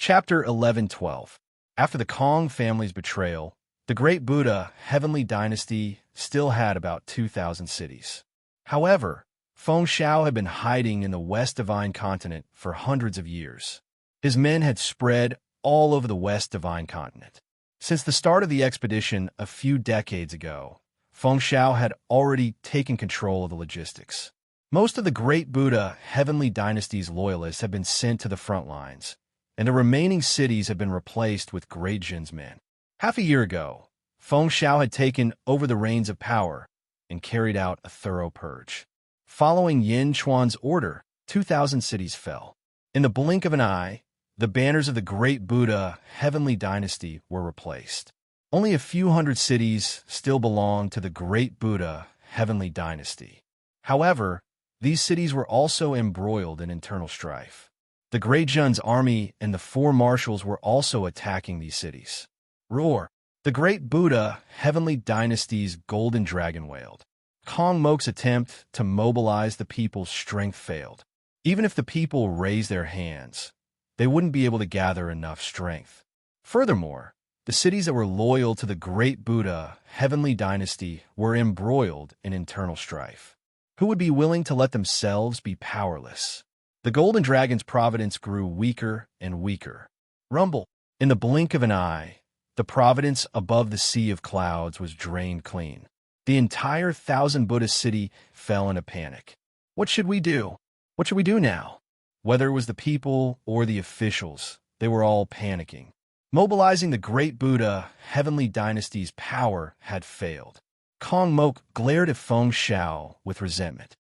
Chapter 11:12. After the Kong family's betrayal, the great Buddha heavenly dynasty still had about 2,000 cities. However, Feng Xiao had been hiding in the West Divine Continent for hundreds of years. His men had spread all over the West Divine Continent. Since the start of the expedition a few decades ago, Feng Xiao had already taken control of the logistics. Most of the great Buddha heavenly dynasty's loyalists have been sent to the front lines, and the remaining cities have been replaced with Great Jin's men. Half a year ago, Feng Xiao had taken over the reins of power and carried out a thorough purge. Following Yin Chuan's order, 2,000 cities fell. In the blink of an eye, the banners of the great Buddha heavenly dynasty were replaced. Only a few hundred cities still belonged to the great Buddha heavenly dynasty. However, these cities were also embroiled in internal strife. The Great Jin's army and the four marshals were also attacking these cities. Roar! The great Buddha heavenly dynasty's golden dragon wailed. Kong Mok's attempt to mobilize the people's strength failed. Even if the people raised their hands, they wouldn't be able to gather enough strength. Furthermore, the cities that were loyal to the great Buddha heavenly dynasty were embroiled in internal strife. Who would be willing to let themselves be powerless? The golden dragon's providence grew weaker and weaker. Rumble! In the blink of an eye, the providence above the sea of clouds was drained clean. The entire 1,000 Buddhist city fell in a panic. What should we do? What should we do now? Whether it was the people or the officials, they were all panicking. Mobilizing the great Buddha heavenly dynasty's power had failed. Kong Mok glared at Feng Xiao with resentment.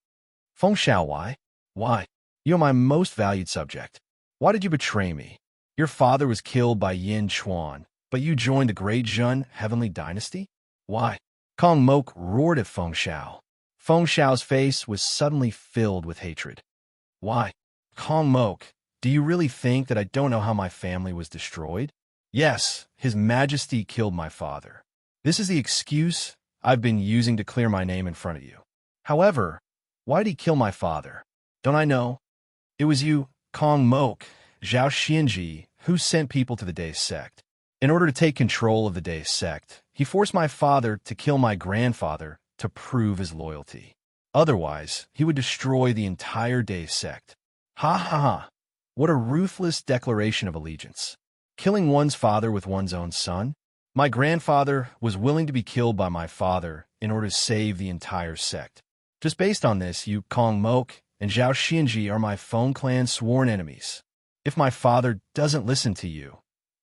Feng Xiao, why? Why? You are my most valued subject. Why did you betray me? Your father was killed by Yin Chuan, but you joined the Great Jin heavenly dynasty? Why? Kong Mok roared at Feng Xiao. Feng Xiao's face was suddenly filled with hatred. Why? Kong Mok, do you really think that I don't know how my family was destroyed? Yes, His Majesty killed my father. This is the excuse I've been using to clear my name in front of you. However, why did he kill my father? Don't I know? It was you, Kong Mok, Zhao Xianji, who sent people to the Day sect. In order to take control of the Day sect, he forced my father to kill my grandfather to prove his loyalty. Otherwise, he would destroy the entire Day sect. Ha ha ha! What a ruthless declaration of allegiance. Killing one's father with one's own son? My grandfather was willing to be killed by my father in order to save the entire sect. Just based on this, you, Kong Mok, and Zhao Xianji are my Feng clan's sworn enemies. If my father doesn't listen to you,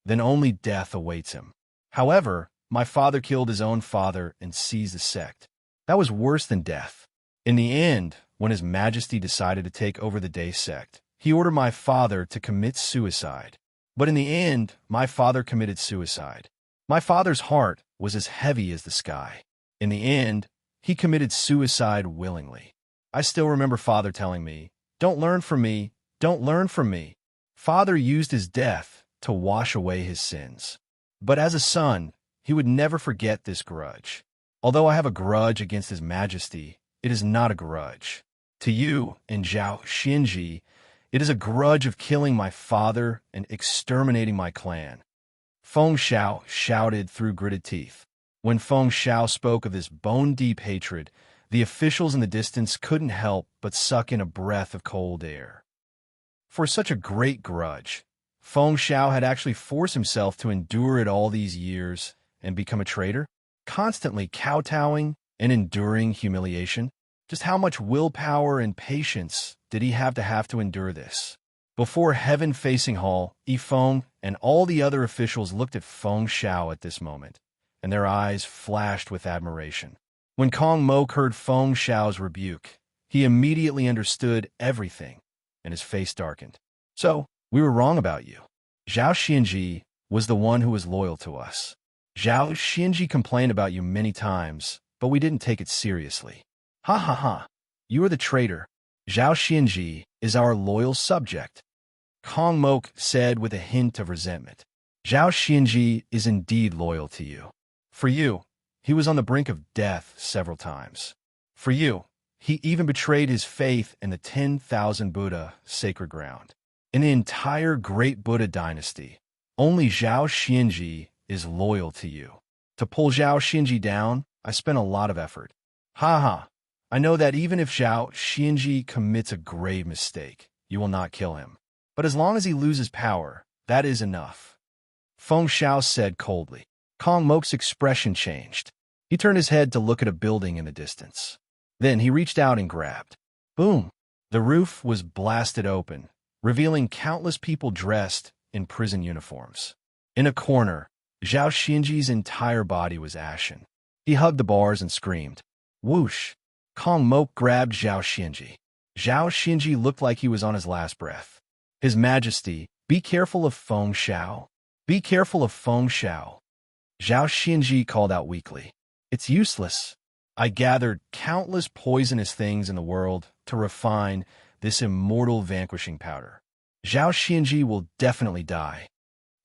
then only death awaits him. However, my father killed his own father and seized the sect. That was worse than death. In the end, when His Majesty decided to take over the Day sect, he ordered my father to commit suicide. But in the end, my father committed suicide. My father's heart was as heavy as the sky. In the end, he committed suicide willingly. I still remember Father telling me, "Don't learn from me, don't learn from me." Father used his death to wash away his sins. But as a son, he would never forget this grudge. Although I have a grudge against His Majesty, it is not a grudge. To you and Zhao Xianji, it is a grudge of killing my father and exterminating my clan. Feng Xiao shouted through gritted teeth. When Feng Xiao spoke of this bone-deep hatred, the officials in the distance couldn't help but suck in a breath of cold air. For such a great grudge, Feng Xiao had actually forced himself to endure it all these years and become a traitor, constantly kowtowing and enduring humiliation. Just how much willpower and patience did he have to endure this? Before heaven-facing Hall, Yifeng and all the other officials looked at Feng Xiao at this moment, and their eyes flashed with admiration. When Kong Mok heard Feng Xiao's rebuke, he immediately understood everything, and his face darkened. So, we were wrong about you. Zhao Xianji was the one who was loyal to us. Zhao Xianji complained about you many times, but we didn't take it seriously. Ha ha ha! You are the traitor. Zhao Xianji is our loyal subject, Kong Mok said with a hint of resentment. Zhao Xianji is indeed loyal to you. For you, he was on the brink of death several times. For you, he even betrayed his faith in the 10,000 Buddha sacred ground. In the entire Great Buddha dynasty, only Zhao Xianji is loyal to you. To pull Zhao Xianji down, I spent a lot of effort. Ha ha. I know that even if Zhao Xianji commits a grave mistake, you will not kill him. But as long as he loses power, that is enough. Feng Xiao said coldly. Kong Mok's expression changed. He turned his head to look at a building in the distance. Then he reached out and grabbed. Boom! The roof was blasted open, revealing countless people dressed in prison uniforms. In a corner, Zhao Xianji's entire body was ashen. He hugged the bars and screamed. Whoosh! Kong Mok grabbed Zhao Xianji. Zhao Xianji looked like he was on his last breath. His Majesty, be careful of Feng Xiao. Be careful of Feng Xiao. Zhao Xianji called out weakly. It's useless. I gathered countless poisonous things in the world to refine this immortal vanquishing powder. Zhao Xianji will definitely die.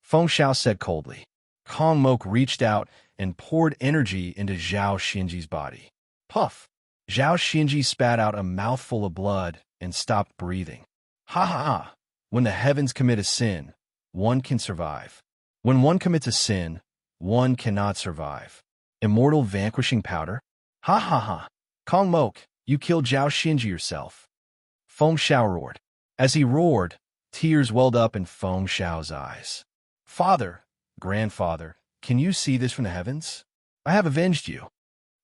Feng Xiao said coldly. Kong Mok reached out and poured energy into Zhao Xianji's body. Puff! Zhao Xianji spat out a mouthful of blood and stopped breathing. Ha ha ha! When the heavens commit a sin, one can survive. When one commits a sin, one cannot survive. Immortal vanquishing powder? Ha ha ha! Kong Mok, you killed Zhao Xianji yourself. Feng Xiao roared. As he roared, tears welled up in Feng Xiao's eyes. Father, grandfather, can you see this from the heavens? I have avenged you.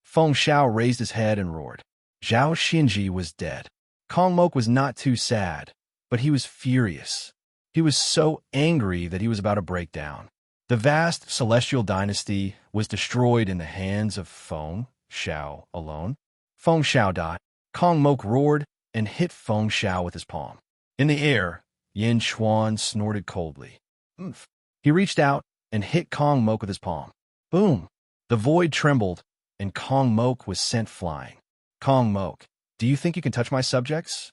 Feng Xiao raised his head and roared. Zhao Xianji was dead. Kong Mok was not too sad, but he was furious. He was so angry that he was about to break down. The vast celestial dynasty was destroyed in the hands of Feng Xiao alone. Feng Xiao died. Kong Mok roared and hit Feng Xiao with his palm. In the air, Yin Chuan snorted coldly. Oomph. He reached out and hit Kong Mok with his palm. Boom! The void trembled, and Kong Mok was sent flying. Kong Mok, do you think you can touch my subjects?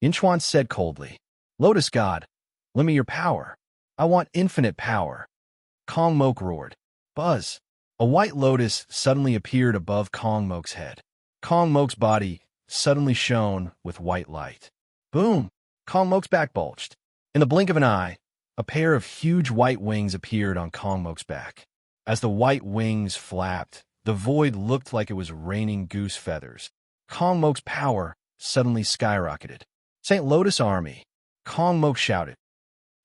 Yin Chuan said coldly. Lotus God, lend me your power. I want infinite power. Kong Mok roared. Buzz! A white lotus suddenly appeared above Kong Mok's head. Kong Mok's body suddenly shone with white light. Boom! Kong Mok's back bulged. In the blink of an eye, a pair of huge white wings appeared on Kong Mok's back. As the white wings flapped, the void looked like it was raining goose feathers. Kong Mok's power suddenly skyrocketed. St. Lotus Army, Kong Mok shouted.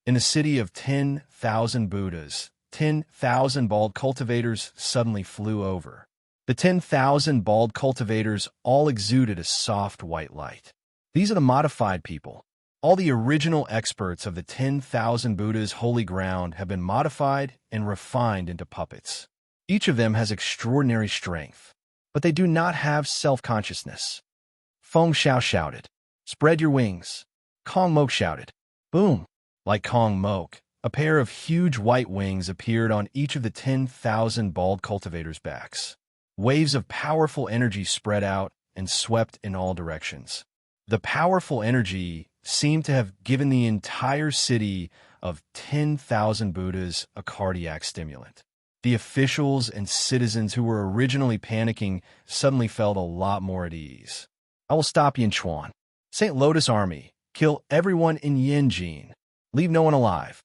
In the city of 10,000 Buddhas, 10,000 bald cultivators suddenly flew over. The 10,000 bald cultivators all exuded a soft white light. These are the modified people. All the original experts of the 10,000 Buddhas' holy ground have been modified and refined into puppets. Each of them has extraordinary strength, but they do not have self-consciousness. Feng Xiao shouted. Spread your wings. Kong Mok shouted. Boom! Like Kong Mok, a pair of huge white wings appeared on each of the 10,000 bald cultivators' backs. Waves of powerful energy spread out and swept in all directions. The powerful energy seemed to have given the entire city of 10,000 Buddhas a cardiac stimulant. The officials and citizens who were originally panicking suddenly felt a lot more at ease. I will stop Yin Chuan. St. Lotus Army, kill everyone in Yanjin. Leave no one alive.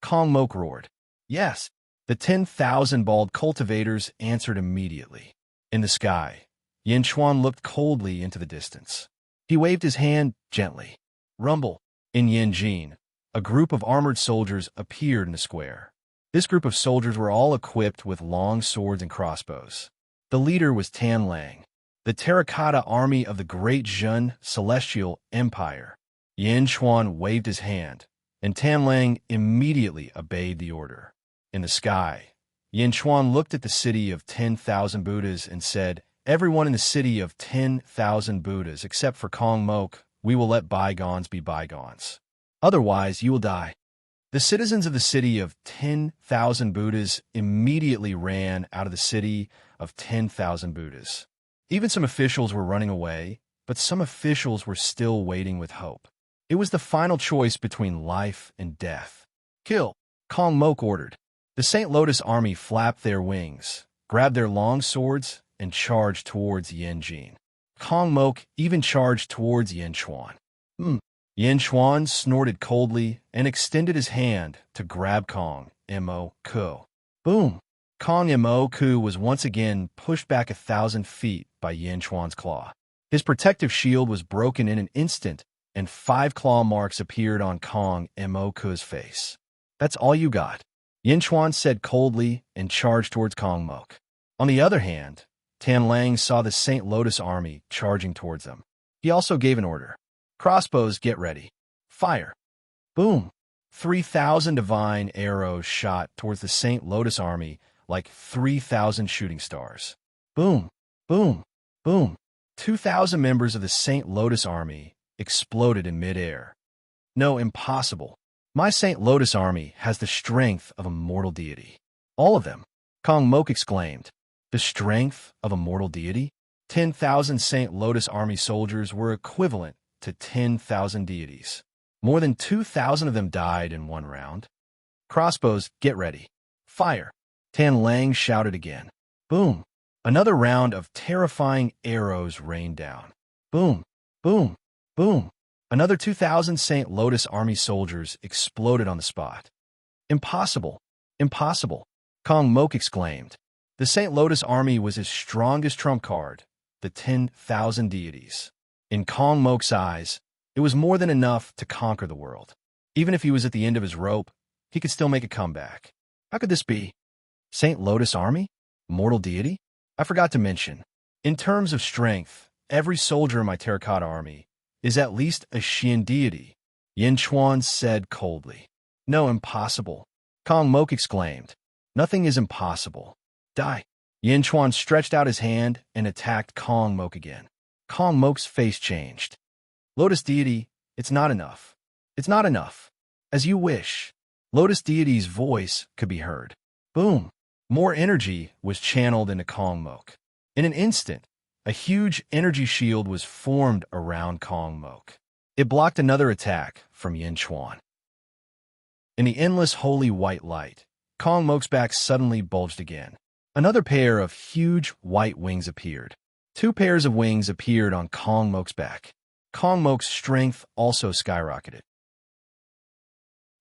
Kong Mok roared. Yes. The 10,000 bald cultivators answered immediately. In the sky, Yin Chuan looked coldly into the distance. He waved his hand gently. Rumble. In Yanjin, a group of armored soldiers appeared in the square. This group of soldiers were all equipped with long swords and crossbows. The leader was Tan Lang, the terracotta army of the Great Zhen Celestial Empire. Yin Chuan waved his hand, and Tan Lang immediately obeyed the order. In the sky, Yin Chuan looked at the city of 10,000 Buddhas and said, Everyone in the city of 10,000 Buddhas, except for Kong Mok, we will let bygones be bygones. Otherwise, you will die. The citizens of the city of 10,000 Buddhas immediately ran out of the city of 10,000 Buddhas. Even some officials were running away, but some officials were still waiting with hope. It was the final choice between life and death. Kill, Kong Mok ordered. The St. Lotus Army flapped their wings, grabbed their long swords, and charged towards Yanjin. Kong Mok even charged towards Yin Chuan. Yin Chuan snorted coldly and extended his hand to grab Kong Mo Ku. Boom! Kong Mo Ku was once again pushed back 1,000 feet by Yin Chuan's claw. His protective shield was broken in an instant, and 5 claw marks appeared on Kong Mo Ku's face. That's all you got, Yin Chuan said coldly and charged towards Kong Mok. On the other hand, Tan Lang saw the St. Lotus army charging towards them. He also gave an order. Crossbows, get ready. Fire. Boom! 3,000 divine arrows shot towards the St. Lotus army like 3,000 shooting stars. Boom! Boom! Boom! 2,000 members of the St. Lotus army exploded in midair. No, impossible. My St. Lotus army has the strength of a mortal deity. All of them, Kong Mok exclaimed. The strength of a mortal deity? 10,000 St. Lotus army soldiers were equivalent to 10,000 deities. More than 2,000 of them died in one round. Crossbows, get ready. Fire. Tan Lang shouted again. Boom. Another round of terrifying arrows rained down. Boom. Boom. Boom. Another 2,000 St. Lotus army soldiers exploded on the spot. Impossible. Impossible. Kong Mok exclaimed. The St. Lotus army was his strongest trump card, the 10,000 deities. In Kong Mok's eyes, it was more than enough to conquer the world. Even if he was at the end of his rope, he could still make a comeback. How could this be? St. Lotus army? Mortal deity? I forgot to mention, in terms of strength, every soldier in my terracotta army is at least a Xian deity, Yin Chuan said coldly. No, impossible. Kong Mok exclaimed. Nothing is impossible. Die. Yin Chuan stretched out his hand and attacked Kong Mok again. Kong Mok's face changed. Lotus deity, it's not enough. It's not enough. As you wish. Lotus deity's voice could be heard. Boom. More energy was channeled into Kong Mok. In an instant, a huge energy shield was formed around Kong Mok. It blocked another attack from Yin Chuan. In the endless holy white light, Kong Mok's back suddenly bulged again. Another pair of huge white wings appeared. 2 pairs of wings appeared on Kong Mok's back. Kong Mok's strength also skyrocketed.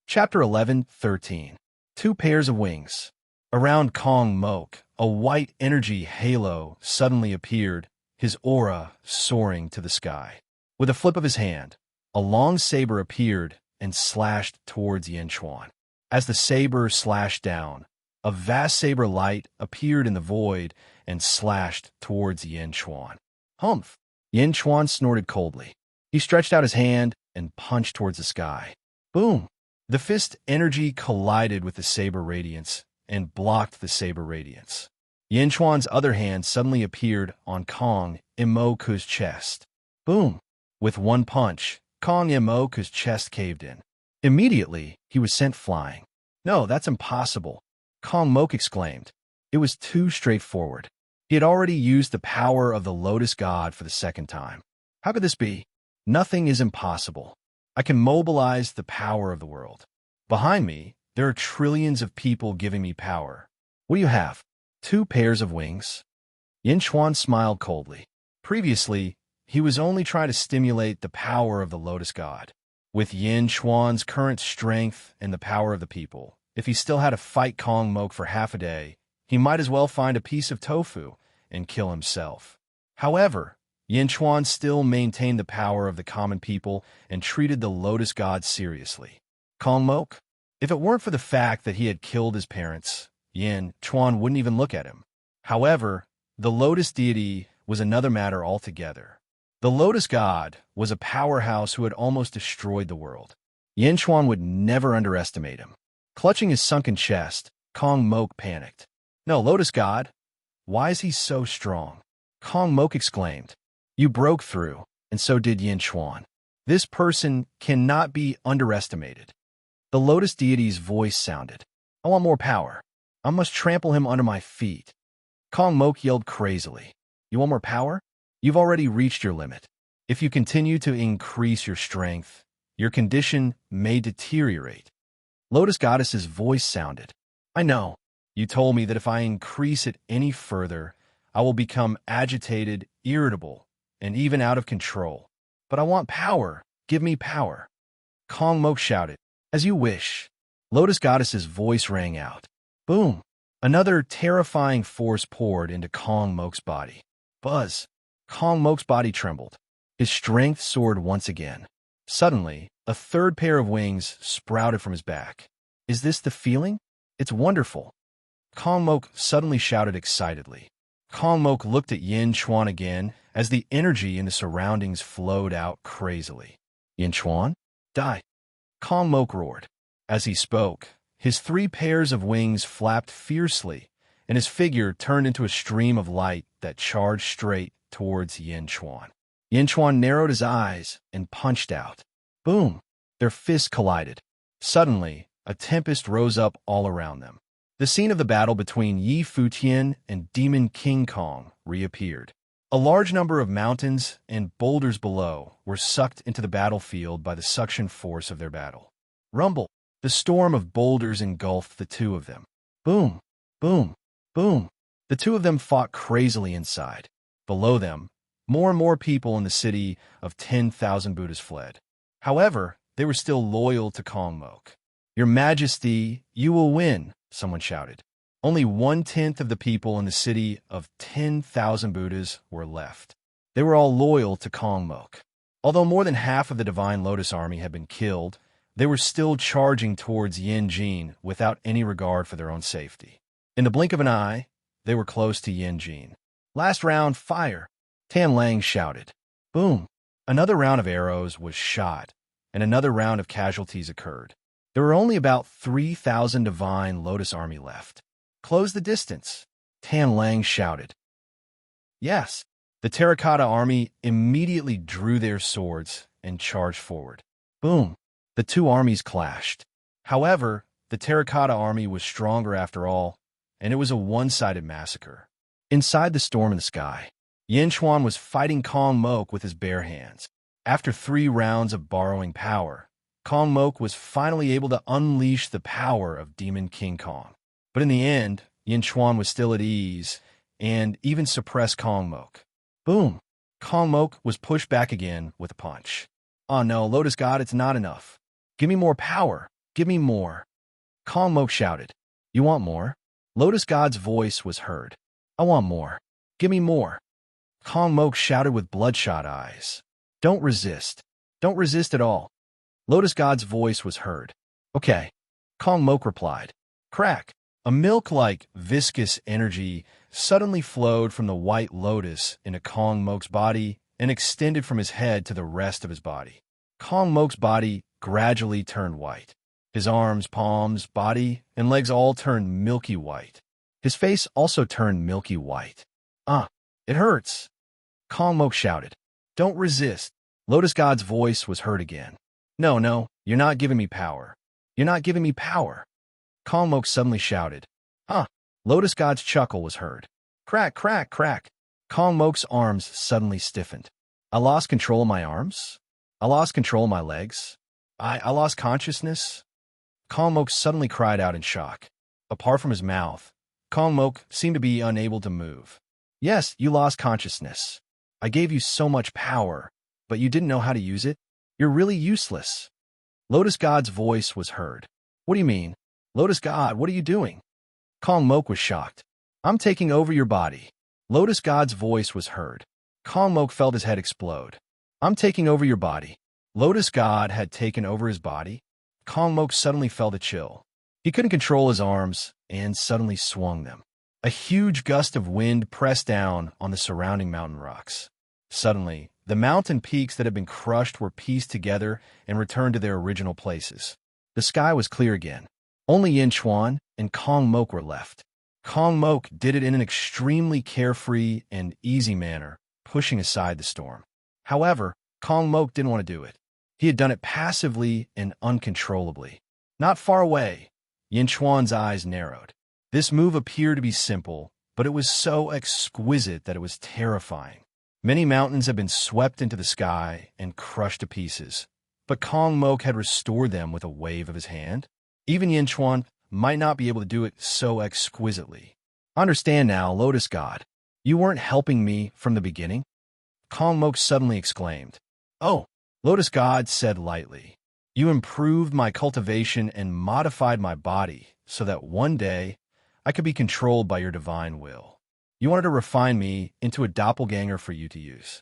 Chapter 11:13. 2 pairs of wings. Around Kong Mok, a white energy halo suddenly appeared, his aura soaring to the sky. With a flip of his hand, a long saber appeared and slashed towards Yin Chuan. As the saber slashed down, a vast saber light appeared in the void and slashed towards Yin Chuan. Humph! Yin Chuan snorted coldly. He stretched out his hand and punched towards the sky. Boom! The fist energy collided with the saber radiance and blocked the saber radiance. Yin Chuan's other hand suddenly appeared on Kong Mo Ku's chest. Boom! With one punch, Kong Mo Ku's chest caved in. Immediately, he was sent flying. No, that's impossible, Kong Mok exclaimed. It was too straightforward. He had already used the power of the Lotus God for the second time. How could this be? Nothing is impossible. I can mobilize the power of the world. Behind me, there are trillions of people giving me power. What do you have? 2 pairs of wings? Yin Chuan smiled coldly. Previously, he was only trying to stimulate the power of the Lotus God. With Yin Chuan's current strength and the power of the people, if he still had to fight Kong Mok for half a day, he might as well find a piece of tofu and kill himself. However, Yin Chuan still maintained the power of the common people and treated the Lotus God seriously. Kong Mok? If it weren't for the fact that he had killed his parents, Yin Chuan wouldn't even look at him. However, the Lotus deity was another matter altogether. The Lotus God was a powerhouse who had almost destroyed the world. Yin Chuan would never underestimate him. Clutching his sunken chest, Kong Mok panicked. No, Lotus God? Why is he so strong? Kong Mok exclaimed. You broke through, and so did Yin Chuan. This person cannot be underestimated. The Lotus deity's voice sounded. I want more power. I must trample him under my feet. Kong Mok yelled crazily. You want more power? You've already reached your limit. If you continue to increase your strength, your condition may deteriorate. Lotus Goddess's voice sounded. I know. You told me that if I increase it any further, I will become agitated, irritable, and even out of control. But I want power. give me power. Kong Mok shouted. As you wish. Lotus Goddess's voice rang out. Boom! Another terrifying force poured into Kong Mok's body. Buzz! Kong Mok's body trembled. His strength soared once again. Suddenly, a third pair of wings sprouted from his back. Is this the feeling? It's wonderful. Kong Mok suddenly shouted excitedly. Kong Mok looked at Yin Chuan again as the energy in the surroundings flowed out crazily. Yin Chuan? Die! Kong Mok roared. As he spoke, his 3 pairs of wings flapped fiercely, and his figure turned into a stream of light that charged straight towards Yin Chuan. Yin Chuan narrowed his eyes and punched out. Boom! Their fists collided. Suddenly, a tempest rose up all around them. The scene of the battle between Yi Futian and Demon King Kong reappeared. A large number of mountains and boulders below were sucked into the battlefield by the suction force of their battle. Rumble! The storm of boulders engulfed the two of them. Boom! Boom! Boom! The two of them fought crazily inside. Below them, more and more people in the city of 10,000 Buddhas fled. However, they were still loyal to Kong Mok. Your Majesty, you will win, someone shouted. Only 1/10 of the people in the city of 10,000 Buddhas were left. They were all loyal to Kong Mok. Although more than half of the Divine Lotus Army had been killed, they were still charging towards Yin Jin without any regard for their own safety. In the blink of an eye, they were close to Yin Jin. Last round, fire! Tan Lang shouted. Boom! Another round of arrows was shot, and another round of casualties occurred. There were only about 3,000 Divine Lotus Army left. Close the distance, Tan Lang shouted. Yes, the Terracotta Army immediately drew their swords and charged forward. Boom! The two armies clashed. However, the Terracotta Army was stronger after all, and it was a one-sided massacre. Inside the storm in the sky, Yin Chuan was fighting Kong Mok with his bare hands. After 3 rounds of borrowing power, Kong Mok was finally able to unleash the power of Demon King Kong. But in the end, Yin Chuan was still at ease and even suppressed Kong Mok. Boom! Kong Mok was pushed back again with a punch. Oh no, Lotus God, it's not enough. Give me more power. Give me more. Kong Mok shouted. You want more? Lotus God's voice was heard. I want more. Give me more. Kong Mok shouted with bloodshot eyes. Don't resist. Don't resist at all. Lotus God's voice was heard. Okay. Kong Mok replied. Crack. A milk-like viscous energy suddenly flowed from the white lotus into Kong Mok's body and extended from his head to the rest of his body. Kong Mok's body gradually turned white. His arms, palms, body, and legs all turned milky white. His face also turned milky white. It hurts. Kong Mok shouted. Don't resist. Lotus God's voice was heard again. No, you're not giving me power. You're not giving me power. Kong Mok suddenly shouted. Lotus God's chuckle was heard. Crack, crack, crack. Kong Mok's arms suddenly stiffened. I lost control of my arms. I lost control of my legs. I lost consciousness. Kong Mok suddenly cried out in shock. Apart from his mouth, Kong Mok seemed to be unable to move. Yes, you lost consciousness. I gave you so much power, but you didn't know how to use it? You're really useless. Lotus God's voice was heard. What do you mean? Lotus God, what are you doing? Kong Mok was shocked. I'm taking over your body. Lotus God's voice was heard. Kong Mok felt his head explode. I'm taking over your body. Lotus God had taken over his body. Kong Mok suddenly felt a chill. He couldn't control his arms and suddenly swung them. A huge gust of wind pressed down on the surrounding mountain rocks. Suddenly, the mountain peaks that had been crushed were pieced together and returned to their original places. The sky was clear again. Only Yin Chuan and Kong Mok were left. Kong Mok did it in an extremely carefree and easy manner, pushing aside the storm. However, Kong Mok didn't want to do it. He had done it passively and uncontrollably. Not far away, Yin Chuan's eyes narrowed. This move appeared to be simple, but it was so exquisite that it was terrifying. Many mountains had been swept into the sky and crushed to pieces, but Kong Mok had restored them with a wave of his hand. Even Yin Chuan might not be able to do it so exquisitely. Understand now, Lotus God. You weren't helping me from the beginning? Kong Mok suddenly exclaimed. Oh, Lotus God said lightly. You improved my cultivation and modified my body so that one day I could be controlled by your divine will. You wanted to refine me into a doppelganger for you to use.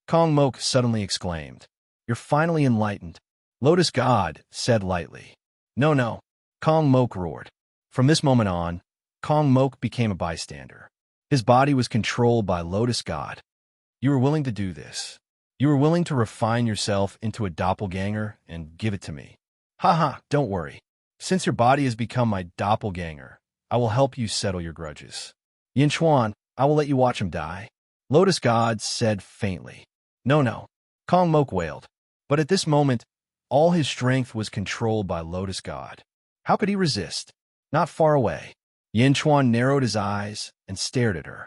Kong Mok suddenly exclaimed. You're finally enlightened. Lotus God said lightly. No, no. Kong Mok roared. From this moment on, Kong Mok became a bystander. His body was controlled by Lotus God. You were willing to do this. You were willing to refine yourself into a doppelganger and give it to me. Haha, don't worry. Since your body has become my doppelganger, I will help you settle your grudges. Yin Chuan, I will let you watch him die. Lotus God said faintly. No, no. Kong Mok wailed. But at this moment, all his strength was controlled by Lotus God. How could he resist? Not far away. Yin Chuan narrowed his eyes and stared at her.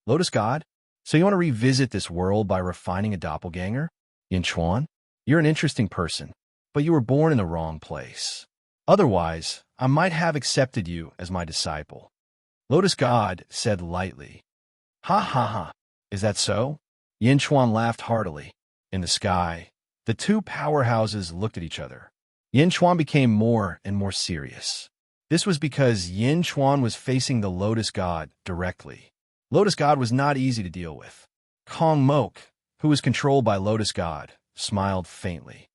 Lotus God? So you want to revisit this world by refining a doppelganger? Yin Chuan, you're an interesting person, but you were born in the wrong place. Otherwise, I might have accepted you as my disciple. Lotus God said lightly. Ha ha ha. Is that so? Yin Chuan laughed heartily. In the sky, the two powerhouses looked at each other. Yin Chuan became more and more serious. This was because Yin Chuan was facing the Lotus God directly. Lotus God was not easy to deal with. Kong Mok, who was controlled by Lotus God, smiled faintly.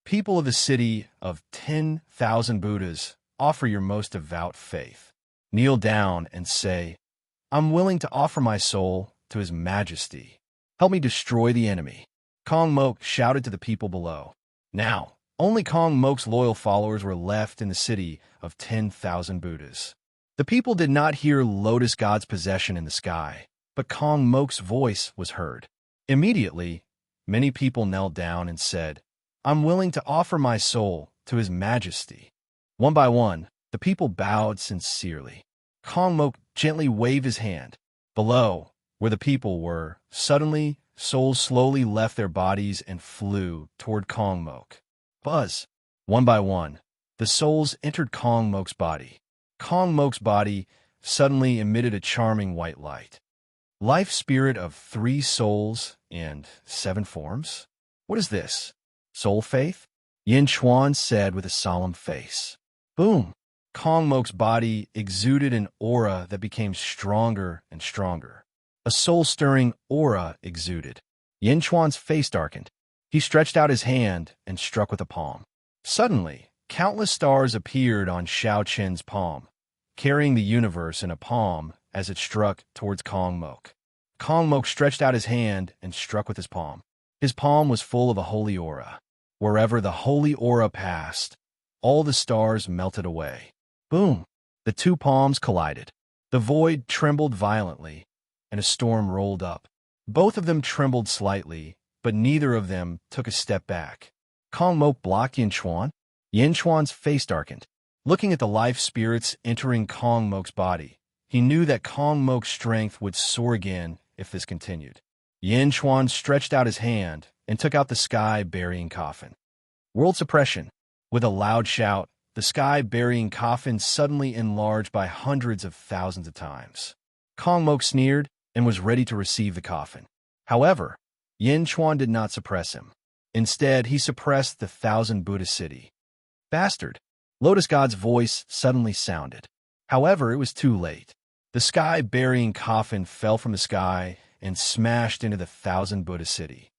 People of the city of 10,000 Buddhas, offer your most devout faith. Kneel down and say, I'm willing to offer my soul to His Majesty. Help me destroy the enemy. Kong Mok shouted to the people below. Now, only Kong Mok's loyal followers were left in the city of 10,000 Buddhas. The people did not hear Lotus God's possession in the sky, but Kong Mok's voice was heard. Immediately, many people knelt down and said, I'm willing to offer my soul to His Majesty. One by one, the people bowed sincerely. Kong Mok gently waved his hand. Below, where the people were, suddenly, souls slowly left their bodies and flew toward Kong Mok. Buzz! One by one, the souls entered Kong Mok's body. Kong Mok's body suddenly emitted a charming white light. Life spirit of 3 souls and 7 forms? What is this? Soul faith? Yin Chuan said with a solemn face. Boom! Kong Mok's body exuded an aura that became stronger and stronger. A soul-stirring aura exuded. Yin Chuan's face darkened. He stretched out his hand and struck with a palm. Suddenly, countless stars appeared on Xiao Qin's palm, carrying the universe in a palm as it struck towards Kong Mok. Kong Mok stretched out his hand and struck with his palm. His palm was full of a holy aura. Wherever the holy aura passed, all the stars melted away. Boom! The 2 palms collided. The void trembled violently, and a storm rolled up. Both of them trembled slightly, but neither of them took a step back. Kong Mok blocked Yin Chuan. Yin Chuan's face darkened. Looking at the life spirits entering Kong Mok's body, he knew that Kong Mok's strength would soar again if this continued. Yin Chuan stretched out his hand and took out the sky-burying coffin. World suppression. With a loud shout, the sky-burying coffin suddenly enlarged by hundreds of thousands of times. Kong Mok sneered and was ready to receive the coffin. However, Yin Chuan did not suppress him. Instead, he suppressed the 1,000 Buddha city. Bastard! Lotus God's voice suddenly sounded. However, it was too late. The sky-burying coffin fell from the sky and smashed into the 1,000 Buddha city.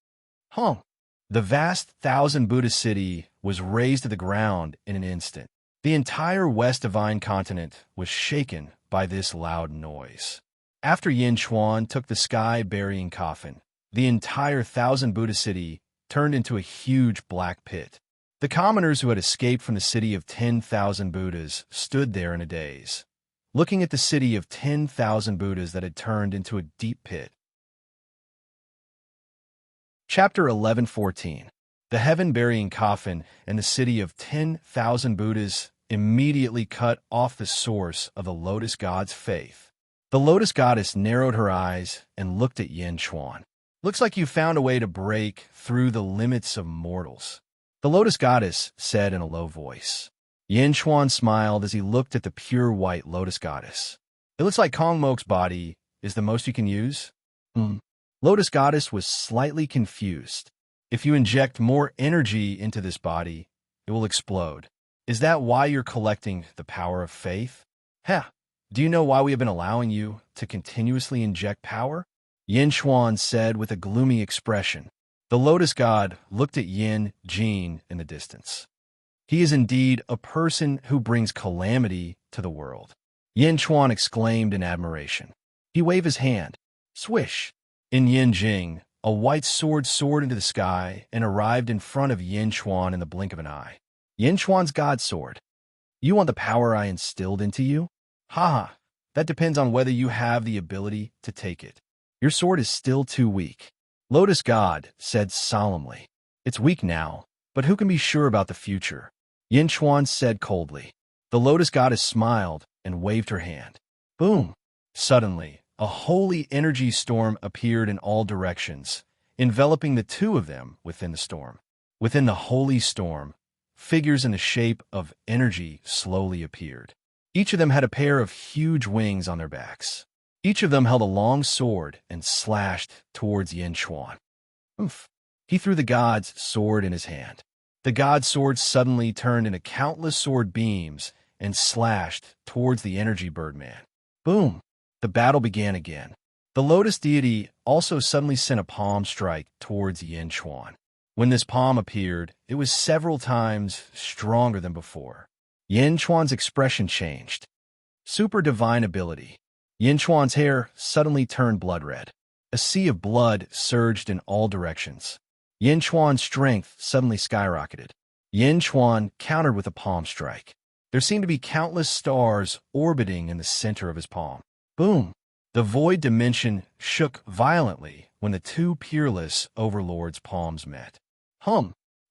The vast 1,000 Buddha city was razed to the ground in an instant. The entire West Divine continent was shaken by this loud noise. After Yin Chuan took the sky-burying coffin, the entire 1,000 Buddha city turned into a huge black pit. The commoners who had escaped from the city of 10,000 Buddhas stood there in a daze, looking at the city of 10,000 Buddhas that had turned into a deep pit. Chapter 11:14. The heaven-burying coffin and the city of 10,000 Buddhas immediately cut off the source of the Lotus God's faith. The Lotus Goddess narrowed her eyes and looked at Yin Chuan. Looks like you found a way to break through the limits of mortals. The Lotus Goddess said in a low voice. Yin Chuan smiled as he looked at the pure white Lotus Goddess. It looks like Kong Mok's body is the most you can use? Lotus Goddess was slightly confused. If you inject more energy into this body, it will explode. Is that why you're collecting the power of faith? Heh. Do you know why we have been allowing you to continuously inject power? Yin Xuan said with a gloomy expression. The Lotus God looked at Yin Jin in the distance. He is indeed a person who brings calamity to the world. Yin Xuan exclaimed in admiration. He waved his hand. Swish! In Yin Jing, a white sword soared into the sky and arrived in front of Yin Xuan in the blink of an eye. Yin Xuan's God Sword. You want the power I instilled into you? Haha, that depends on whether you have the ability to take it. Your sword is still too weak. Lotus God said solemnly. It's weak now, but who can be sure about the future? Yin Xuan said coldly. The Lotus Goddess smiled and waved her hand. Boom! Suddenly, a holy energy storm appeared in all directions, enveloping the two of them within the storm. Within the holy storm, figures in the shape of energy slowly appeared. Each of them had a pair of huge wings on their backs. Each of them held a long sword and slashed towards Yin Xuan. Oof! He threw the god's sword in his hand. The god's sword suddenly turned into countless sword beams and slashed towards the energy birdman. Boom! The battle began again. The Lotus deity also suddenly sent a palm strike towards Yin Xuan. When this palm appeared, it was several times stronger than before. Yin Xuan's expression changed. Super divine ability. Yin Xuan's hair suddenly turned blood red. A sea of blood surged in all directions. Yin Xuan's strength suddenly skyrocketed. Yin Xuan countered with a palm strike. There seemed to be countless stars orbiting in the center of his palm. Boom! The void dimension shook violently when the two peerless overlords' palms met.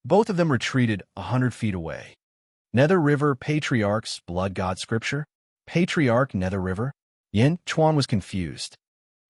Both of them retreated 100 feet away. Nether River Patriarch's Blood God Scripture? Patriarch Nether River? Yin Xuan was confused.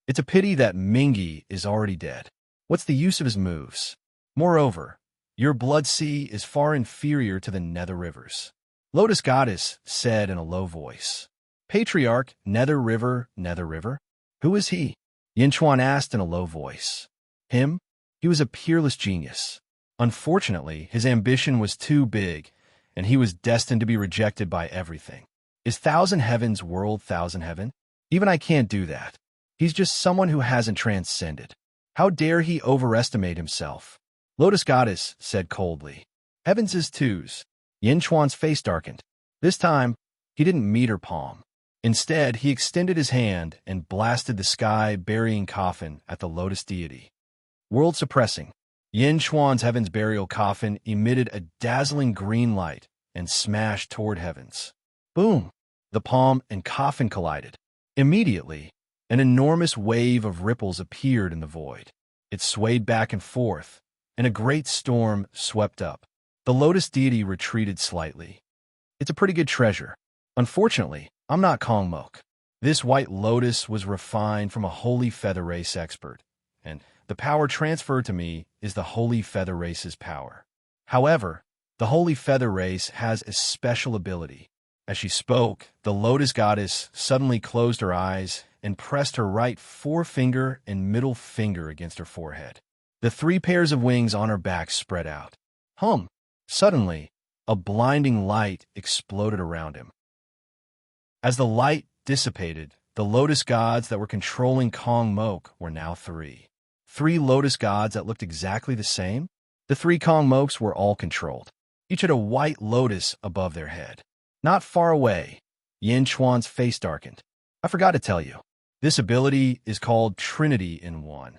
It's a pity that Mingi is already dead. What's the use of his moves? Moreover, your blood sea is far inferior to the Nether Rivers. Lotus Goddess said in a low voice. Patriarch Nether River, Nether River? Who is he? Yin Xuan asked in a low voice. Him? He was a peerless genius. Unfortunately, his ambition was too big, and he was destined to be rejected by everything. Is Thousand Heavens world Thousand Heaven? Even I can't do that. He's just someone who hasn't transcended. How dare he overestimate himself? Lotus Goddess said coldly. Heavens is twos. Yin Xuan's face darkened. This time, he didn't meet her palm. Instead, he extended his hand and blasted the sky-burying coffin at the Lotus deity. World suppressing. Yin Xuan's Heaven's burial coffin emitted a dazzling green light and smashed toward Heavens. Boom! The palm and coffin collided. Immediately, an enormous wave of ripples appeared in the void. It swayed back and forth, and a great storm swept up. The Lotus deity retreated slightly. It's a pretty good treasure. Unfortunately, I'm not Kong Mok. This white lotus was refined from a holy feather race expert, and the power transferred to me is the holy feather race's power. However, the holy feather race has a special ability. As she spoke, the Lotus Goddess suddenly closed her eyes and pressed her right forefinger and middle finger against her forehead. The three pairs of wings on her back spread out. Suddenly, a blinding light exploded around him. As the light dissipated, the Lotus gods that were controlling Kong Mok were now three. Three Lotus gods that looked exactly the same? The three Kong Moks were all controlled. Each had a white lotus above their head. Not far away, Yin Xuan's face darkened. I forgot to tell you. This ability is called Trinity in One.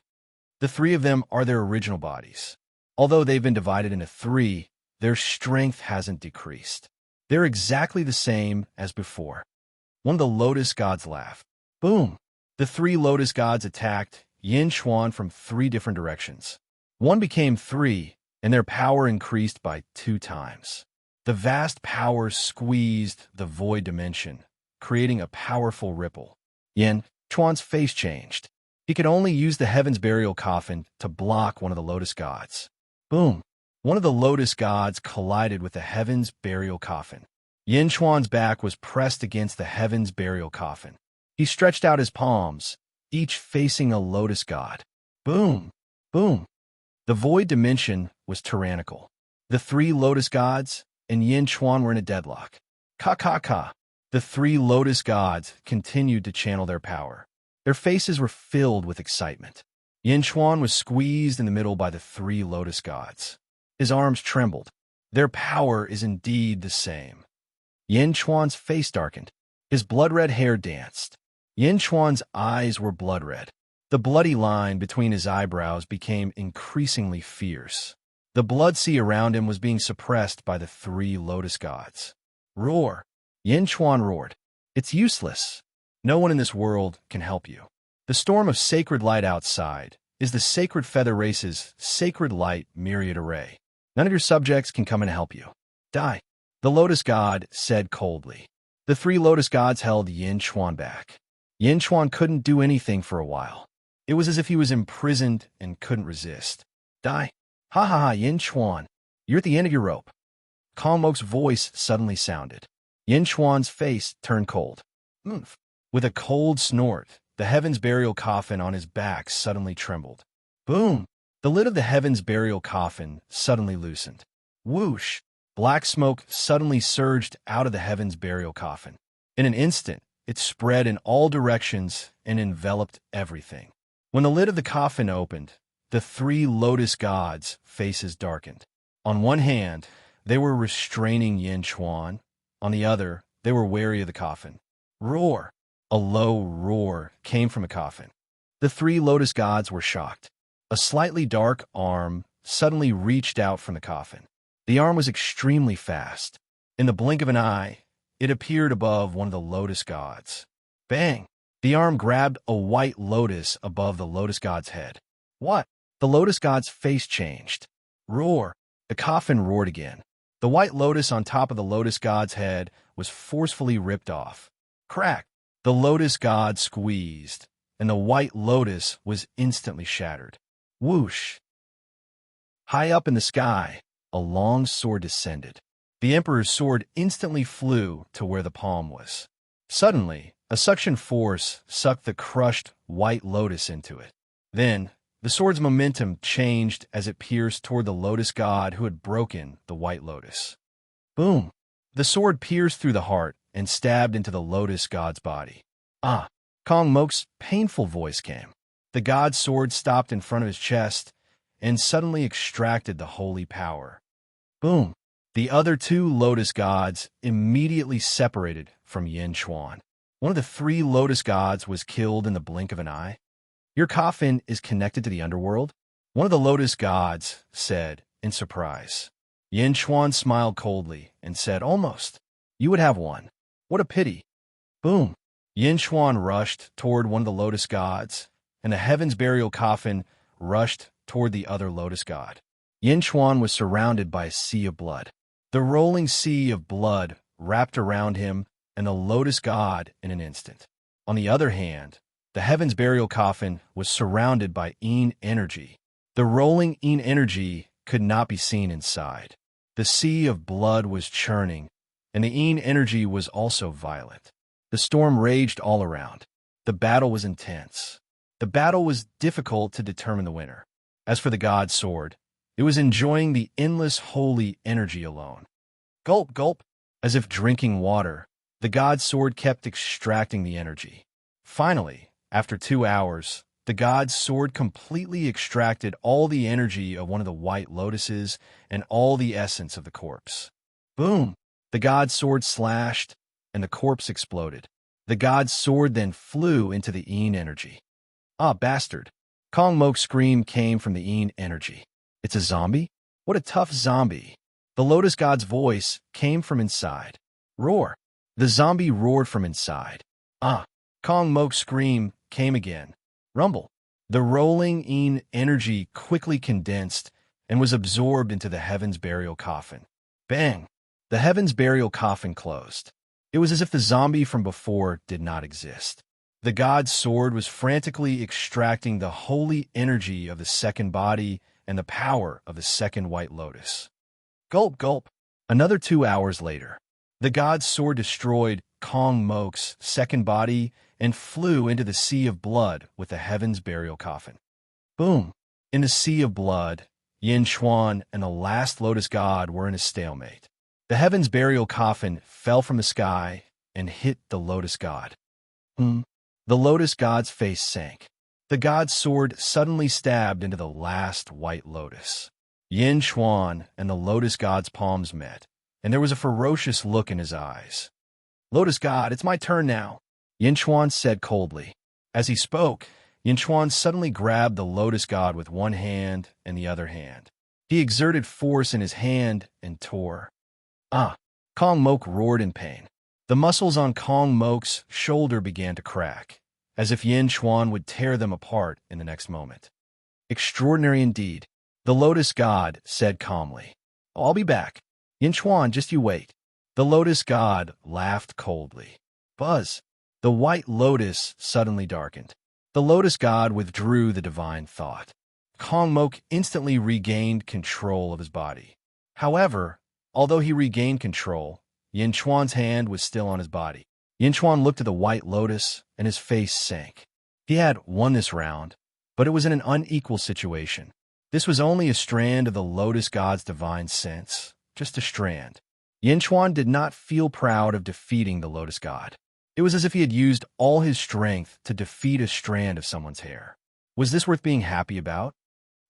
The three of them are their original bodies. Although they've been divided into three, their strength hasn't decreased. They're exactly the same as before. One of the Lotus gods laughed. Boom! The three Lotus gods attacked Yin Xuan from three different directions. One became three, and their power increased by 2 times. The vast power squeezed the void dimension, creating a powerful ripple. Yin Xuan's face changed. He could only use the Heaven's burial coffin to block one of the Lotus gods. Boom! One of the Lotus gods collided with the Heaven's burial coffin. Yin Xuan's back was pressed against the Heaven's burial coffin. He stretched out his palms, each facing a Lotus god. Boom! Boom! The void dimension was tyrannical. The three lotus gods and Yin Chuan were in a deadlock. Ka ka ka. The three lotus gods continued to channel their power. Their faces were filled with excitement. Yin Chuan was squeezed in the middle by the three lotus gods. His arms trembled. Their power is indeed the same. Yin Chuan's face darkened. His blood-red hair danced. Yin Chuan's eyes were blood-red. The bloody line between his eyebrows became increasingly fierce. The blood sea around him was being suppressed by the three lotus gods. Roar! Yin Chuan roared. It's useless. No one in this world can help you. The storm of sacred light outside is the sacred feather race's sacred light myriad array. None of your subjects can come and help you. Die. The lotus god said coldly. The three lotus gods held Yin Chuan back. Yin Chuan couldn't do anything for a while. It was as if he was imprisoned and couldn't resist. Die. Ha ha ha, Yin Chuan. You're at the end of your rope. Kong Mok's voice suddenly sounded. Yin Chuan's face turned cold. Oomph. With a cold snort, the Heaven's burial coffin on his back suddenly trembled. Boom! The lid of the Heaven's burial coffin suddenly loosened. Whoosh! Black smoke suddenly surged out of the Heaven's burial coffin. In an instant, it spread in all directions and enveloped everything. When the lid of the coffin opened, the three lotus gods' faces darkened. On one hand, they were restraining Yin Chuan. On the other, they were wary of the coffin. Roar! A low roar came from the coffin. The three lotus gods were shocked. A slightly dark arm suddenly reached out from the coffin. The arm was extremely fast. In the blink of an eye, it appeared above one of the lotus gods. Bang! The arm grabbed a white lotus above the lotus god's head. What? The lotus god's face changed. Roar! The coffin roared again. The white lotus on top of the lotus god's head was forcefully ripped off. Crack! The lotus god squeezed, and the white lotus was instantly shattered. Whoosh! High up in the sky, a long sword descended. The emperor's sword instantly flew to where the palm was. Suddenly, a suction force sucked the crushed white lotus into it. Then, the sword's momentum changed as it pierced toward the lotus god who had broken the white lotus. Boom! The sword pierced through the heart and stabbed into the lotus god's body. Ah! Kong Mok's painful voice came. The god's sword stopped in front of his chest and suddenly extracted the holy power. Boom! The other two lotus gods immediately separated from Yin Chuan. One of the three lotus gods was killed in the blink of an eye. Your coffin is connected to the underworld? One of the lotus gods said in surprise. Yin Chuan smiled coldly and said, Almost. You would have one. What a pity. Boom! Yin Chuan rushed toward one of the lotus gods, and the Heaven's burial coffin rushed toward the other lotus god. Yin Chuan was surrounded by a sea of blood. The rolling sea of blood wrapped around him and the lotus god in an instant. On the other hand, the Heaven's burial coffin was surrounded by Yin energy. The rolling Yin energy could not be seen inside. The sea of blood was churning, and the Yin energy was also violent. The storm raged all around. The battle was intense. The battle was difficult to determine the winner. As for the god's sword, it was enjoying the endless holy energy alone. Gulp, gulp. As if drinking water, the god's sword kept extracting the energy. Finally, after 2 hours, the god's sword completely extracted all the energy of one of the white lotuses and all the essence of the corpse. Boom! The god's sword slashed, and the corpse exploded. The god's sword then flew into the Yin energy. Ah, bastard! Kong Mok's scream came from the Yin energy. It's a zombie? What a tough zombie! The lotus god's voice came from inside. Roar! The zombie roared from inside. Ah! Kong Mok's scream came again. Rumble! The rolling Yin energy quickly condensed and was absorbed into the Heaven's burial coffin. Bang! The Heaven's burial coffin closed. It was as if the zombie from before did not exist. The god's sword was frantically extracting the holy energy of the second body and the power of the second white lotus. Gulp, gulp. Another 2 hours later, the god's sword destroyed Kong Mok's second body and flew into the sea of blood with the Heaven's burial coffin. Boom! In the sea of blood, Yin Chuan and the last Lotus God were in a stalemate. The heaven's burial coffin fell from the sky and hit the Lotus God. The Lotus God's face sank. The god's sword suddenly stabbed into the last white lotus. Yin Chuan and the Lotus God's palms met, and there was a ferocious look in his eyes. "Lotus God, it's my turn now," Yin Chuan said coldly. As he spoke, Yin Chuan suddenly grabbed the Lotus God with one hand and the other hand. He exerted force in his hand and tore. "Ah!" Kong Mok roared in pain. The muscles on Kong Mok's shoulder began to crack, as if Yin Chuan would tear them apart in the next moment. "Extraordinary indeed," the Lotus God said calmly. "I'll be back. Yin Chuan, just you wait." The Lotus God laughed coldly. Buzz! The white lotus suddenly darkened. The Lotus God withdrew the divine thought. Kong Mok instantly regained control of his body. However, although he regained control, Yin Chuan's hand was still on his body. Yin Chuan looked at the white lotus, and his face sank. He had won this round, but it was in an unequal situation. This was only a strand of the Lotus God's divine sense, just a strand. Yin Chuan did not feel proud of defeating the Lotus God. It was as if he had used all his strength to defeat a strand of someone's hair. Was this worth being happy about?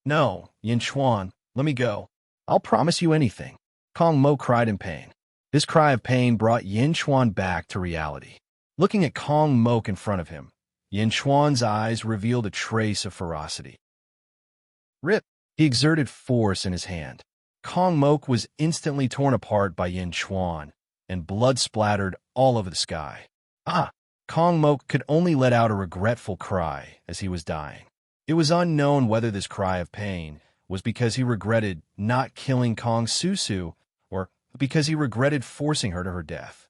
"No, Yin Chuan, let me go. I'll promise you anything." Kong Mo cried in pain. This cry of pain brought Yin Chuan back to reality. Looking at Kong Mok in front of him, Yin Chuan's eyes revealed a trace of ferocity. "Rip!" He exerted force in his hand. Kong Mok was instantly torn apart by Yin Chuan, and blood splattered all over the sky. "Ah!" Kong Mok could only let out a regretful cry as he was dying. It was unknown whether this cry of pain was because he regretted not killing Kong Susu or because he regretted forcing her to her death.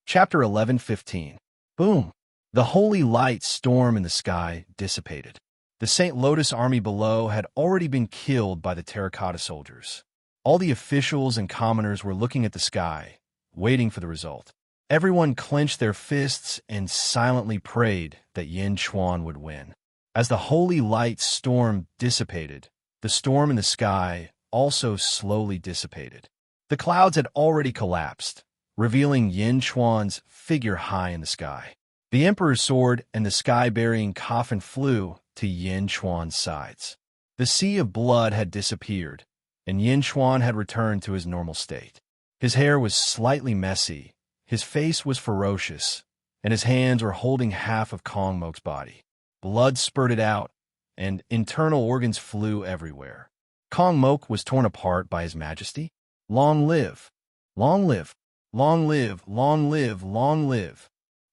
Chapter 11:15. Boom! The holy light storm in the sky dissipated. The St. Lotus army below had already been killed by the terracotta soldiers. All the officials and commoners were looking at the sky, waiting for the result. Everyone clenched their fists and silently prayed that Yin Chuan would win. As the holy light storm dissipated, the storm in the sky also slowly dissipated. The clouds had already collapsed, revealing Yin Chuan's figure high in the sky. The Emperor's sword and the sky-burying coffin flew to Yin Chuan's sides. The sea of blood had disappeared, and Yin Chuan had returned to his normal state. His hair was slightly messy, his face was ferocious, and his hands were holding half of Kong Mok's body. Blood spurted out, and internal organs flew everywhere. Kong Mok was torn apart by His Majesty. "Long live! Long live! Long live! Long live! Long live!"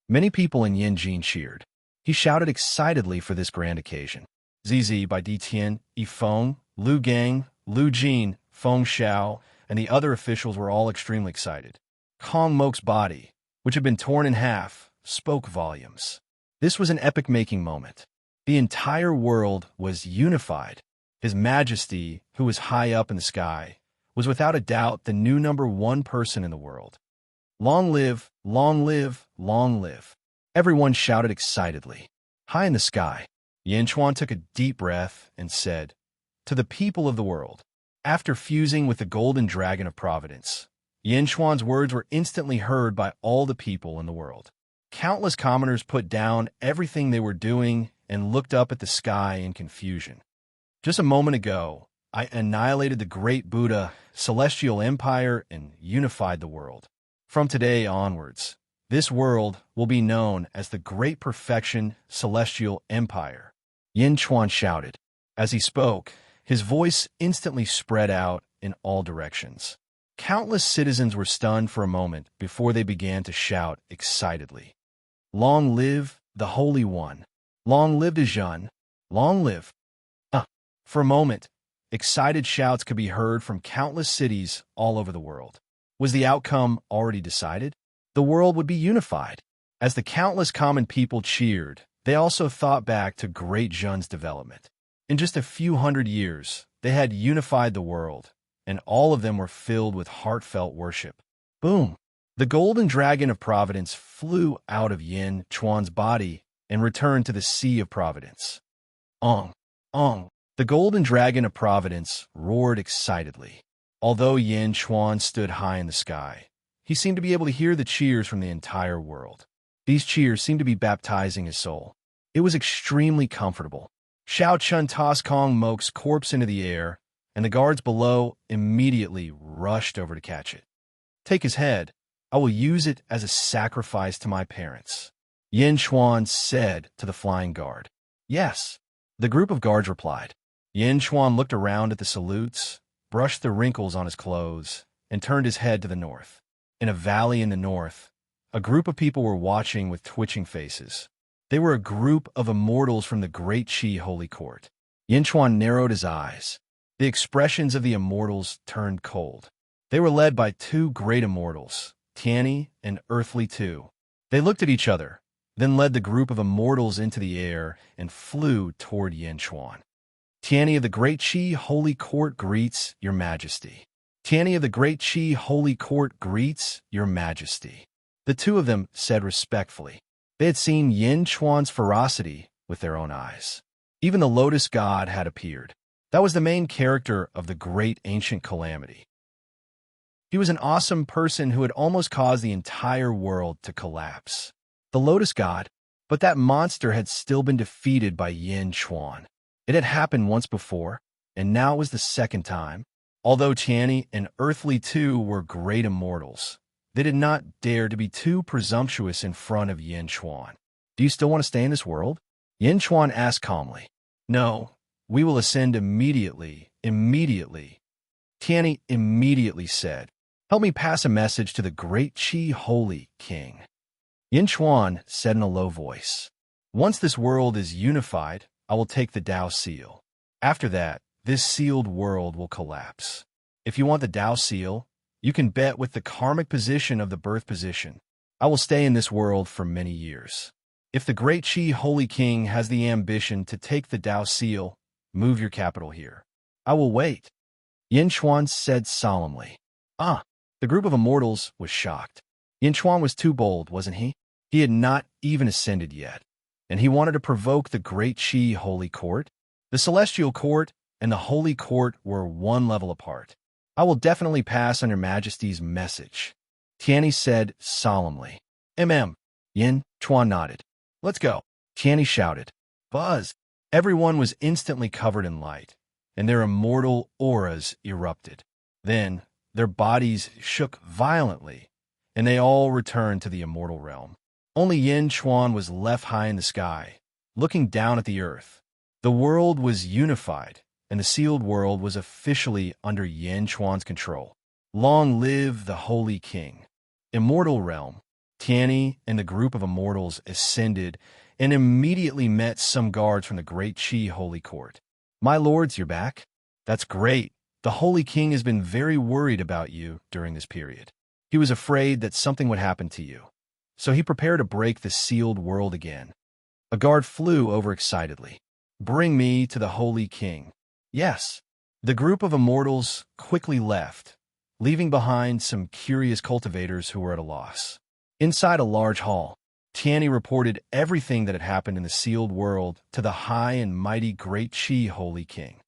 Many people in Yanjin cheered. He shouted excitedly for this grand occasion. Zizi by Di Tian, Yifeng, Lu Gang, Lu Jin, Feng Xiao, and the other officials were all extremely excited. Kong Mok's body, which had been torn in half, spoke volumes. This was an epic-making moment. The entire world was unified. His Majesty, who was high up in the sky, was without a doubt the new #1 person in the world. "Long live, long live, long live!" Everyone shouted excitedly. High in the sky, Yin Chuan took a deep breath and said, "To the people of the world." After fusing with the golden dragon of providence, Yin Chuan's words were instantly heard by all the people in the world. Countless commoners put down everything they were doing and looked up at the sky in confusion. Just a moment ago, I annihilated the great Buddha, celestial empire, and unified the world. From today onwards, this world will be known as the Great Perfection Celestial Empire, Yin Chuan shouted. As he spoke, his voice instantly spread out in all directions. Countless citizens were stunned for a moment before they began to shout excitedly. "Long live the Holy One! Long live Dezhun! Long live!" For a moment, excited shouts could be heard from countless cities all over the world. Was the outcome already decided? The world would be unified. As the countless common people cheered, they also thought back to Great Zhun's development. In just a few hundred years, they had unified the world, and all of them were filled with heartfelt worship. Boom! The golden dragon of providence flew out of Yin Chuan's body and returned to the sea of providence. Ong! Ong. The golden dragon of Providence roared excitedly. Although Yin Chuan stood high in the sky, he seemed to be able to hear the cheers from the entire world. These cheers seemed to be baptizing his soul. It was extremely comfortable. Xiao Chun tossed Kong Mok's corpse into the air, and the guards below immediately rushed over to catch it. Take his head. I will use it as a sacrifice to my parents, Yin Chuan said to the flying guard. Yes, the group of guards replied. Yin Chuan looked around at the salutes, brushed the wrinkles on his clothes, and turned his head to the north. In a valley in the north, a group of people were watching with twitching faces. They were a group of immortals from the Great Qi Holy Court. Yin Chuan narrowed his eyes. The expressions of the immortals turned cold. They were led by two great immortals, Tianyi and Earthly Two. They looked at each other, then led the group of immortals into the air and flew toward Yin Chuan. Tianyi of the Great Qi Holy Court greets Your Majesty. Tianyi of the Great Qi Holy Court greets Your Majesty. The two of them said respectfully. They had seen Yin Chuan's ferocity with their own eyes. Even the Lotus God had appeared. That was the main character of the great ancient calamity. He was an awesome person who had almost caused the entire world to collapse. The Lotus God, but that monster had still been defeated by Yin Chuan. It had happened once before, and now it was the second time. Although Tianyi and Earthly Two were great immortals, they did not dare to be too presumptuous in front of Yin Chuan. Do you still want to stay in this world? Yin Chuan asked calmly. No, we will ascend immediately. Tianyi immediately said. Help me pass a message to the Great Qi Holy King. Yin Chuan said in a low voice. Once this world is unified, I will take the Tao seal. After that, this sealed world will collapse. If you want the Tao seal, you can bet with the karmic position of the birth position. I will stay in this world for many years. If the Great Qi Holy King has the ambition to take the Tao seal, move your capital here. I will wait. Yin Chuan said solemnly. The group of immortals was shocked. Yin Chuan was too bold, wasn't he? He had not even ascended yet, and he wanted to provoke the Great Qi Holy Court. The Celestial Court and the Holy Court were one level apart. I will definitely pass on Your Majesty's message, Tianyi said solemnly. Yin Chuan nodded. Let's go, Tianyi shouted. Buzz! Everyone was instantly covered in light, and their immortal auras erupted. Then, their bodies shook violently, and they all returned to the immortal realm. Only Yin Chuan was left high in the sky, looking down at the earth. The world was unified, and the sealed world was officially under Yin Chuan's control. Long live the Holy King! Immortal realm. Tianyi and the group of immortals ascended and immediately met some guards from the Great Qi Holy Court. My lords, you're back? That's great. The Holy King has been very worried about you during this period. He was afraid that something would happen to you, so he prepared to break the sealed world again. A guard flew over excitedly. Bring me to the Holy King. Yes. The group of immortals quickly left, leaving behind some curious cultivators who were at a loss. Inside a large hall, Tianyi reported everything that had happened in the sealed world to the high and mighty Great Qi Holy King.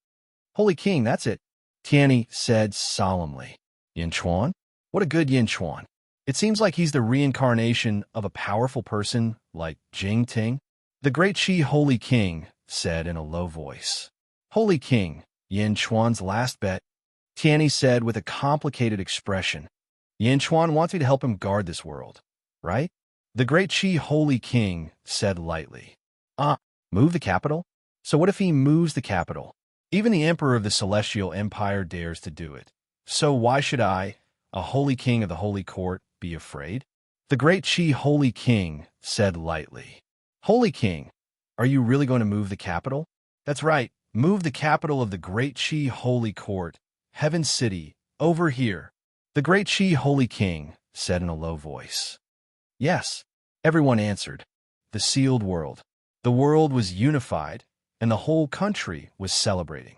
Holy King, that's it, Tianyi said solemnly. Yin Chuan? What a good Yin Chuan. It seems like he's the reincarnation of a powerful person like Jing Ting. The Great Qi Holy King said in a low voice. Holy King, Yin Chuan's last bet, Tianyi said with a complicated expression. Yin Chuan wants me to help him guard this world, right? The Great Qi Holy King said lightly. Move the capital? So what if he moves the capital? Even the Emperor of the Celestial Empire dares to do it. So why should I, a Holy King of the Holy Court, be afraid? The Great Qi Holy King said lightly. Holy King, are you really going to move the capital? That's right, move the capital of the Great Qi Holy Court, Heaven City, over here. The Great Qi Holy King said in a low voice. Yes, everyone answered. The sealed world. The world was unified, and the whole country was celebrating.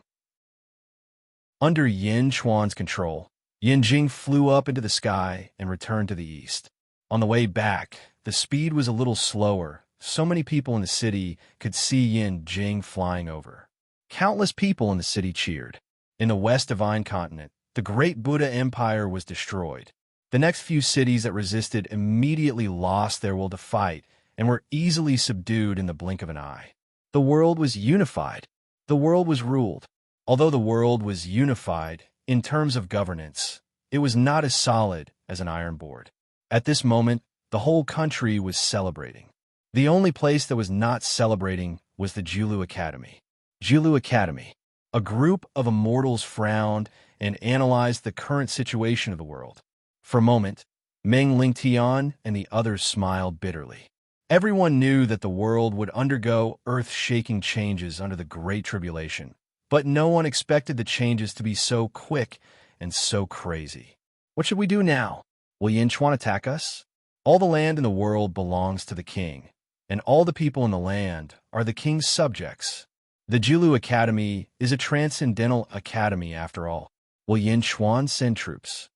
Under Yin Chuan's control, Yin Jing flew up into the sky and returned to the east. On the way back, the speed was a little slower. So many people in the city could see Yin Jing flying over. Countless people in the city cheered. In the West Divine Continent, the great Buddha Empire was destroyed. The next few cities that resisted immediately lost their will to fight and were easily subdued in the blink of an eye. The world was unified. The world was ruled. Although the world was unified in terms of governance, it was not as solid as an iron board. At this moment, the whole country was celebrating. The only place that was not celebrating was the Julu Academy. Julu Academy. A group of immortals frowned and analyzed the current situation of the world. For a moment, Meng Lingtian and the others smiled bitterly. Everyone knew that the world would undergo earth-shaking changes under the Great Tribulation, but no one expected the changes to be so quick and so crazy. What should we do now? Will Yinchuan attack us? All the land in the world belongs to the king, and all the people in the land are the king's subjects. The Julu Academy is a transcendental academy after all. Will Yinchuan send troops?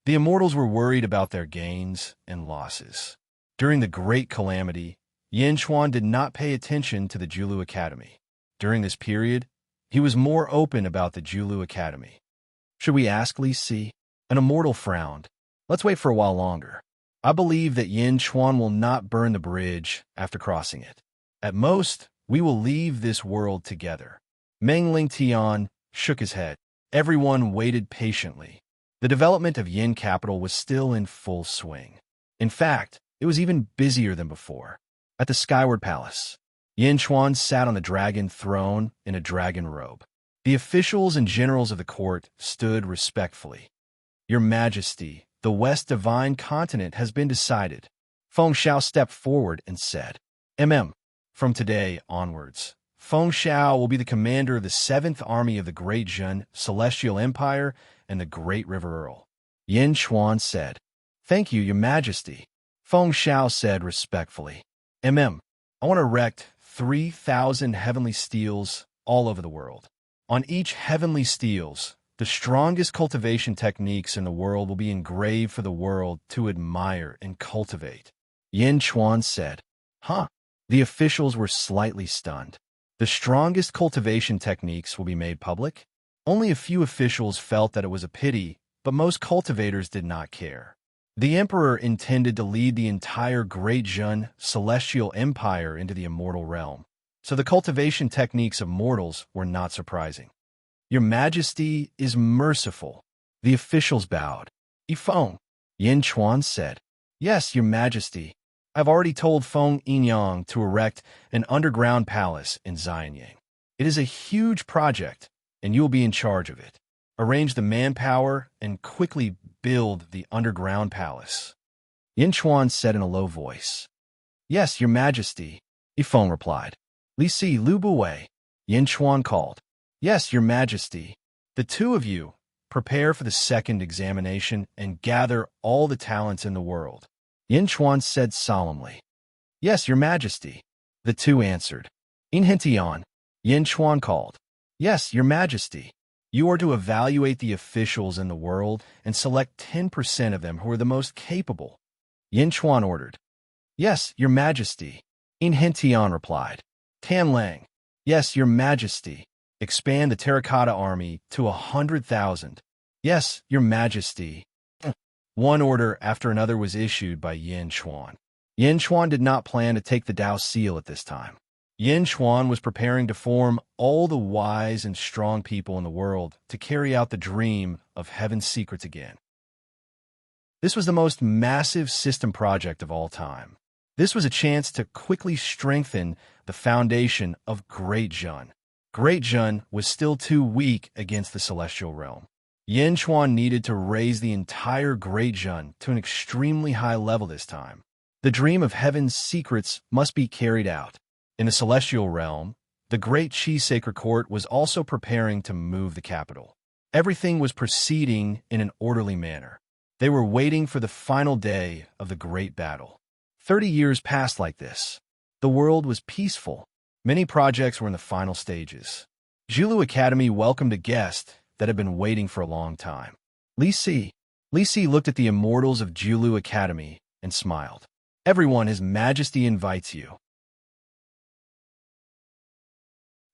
The immortals were worried about their gains and losses. During the Great Calamity, Yinchuan did not pay attention to the Julu Academy. During this period, he was more open about the Julu Academy. Should we ask Li Si? An immortal frowned. Let's wait for a while longer. I believe that Yinchuan will not burn the bridge after crossing it. At most, we will leave this world together. Meng Lingtian shook his head. Everyone waited patiently. The development of Yin capital was still in full swing. In fact, it was even busier than before. At the Skyward Palace, Yinchuan sat on the dragon throne in a dragon robe. The officials and generals of the court stood respectfully. Your Majesty, the West Divine Continent has been decided. Feng Xiao stepped forward and said, From today onwards, Feng Xiao will be the commander of the 7th Army of the Great Zhen Celestial Empire and the Great River Earl. Yinchuan said, Thank you, Your Majesty. Feng Xiao said respectfully, I want to erect 3,000 heavenly steels all over the world. On each heavenly steels, the strongest cultivation techniques in the world will be engraved for the world to admire and cultivate. Yinchuan said, Huh? The officials were slightly stunned. The strongest cultivation techniques will be made public? Only a few officials felt that it was a pity, but most cultivators did not care. The emperor intended to lead the entire Great Zhen Celestial Empire into the immortal realm, so the cultivation techniques of mortals were not surprising. Your Majesty is merciful. The officials bowed. Yifeng, Yinchuan said, Yes, Your Majesty. I've already told Feng Yinyang to erect an underground palace in Xianyang. It is a huge project, and you will be in charge of it. Arrange the manpower and quickly build the underground palace. Yinchuan said in a low voice. Yes, Your Majesty, Yifeng replied. Li Si, Lu Buwei, Yinchuan called. Yes, Your Majesty. The two of you prepare for the second examination and gather all the talents in the world. Yinchuan said solemnly. Yes, Your Majesty. The two answered. Inhentian, Yinchuan called. Yes, Your Majesty. You are to evaluate the officials in the world and select 10% of them who are the most capable. Yinchuan ordered. Yes, Your Majesty. Inhentian replied. Tan Lang. Yes, Your Majesty. Expand the terracotta army to 100,000. Yes, Your Majesty. One order after another was issued by Yinchuan. Yinchuan did not plan to take the Dao seal at this time. Yinchuan was preparing to form all the wise and strong people in the world to carry out the dream of heaven's secrets again. This was the most massive system project of all time. This was a chance to quickly strengthen the foundation of Great Zhen. Great Zhen was still too weak against the celestial realm. Yinchuan needed to raise the entire Great Zhen to an extremely high level this time. The dream of heaven's secrets must be carried out. In the celestial realm, the Great Qi Sacred Court was also preparing to move the capital. Everything was proceeding in an orderly manner. They were waiting for the final day of the great battle. 30 years passed like this. The world was peaceful. Many projects were in the final stages. Julu Academy welcomed a guest that had been waiting for a long time. Li Si looked at the immortals of Julu Academy and smiled. Everyone, His Majesty invites you.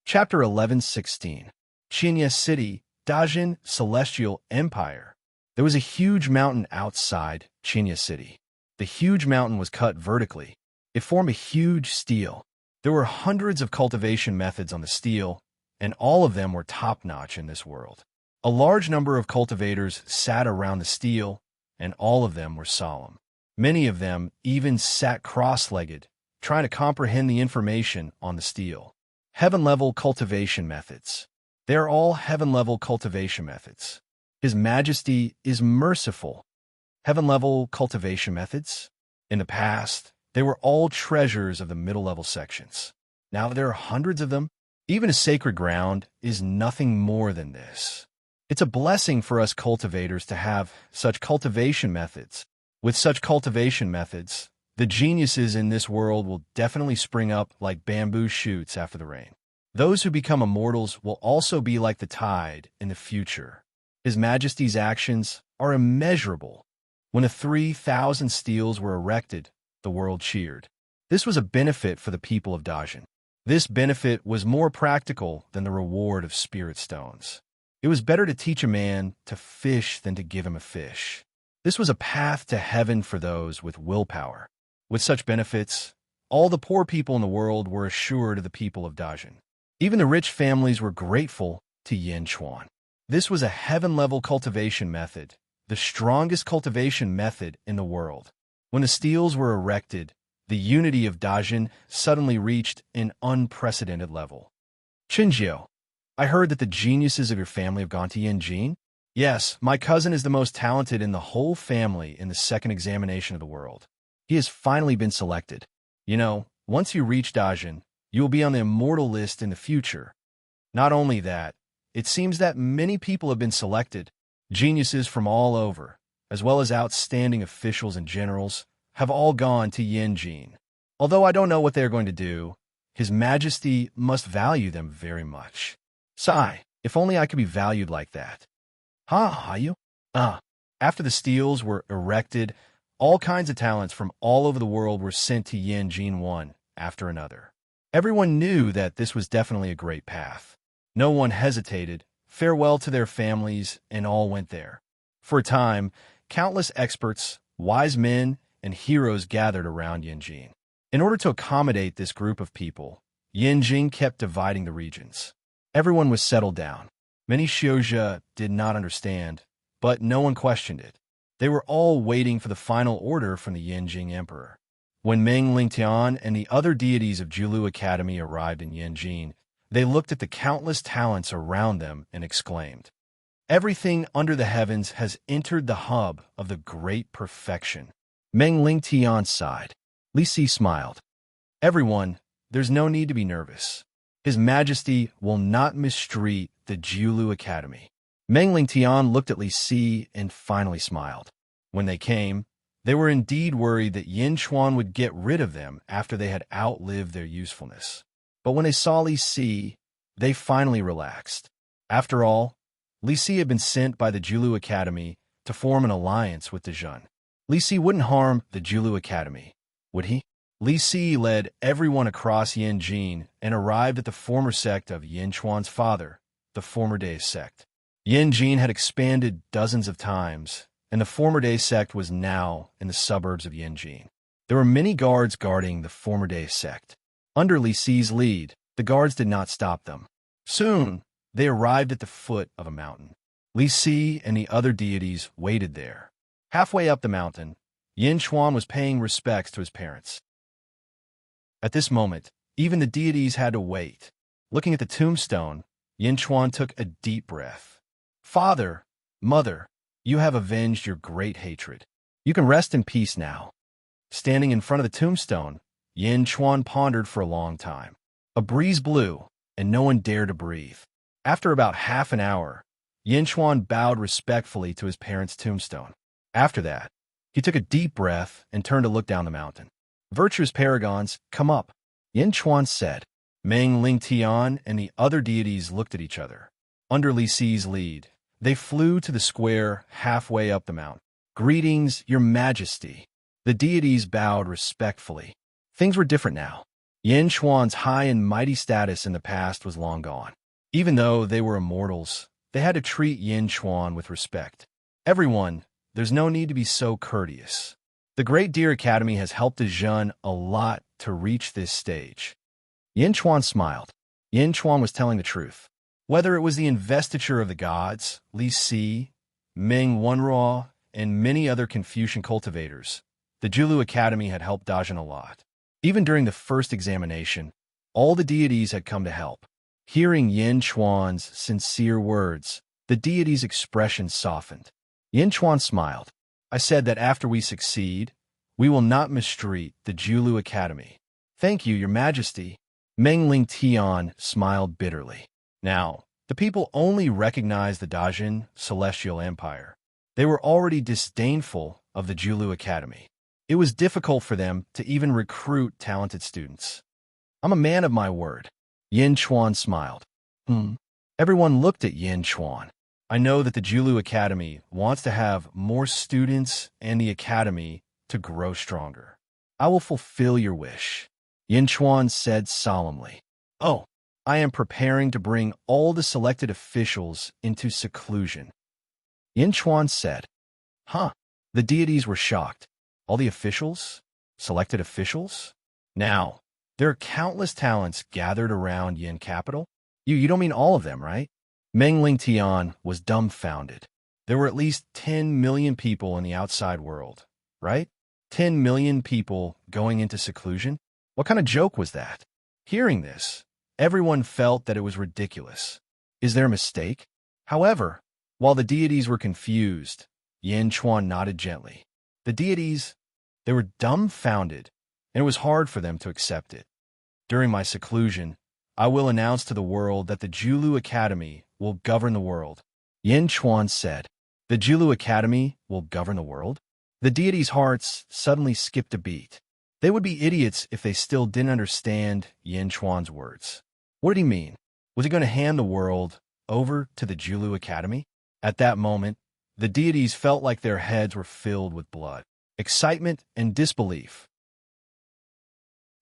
Chapter 11:16. Qinya City, Dajin Celestial Empire. There was a huge mountain outside Qinya City. The huge mountain was cut vertically. It formed a huge stele. There were hundreds of cultivation methods on the stele, and all of them were top-notch in this world. A large number of cultivators sat around the stele, and all of them were solemn. Many of them even sat cross-legged, trying to comprehend the information on the stele. Heaven-level cultivation methods. They are all heaven-level cultivation methods. His Majesty is merciful. Heaven-level cultivation methods? In the past, they were all treasures of the middle-level sections. Now there are hundreds of them. Even a sacred ground is nothing more than this. It's a blessing for us cultivators to have such cultivation methods. With such cultivation methods, the geniuses in this world will definitely spring up like bamboo shoots after the rain. Those who become immortals will also be like the tide in the future. His Majesty's actions are immeasurable. When the 3,000 steles were erected, the world cheered. This was a benefit for the people of Dajin. This benefit was more practical than the reward of spirit stones. It was better to teach a man to fish than to give him a fish. This was a path to heaven for those with willpower. With such benefits, all the poor people in the world were assured of the people of Dajin. Even the rich families were grateful to Yin Chuan. This was a heaven-level cultivation method, the strongest cultivation method in the world. When the steles were erected, the unity of Dajin suddenly reached an unprecedented level. Qinjiao, I heard that the geniuses of your family have gone to Yanjin? Yes, my cousin is the most talented in the whole family in the second examination of the world. He has finally been selected. You know, once you reach Dajin, you will be on the immortal list in the future. Not only that, it seems that many people have been selected. Geniuses from all over, as well as outstanding officials and generals, have all gone to Yanjin. Although I don't know what they are going to do, His Majesty must value them very much. Sigh, if only I could be valued like that. Are you? After the steles were erected, all kinds of talents from all over the world were sent to Yanjin one after another. Everyone knew that this was definitely a great path. No one hesitated. Farewell to their families, and all went there. For a time, countless experts, wise men, and heroes gathered around Yanjin. In order to accommodate this group of people, Yanjin kept dividing the regions. Everyone was settled down. Many Xiozha did not understand, but no one questioned it. They were all waiting for the final order from the Yanjing Emperor. When Meng Lingtian and the other deities of Jiulu Academy arrived in Yanjin, they looked at the countless talents around them and exclaimed, "Everything under the heavens has entered the hub of the great perfection." Meng Lingtian sighed. Li Si smiled. "Everyone, there's no need to be nervous. His Majesty will not mistreat the Jiulu Academy." Meng Lingtian looked at Li Si and finally smiled. When they came, they were indeed worried that Yin Chuan would get rid of them after they had outlived their usefulness. But when they saw Li Si, they finally relaxed. After all, Li Si had been sent by the Jiulu Academy to form an alliance with the Zhun. Li Si wouldn't harm the Jiulu Academy, would he? Li Si led everyone across Yanjin and arrived at the former sect of Yin Chuan's father, the Former Days sect. Yanjin had expanded dozens of times, and the Former Days sect was now in the suburbs of Yanjin. There were many guards guarding the Former Days sect. Under Li Si's lead, the guards did not stop them. Soon, they arrived at the foot of a mountain. Li Si and the other deities waited there. Halfway up the mountain, Yin Chuan was paying respects to his parents. At this moment, even the deities had to wait. Looking at the tombstone, Yin Chuan took a deep breath. "Father, Mother, you have avenged your great hatred. You can rest in peace now." Standing in front of the tombstone, Yin Chuan pondered for a long time. A breeze blew, and no one dared to breathe. After about half an hour, Yin Chuan bowed respectfully to his parents' tombstone. After that, he took a deep breath and turned to look down the mountain. "Virtuous paragons, come up," Yin Chuan said. Meng Lingtian and the other deities looked at each other. Under Li Si's lead, they flew to the square halfway up the mountain. "Greetings, Your Majesty." The deities bowed respectfully. Things were different now. Yin Chuan's high and mighty status in the past was long gone. Even though they were immortals, they had to treat Yin Chuan with respect. Everyone, there's no need to be so courteous. The Great Deer Academy has helped Zhen a lot to reach this stage. Yin Chuan smiled. Yin Chuan was telling the truth. Whether it was the investiture of the gods, Li Si, Ming Wenruo, and many other Confucian cultivators, the Julu Academy had helped Dajin a lot. Even during the first examination, all the deities had come to help. Hearing Yin Chuan's sincere words, the deity's expression softened. Yin Chuan smiled. I said that after we succeed, we will not mistreat the Julu Academy. Thank you, Your Majesty. Meng Ling Tian smiled bitterly. Now, the people only recognized the Dajin Celestial Empire. They were already disdainful of the Julu Academy. It was difficult for them to even recruit talented students. I'm a man of my word. Yin Chuan smiled. Everyone looked at Yin Chuan. I know that the Julu Academy wants to have more students and the Academy to grow stronger. I will fulfill your wish. Yin Chuan said solemnly. Oh, I am preparing to bring all the selected officials into seclusion. Yin Chuan said. Huh? The deities were shocked. All the officials? Selected officials? Now, there are countless talents gathered around Yin Capital. You don't mean all of them, right? Meng Ling Tian was dumbfounded. There were at least 10 million people in the outside world, right? 10 million people going into seclusion? What kind of joke was that? Hearing this, everyone felt that it was ridiculous. Is there a mistake? However, while the deities were confused, Yin Chuan nodded gently. The deities, they were dumbfounded, and it was hard for them to accept it. During my seclusion, I will announce to the world that the Julu Academy will govern the world. Yin Chuan said. The Julu Academy will govern the world? The deities' hearts suddenly skipped a beat. They would be idiots if they still didn't understand Yin Chuan's words. What did he mean? Was he going to hand the world over to the Julu Academy? At that moment, the deities felt like their heads were filled with blood, excitement, and disbelief.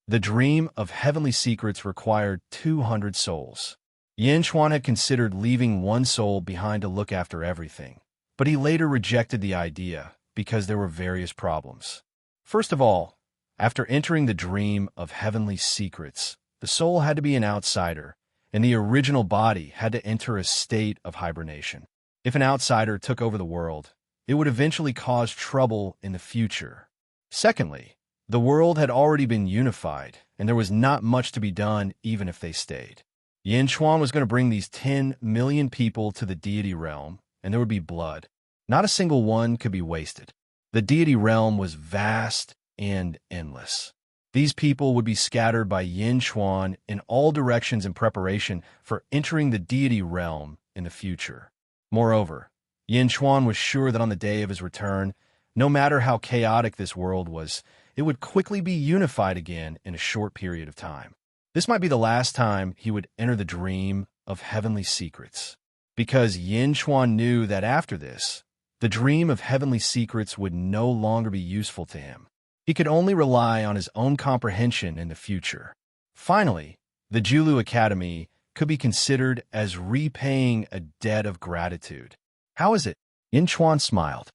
The dream of heavenly secrets required 200 souls. Yin Chuan had considered leaving one soul behind to look after everything, but he later rejected the idea because there were various problems. First of all, after entering the dream of heavenly secrets, the soul had to be an outsider, and the original body had to enter a state of hibernation. If an outsider took over the world, it would eventually cause trouble in the future. Secondly, the world had already been unified, and there was not much to be done even if they stayed. Yin Chuan was going to bring these 10 million people to the deity realm, and there would be blood. Not a single one could be wasted. The deity realm was vast and endless. These people would be scattered by Yin Chuan in all directions in preparation for entering the deity realm in the future. Moreover, Yin Chuan was sure that on the day of his return, no matter how chaotic this world was, it would quickly be unified again in a short period of time. This might be the last time he would enter the dream of heavenly secrets, because Yin Chuan knew that after this, the dream of heavenly secrets would no longer be useful to him. He could only rely on his own comprehension in the future. Finally, the Julu Academy could be considered as repaying a debt of gratitude. How is it? Yin Chuan smiled.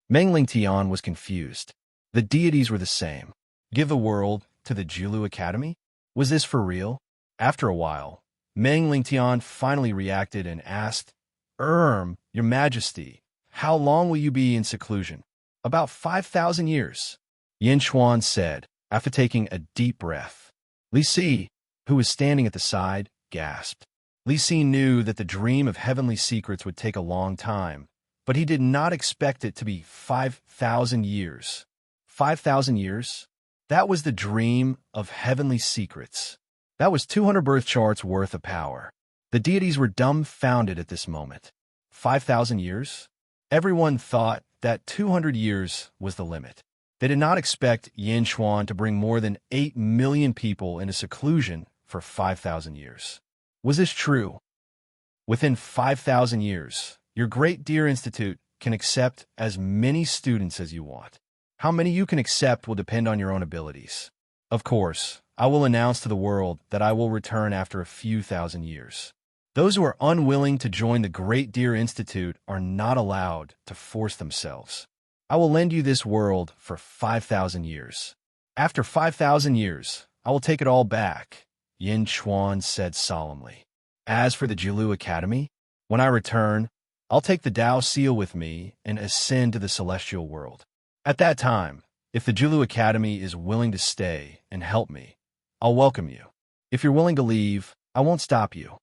Meng Ling Tian was confused. The deities were the same. Give the world to the Julu Academy? Was this for real? After a while, Meng Ling Tian finally reacted and asked, Your Majesty, how long will you be in seclusion? About 5,000 years. Yin Chuan said, after taking a deep breath. Li Si, who was standing at the side, gasped. Li Si knew that the dream of heavenly secrets would take a long time, but he did not expect it to be 5,000 years. 5,000 years? That was the dream of heavenly secrets. That was 200 birth charts worth of power. The deities were dumbfounded at this moment. 5,000 years? Everyone thought that 200 years was the limit. They did not expect Yin Chuan to bring more than 8 million people into seclusion for 5,000 years. Was this true? Within 5,000 years, your Great Deer Institute can accept as many students as you want. How many you can accept will depend on your own abilities. Of course, I will announce to the world that I will return after a few thousand years. Those who are unwilling to join the Great Deer Institute are not allowed to force themselves. I will lend you this world for 5,000 years. After 5,000 years, I will take it all back, Yin Chuan said solemnly. As for the Jilu Academy, when I return, I'll take the Tao Seal with me and ascend to the celestial world. At that time, if the Jilu Academy is willing to stay and help me, I'll welcome you. If you're willing to leave, I won't stop you.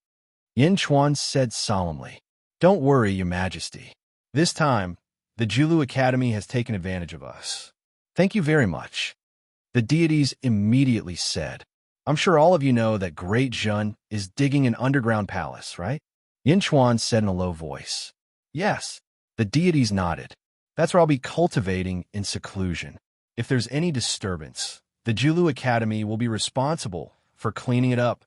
Yin Chuan said solemnly. Don't worry, Your Majesty. This time, the Jilu Academy has taken advantage of us. Thank you very much. The deities immediately said, I'm sure all of you know that Great Zhun is digging an underground palace, right? Yin Chuan said in a low voice. Yes. The deities nodded. That's where I'll be cultivating in seclusion. If there's any disturbance, the Jilu Academy will be responsible for cleaning it up.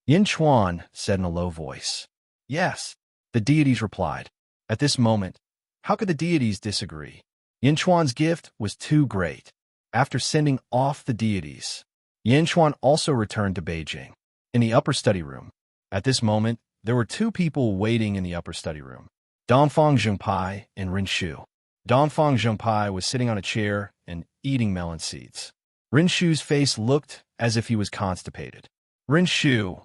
Yin Chuan said in a low voice. Yes. The deities replied. At this moment, how could the deities disagree? Yin Chuan's gift was too great. After sending off the deities, Yin Chuan also returned to Beijing, in the upper study room. At this moment, there were two people waiting in the upper study room, Dongfang Zhengpai and Rinshu. Dongfang Zhengpai was sitting on a chair and eating melon seeds. Rinshu's face looked as if he was constipated. Rinshu,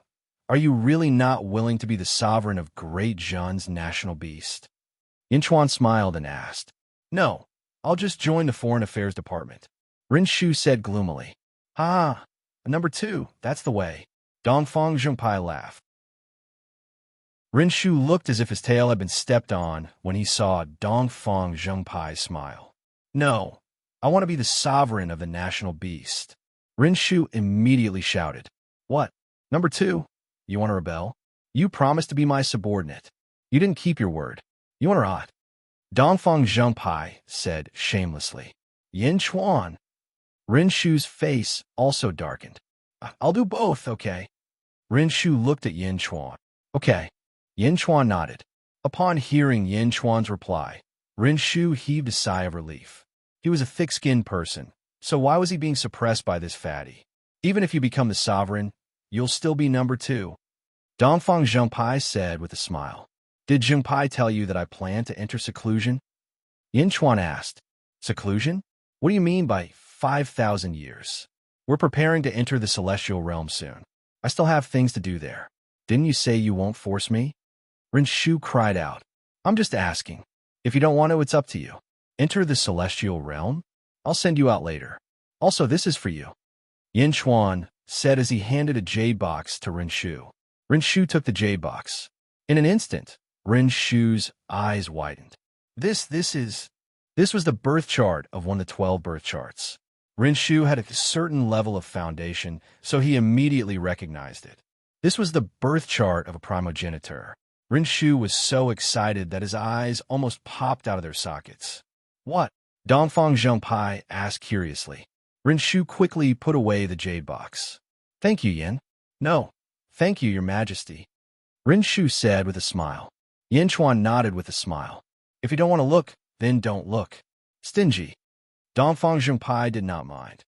are you really not willing to be the sovereign of Great Zhun's national beast? Yin Chuan smiled and asked. No, I'll just join the Foreign Affairs Department. Rinshu said gloomily. Ah, number 2, that's the way. Dongfang Zhengpai laughed. Rinshu looked as if his tail had been stepped on when he saw Dongfang Zhengpai smile. No, I want to be the sovereign of the national beast. Rinshu immediately shouted. What? Number 2? You want to rebel? You promised to be my subordinate. You didn't keep your word. You want to rot? Dongfang Zhengpai said shamelessly. Yin Chuan. Rinshu's face also darkened. I'll do both, okay? Rinshu looked at Yin Chuan. Okay. Yin Chuan nodded. Upon hearing Yin Chuan's reply, Rinshu heaved a sigh of relief. He was a thick-skinned person, so why was he being suppressed by this fatty? Even if you become the sovereign, you'll still be number 2. Dongfang Zhengpai said with a smile. Did Zhengpai tell you that I plan to enter seclusion? Yin Chuan asked. Seclusion? What do you mean by 5,000 years? We're preparing to enter the celestial realm soon. I still have things to do there. Didn't you say you won't force me? Rinshu cried out. I'm just asking. If you don't want to, it's up to you. Enter the celestial realm? I'll send you out later. Also, this is for you. Yin Chuan said as he handed a jade box to Rinshu. Rinshu took the jade box. In an instant, Rinshu's eyes widened. This was the birth chart of one of the 12 birth charts. Rinshu had a certain level of foundation, so he immediately recognized it. This was the birth chart of a primogeniture. Rinshu was so excited that his eyes almost popped out of their sockets. What? Dongfang Zhengpai asked curiously. Rinshu quickly put away the jade box. Thank you, Yin. No, thank you, Your Majesty. Rinshu said with a smile. Yin Chuan nodded with a smile. If you don't want to look, then don't look. Stingy. Dongfang Zhengpai did not mind.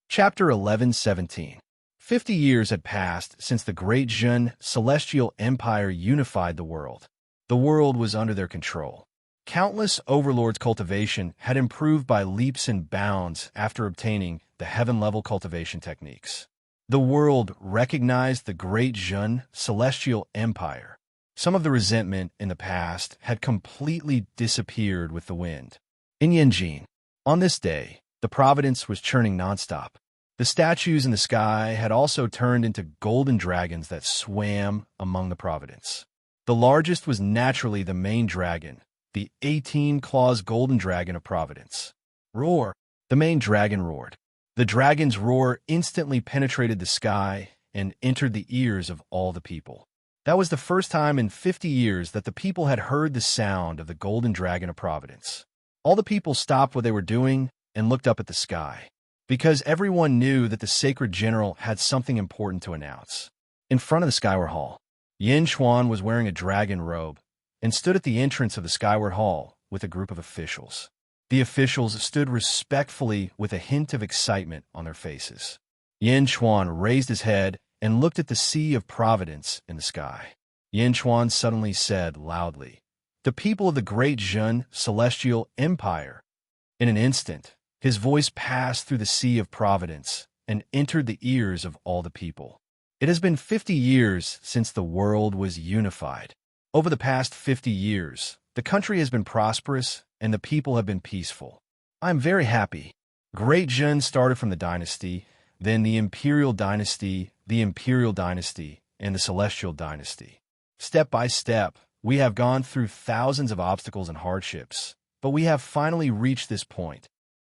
Chapter 11:17. 50 years had passed since the Great Zhun Celestial Empire unified the world. The world was under their control. Countless overlords' cultivation had improved by leaps and bounds after obtaining the heaven-level cultivation techniques. The world recognized the Great Zhun Celestial Empire. Some of the resentment in the past had completely disappeared with the wind. In Yanjin, on this day, the providence was churning nonstop. The statues in the sky had also turned into golden dragons that swam among the providence. The largest was naturally the main dragon, the 18-claws golden dragon of providence. Roar! The main dragon roared. The dragon's roar instantly penetrated the sky and entered the ears of all the people. That was the first time in 50 years that the people had heard the sound of the golden dragon of providence. All the people stopped what they were doing and looked up at the sky, because everyone knew that the sacred general had something important to announce. In front of the Skyward Hall, Yin Chuan was wearing a dragon robe and stood at the entrance of the Skyward Hall with a group of officials. The officials stood respectfully with a hint of excitement on their faces. Yin Chuan raised his head and looked at the sea of providence in the sky. Yin Chuan suddenly said loudly, "The people of the great Zhen celestial empire." In an instant, his voice passed through the sea of providence and entered the ears of all the people. It has been 50 years since the world was unified. Over the past 50 years, the country has been prosperous and the people have been peaceful. I am very happy. Great Zhen started from the dynasty, then the imperial dynasty, and the celestial dynasty. Step by step, we have gone through thousands of obstacles and hardships, but we have finally reached this point.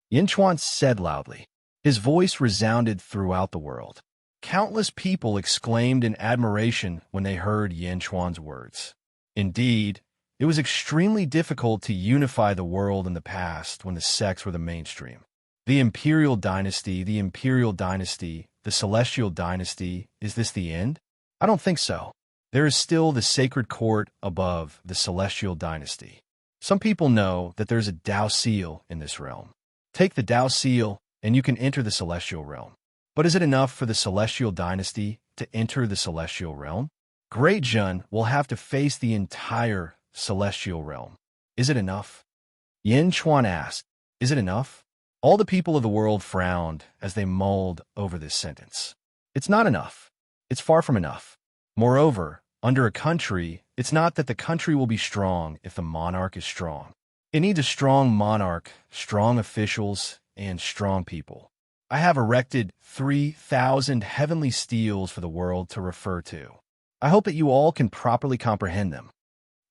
Yin Chuan said loudly. His voice resounded throughout the world. Countless people exclaimed in admiration when they heard Yin Chuan's words. Indeed, it was extremely difficult to unify the world in the past when the sects were the mainstream. The imperial dynasty, the celestial dynasty, is this the end? I don't think so. There is still the sacred court above the celestial dynasty. Some people know that there's a Dao seal in this realm. Take the Dao seal, and you can enter the celestial realm. But is it enough for the celestial dynasty to enter the celestial realm? Great Zhen will have to face the entire celestial realm. Is it enough? Yin Chuan asked, "Is it enough?" All the people of the world frowned as they mulled over this sentence. It's not enough. It's far from enough. Moreover, under a country, it's not that the country will be strong if the monarch is strong. It needs a strong monarch, strong officials, and strong people. I have erected 3,000 heavenly steels for the world to refer to. I hope that you all can properly comprehend them.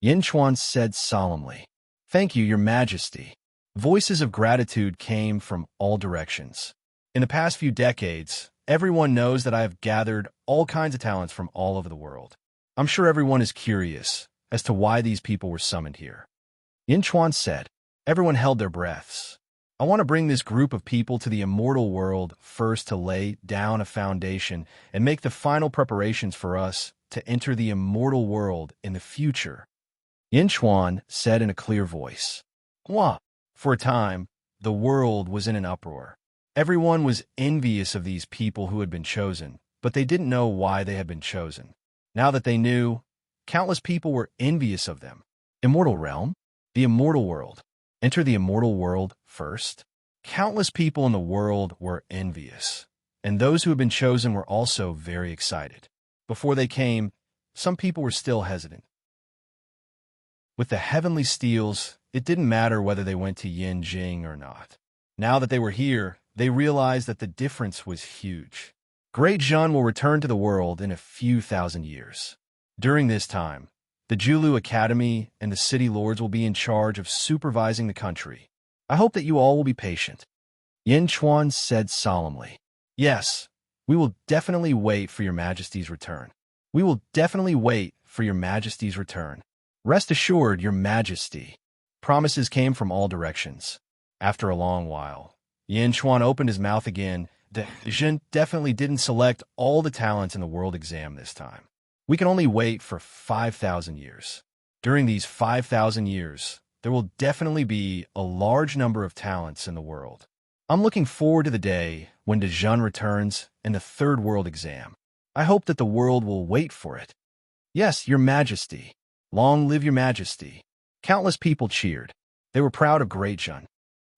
Yin Chuan said solemnly, "Thank you, Your Majesty." Voices of gratitude came from all directions. In the past few decades, everyone knows that I have gathered all kinds of talents from all over the world. I'm sure everyone is curious as to why these people were summoned here. Yin Chuan said. Everyone held their breaths. I want to bring this group of people to the immortal world first to lay down a foundation and make the final preparations for us to enter the immortal world in the future. Yin Chuan said in a clear voice. Hua. For a time, the world was in an uproar. Everyone was envious of these people who had been chosen, but they didn't know why they had been chosen. Now that they knew, countless people were envious of them. Immortal realm? The immortal world. Enter the immortal world first. Countless people in the world were envious, and those who had been chosen were also very excited. Before they came, some people were still hesitant. With the heavenly steels, it didn't matter whether they went to Yin Jing or not. Now that they were here, they realized that the difference was huge. Great Zhen will return to the world in a few thousand years. During this time, the Julu Academy and the city lords will be in charge of supervising the country. I hope that you all will be patient. Yin Chuan said solemnly. Yes, we will definitely wait for your Majesty's return. We will definitely wait for your Majesty's return. Rest assured, Your Majesty. Promises came from all directions. After a long while, Yin Chuan opened his mouth again. Zhen definitely didn't select all the talents in the world exam this time. We can only wait for 5,000 years. During these 5,000 years, there will definitely be a large number of talents in the world. I'm looking forward to the day when Zhen returns in the third world exam. I hope that the world will wait for it. Yes, Your Majesty. Long live Your Majesty. Countless people cheered. They were proud of Great Zhen.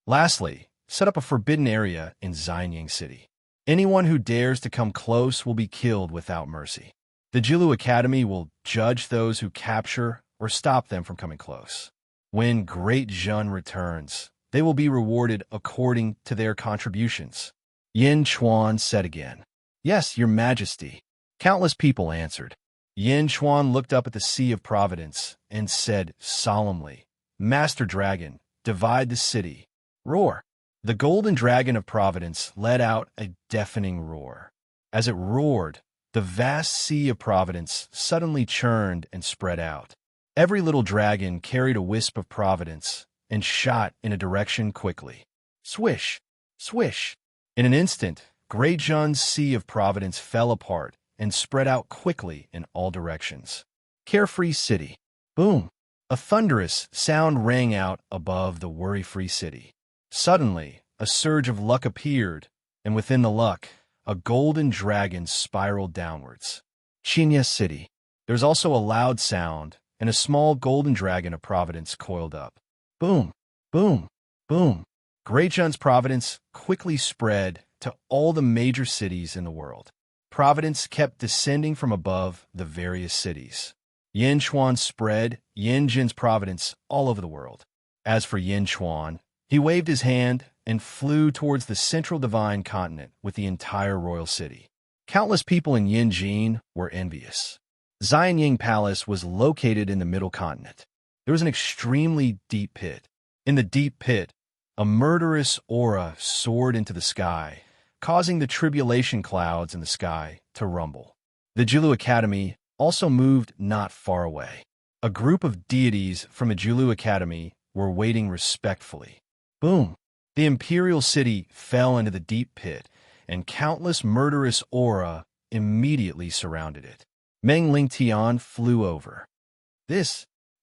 Lastly, set up a forbidden area in Xianyang City. Anyone who dares to come close will be killed without mercy. The Jilu Academy will judge those who capture or stop them from coming close. When Great Zhen returns, they will be rewarded according to their contributions. Yin Chuan said again. Yes, Your Majesty. Countless people answered. Yin Chuan looked up at the Sea of Providence and said solemnly, Master Dragon, divide the city. Roar. The golden dragon of Providence let out a deafening roar. As it roared, the vast Sea of Providence suddenly churned and spread out. Every little dragon carried a wisp of Providence and shot in a direction quickly. Swish! Swish! In an instant, Great Zhen's Sea of Providence fell apart and spread out quickly in all directions. Carefree City. Boom! A thunderous sound rang out above the worry-free city. Suddenly, a surge of luck appeared, and within the luck, a golden dragon spiraled downwards. Qinya City. There's also a loud sound, and a small golden dragon of Providence coiled up. Boom, boom, boom. Great Providence quickly spread to all the major cities in the world. Providence kept descending from above the various cities. Yin Chuan spread Yin Jin's Providence all over the world. As for Yin Chuan, he waved his hand and flew towards the central divine continent with the entire royal city. Countless people in Yin Jin were envious. Xianying Palace was located in the middle continent. There was an extremely deep pit. In the deep pit, a murderous aura soared into the sky, causing the tribulation clouds in the sky to rumble. The Jilu Academy also moved not far away. A group of deities from the Jilu Academy were waiting respectfully. Boom! The imperial city fell into the deep pit, and countless murderous aura immediately surrounded it. Meng Lingtian flew over.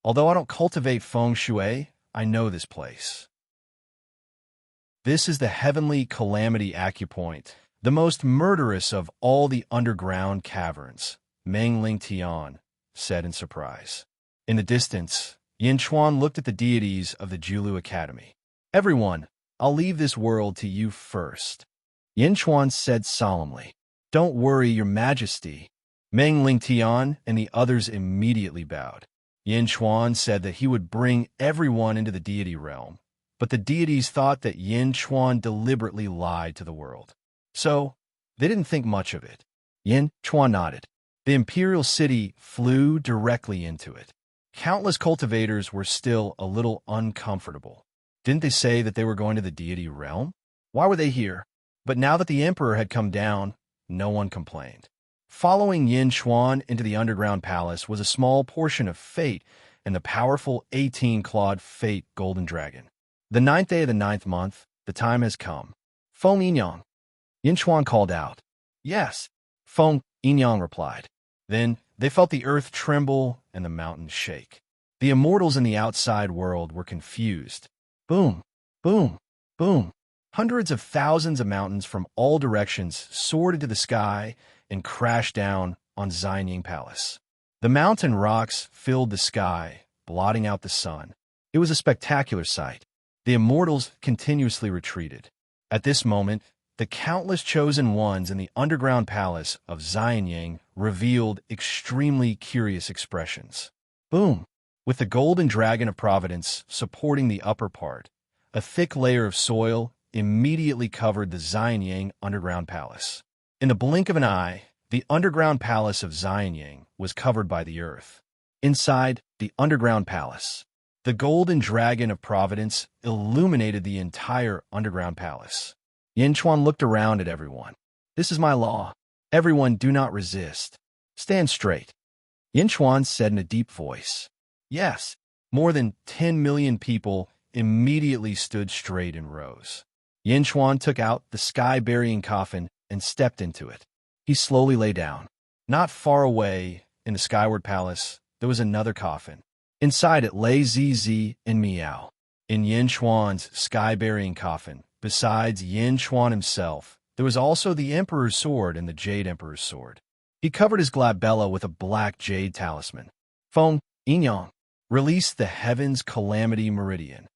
Although I don't cultivate feng shui, I know this place. This is the heavenly calamity acupoint, the most murderous of all the underground caverns, Meng Lingtian said in surprise. In the distance, Yin Chuan looked at the deities of the Jilu Academy. Everyone, I'll leave this world to you first. Yin Chuan said solemnly. Don't worry, your majesty. Meng Lingtian and the others immediately bowed. Yin Chuan said that he would bring everyone into the deity realm, but the deities thought that Yin Chuan deliberately lied to the world. So, they didn't think much of it. Yin Chuan nodded. The imperial city flew directly into it. Countless cultivators were still a little uncomfortable. Didn't they say that they were going to the deity realm? Why were they here? But now that the emperor had come down, no one complained. Following Yin Chuan into the underground palace was a small portion of fate and the powerful 18-clawed fate golden dragon. The 9th day of the 9th month, the time has come. Feng Yinyang. Yin Chuan called out. Yes. Feng Yinyang replied. Then they felt the earth tremble and the mountains shake. The immortals in the outside world were confused. Boom, boom, boom. Hundreds of thousands of mountains from all directions soared into the sky and crashed down on Xianying Palace. The mountain rocks filled the sky, blotting out the sun. It was a spectacular sight. The immortals continuously retreated. At this moment, the countless chosen ones in the underground palace of Xianying revealed extremely curious expressions. Boom! With the golden dragon of Providence supporting the upper part, a thick layer of soil immediately covered the Xianying underground palace. In the blink of an eye, the underground palace of Xianying was covered by the earth. Inside the underground palace, the golden dragon of Providence illuminated the entire underground palace. Yin Chuan looked around at everyone. This is my law. Everyone do not resist. Stand straight. Yin Chuan said in a deep voice. Yes, more than 10 million people immediately stood straight in rows. Yin Chuan took out the sky-burying coffin and stepped into it. He slowly lay down. Not far away, in the skyward palace, there was another coffin. Inside it lay Zizi and Miao. In Yin Chuan's sky-burying coffin, besides Yin Chuan himself, there was also the Emperor's sword and the Jade Emperor's sword. He covered his glabella with a black jade talisman. Feng Yinyang, release the heaven's calamity meridian.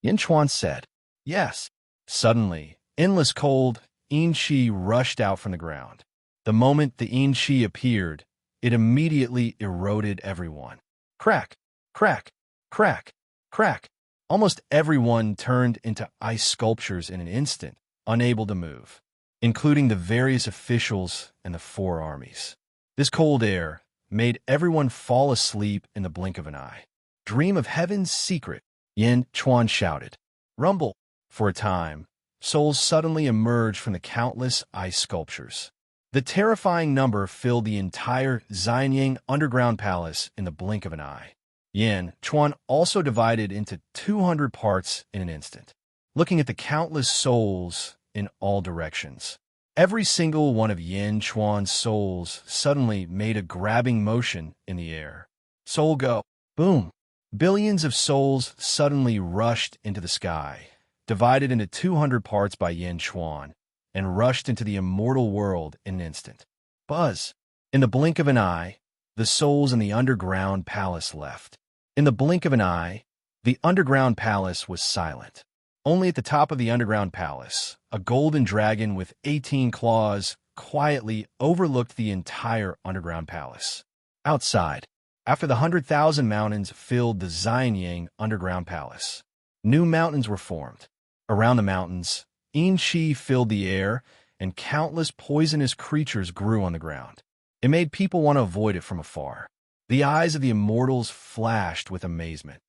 Yin Chuan said, Yes. Suddenly, endless cold Yin Qi rushed out from the ground. The moment the Yin Qi appeared, it immediately eroded everyone. Crack, crack, crack, crack. Almost everyone turned into ice sculptures in an instant, unable to move, including the various officials and the 4 armies. This cold air made everyone fall asleep in the blink of an eye. Dream of heaven's secret, Yin Chuan shouted. Rumble. For a time, souls suddenly emerged from the countless ice sculptures. The terrifying number filled the entire Xianying underground palace in the blink of an eye. Yin Chuan also divided into 200 parts in an instant, looking at the countless souls in all directions. Every single one of Yin Chuan's souls suddenly made a grabbing motion in the air. Soul go. Boom. Billions of souls suddenly rushed into the sky, divided into 200 parts by Yin Chuan, and rushed into the immortal world in an instant. Buzz! In the blink of an eye, the souls in the underground palace left. In the blink of an eye, the underground palace was silent. Only at the top of the underground palace, a golden dragon with 18 claws quietly overlooked the entire underground palace. Outside, after the 100,000 mountains filled the Xianyang underground palace, new mountains were formed. Around the mountains, Qi filled the air, and countless poisonous creatures grew on the ground. It made people want to avoid it from afar. The eyes of the immortals flashed with amazement.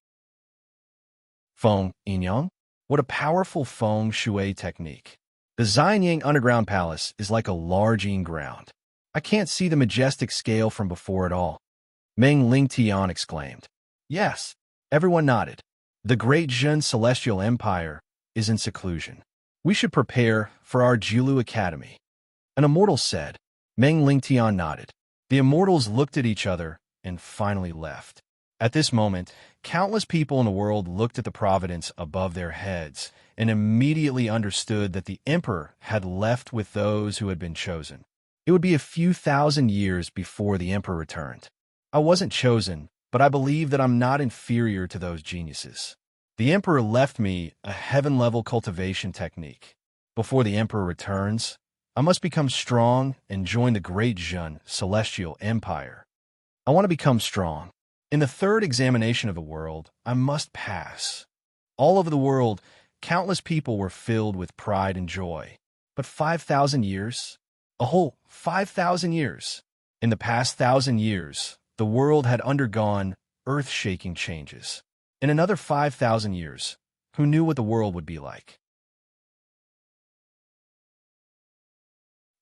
Feng Yinyang? What a powerful feng shui technique. The Xianyang underground palace is like a large yin ground. I can't see the majestic scale from before at all. Meng Lingtian exclaimed. Yes, everyone nodded. The great Zhen celestial empire is in seclusion. We should prepare for our Jiulu Academy. An immortal said. Meng Lingtian nodded. The immortals looked at each other and finally left. At this moment, countless people in the world looked at the providence above their heads and immediately understood that the emperor had left with those who had been chosen. It would be a few thousand years before the emperor returned. I wasn't chosen, but I believe that I'm not inferior to those geniuses. The emperor left me a heaven-level cultivation technique. Before the emperor returns, I must become strong and join the great Zhen celestial empire. I want to become strong. In the third examination of the world, I must pass. All over the world, countless people were filled with pride and joy. But 5,000 years? A whole 5,000 years. In the past 1,000 years, the world had undergone earth-shaking changes. In another 5,000 years, who knew what the world would be like?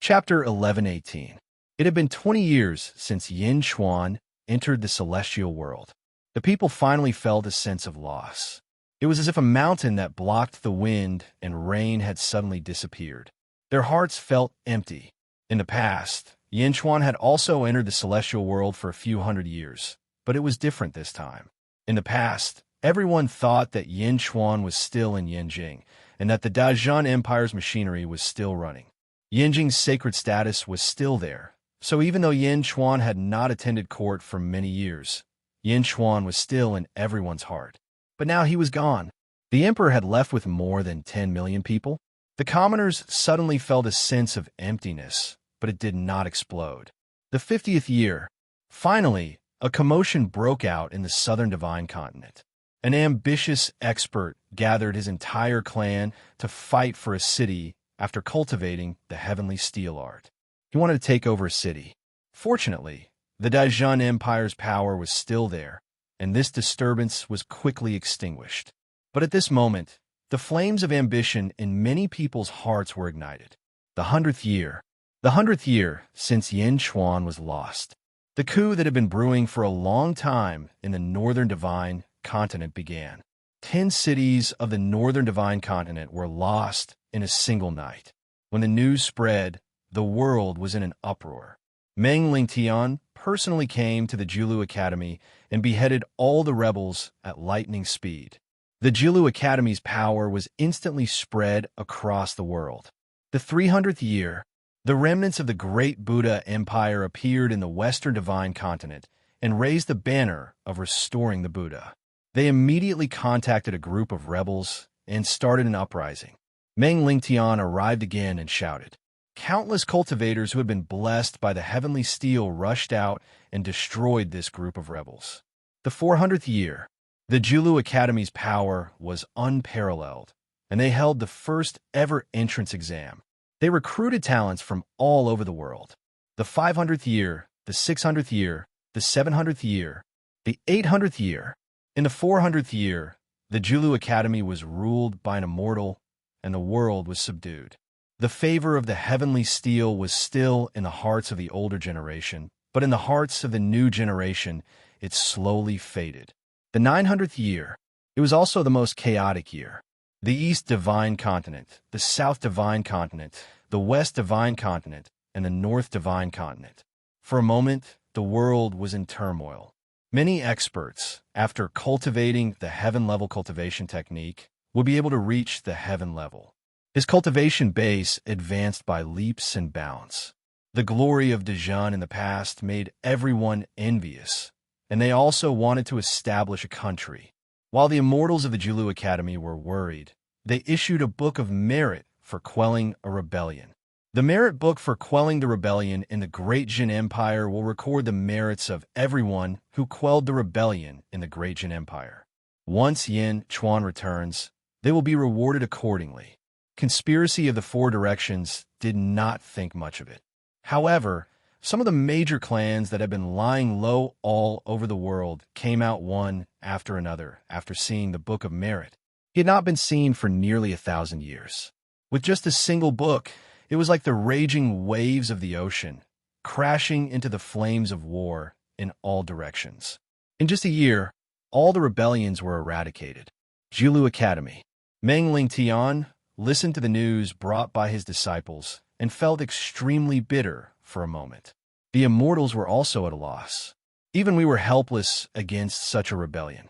Chapter 11:18. It had been 20 years since Yin Chuan entered the celestial world. The people finally felt a sense of loss. It was as if a mountain that blocked the wind and rain had suddenly disappeared. Their hearts felt empty. In the past, Yin Chuan had also entered the celestial world for a few hundred years, but it was different this time. In the past, everyone thought that Yin Chuan was still in Yanjing, and that the Dazhan Empire's machinery was still running. Yanjing's sacred status was still there, so even though Yin Chuan had not attended court for many years, Yin Chuan was still in everyone's heart. But now he was gone. The emperor had left with more than 10 million people. The commoners suddenly felt a sense of emptiness, but it did not explode. The 50th year. Finally, a commotion broke out in the southern divine continent. An ambitious expert gathered his entire clan to fight for a city after cultivating the heavenly steel art. He wanted to take over a city. Fortunately, the Dazhan Empire's power was still there, and this disturbance was quickly extinguished. But at this moment, the flames of ambition in many people's hearts were ignited. The 100th year. The 100th year since Yin Chuan was lost. The coup that had been brewing for a long time in the northern divine continent began. 10 cities of the northern divine continent were lost in a single night. When the news spread, the world was in an uproar. Meng Lingtian personally came to the Jiulu Academy and beheaded all the rebels at lightning speed. The Jiulu Academy's power was instantly spread across the world. The 300th year, the remnants of the great Buddha Empire appeared in the western divine continent and raised the banner of restoring the Buddha. They immediately contacted a group of rebels and started an uprising. Meng Lingtian arrived again and shouted. Countless cultivators who had been blessed by the heavenly steel rushed out and destroyed this group of rebels. The 400th year, the Jiulu Academy's power was unparalleled, and they held the first ever entrance exam. They recruited talents from all over the world. The 500th year, the 600th year, the 700th year, the 800th year. In the 400th year, the Jiulu Academy was ruled by an immortal, and the world was subdued. The favor of the heavenly steel was still in the hearts of the older generation, but in the hearts of the new generation, it slowly faded. The 900th year, it was also the most chaotic year. The East Divine Continent, the South Divine Continent, the West Divine Continent, and the North Divine Continent. For a moment, the world was in turmoil. Many experts, after cultivating the heaven-level cultivation technique, would be able to reach the heaven level. His cultivation base advanced by leaps and bounds. The glory of Dijon in the past made everyone envious, and they also wanted to establish a country. While the immortals of the Julu Academy were worried, they issued a book of merit for quelling a rebellion. The merit book for quelling the rebellion in the Great Jin Empire will record the merits of everyone who quelled the rebellion in the Great Jin Empire. Once Yin Chuan returns, they will be rewarded accordingly. Conspiracy of the Four Directions did not think much of it. However, some of the major clans that had been lying low all over the world came out one after another after seeing the Book of Merit. He had not been seen for nearly 1,000 years. With just a single book, it was like the raging waves of the ocean, crashing into the flames of war in all directions. In just a year, all the rebellions were eradicated. Julu Academy. Meng Ling Tian listened to the news brought by his disciples and felt extremely bitter for a moment. The immortals were also at a loss. Even we were helpless against such a rebellion.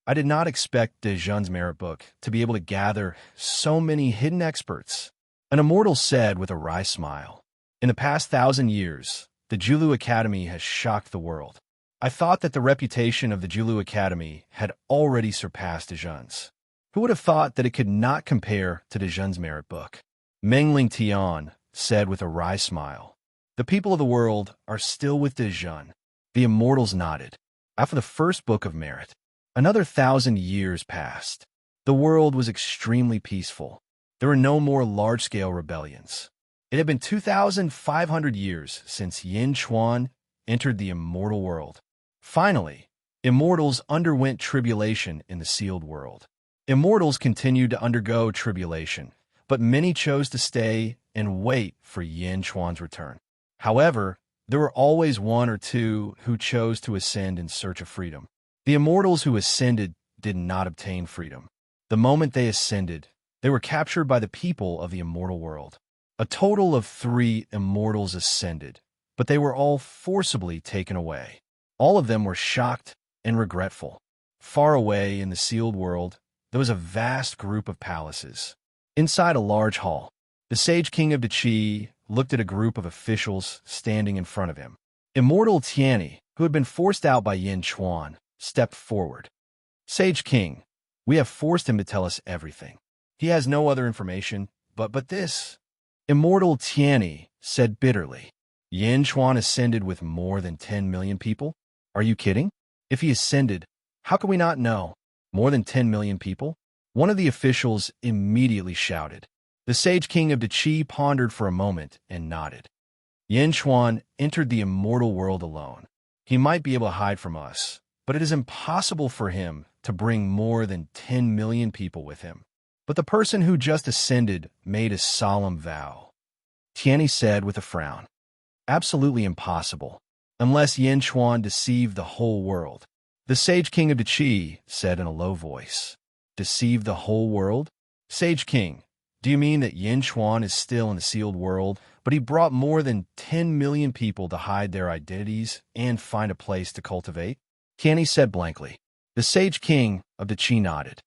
I did not expect Dijon's merit book to be able to gather so many hidden experts. An immortal said with a wry smile, "In the past 1,000 years, the Julu Academy has shocked the world. I thought that the reputation of the Julu Academy had already surpassed Dijon's. Who would have thought that it could not compare to Dijon's merit book?" Meng Ling Tian said with a wry smile, "The people of the world are still with Dijon." The immortals nodded. After the first book of merit, another 1,000 years passed. The world was extremely peaceful. There were no more large-scale rebellions. It had been 2,500 years since Yin Chuan entered the immortal world. Finally, immortals underwent tribulation in the sealed world. Immortals continued to undergo tribulation, but many chose to stay and wait for Yin Chuan's return. However, there were always one or two who chose to ascend in search of freedom. The immortals who ascended did not obtain freedom. The moment they ascended, they were captured by the people of the immortal world. A total of 3 immortals ascended, but they were all forcibly taken away. All of them were shocked and regretful. Far away in the sealed world, there was a vast group of palaces. Inside a large hall, the Sage King of Dachi looked at a group of officials standing in front of him. Immortal Tianyi, who had been forced out by Yin Chuan, stepped forward. "Sage King, we have forced him to tell us everything. He has no other information, but this." Immortal Tianyi said bitterly, "Yin Chuan ascended with more than 10 million people? Are you kidding? If he ascended, how can we not know? More than 10 million people?" One of the officials immediately shouted. The Sage King of Dachi pondered for a moment and nodded. "Yin Chuan entered the immortal world alone. He might be able to hide from us, but it is impossible for him to bring more than 10 million people with him." But the person who just ascended made a solemn vow. Tianyi said with a frown, "Absolutely impossible, unless Yin Chuan deceived the whole world." The Sage King of Dachi said in a low voice, "Deceive the whole world? Sage King, do you mean that Yin Chuan is still in the sealed world, but he brought more than 10 million people to hide their identities and find a place to cultivate?" Tianyi said blankly. The Sage King of Dachi nodded.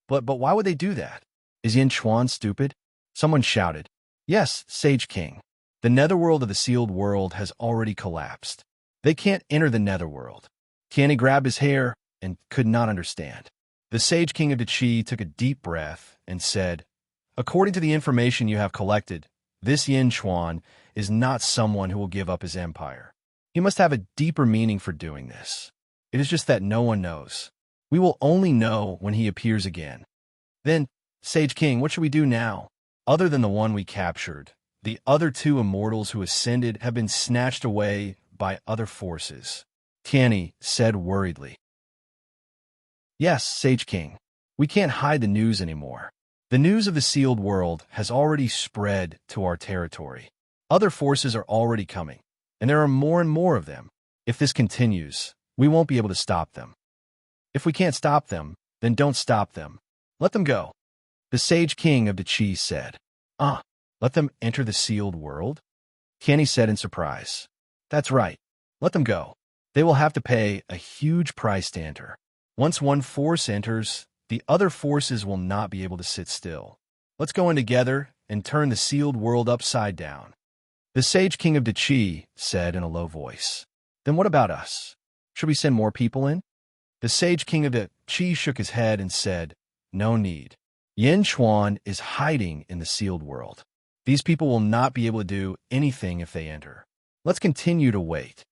But why would they do that? Is Yin Chuan stupid?" Someone shouted. "Yes, Sage King. The netherworld of the sealed world has already collapsed. They can't enter the netherworld." Tianyi grabbed his hair and could not understand. The Sage King of Dachi took a deep breath and said, "According to the information you have collected, this Yin Chuan is not someone who will give up his empire. He must have a deeper meaning for doing this. It is just that no one knows. We will only know when he appears again." "Then, Sage King, what should we do now? Other than the one we captured, the other 2 immortals who ascended have been snatched away by other forces," Tianyi said worriedly. "Yes, Sage King. We can't hide the news anymore. The news of the sealed world has already spread to our territory. Other forces are already coming, and there are more and more of them. If this continues, we won't be able to stop them. If we can't stop them, then don't stop them. Let them go." The Sage King of Dachi said. Let them enter the sealed world?" Tianyi said in surprise. "That's right. Let them go. They will have to pay a huge price to enter. Once one force enters, the other forces will not be able to sit still. Let's go in together and turn the sealed world upside down. The Sage King of Dachi said in a low voice. Then what about us? Should we send more people in? The Sage King of Dachi shook his head and said, No need. Yin Chuan is hiding in the sealed world. These people will not be able to do anything if they enter. Let's continue to wait.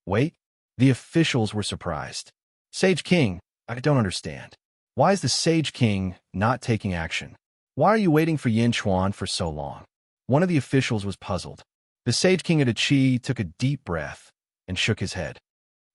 Wait? The officials were surprised. Sage King, I don't understand. Why is the Sage King not taking action? Why are you waiting for Yin Chuan for so long? One of the officials was puzzled. The Sage King of Dachi took a deep breath and shook his head.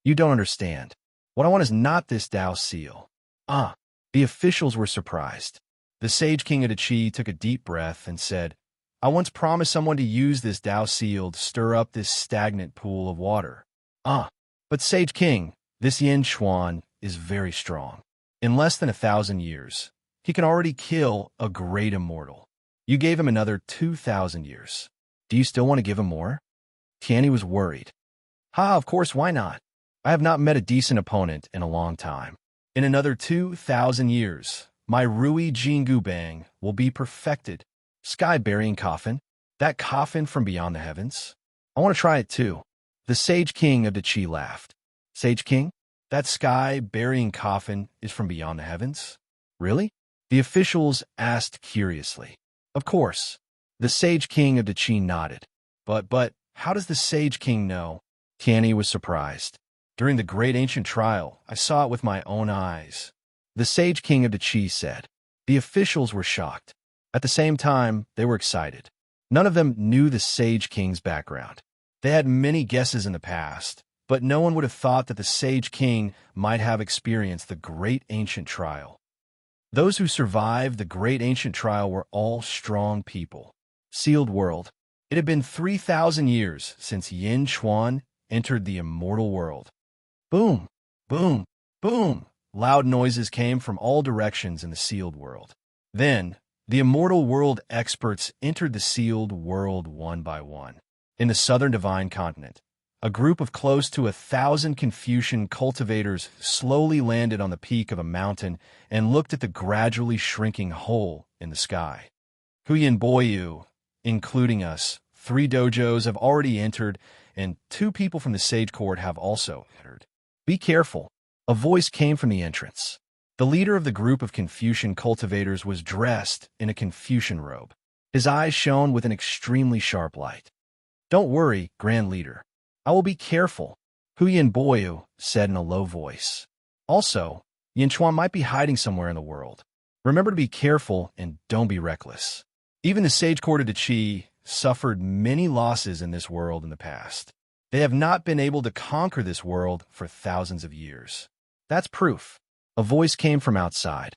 You don't understand. What I want is not this Dao seal. The officials were surprised. The Sage King of Dachi took a deep breath and said, I once promised someone to use this Dao seal to stir up this stagnant pool of water. But Sage King, this Yin Chuan is very strong. In less than 1,000 years, he can already kill a great immortal. You gave him another 2,000 years. Do you still want to give him more? Tianyi was worried. Of course, why not? I have not met a decent opponent in a long time. In another 2,000 years, my Rui Jingu Bang will be perfected. Sky-burying coffin? That coffin from beyond the heavens? I want to try it too. The Sage King of Dachi laughed. Sage King? That sky-burying coffin is from beyond the heavens? Really? The officials asked curiously. Of course. The Sage King of Dachi nodded. But, how does the Sage King know? Tianyi was surprised. During the great ancient trial, I saw it with my own eyes. The Sage King of Dachi said. The officials were shocked. At the same time, they were excited. None of them knew the Sage King's background. They had many guesses in the past, but no one would have thought that the Sage King might have experienced the great ancient trial. Those who survived the great ancient trial were all strong people. Sealed world. It had been 3,000 years since Yin Chuan entered the immortal world. Boom, boom, boom. Loud noises came from all directions in the sealed world. Then, the immortal world experts entered the sealed world one by one. In the southern divine continent, a group of close to 1,000 Confucian cultivators slowly landed on the peak of a mountain and looked at the gradually shrinking hole in the sky. Huyan Boyu, including us, 3 dojos have already entered, and 2 people from the Sage Court have also entered. Be careful. A voice came from the entrance. The leader of the group of Confucian cultivators was dressed in a Confucian robe. His eyes shone with an extremely sharp light. Don't worry, Grand Leader. I will be careful, Huyan Boyu said in a low voice. Also, Yin Chuan might be hiding somewhere in the world. Remember to be careful and don't be reckless. Even the Sage Court of Dachi suffered many losses in this world in the past. They have not been able to conquer this world for thousands of years. That's proof. A voice came from outside.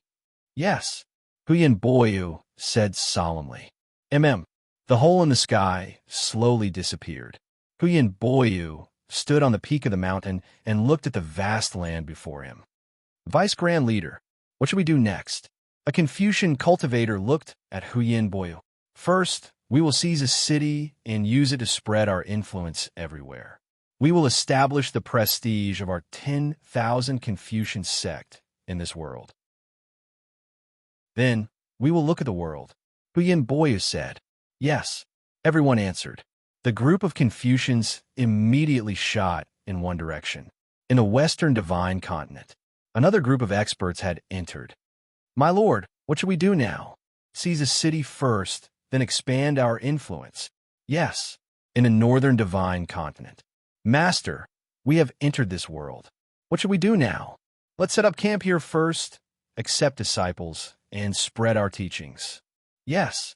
Yes, Huyan Boyu said solemnly. The hole in the sky slowly disappeared. Huyan Boyu stood on the peak of the mountain and looked at the vast land before him. Vice Grand Leader, what should we do next? A Confucian cultivator looked at Huyan Boyu. First, we will seize a city and use it to spread our influence everywhere. We will establish the prestige of our 10,000 Confucian sect in this world. Then, we will look at the world, Huyan Boyu said. Yes, everyone answered. The group of Confucians immediately shot in one direction. In the western divine continent, another group of experts had entered. My lord, what should we do now? Seize a city first, then expand our influence. Yes, in the northern divine continent. Master, we have entered this world. What should we do now? Let's set up camp here first, accept disciples, and spread our teachings. Yes.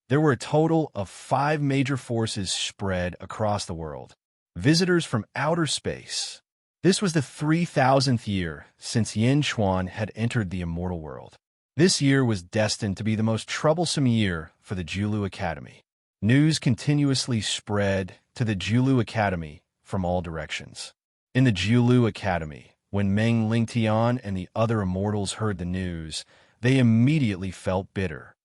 There were a total of 5 major forces spread across the world. Visitors from outer space. This was the 3,000th year since Yin Chuan had entered the immortal world. This year was destined to be the most troublesome year for the Julu Academy. News continuously spread to the Julu Academy from all directions. In the Julu Academy, when Meng Lingtian and the other immortals heard the news, they immediately felt bitter.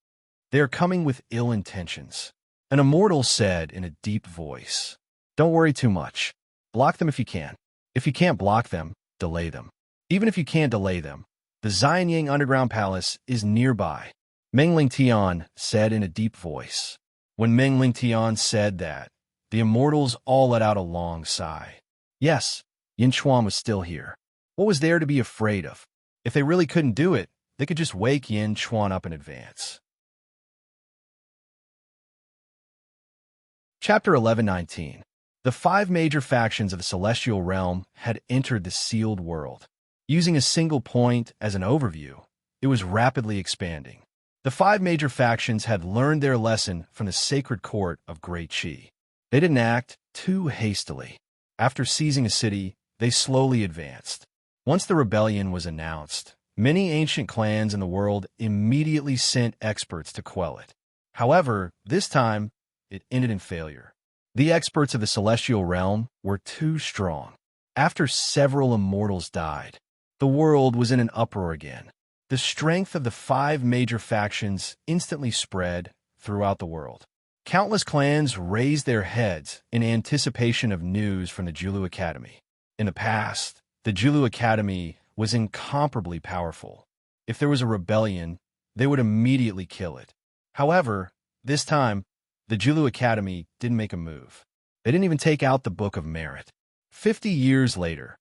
They are coming with ill intentions. An immortal said in a deep voice, Don't worry too much. Block them if you can. If you can't block them, delay them. Even if you can't delay them, The Xianying Underground Palace is nearby, Mengling Tian said in a deep voice. When Mengling Tian said that, the immortals all let out a long sigh. Yes, Yin Chuan was still here. What was there to be afraid of? If they really couldn't do it, they could just wake Yin Chuan up in advance. Chapter 11:19. The 5 major factions of the Celestial Realm had entered the sealed world. Using a single point as an overview, it was rapidly expanding. The 5 major factions had learned their lesson from the sacred court of Great Qi. They didn't act too hastily. After seizing a city, they slowly advanced. Once the rebellion was announced, many ancient clans in the world immediately sent experts to quell it. However, this time, it ended in failure. The experts of the Celestial Realm were too strong. After several immortals died, the world was in an uproar again. The strength of the 5 major factions instantly spread throughout the world. Countless clans raised their heads in anticipation of news from the Julu Academy. In the past, the Julu Academy was incomparably powerful. If there was a rebellion, they would immediately kill it. However, this time, the Julu Academy didn't make a move. They didn't even take out the Book of Merit. 50 years later,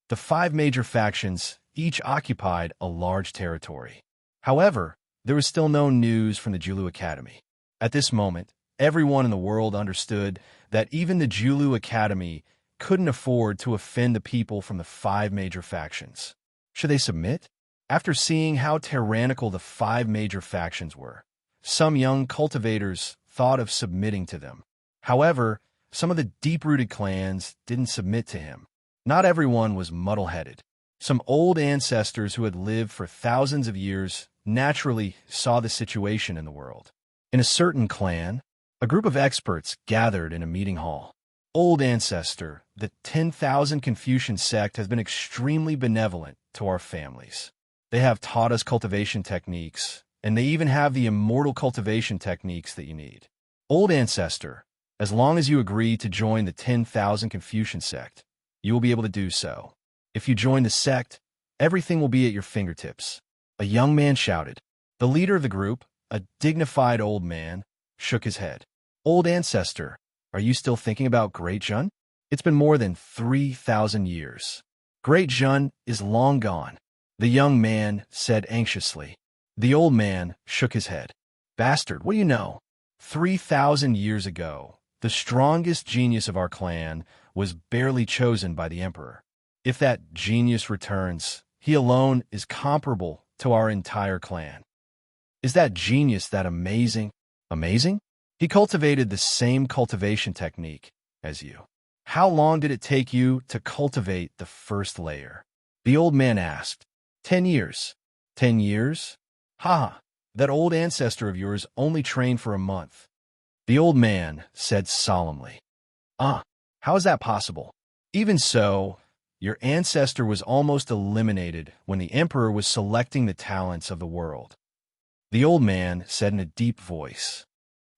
the 5 major factions each occupied a large territory. However, there was still no news from the Julu Academy. At this moment, everyone in the world understood that even the Julu Academy couldn't afford to offend the people from the 5 major factions. Should they submit? After seeing how tyrannical the 5 major factions were, some young cultivators thought of submitting to them. However, some of the deep-rooted clans didn't submit to him. Not everyone was muddle-headed. Some old ancestors who had lived for thousands of years naturally saw the situation in the world. In a certain clan, a group of experts gathered in a meeting hall. Old ancestor, the 10,000 Confucian sect has been extremely benevolent to our families. They have taught us cultivation techniques, and they even have the immortal cultivation techniques that you need. Old ancestor, as long as you agree to join the 10,000 Confucian sect, you will be able to do so. If you join the sect, everything will be at your fingertips. A young man shouted. The leader of the group, a dignified old man, shook his head. Old ancestor, are you still thinking about Great Jun? It's been more than 3,000 years. Great Jun is long gone, the young man said anxiously. The old man shook his head. Bastard, what do you know? 3,000 years ago, the strongest genius of our clan was barely chosen by the emperor. If that genius returns, he alone is comparable to our entire clan. Is that genius that amazing? Amazing? He cultivated the same cultivation technique as you. How long did it take you to cultivate the first layer? The old man asked. 10 years. 10 years? Ha! That old ancestor of yours only trained for a month. The old man said solemnly. How is that possible? Even so, your ancestor was almost eliminated when the emperor was selecting the talents of the world. The old man said in a deep voice.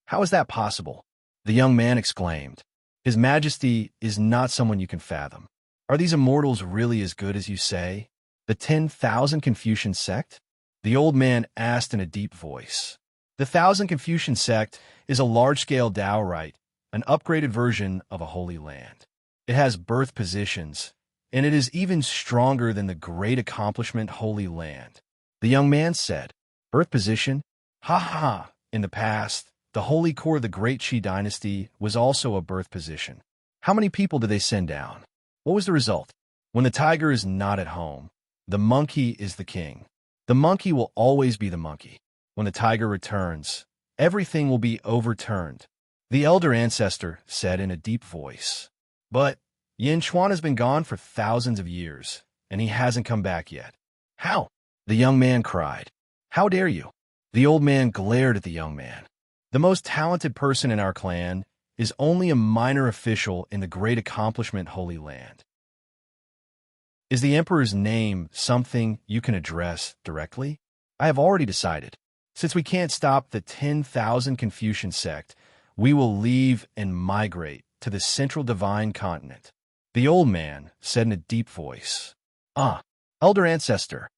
How is that possible? The young man exclaimed. His Majesty is not someone you can fathom. Are these immortals really as good as you say? The 10,000 Confucian sect? The old man asked in a deep voice. The 1,000 Confucian sect is a large-scale Dao rite, an upgraded version of a holy land. It has birth positions, and it is even stronger than the great accomplishment Holy Land. The young man said, Birth position? Ha ha! In the past, the holy core of the Great Qi dynasty was also a birth position. How many people did they send down? What was the result? When the tiger is not at home, the monkey is the king. The monkey will always be the monkey. When the tiger returns, everything will be overturned. The elder ancestor said in a deep voice. But Yin Chuan has been gone for thousands of years, and he hasn't come back yet. How? The young man cried. How dare you? The old man glared at the young man. The most talented person in our clan is only a minor official in the great accomplishment Holy Land. Is the emperor's name something you can address directly? I have already decided. Since we can't stop the 10,000 Confucian sect, we will leave and migrate to the central divine continent. The old man said in a deep voice. Elder ancestor,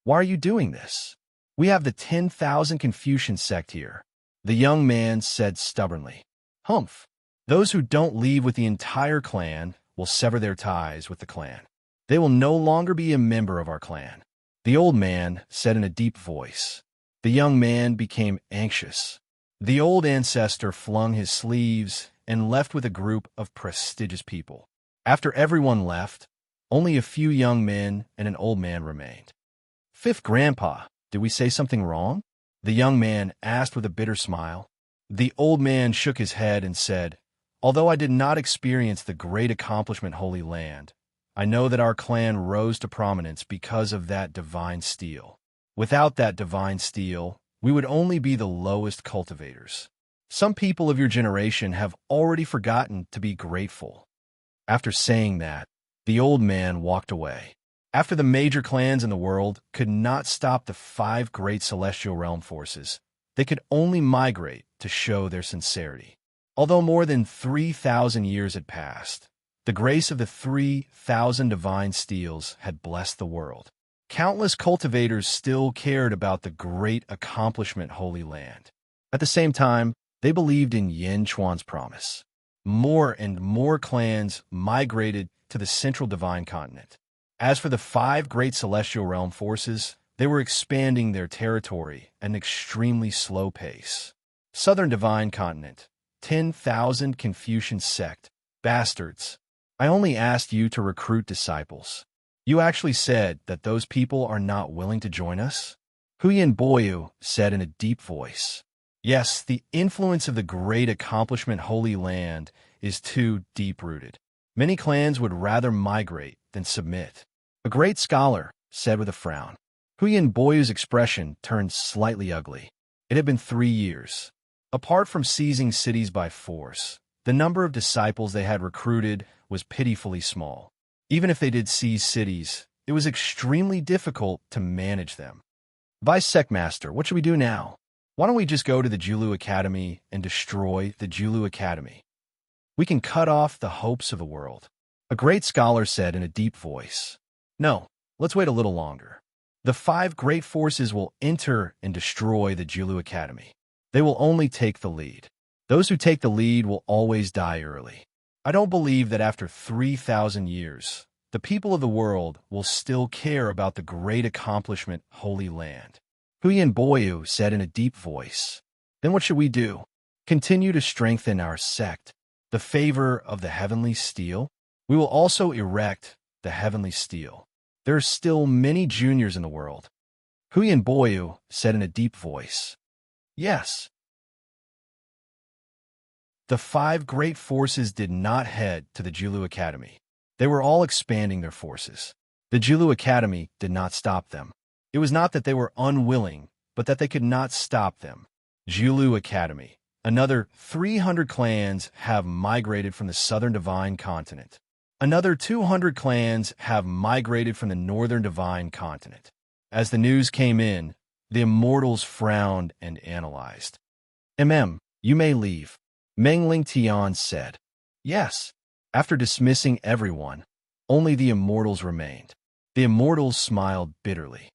Why are you doing this? We have the 10,000 Confucian sect here. The young man said stubbornly. Humph. Those who don't leave with the entire clan will sever their ties with the clan. They will no longer be a member of our clan. The old man said in a deep voice. The young man became anxious. The old ancestor flung his sleeves and left with a group of prestigious people. After everyone left, only a few young men and an old man remained. Fifth grandpa, did we say something wrong? The young man asked with a bitter smile. The old man shook his head and said, Although I did not experience the great accomplishment Holy Land, I know that our clan rose to prominence because of that divine steel. Without that divine steel, we would only be the lowest cultivators. Some people of your generation have already forgotten to be grateful. After saying that, the old man walked away. After the major clans in the world could not stop the 5 great celestial realm forces, they could only migrate to show their sincerity. Although more than 3,000 years had passed, the grace of the 3,000 divine steels had blessed the world. Countless cultivators still cared about the great accomplishment Holy Land. At the same time, they believed in Yin Chuan's promise. More and more clans migrated to the central divine continent. As for the 5 great celestial realm forces, they were expanding their territory at an extremely slow pace. Southern divine continent, 10,000 Confucian sect, bastards. I only asked you to recruit disciples. You actually said that those people are not willing to join us? Huyen Boyu said in a deep voice. Yes, the influence of the great accomplishment Holy Land is too deep-rooted. Many clans would rather migrate than submit. A great scholar said with a frown. Huyen Boyu's expression turned slightly ugly. It had been 3 years. Apart from seizing cities by force, the number of disciples they had recruited was pitifully small. Even if they did seize cities, it was extremely difficult to manage them. Vice Secmaster, what should we do now? Why don't we just go to the Julu Academy and destroy the Julu Academy? We can cut off the hopes of the world. A great scholar said in a deep voice. No, let's wait a little longer. The 5 great forces will enter and destroy the Julu Academy. They will only take the lead. Those who take the lead will always die early. I don't believe that after 3,000 years, the people of the world will still care about the great accomplishment Holy Land. Huyen Boyu said in a deep voice. Then what should we do? Continue to strengthen our sect, the favor of the heavenly steel? We will also erect the heavenly steel. There are still many juniors in the world. Huyen Boyu said in a deep voice. Yes. The 5 great forces did not head to the Julu Academy. They were all expanding their forces. The Julu Academy did not stop them. It was not that they were unwilling, but that they could not stop them. Julu Academy. Another 300 clans have migrated from the southern divine continent. Another 200 clans have migrated from the northern divine continent. As the news came in, the Immortals frowned and analyzed. You may leave, Meng Ling Tian said. Yes. After dismissing everyone, only the Immortals remained. The Immortals smiled bitterly.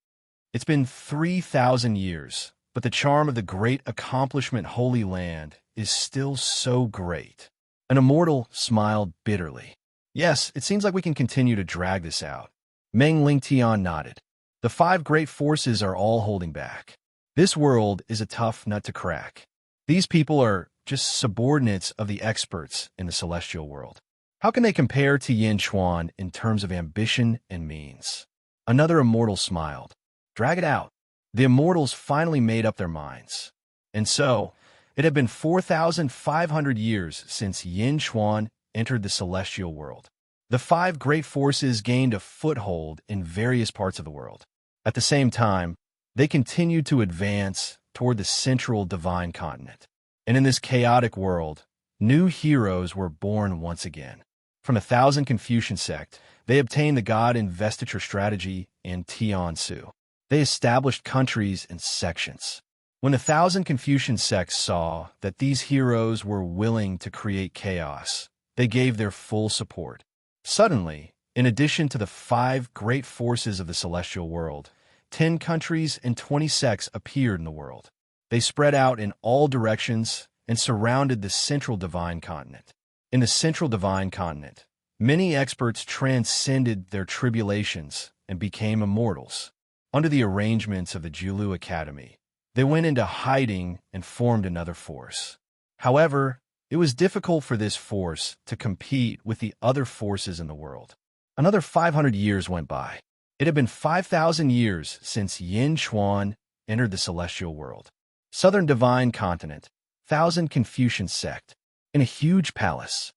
It's been 3,000 years, but the charm of the great accomplishment Holy Land is still so great. An Immortal smiled bitterly. Yes, it seems like we can continue to drag this out. Meng Ling Tian nodded. The 5 great forces are all holding back. This world is a tough nut to crack. These people are just subordinates of the experts in the celestial world. How can they compare to Yin Chuan in terms of ambition and means? Another Immortal smiled. Drag it out. The Immortals finally made up their minds. And so, it had been 4,500 years since Yin Chuan entered the celestial world. The 5 great forces gained a foothold in various parts of the world. At the same time, they continued to advance toward the central divine continent. And in this chaotic world, new heroes were born once again. From 1,000 Confucian sect, they obtained the God investiture strategy and Tian Su. They established countries and sections. When the 1,000 Confucian sects saw that these heroes were willing to create chaos, they gave their full support. Suddenly, in addition to the 5 great forces of the celestial world, 10 countries and 20 sects appeared in the world. They spread out in all directions and surrounded the central divine continent. In the central divine continent, many experts transcended their tribulations and became immortals. Under the arrangements of the Julu Academy, they went into hiding and formed another force. However, it was difficult for this force to compete with the other forces in the world. Another 500 years went by. It had been 5,000 years since Yin Chuan entered the celestial world. Southern Divine Continent, Thousand Confucian Sect, in a huge palace.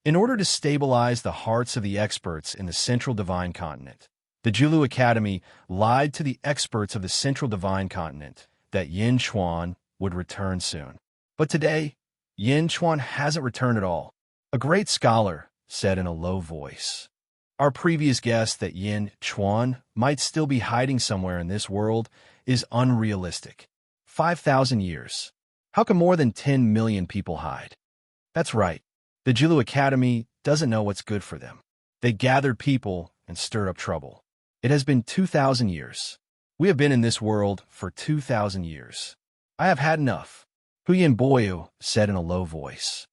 In order to stabilize the hearts of the experts in the Central Divine Continent, the Julu Academy lied to the experts of the Central Divine Continent that Yin Chuan would return soon. But today, Yin Chuan hasn't returned at all. A great scholar said in a low voice. Our previous guess that Yin Chuan might still be hiding somewhere in this world is unrealistic. 5,000 years. How can more than 10 million people hide? That's right. The Julu Academy doesn't know what's good for them. They gathered people and stirred up trouble. It has been 2,000 years. We have been in this world for 2,000 years. I have had enough. Huyen Boyu said in a low voice.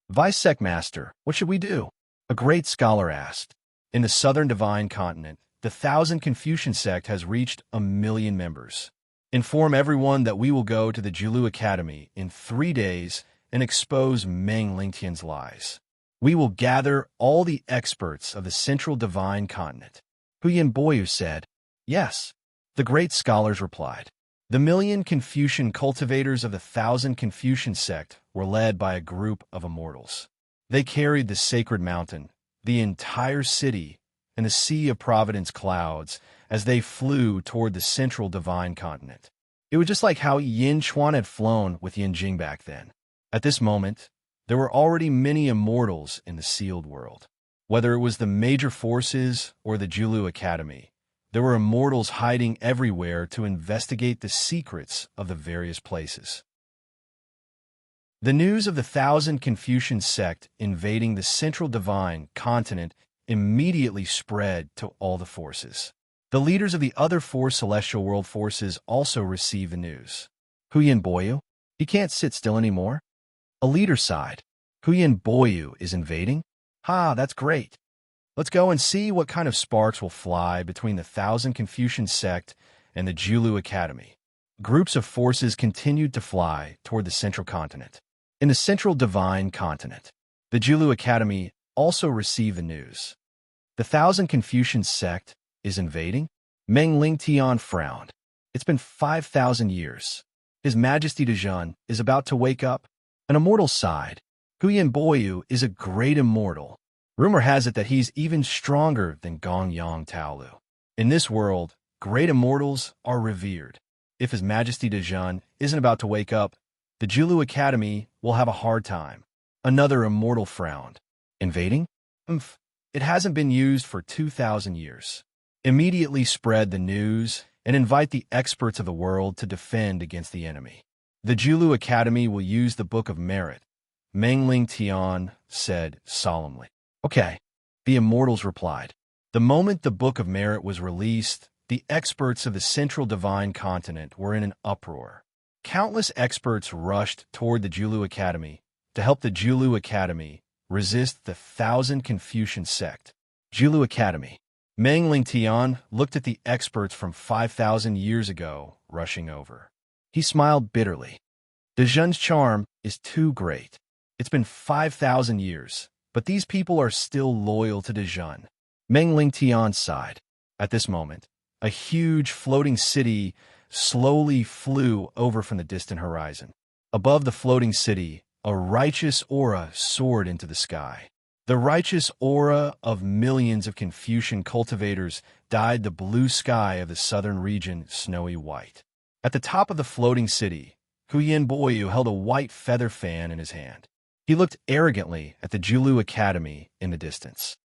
Vice Sect Master, what should we do? A great scholar asked. In the Southern Divine Continent, the Thousand Confucian Sect has reached 1 million members. Inform everyone that we will go to the Julu Academy in 3 days and expose Meng Lingtian's lies. We will gather all the experts of the Central Divine Continent. Huyen Boyu said. Yes. The great scholars replied. The million Confucian cultivators of the Thousand Confucian Sect were led by a group of immortals. They carried the sacred mountain, the entire city, and the Sea of Providence clouds as they flew toward the Central Divine Continent. It was just like how Yin Chuan had flown with Yin Jing back then. At this moment, there were already many immortals in the sealed world. Whether it was the major forces or the Julu Academy, there were immortals hiding everywhere to investigate the secrets of the various places. The news of the Thousand Confucian Sect invading the Central Divine Continent immediately spread to all the forces. The leaders of the other 4 celestial world forces also received the news. Huyen Boyu? He can't sit still anymore? A leader sighed. Huyen Boyu is invading? Ha, that's great. Let's go and see what kind of sparks will fly between the Thousand Confucian Sect and the Julu Academy. Groups of forces continued to fly toward the Central Continent. In the Central Divine Continent, the Julu Academy also received the news. The Thousand Confucian Sect is invading? Meng Lingtian frowned. It's been 5,000 years. His Majesty Dejun is about to wake up. An immortal sighed. Huyen Boyu is a great immortal. Rumor has it that he's even stronger than Gong Yang Taolu. In this world, great immortals are revered. If His Majesty Dejun isn't about to wake up, the Julu Academy will have a hard time. Another immortal frowned. Invading? It hasn't been used for 2,000 years. Immediately spread the news and invite the experts of the world to defend against the enemy. The Julu Academy will use the Book of Merit, Meng Lingtian said solemnly. Okay, the immortals replied. The moment the Book of Merit was released, the experts of the Central Divine Continent were in an uproar. Countless experts rushed toward the Julu Academy to help the Julu Academy resist the Thousand Confucian Sect. Julu Academy. Meng Lingtian looked at the experts from 5,000 years ago rushing over. He smiled bitterly. Dejun's charm is too great. It's been 5,000 years, but these people are still loyal to Dejun. Meng Lingtian sighed. At this moment, a huge floating city slowly flew over from the distant horizon. Above the floating city, a righteous aura soared into the sky. The righteous aura of millions of Confucian cultivators dyed the blue sky of the southern region snowy white. At the top of the floating city, Huyen Boyu held a white feather fan in his hand. He looked arrogantly at the Julu Academy in the distance.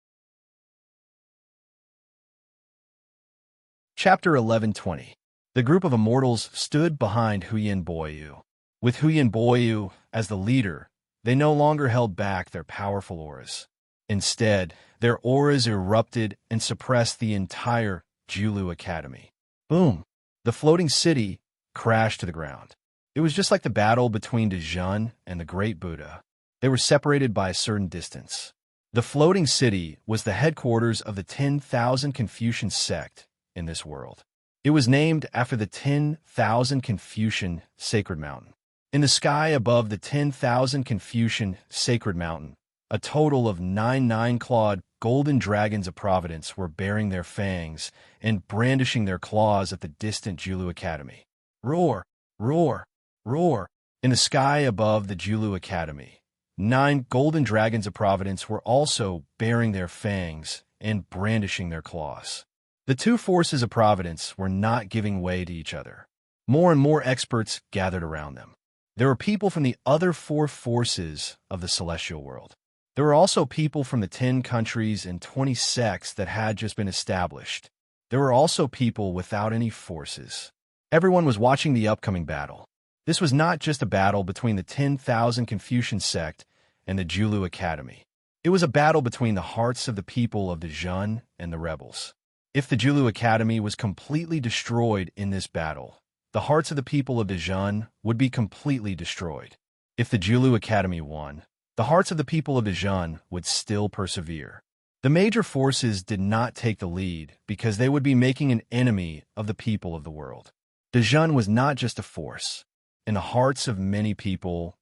Chapter 1120. The group of immortals stood behind Huyen Boyu. With Huyen Boyu as the leader, they no longer held back their powerful auras. Instead, their auras erupted and suppressed the entire Julu Academy. Boom! The floating city crashed to the ground. It was just like the battle between Dejun and the Great Buddha. They were separated by a certain distance. The floating city was the headquarters of the 10,000 Confucian sect in this world. It was named after the 10,000 Confucian sacred mountain. In the sky above the 10,000 Confucian sacred mountain, a total of 9 clawed golden dragons of providence were baring their fangs and brandishing their claws at the distant Julu Academy. Roar, roar, roar! In the sky above the Julu Academy, 9 golden dragons of providence were also baring their fangs and brandishing their claws. The two forces of providence were not giving way to each other. More and more experts gathered around them. There were people from the other 4 forces of the celestial world. There were also people from the 10 countries and 20 sects that had just been established. There were also people without any forces. Everyone was watching the upcoming battle. This was not just a battle between the 10,000 Confucian sect and the Julu Academy. It was a battle between the hearts of the people of the Jun and the rebels. If the Julu Academy was completely destroyed in this battle, the hearts of the people of the Jun would be completely destroyed. If the Julu Academy won, the hearts of the people of the Jun would still persevere. The major forces did not take the lead because they would be making an enemy of the people of the world. The Jun was not just a force. In the hearts of many people,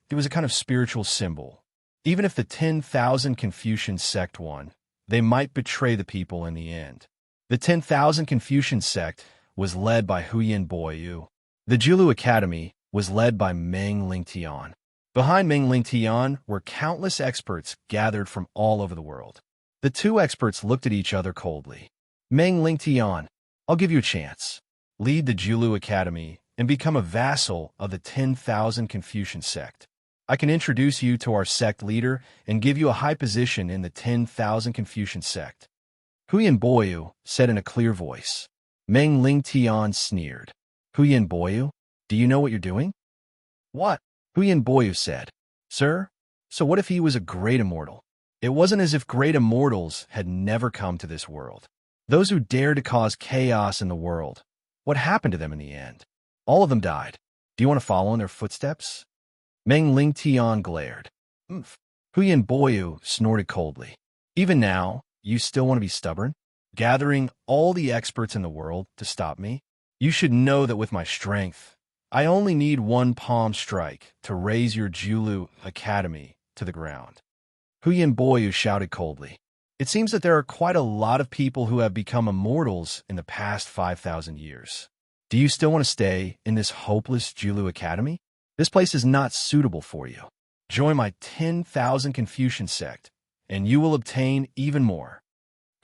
it was a kind of spiritual symbol. Even if the 10,000 Confucian sect won, they might betray the people in the end. The 10,000 Confucian sect was led by Huyen Boyu. The Julu Academy was led by Meng Lingtian. Behind Meng Lingtian were countless experts gathered from all over the world. The two experts looked at each other coldly. Meng Lingtian, I'll give you a chance. Lead the Julu Academy and become a vassal of the 10,000 Confucian sect. I can introduce you to our sect leader and give you a high position in the 10,000 Confucian sect. Huyen Boyu said in a clear voice. Meng Lingtian sneered. Huyen Boyu, do you know what you're doing? What? Huyen Boyu said. Sir, so what if he was a great immortal? It wasn't as if great immortals had never come to this world. Those who dared to cause chaos in the world, what happened to them in the end? All of them died. Do you want to follow in their footsteps? Meng Lingtian glared. Huyen Boyu snorted coldly. Even now, you still want to be stubborn? Gathering all the experts in the world to stop me? You should know that with my strength, I only need one palm strike to raise your Julu Academy to the ground. Huyen Boyu shouted coldly. It seems that there are quite a lot of people who have become immortals in the past 5,000 years. Do you still want to stay in this hopeless Julu Academy? This place is not suitable for you. Join my 10,000 Confucian sect, and you will obtain even more.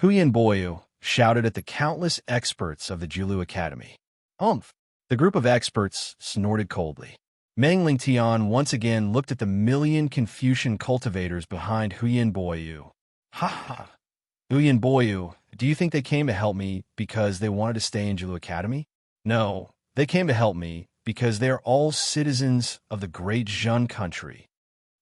Huyen Boyu shouted at the countless experts of the Julu Academy. The group of experts snorted coldly. Meng Lingtian once again looked at the million Confucian cultivators behind Huyen Boyu. Ha ha! Huyen Boyu, do you think they came to help me because they wanted to stay in Julu Academy? No, they came to help me because they are all citizens of the great Jun country.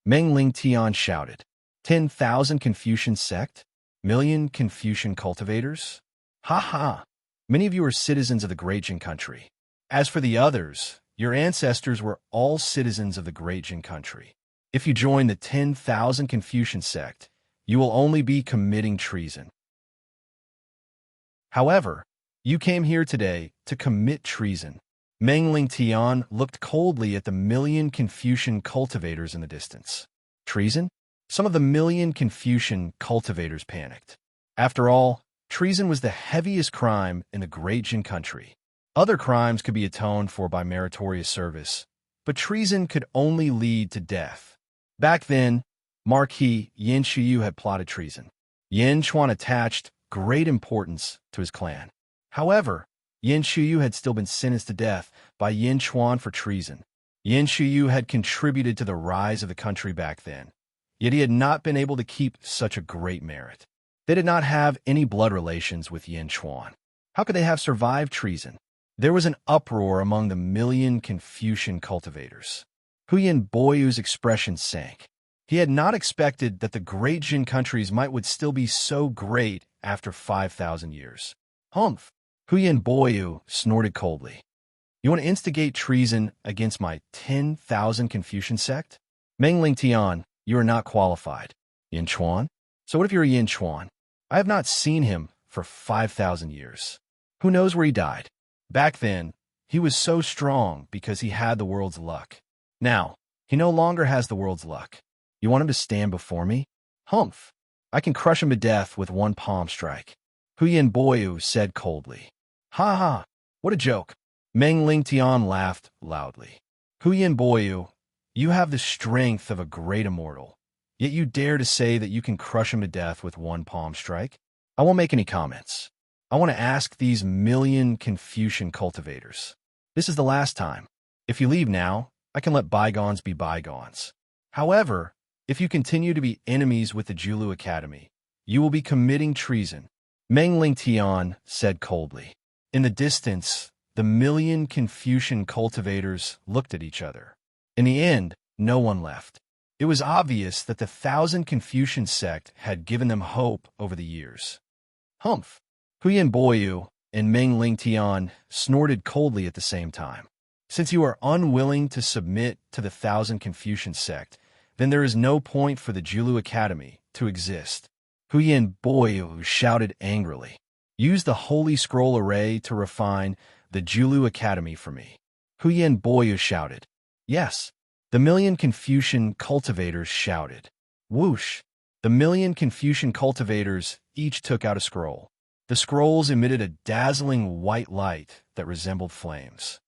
Meng Lingtian shouted. 10,000 Confucian sect? Million Confucian cultivators? Ha ha! Many of you are citizens of the great Jin country. As for the others, your ancestors were all citizens of the great Jin country. If you join the 10,000 Confucian sect, you will only be committing treason. However, you came here today to commit treason. Meng Lingtian looked coldly at the million Confucian cultivators in the distance. Treason? Some of the million Confucian cultivators panicked. After all, treason was the heaviest crime in the great Jin country. Other crimes could be atoned for by meritorious service, but treason could only lead to death. Back then, Marquis Yin Shuyu had plotted treason. Yin Chuan attached great importance to his clan. However, Yin Shuyu had still been sentenced to death by Yin Chuan for treason. Yin Shuyu had contributed to the rise of the country back then, yet he had not been able to keep such a great merit. They did not have any blood relations with Yin Chuan. How could they have survived treason? There was an uproar among the million Confucian cultivators. Huyen Boyu's expression sank. He had not expected that the great Jin countries would still be so great after 5,000 years. Huyen Boyu snorted coldly. You want to instigate treason against my 10,000 Confucian sect? Meng Ling Tian, you are not qualified. Yin Chuan? So what if you're Yin Chuan? I have not seen him for 5,000 years. Who knows where he died? Back then, he was so strong because he had the world's luck. Now, he no longer has the world's luck. You want him to stand before me? Humph! I can crush him to death with one palm strike. Huyen Boyu said coldly. Ha ha! What a joke! Meng Ling Tian laughed loudly. Huyen Boyu, you have the strength of a great immortal, yet you dare to say that you can crush him to death with one palm strike? I won't make any comments. I want to ask these million Confucian cultivators. This is the last time. If you leave now, I can let bygones be bygones. However, if you continue to be enemies with the Julu Academy, you will be committing treason. Meng Ling Tian said coldly. In the distance, the million Confucian cultivators looked at each other. In the end, no one left. It was obvious that the 1,000 Confucian sect had given them hope over the years. Humph! Huyen Boyu and Meng Ling Tian snorted coldly at the same time. Since you are unwilling to submit to the 1,000 Confucian sect, then there is no point for the Julu Academy to exist. Huyen Boyu shouted angrily. Use the Holy Scroll Array to refine the Julu Academy for me. Huyen Boyu shouted. Yes. The million Confucian cultivators shouted. Whoosh! The million Confucian cultivators each took out a scroll. The scrolls emitted a dazzling white light that resembled flames.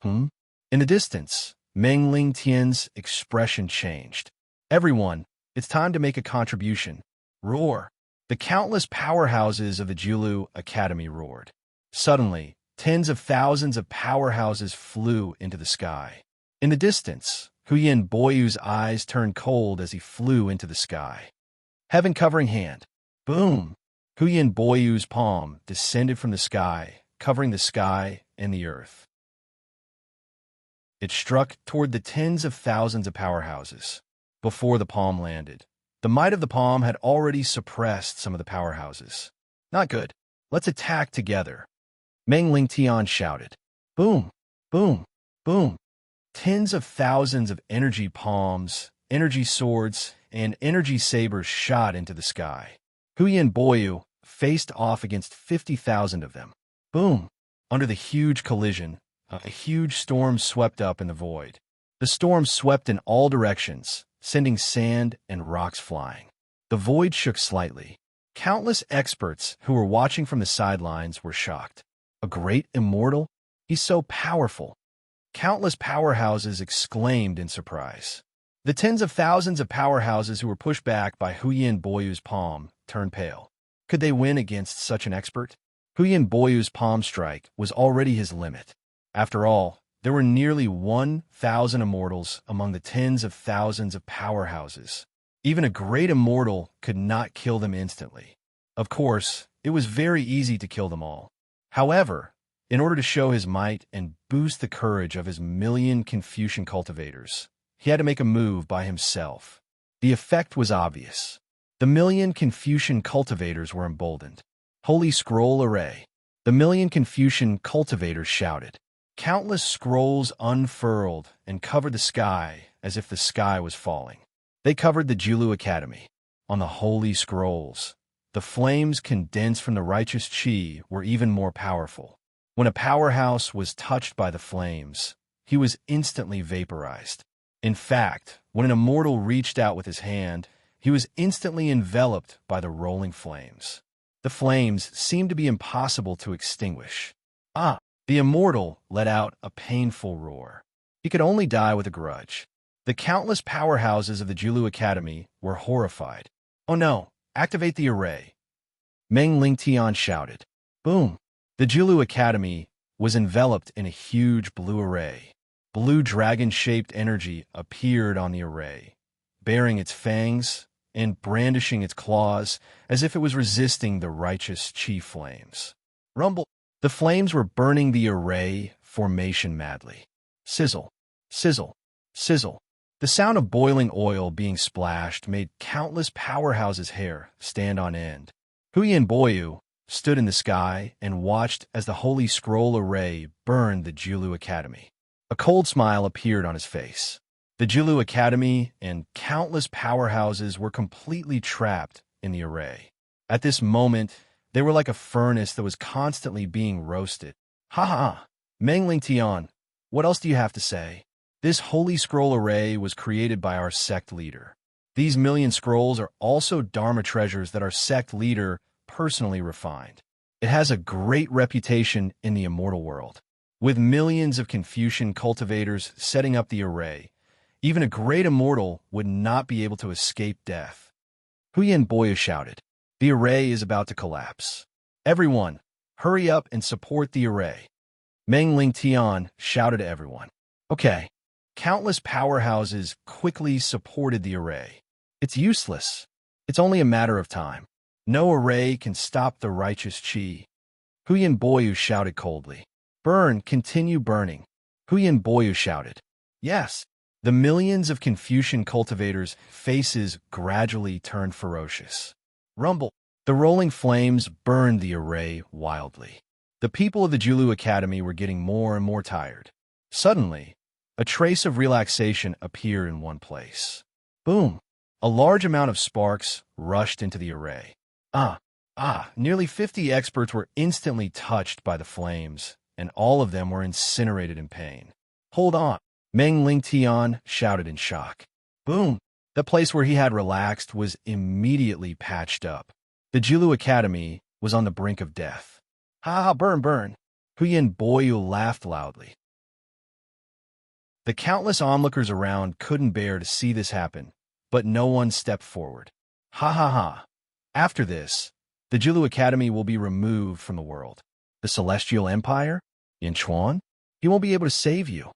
In the distance, Meng Ling Tian's expression changed. Everyone, it's time to make a contribution. Roar! The countless powerhouses of the Julu Academy roared. Suddenly, tens of thousands of powerhouses flew into the sky. In the distance, Huyen Boyu's eyes turned cold as he flew into the sky. Heaven-covering hand. Boom! Huyen Boyu's palm descended from the sky, covering the sky and the earth. It struck toward the tens of thousands of powerhouses. Before the palm landed, the might of the palm had already suppressed some of the powerhouses. Not good. Let's attack together. Meng Ling Tian shouted. Boom! Boom! Boom! Tens of thousands of energy palms, energy swords, and energy sabers shot into the sky. Huyen Boyu faced off against 50,000 of them. Boom! Under the huge collision, a huge storm swept up in the void. The storm swept in all directions, sending sand and rocks flying. The void shook slightly. Countless experts who were watching from the sidelines were shocked. A great immortal? He's so powerful. Countless powerhouses exclaimed in surprise. The tens of thousands of powerhouses who were pushed back by Huyen Boyu's palm turned pale. Could they win against such an expert? Huyen Boyu's palm strike was already his limit. After all, there were nearly 1,000 immortals among the tens of thousands of powerhouses. Even a great immortal could not kill them instantly. Of course, it was very easy to kill them all. However, in order to show his might and boost the courage of his million Confucian cultivators, he had to make a move by himself. The effect was obvious. The million Confucian cultivators were emboldened. Holy Scroll Array. The million Confucian cultivators shouted. Countless scrolls unfurled and covered the sky as if the sky was falling. They covered the Julu Academy. On the holy scrolls, the flames condensed from the righteous chi were even more powerful. When a powerhouse was touched by the flames, he was instantly vaporized. In fact, when an immortal reached out with his hand, he was instantly enveloped by the rolling flames. The flames seemed to be impossible to extinguish. The immortal let out a painful roar. He could only die with a grudge. The countless powerhouses of the Julu Academy were horrified. Oh no, activate the array. Meng Ling Tian shouted. Boom! The Julu Academy was enveloped in a huge blue array. Blue dragon-shaped energy appeared on the array, baring its fangs and brandishing its claws as if it was resisting the righteous chi flames. Rumble! The flames were burning the array formation madly. Sizzle, sizzle, sizzle. The sound of boiling oil being splashed made countless powerhouses' hair stand on end. Huyen Boyu, stood in the sky and watched as the Holy Scroll array burned the Julu Academy. A cold smile appeared on his face. The Julu Academy and countless powerhouses were completely trapped in the array. At this moment, they were like a furnace that was constantly being roasted. Ha ha ha! Mengling Tian, what else do you have to say? This Holy Scroll array was created by our sect leader. These million scrolls are also Dharma treasures that our sect leader personally refined. It has a great reputation in the immortal world. With millions of Confucian cultivators setting up the array, even a great immortal would not be able to escape death. Huyan Boyu shouted, "The array is about to collapse. Everyone, hurry up and support the array." Meng Ling Tian shouted to everyone. Okay. Countless powerhouses quickly supported the array. It's useless. It's only a matter of time. No array can stop the righteous Qi. Huyan Boyu shouted coldly. Burn, continue burning. Huyan Boyu shouted. Yes. The millions of Confucian cultivators' faces gradually turned ferocious. Rumble. The rolling flames burned the array wildly. The people of the Julu Academy were getting more and more tired. Suddenly, a trace of relaxation appeared in one place. Boom! A large amount of sparks rushed into the array. Nearly 50 experts were instantly touched by the flames, and all of them were incinerated in pain. Hold on! Meng Ling Tian shouted in shock. Boom! The place where he had relaxed was immediately patched up. The Julu Academy was on the brink of death. Ha! Burn, burn! Huyan Boyu laughed loudly. The countless onlookers around couldn't bear to see this happen, but no one stepped forward. Ha ha ha! After this, the Julu Academy will be removed from the world. The Celestial Empire? In Chuan? He won't be able to save you.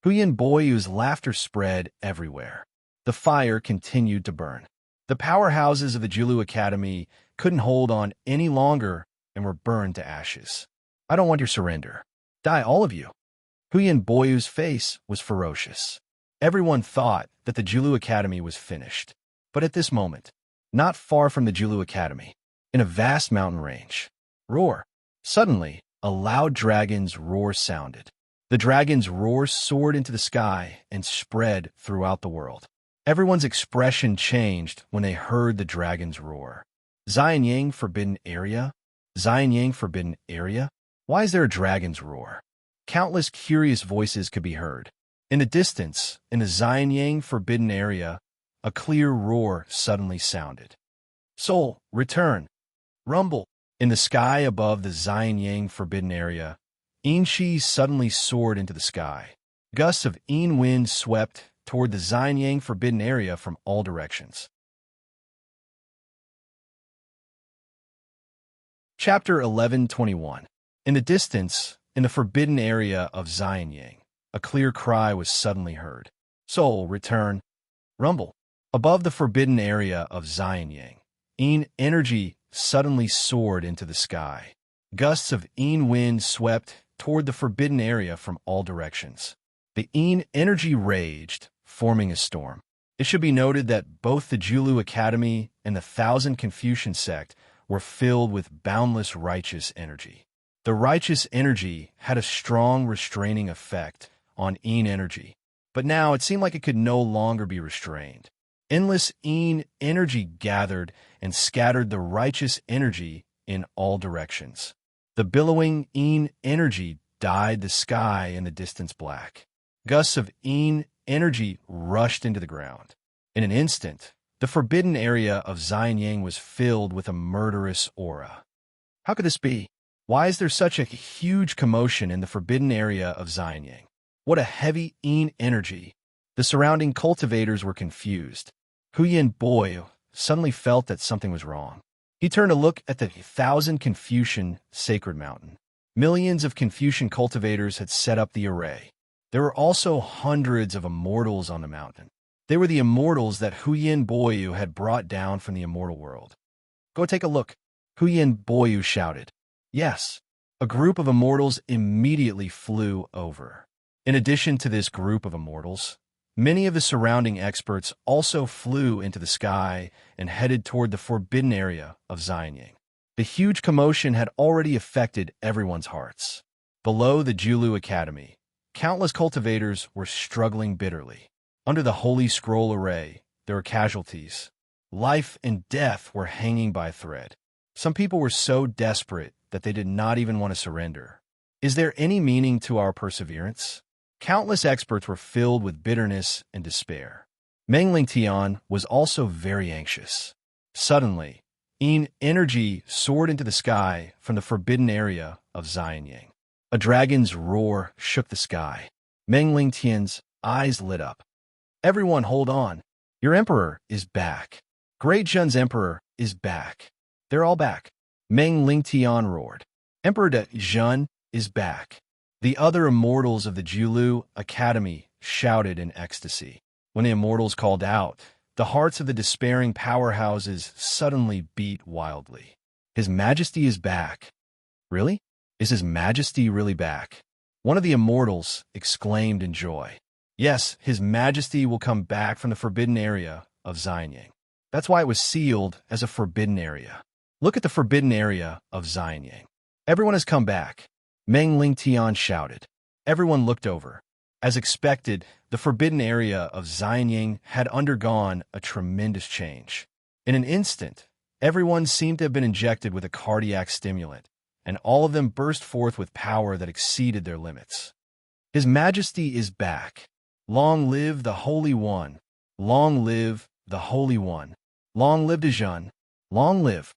Huyan Boyu's laughter spread everywhere. The fire continued to burn. The powerhouses of the Julu Academy couldn't hold on any longer and were burned to ashes. I don't want your surrender. Die, all of you. Huyan Boyu's face was ferocious. Everyone thought that the Julu Academy was finished. But at this moment, not far from the Julu Academy, in a vast mountain range, roar. Suddenly, a loud dragon's roar sounded. The dragon's roar soared into the sky and spread throughout the world. Everyone's expression changed when they heard the dragon's roar. Xianyang Forbidden Area? Xianyang Forbidden Area? Why is there a dragon's roar? Countless curious voices could be heard. In the distance, in the Xianyang Forbidden Area, a clear roar suddenly sounded. Soul, return! Rumble! In the sky above the Xianyang Forbidden Area, Inchi suddenly soared into the sky. Gusts of Yin wind swept toward the Xianyang Forbidden Area from all directions. Chapter 11:21. In the distance, in the forbidden area of Xianyang, a clear cry was suddenly heard. Soul, return! Rumble! Above the forbidden area of Xianyang, Yin energy suddenly soared into the sky. Gusts of Yin wind swept toward the forbidden area from all directions. The Yin energy raged, forming a storm. It should be noted that both the Julu Academy and the Thousand Confucian sect were filled with boundless righteous energy. The righteous energy had a strong restraining effect on Yin energy, but now it seemed like it could no longer be restrained. Endless Yin energy gathered and scattered the righteous energy in all directions. The billowing Yin energy dyed the sky in the distance black. Gusts of Yin energy rushed into the ground. In an instant, the forbidden area of Xianyang was filled with a murderous aura. How could this be? Why is there such a huge commotion in the forbidden area of Xianyang? What a heavy Yin energy! The surrounding cultivators were confused. Huyan Boyu suddenly felt that something was wrong. He turned to look at the Thousand Confucian sacred mountain. Millions of Confucian cultivators had set up the array. There were also hundreds of immortals on the mountain. They were the immortals that Huyan Boyu had brought down from the immortal world. Go take a look, Huyan Boyu shouted. Yes, a group of immortals immediately flew over. In addition to this group of immortals, many of the surrounding experts also flew into the sky and headed toward the forbidden area of Xianyang. The huge commotion had already affected everyone's hearts. Below the Julu Academy, countless cultivators were struggling bitterly. Under the Holy Scroll array, there were casualties. Life and death were hanging by a thread. Some people were so desperate that they did not even want to surrender. Is there any meaning to our perseverance? Countless experts were filled with bitterness and despair. Meng Lingtian was also very anxious. Suddenly, energy soared into the sky from the forbidden area of Xianyang. A dragon's roar shook the sky. Meng Lingtian's eyes lit up. Everyone hold on. Your emperor is back. Great Zhen's emperor is back. They're all back. Meng Lingtian roared. Emperor de Zhen is back. The other immortals of the Julu Academy shouted in ecstasy. When the immortals called out, the hearts of the despairing powerhouses suddenly beat wildly. His Majesty is back. Really? Is His Majesty really back? One of the immortals exclaimed in joy. Yes, His Majesty will come back from the forbidden area of Xianyang. That's why it was sealed as a forbidden area. Look at the forbidden area of Xianyang. Everyone has come back. Meng Lingtian shouted. Everyone looked over. As expected, the forbidden area of Xianyang had undergone a tremendous change. In an instant, everyone seemed to have been injected with a cardiac stimulant, and all of them burst forth with power that exceeded their limits. His Majesty is back. Long live the Holy One. Long live the Holy One. Long live Zhen. Long live.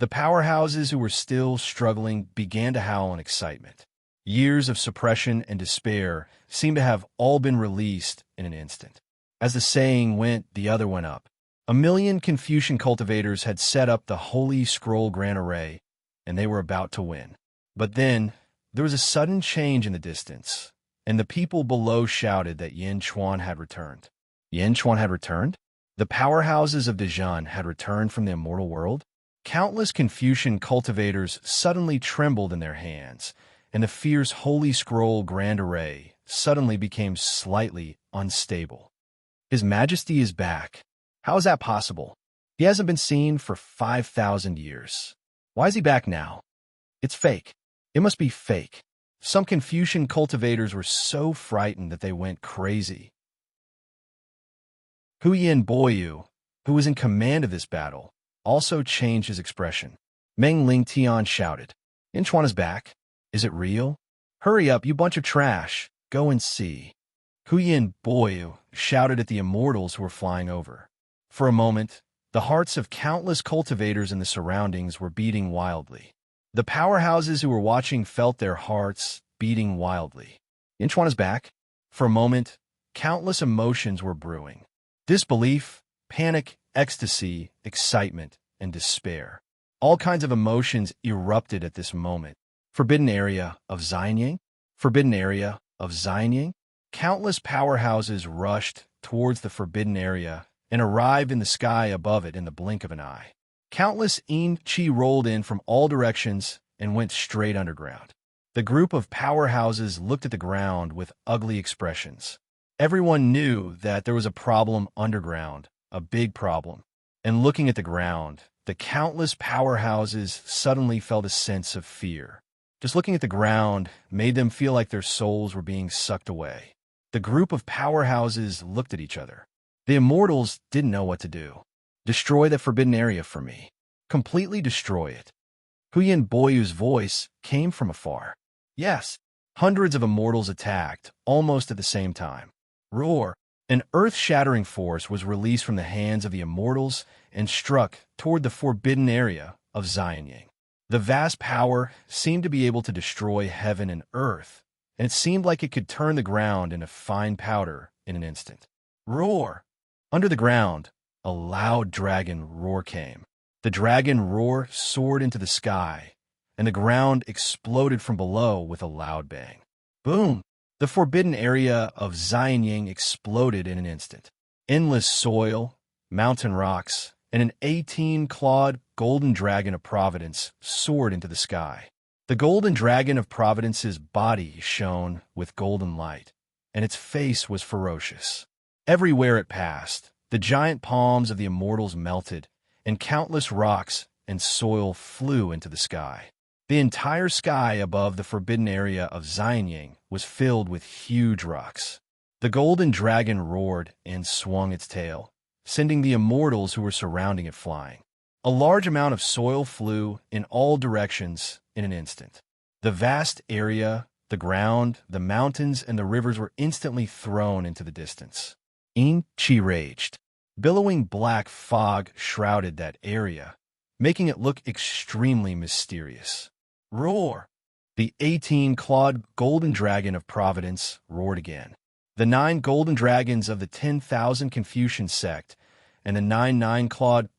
The powerhouses who were still struggling began to howl in excitement. Years of suppression and despair seemed to have all been released in an instant. As the saying went, the other went up. 1,000,000 Confucian cultivators had set up the Holy Scroll Grand Array, and they were about to win. But then, there was a sudden change in the distance, and the people below shouted that Yin Chuan had returned. Yin Chuan had returned? The powerhouses of Dezhan had returned from the immortal world? Countless Confucian cultivators suddenly trembled in their hands, and the fierce Holy Scroll Grand Array suddenly became slightly unstable. His Majesty is back. How is that possible? He hasn't been seen for 5,000 years. Why is he back now? It's fake. It must be fake. Some Confucian cultivators were so frightened that they went crazy. Huyin Boyu, who was in command of this battle, also changed his expression. Meng Lingtian shouted, Yin Chuan is back. Is it real? Hurry up, you bunch of trash. Go and see. Huyin Boyu shouted at the immortals who were flying over. For a moment, the hearts of countless cultivators in the surroundings were beating wildly. The powerhouses who were watching felt their hearts beating wildly. Yin Chuan is back. For a moment, countless emotions were brewing. Disbelief, panic, ecstasy, excitement, and despair. All kinds of emotions erupted at this moment. Forbidden area of Xianyang? Forbidden area of Xianyang? Countless powerhouses rushed towards the forbidden area and arrived in the sky above it in the blink of an eye. Countless Qi rolled in from all directions and went straight underground. The group of powerhouses looked at the ground with ugly expressions. Everyone knew that there was a problem underground, a big problem. And looking at the ground, the countless powerhouses suddenly felt a sense of fear. Just looking at the ground made them feel like their souls were being sucked away. The group of powerhouses looked at each other. The immortals didn't know what to do. Destroy the forbidden area for me. Completely destroy it. Huyin Boyu's voice came from afar. Yes, hundreds of immortals attacked, almost at the same time. Roar! An earth-shattering force was released from the hands of the immortals and struck toward the forbidden area of Xianyang. The vast power seemed to be able to destroy heaven and earth, and it seemed like it could turn the ground into fine powder in an instant. Roar! Under the ground, a loud dragon roar came. The dragon roar soared into the sky, and the ground exploded from below with a loud bang. Boom! The forbidden area of Xianyang exploded in an instant. Endless soil, mountain rocks, and an 18-clawed golden dragon of Providence soared into the sky. The golden dragon of Providence's body shone with golden light, and its face was ferocious. Everywhere it passed, the giant palms of the immortals melted, and countless rocks and soil flew into the sky. The entire sky above the forbidden area of Xianying was filled with huge rocks. The golden dragon roared and swung its tail, sending the immortals who were surrounding it flying. A large amount of soil flew in all directions in an instant. The vast area, the ground, the mountains, and the rivers were instantly thrown into the distance. Chi raged. Billowing black fog shrouded that area, making it look extremely mysterious. Roar! The 18-clawed golden dragon of Providence roared again. The 9 golden dragons of the 10,000 Confucian sect and the 9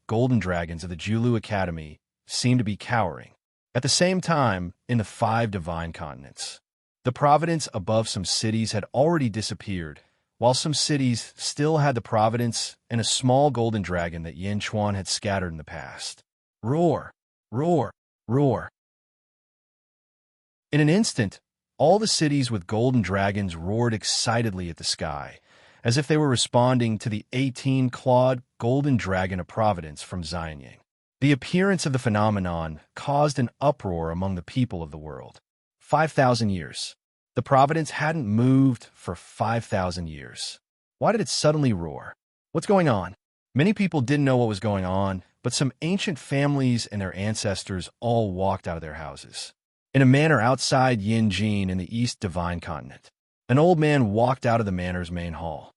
golden dragons of the Julu Academy seemed to be cowering. At the same time, in the 5 divine continents, the providence above some cities had already disappeared, while some cities still had the providence and a small golden dragon that Yin Chuan had scattered in the past. Roar! Roar! Roar! In an instant, all the cities with golden dragons roared excitedly at the sky, as if they were responding to the 18-clawed golden dragon of Providence from Xianying. The appearance of the phenomenon caused an uproar among the people of the world. 5,000 years. The Providence hadn't moved for 5,000 years. Why did it suddenly roar? What's going on? Many people didn't know what was going on, but some ancient families and their ancestors all walked out of their houses. In a manor outside Yinjin in the East Divine Continent, an old man walked out of the manor's main hall.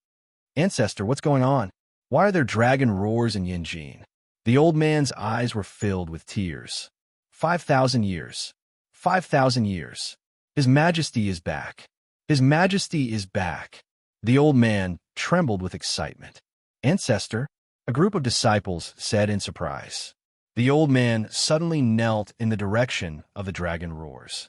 Ancestor, what's going on? Why are there dragon roars in Yinjin? The old man's eyes were filled with tears. 5,000 years. 5,000 years. His Majesty is back. His Majesty is back. The old man trembled with excitement. Ancestor, a group of disciples said in surprise. The old man suddenly knelt in the direction of the dragon roars.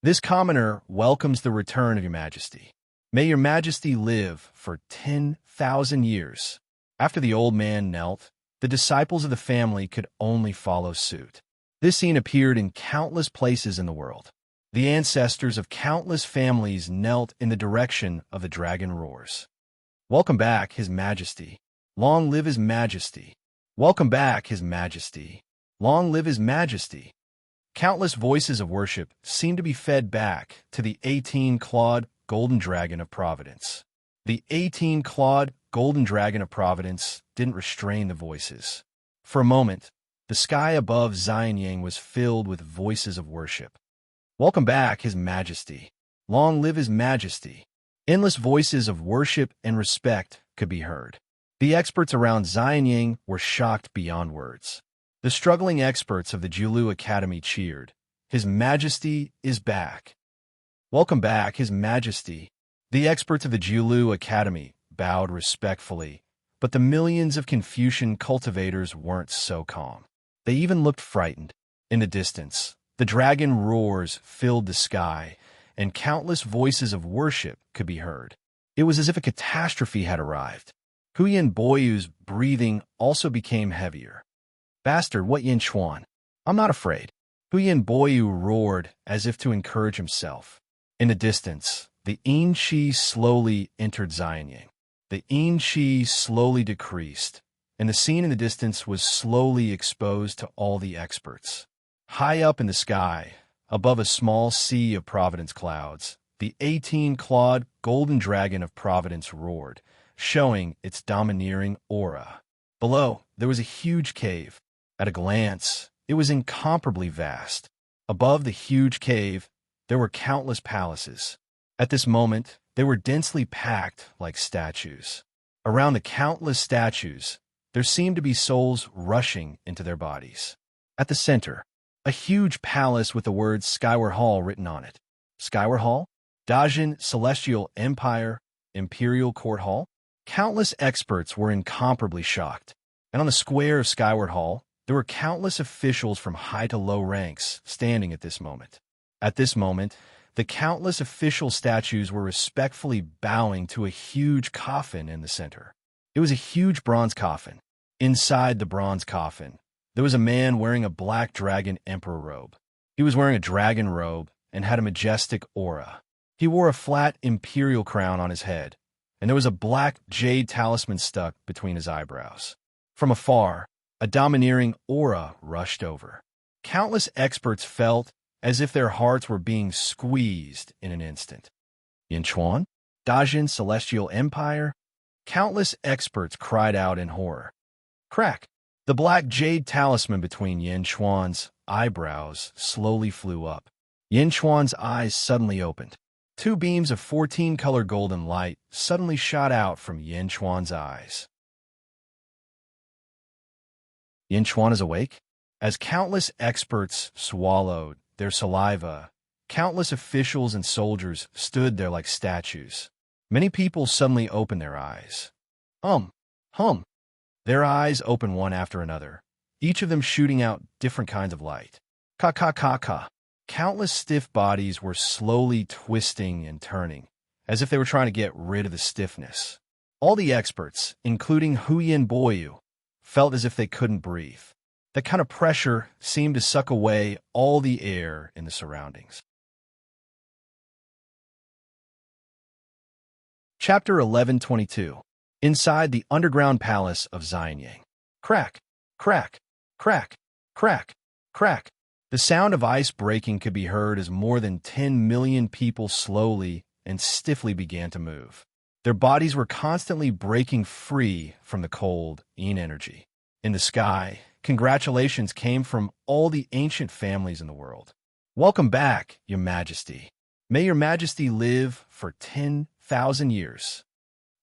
This commoner welcomes the return of your Majesty. May your Majesty live for 10,000 years. After the old man knelt, the disciples of the family could only follow suit. This scene appeared in countless places in the world. The ancestors of countless families knelt in the direction of the dragon roars. Welcome back, His Majesty. Long live His Majesty. Welcome back, His Majesty. Long live His Majesty. Countless voices of worship seemed to be fed back to the 18-clawed golden dragon of Providence. The 18-clawed golden dragon of Providence didn't restrain the voices. For a moment, the sky above Xianying was filled with voices of worship. Welcome back, His Majesty. Long live His Majesty. Endless voices of worship and respect could be heard. The experts around Xianying were shocked beyond words. The struggling experts of the Julu Academy cheered. His Majesty is back. Welcome back, His Majesty. The experts of the Julu Academy bowed respectfully, but the millions of Confucian cultivators weren't so calm. They even looked frightened. In the distance, the dragon roars filled the sky, and countless voices of worship could be heard. It was as if a catastrophe had arrived. Huyan Boyu's breathing also became heavier. Bastard, what Yin Chuan? I'm not afraid. Huyan Boyu roared as if to encourage himself. In the distance, the Enchi slowly entered Xianying. The Enchi slowly decreased, and the scene in the distance was slowly exposed to all the experts. High up in the sky, above a small sea of Providence clouds, the 18-clawed golden dragon of Providence roared, showing its domineering aura. Below, there was a huge cave. At a glance, it was incomparably vast. Above the huge cave, there were countless palaces. At this moment, they were densely packed like statues. Around the countless statues, there seemed to be souls rushing into their bodies. At the center, a huge palace with the words Skyward Hall written on it. Skyward Hall? Dajin Celestial Empire Imperial Court Hall? Countless experts were incomparably shocked. And on the square of Skyward Hall, there were countless officials from high to low ranks standing at this moment. At this moment, the countless official statues were respectfully bowing to a huge coffin in the center. It was a huge bronze coffin. Inside the bronze coffin, there was a man wearing a black dragon emperor robe. He was wearing a dragon robe and had a majestic aura. He wore a flat imperial crown on his head, and there was a black jade talisman stuck between his eyebrows. From afar, A domineering aura rushed over. Countless experts felt as if their hearts were being squeezed in an instant. Yinchuan? Dajin Celestial Empire? Countless experts cried out in horror. Crack! The black jade talisman between Yinchuan's eyebrows slowly flew up. Yinchuan's eyes suddenly opened. Two beams of 14-color golden light suddenly shot out from Yinchuan's eyes. Yinchuan is awake? As countless experts swallowed their saliva, countless officials and soldiers stood there like statues. Many people suddenly opened their eyes. Hum. Their eyes opened one after another, each of them shooting out different kinds of light. Ka. Countless stiff bodies were slowly twisting and turning, as if they were trying to get rid of the stiffness. All the experts, including Huyin Boyu, felt as if they couldn't breathe. That kind of pressure seemed to suck away all the air in the surroundings. Chapter 1122. Inside the underground palace of Xianyang. Crack, crack, crack, crack, crack. The sound of ice breaking could be heard as more than 10 million people slowly and stiffly began to move. Their bodies were constantly breaking free from the cold, yin energy. In the sky, congratulations came from all the ancient families in the world. Welcome back, Your Majesty. May Your Majesty live for 10,000 years.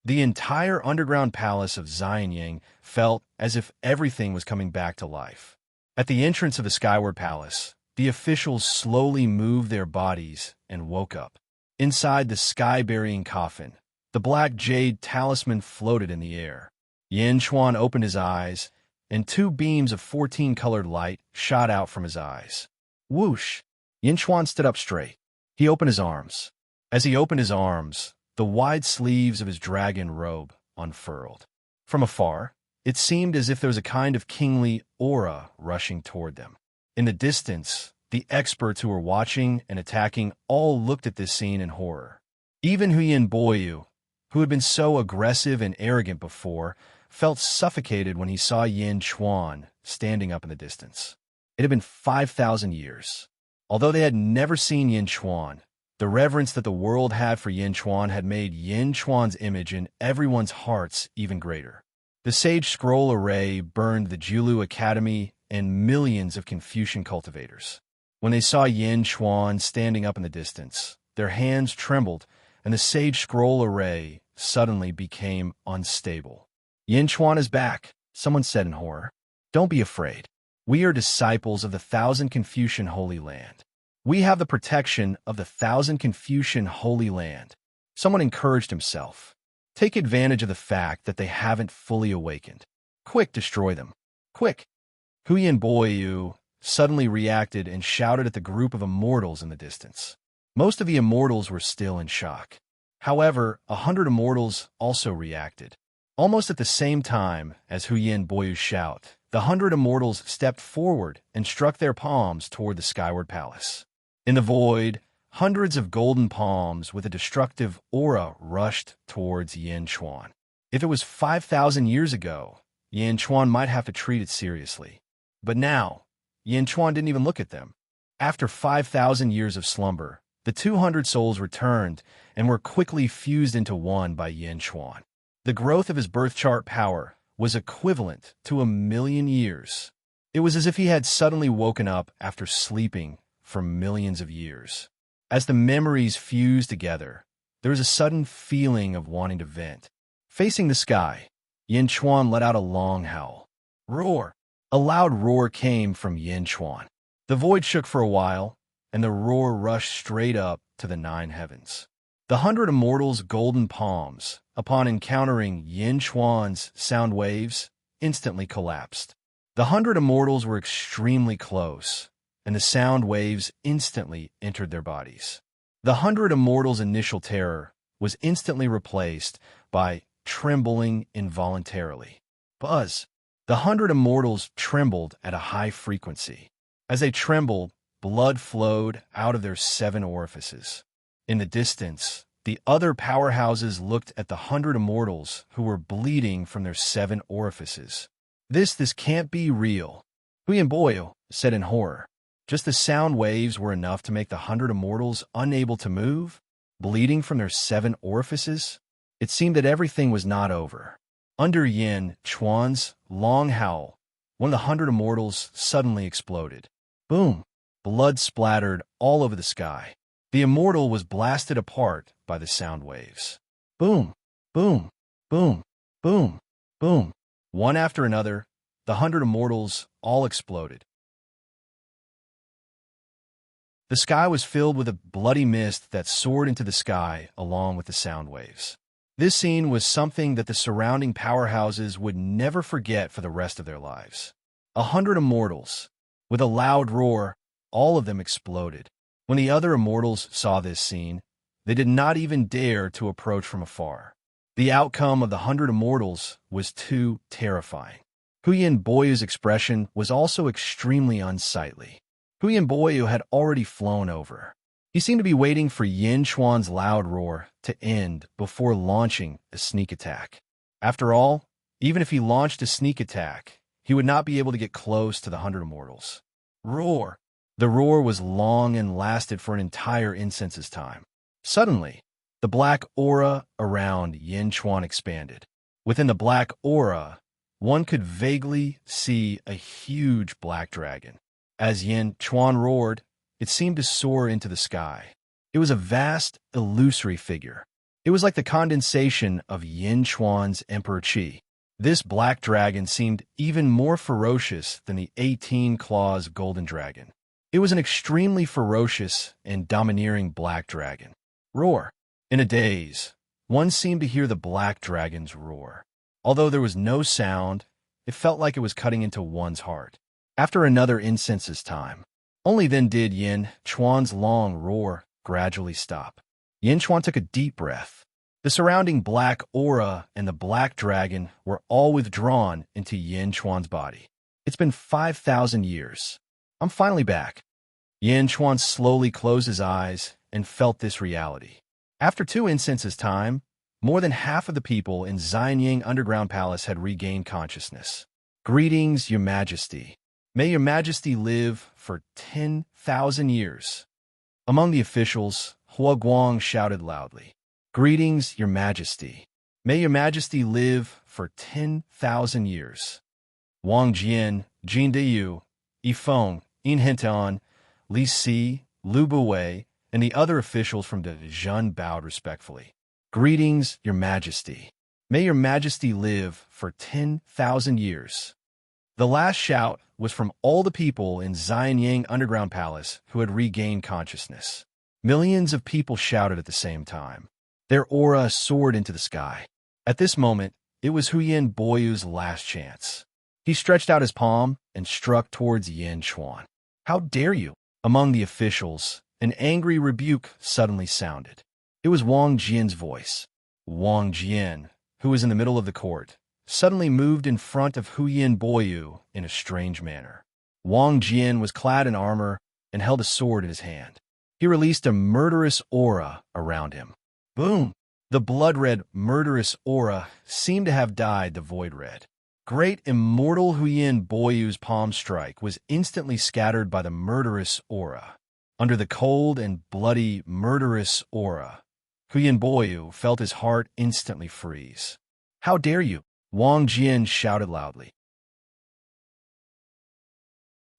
The entire underground palace of Xianyang felt as if everything was coming back to life. At the entrance of the Skyward Palace, the officials slowly moved their bodies and woke up. Inside the sky-burying coffin, the black jade talisman floated in the air. Yinchuan opened his eyes, and two beams of 14-colored light shot out from his eyes. Whoosh! Yinchuan stood up straight. He opened his arms. As he opened his arms, the wide sleeves of his dragon robe unfurled. From afar, it seemed as if there was a kind of kingly aura rushing toward them. In the distance, the experts who were watching and attacking all looked at this scene in horror. Even Huyin Boyu, who had been so aggressive and arrogant before, felt suffocated when he saw Yinchuan standing up in the distance. It had been 5,000 years. Although they had never seen Yinchuan, the reverence that the world had for Yinchuan had made Yinchuan's image in everyone's hearts even greater. The Sage Scroll Array burned the Julu Academy and millions of Confucian cultivators. When they saw Yinchuan standing up in the distance, their hands trembled, and the Sage Scroll Array suddenly became unstable. Yinchuan is back, someone said in horror. Don't be afraid. We are disciples of the Thousand Confucian Holy Land. We have the protection of the Thousand Confucian Holy Land. Someone encouraged himself. Take advantage of the fact that they haven't fully awakened. Quick, destroy them. Quick! Huyin Boyu suddenly reacted and shouted at the group of immortals in the distance. Most of the immortals were still in shock. However, 100 immortals also reacted. Almost at the same time as Huyin Boyu's shout, the 100 immortals stepped forward and struck their palms toward the Skyward Palace. In the void, hundreds of golden palms with a destructive aura rushed towards Yinchuan. If it was 5,000 years ago, Yinchuan might have to treat it seriously. But now, Yinchuan didn't even look at them. After 5,000 years of slumber, the 200 souls returned and were quickly fused into one by Yinchuan. The growth of his birth chart power was equivalent to 1,000,000 years. It was as if he had suddenly woken up after sleeping for millions of years. As the memories fused together, there was a sudden feeling of wanting to vent. Facing the sky, Yinchuan let out a long howl. Roar! A loud roar came from Yinchuan. The void shook for a while, and the roar rushed straight up to the 9 heavens. The 100 immortals' golden palms, upon encountering Yinchuan's sound waves, instantly collapsed. The 100 immortals were extremely close, and the sound waves instantly entered their bodies. The 100 immortals' initial terror was instantly replaced by trembling involuntarily. Buzz! The 100 immortals trembled at a high frequency. As they trembled, blood flowed out of their 7 orifices. In the distance, the other powerhouses looked at the 100 immortals who were bleeding from their 7 orifices. This can't be real. Huyen Boyu said in horror. Just the sound waves were enough to make the 100 immortals unable to move, bleeding from their 7 orifices. It seemed that everything was not over. Under Yin Chuan's long howl, one of the 100 immortals suddenly exploded. Boom! Blood splattered all over the sky. The immortal was blasted apart by the sound waves. Boom! Boom! Boom! Boom! Boom! One after another, the 100 immortals all exploded. The sky was filled with a bloody mist that soared into the sky along with the sound waves. This scene was something that the surrounding powerhouses would never forget for the rest of their lives. 100 immortals. With a loud roar, all of them exploded. When the other immortals saw this scene, they did not even dare to approach from afar. The outcome of the 100 immortals was too terrifying. Huyen Boyu's expression was also extremely unsightly. Huyen Boyu had already flown over. He seemed to be waiting for Yin Chuan's loud roar to end before launching a sneak attack. After all, even if he launched a sneak attack, he would not be able to get close to the 100 immortals. Roar! The roar was long and lasted for an entire incense's time. Suddenly, the black aura around Yin Chuan expanded. Within the black aura, one could vaguely see a huge black dragon. As Yin Chuan roared, it seemed to soar into the sky. It was a vast, illusory figure. It was like the condensation of Yin Chuan's Emperor Qi. This black dragon seemed even more ferocious than the 18 claws golden dragon. It was an extremely ferocious and domineering black dragon. Roar! In a daze, one seemed to hear the black dragon's roar. Although there was no sound, it felt like it was cutting into one's heart. After another incense's time, only then did Yin Chuan's long roar gradually stop. Yin Chuan took a deep breath. The surrounding black aura and the black dragon were all withdrawn into Yin Chuan's body. It's been 5,000 years. I'm finally back. Yin Chuan slowly closed his eyes and felt this reality. After 2 incenses' time, more than half of the people in Xianying Underground Palace had regained consciousness. Greetings, Your Majesty. May Your Majesty live for 10,000 years. Among the officials, Hua Guang shouted loudly. Greetings, Your Majesty. May Your Majesty live for 10,000 years. Wang Jian, Jin Deyu, Yifeng, Yin Hintan, Li Si, Lu Buwei, and the other officials from Dezhun bowed respectfully. Greetings, Your Majesty. May Your Majesty live for 10,000 years. The last shout was from all the people in Xianying Underground Palace who had regained consciousness. Millions of people shouted at the same time. Their aura soared into the sky. At this moment, it was Huyen Boyu's last chance. He stretched out his palm and struck towards Yin Chuan. How dare you? Among the officials, an angry rebuke suddenly sounded. It was Wang Jian's voice. Wang Jian, who was in the middle of the court, suddenly moved in front of Huyen Boyu in a strange manner. Wang Jian was clad in armor and held a sword in his hand. He released a murderous aura around him. Boom! The blood-red, murderous aura seemed to have dyed the void red. Great immortal Huyen Boyu's palm strike was instantly scattered by the murderous aura. Under the cold and bloody, murderous aura, Huyen Boyu felt his heart instantly freeze. How dare you? Wang Jian shouted loudly.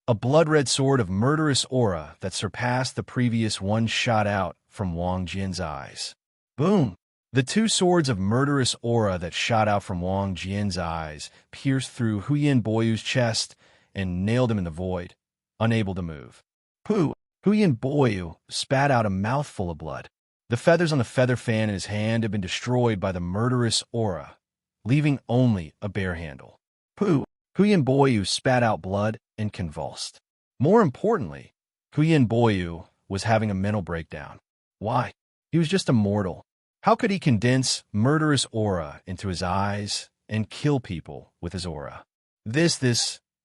A blood-red sword of murderous aura that surpassed the previous one shot out from Wang Jian's eyes. Boom! The 2 swords of murderous aura that shot out from Wang Jian's eyes pierced through Huyen Boyu's chest and nailed him in the void, unable to move. Pooh! Huyen Boyu spat out a mouthful of blood. The feathers on the feather fan in his hand had been destroyed by the murderous aura, leaving only a bare handle. Pooh! Huyen Boyu spat out blood and convulsed. More importantly, Huyen Boyu was having a mental breakdown. Why? He was just a mortal. How could he condense murderous aura into his eyes and kill people with his aura?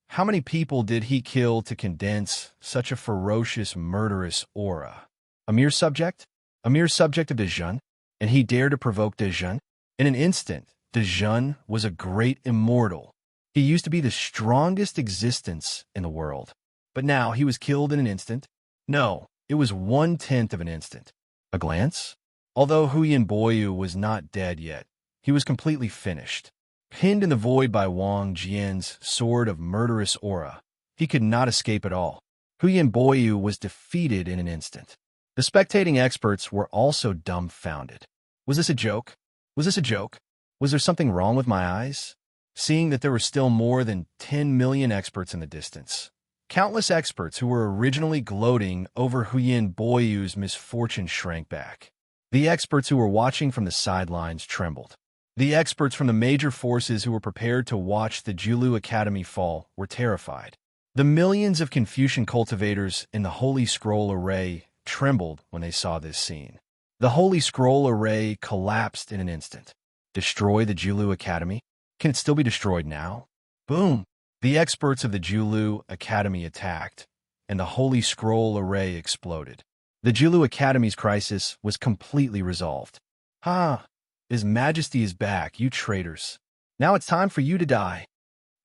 How many people did he kill to condense such a ferocious, murderous aura? A mere subject? A mere subject of Dezhun? And he dared to provoke Dezhun? In an instant, Dezhun was a great immortal. He used to be the strongest existence in the world, but now he was killed in an instant. No, it was 1/10 of an instant. A glance? Although Huyen Boyu was not dead yet, he was completely finished. Pinned in the void by Wang Jian's sword of murderous aura, he could not escape at all. Huyen Boyu was defeated in an instant. The spectating experts were also dumbfounded. Was this a joke? Was this a joke? Was there something wrong with my eyes? Seeing that there were still more than 10 million experts in the distance. Countless experts who were originally gloating over Huyen Boyu's misfortune shrank back. The experts who were watching from the sidelines trembled. The experts from the major forces who were prepared to watch the Julu Academy fall were terrified. The millions of Confucian cultivators in the Holy Scroll Array trembled when they saw this scene. The Holy Scroll Array collapsed in an instant. Destroy the Julu Academy? Can it still be destroyed now? Boom! The experts of the Julu Academy attacked, and the Holy Scroll Array exploded. The Julu Academy's crisis was completely resolved. Ha! His Majesty is back, you traitors. Now it's time for you to die.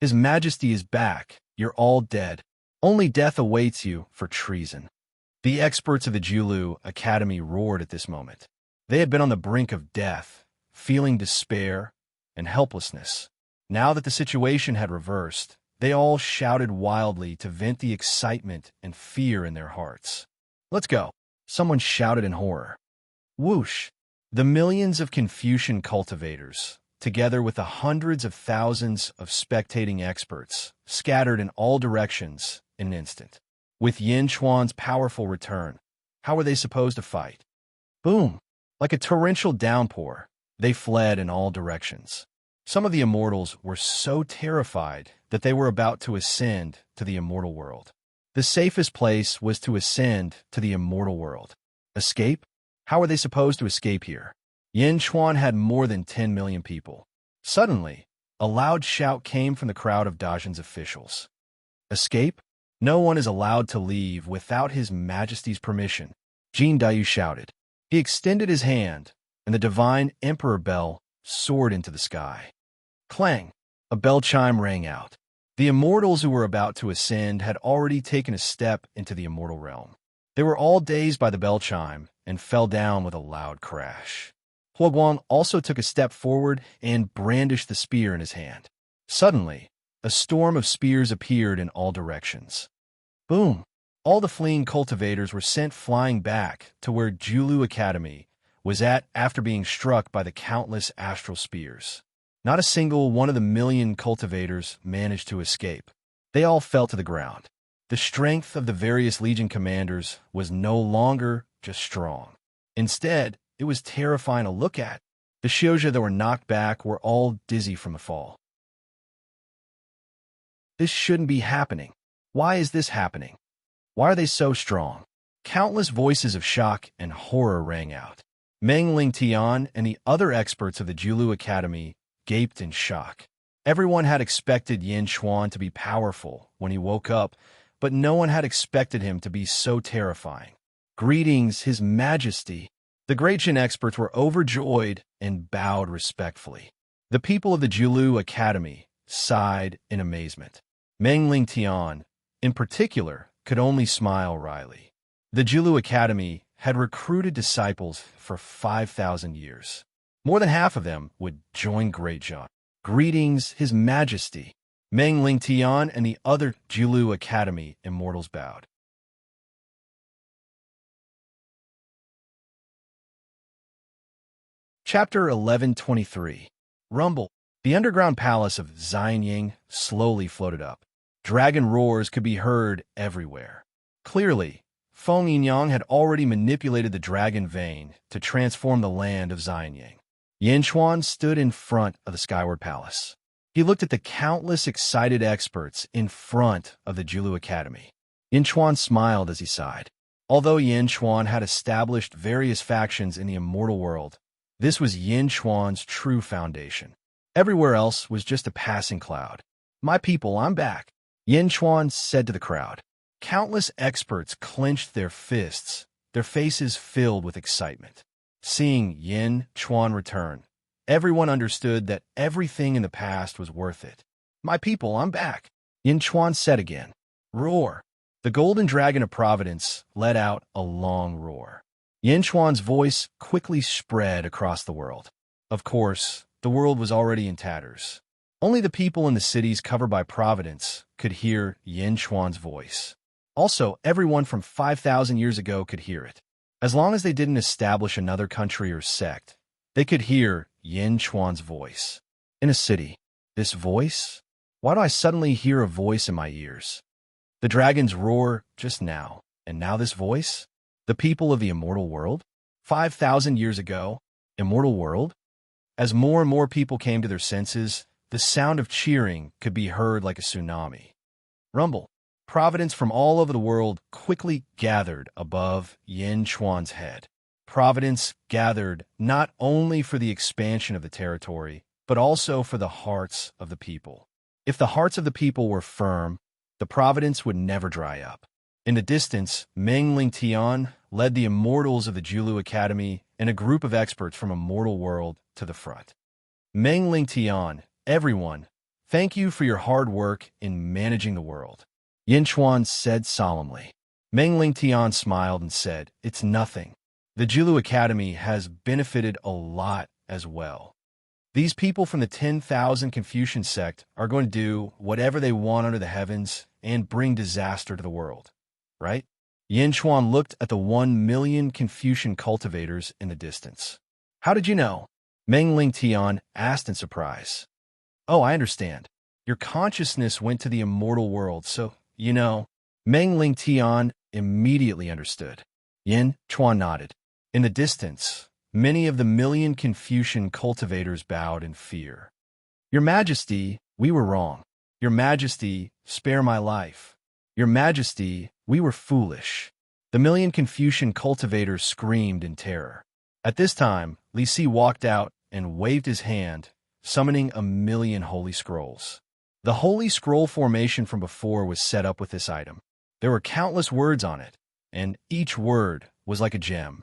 His Majesty is back. You're all dead. Only death awaits you for treason. The experts of the Julu Academy roared at this moment. They had been on the brink of death, feeling despair and helplessness. Now that the situation had reversed, they all shouted wildly to vent the excitement and fear in their hearts. Let's go, someone shouted in horror. Whoosh! The millions of Confucian cultivators, together with the hundreds of thousands of spectating experts, scattered in all directions in an instant. With Yin Chuan's powerful return, how were they supposed to fight? Boom! Like a torrential downpour, they fled in all directions. Some of the immortals were so terrified that they were about to ascend to the immortal world. The safest place was to ascend to the immortal world. Escape? How were they supposed to escape here? Yin Chuan had more than 10 million people. Suddenly, a loud shout came from the crowd of Dajin's officials. Escape? No one is allowed to leave without His Majesty's permission, Jin Dayu shouted. He extended his hand, and the divine emperor bell soared into the sky. Clang! A bell chime rang out. The immortals who were about to ascend had already taken a step into the immortal realm. They were all dazed by the bell chime and fell down with a loud crash. Huoguang also took a step forward and brandished the spear in his hand. Suddenly, a storm of spears appeared in all directions. Boom! All the fleeing cultivators were sent flying back to where Julu Academy was at after being struck by the countless astral spears. Not a single one of the million cultivators managed to escape. They all fell to the ground. The strength of the various legion commanders was no longer just strong. Instead, it was terrifying to look at. The Xiuzha that were knocked back were all dizzy from the fall. This shouldn't be happening. Why is this happening? Why are they so strong? Countless voices of shock and horror rang out. Meng Lingtian and the other experts of the Julu Academy gaped in shock. Everyone had expected Yin Chuan to be powerful when he woke up, but no one had expected him to be so terrifying. Greetings, His Majesty. The great Jin experts were overjoyed and bowed respectfully. The people of the Julu Academy sighed in amazement. Meng Lingtian, in particular, could only smile wryly. The Julu Academy had recruited disciples for 5,000 years. More than half of them would join Great Zhan. Greetings, His Majesty. Meng Lingtian and the other Julu Academy immortals bowed. Chapter 1123. Rumble. The underground palace of Xianying slowly floated up. Dragon roars could be heard everywhere. Clearly, Feng Yinyang had already manipulated the dragon vein to transform the land of Xianying. Yin Chuan stood in front of the Skyward Palace. He looked at the countless excited experts in front of the Julu Academy. Yin Chuan smiled as he sighed. Although Yin Chuan had established various factions in the immortal world, this was Yin Chuan's true foundation. Everywhere else was just a passing cloud. My people, I'm back, Yin Chuan said to the crowd. Countless experts clenched their fists, their faces filled with excitement. Seeing Yin Chuan return, everyone understood that everything in the past was worth it. My people, I'm back. Yin Chuan said again. Roar. The golden dragon of Providence let out a long roar. Yin Chuan's voice quickly spread across the world. Of course, the world was already in tatters. Only the people in the cities covered by Providence could hear Yin Chuan's voice. Also, everyone from 5,000 years ago could hear it. As long as they didn't establish another country or sect, they could hear Yin Chuan's voice. In a city, this voice? Why do I suddenly hear a voice in my ears? The dragons roar just now, and now this voice? The people of the immortal world? 5,000 years ago, immortal world? As more and more people came to their senses, the sound of cheering could be heard like a tsunami. Rumble. Providence from all over the world quickly gathered above Yin Chuan's head. Providence gathered not only for the expansion of the territory, but also for the hearts of the people. If the hearts of the people were firm, the Providence would never dry up. In the distance, Meng Ling Tian led the immortals of the Julu Academy and a group of experts from Immortal World to the front. Meng Ling Tian, everyone, thank you for your hard work in managing the world. Yin Chuan said solemnly. Meng Ling Tian smiled and said, It's nothing. The Julu Academy has benefited a lot as well. These people from the 10,000 Confucian sect are going to do whatever they want under the heavens and bring disaster to the world, right? Yin Chuan looked at the 1 million Confucian cultivators in the distance. How did you know? Meng Ling Tian asked in surprise. Oh, I understand. Your consciousness went to the immortal world, so, you know. Meng Ling Tian immediately understood. Yin Chuan nodded. In the distance, many of the million Confucian cultivators bowed in fear. Your Majesty, we were wrong. Your Majesty, spare my life. Your Majesty, we were foolish. The million Confucian cultivators screamed in terror. At this time, Li Si walked out and waved his hand, summoning a million holy scrolls. The holy scroll formation from before was set up with this item. There were countless words on it, and each word was like a gem.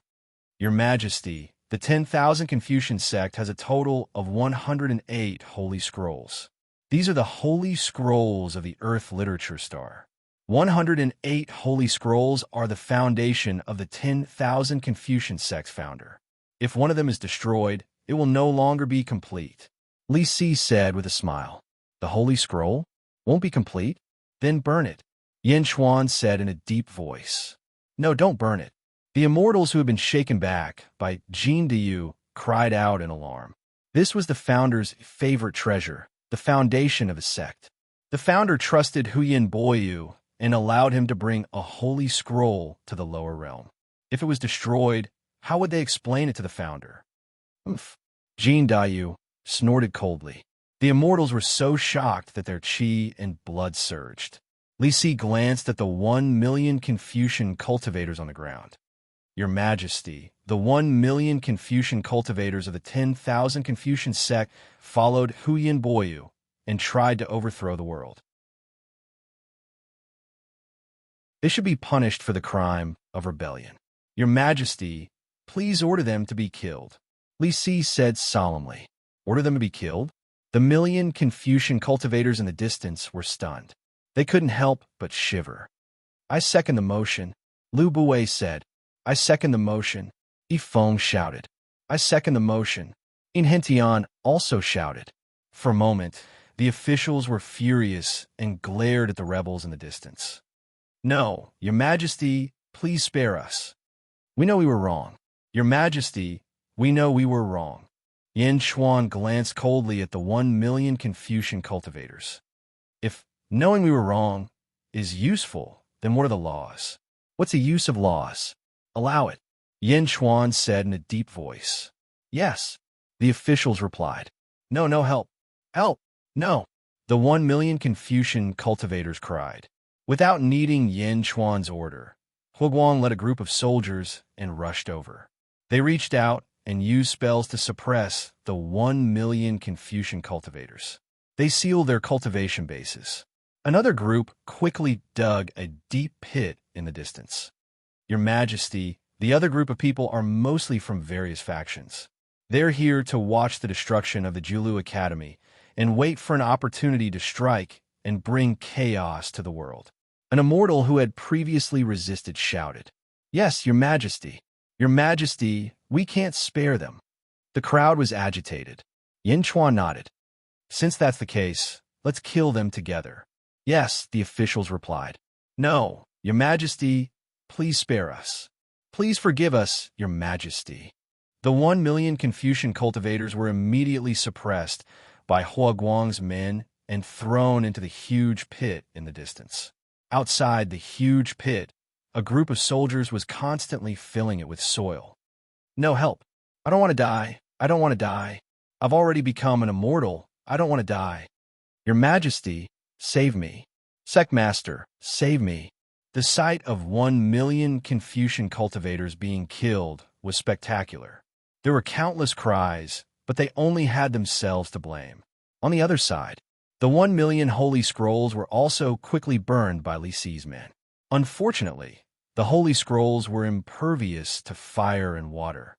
Your Majesty, the 10,000 Confucian sect has a total of 108 holy scrolls. These are the holy scrolls of the Earth Literature Star. 108 holy scrolls are the foundation of the 10,000 Confucian sect founder. If one of them is destroyed, it will no longer be complete. Li Si said with a smile. The holy scroll won't be complete? Then burn it. Yin Chuan said in a deep voice. No, don't burn it. The immortals who had been shaken back by Jin Diyu cried out in alarm. This was the founder's favorite treasure, the foundation of his sect. The founder trusted Huyin Boyu and allowed him to bring a holy scroll to the lower realm. If it was destroyed, how would they explain it to the founder? Oof. Jin Diyu snorted coldly. The immortals were so shocked that their qi and blood surged. Li Si glanced at the 1 million Confucian cultivators on the ground. Your Majesty, the 1 million Confucian cultivators of the 10,000 Confucian sect followed Huyin Boyu and tried to overthrow the world. They should be punished for the crime of rebellion. Your Majesty, please order them to be killed. Li Si said solemnly. Order them to be killed? The million Confucian cultivators in the distance were stunned. They couldn't help but shiver. I second the motion, Lu Bue said. I second the motion. Yifeng shouted. I second the motion. In Hentian also shouted. For a moment, the officials were furious and glared at the rebels in the distance. No, Your Majesty, please spare us. We know we were wrong. Your Majesty, we know we were wrong. Yin Chuan glanced coldly at the 1 million Confucian cultivators. If knowing we were wrong is useful, then what are the laws? What's the use of laws? Allow it, Yin Chuan said in a deep voice. Yes, the officials replied. No, no, help. Help, no. The 1 million Confucian cultivators cried. Without needing Yin Chuan's order, Huguang led a group of soldiers and rushed over. They reached out and used spells to suppress the 1 million Confucian cultivators. They sealed their cultivation bases. Another group quickly dug a deep pit in the distance. Your Majesty, the other group of people are mostly from various factions. They're here to watch the destruction of the Julu Academy and wait for an opportunity to strike and bring chaos to the world. An immortal who had previously resisted shouted, "Yes, Your Majesty. Your Majesty, we can't spare them." The crowd was agitated. Yin Chuan nodded. "Since that's the case, let's kill them together." "Yes," the officials replied. "No, Your Majesty, please spare us. Please forgive us, Your Majesty." The 1 million Confucian cultivators were immediately suppressed by Huaguang's men and thrown into the huge pit in the distance. Outside the huge pit, a group of soldiers was constantly filling it with soil. "No help. I don't want to die. I don't want to die. I've already become an immortal. I don't want to die. Your Majesty, save me. Sectmaster, save me." The sight of 1 million Confucian cultivators being killed was spectacular. There were countless cries, but they only had themselves to blame. On the other side, the 1 million holy scrolls were also quickly burned by Li Si's men. Unfortunately, the holy scrolls were impervious to fire and water.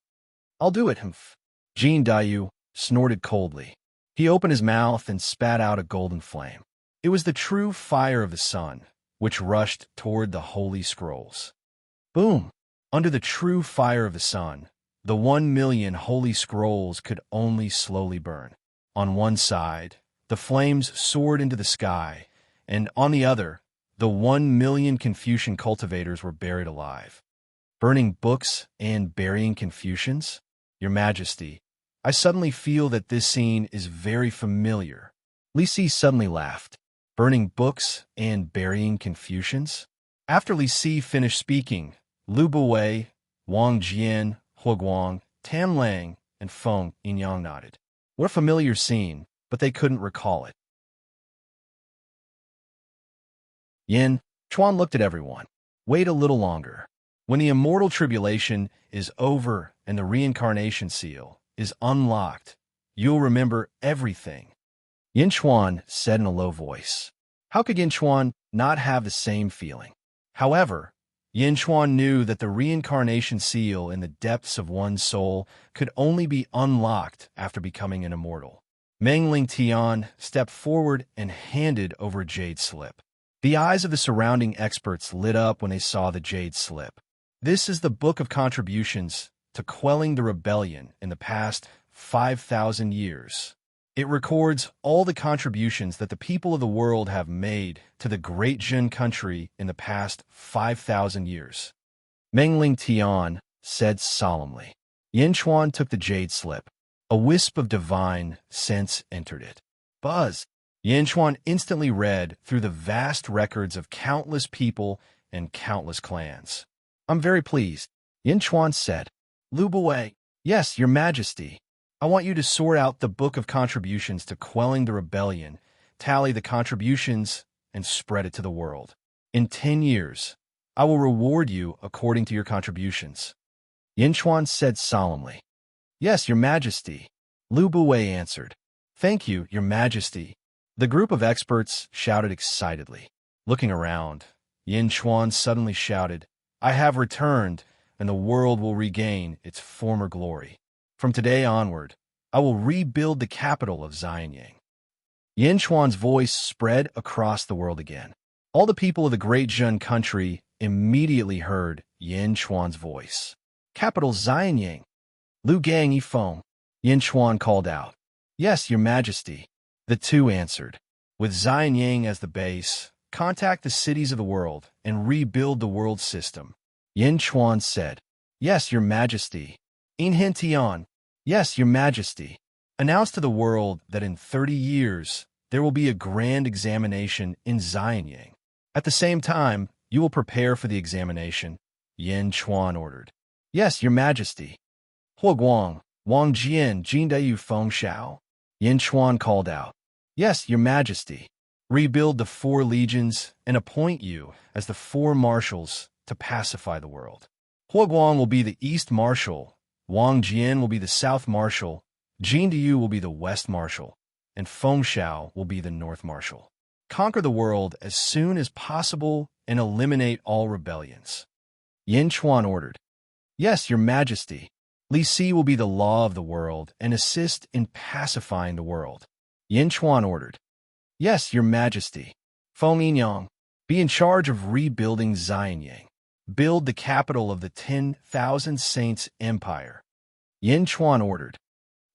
"I'll do it, humph." Jin Dayu snorted coldly. He opened his mouth and spat out a golden flame. It was the true fire of the sun, which rushed toward the holy scrolls. Boom! Under the true fire of the sun, the 1 million holy scrolls could only slowly burn. On one side, the flames soared into the sky, and on the other, the 1 million Confucian cultivators were buried alive. Burning books and burying Confucians? Your Majesty, I suddenly feel that this scene is very familiar. Li Si suddenly laughed. Burning books and burying Confucians? After Li Si finished speaking, Lu Buwei, Wang Jian, Huaguang, Tan Lang, and Feng Yinyang nodded. What a familiar scene, but they couldn't recall it. Yin Chuan looked at everyone. Wait a little longer. When the immortal tribulation is over and the reincarnation seal is unlocked, you'll remember everything. Yin Chuan said in a low voice. How could Yin Chuan not have the same feeling? However, Yin Chuan knew that the reincarnation seal in the depths of one's soul could only be unlocked after becoming an immortal. Mengling Tian stepped forward and handed over a jade slip. The eyes of the surrounding experts lit up when they saw the jade slip. This is the book of contributions to quelling the rebellion in the past 5,000 years. It records all the contributions that the people of the world have made to the Great Jin country in the past 5,000 years. Mengling Tian said solemnly. Yin Chuan took the jade slip. A wisp of divine sense entered it. Buzz! Yin Chuan instantly read through the vast records of countless people and countless clans. I'm very pleased, Yin Chuan said. Lu Buwei, yes, Your Majesty. I want you to sort out the book of contributions to quelling the rebellion, tally the contributions, and spread it to the world. In 10 years, I will reward you according to your contributions. Yin Chuan said solemnly. Yes, Your Majesty. Lu Buwei answered. Thank you, Your Majesty. The group of experts shouted excitedly. Looking around, Yin Chuan suddenly shouted, I have returned, and the world will regain its former glory. From today onward, I will rebuild the capital of Xianyang. Yin Chuan's voice spread across the world again. All the people of the Great Jin country immediately heard Yin Chuan's voice. Capital Xianyang. Lu Gang Yifeng. Yin Chuan called out. Yes, Your Majesty. The two answered. With Xianyang as the base, contact the cities of the world and rebuild the world system. Yin Chuan said. Yes, Your Majesty. Inhen Tian. Yes, Your Majesty. Announce to the world that in 30 years, there will be a grand examination in Xianyang. At the same time, you will prepare for the examination, Yin Chuan ordered. Yes, Your Majesty. Huaguang, Wang Jian, Jindayu Feng Shao. Yin Chuan called out. Yes, Your Majesty. Rebuild the 4 legions and appoint you as the 4 marshals to pacify the world. Huaguang will be the East Marshal, Wang Jian will be the South Marshal, Jindayu will be the West Marshal, and Feng Shao will be the North Marshal. Conquer the world as soon as possible and eliminate all rebellions. Yin Chuan ordered. Yes, Your Majesty. Li Si will be the law of the world and assist in pacifying the world. Yin Chuan ordered. Yes, Your Majesty. Feng Yinyang, be in charge of rebuilding Xianyang. Build the capital of the 10,000 Saints Empire. Yin Chuan ordered.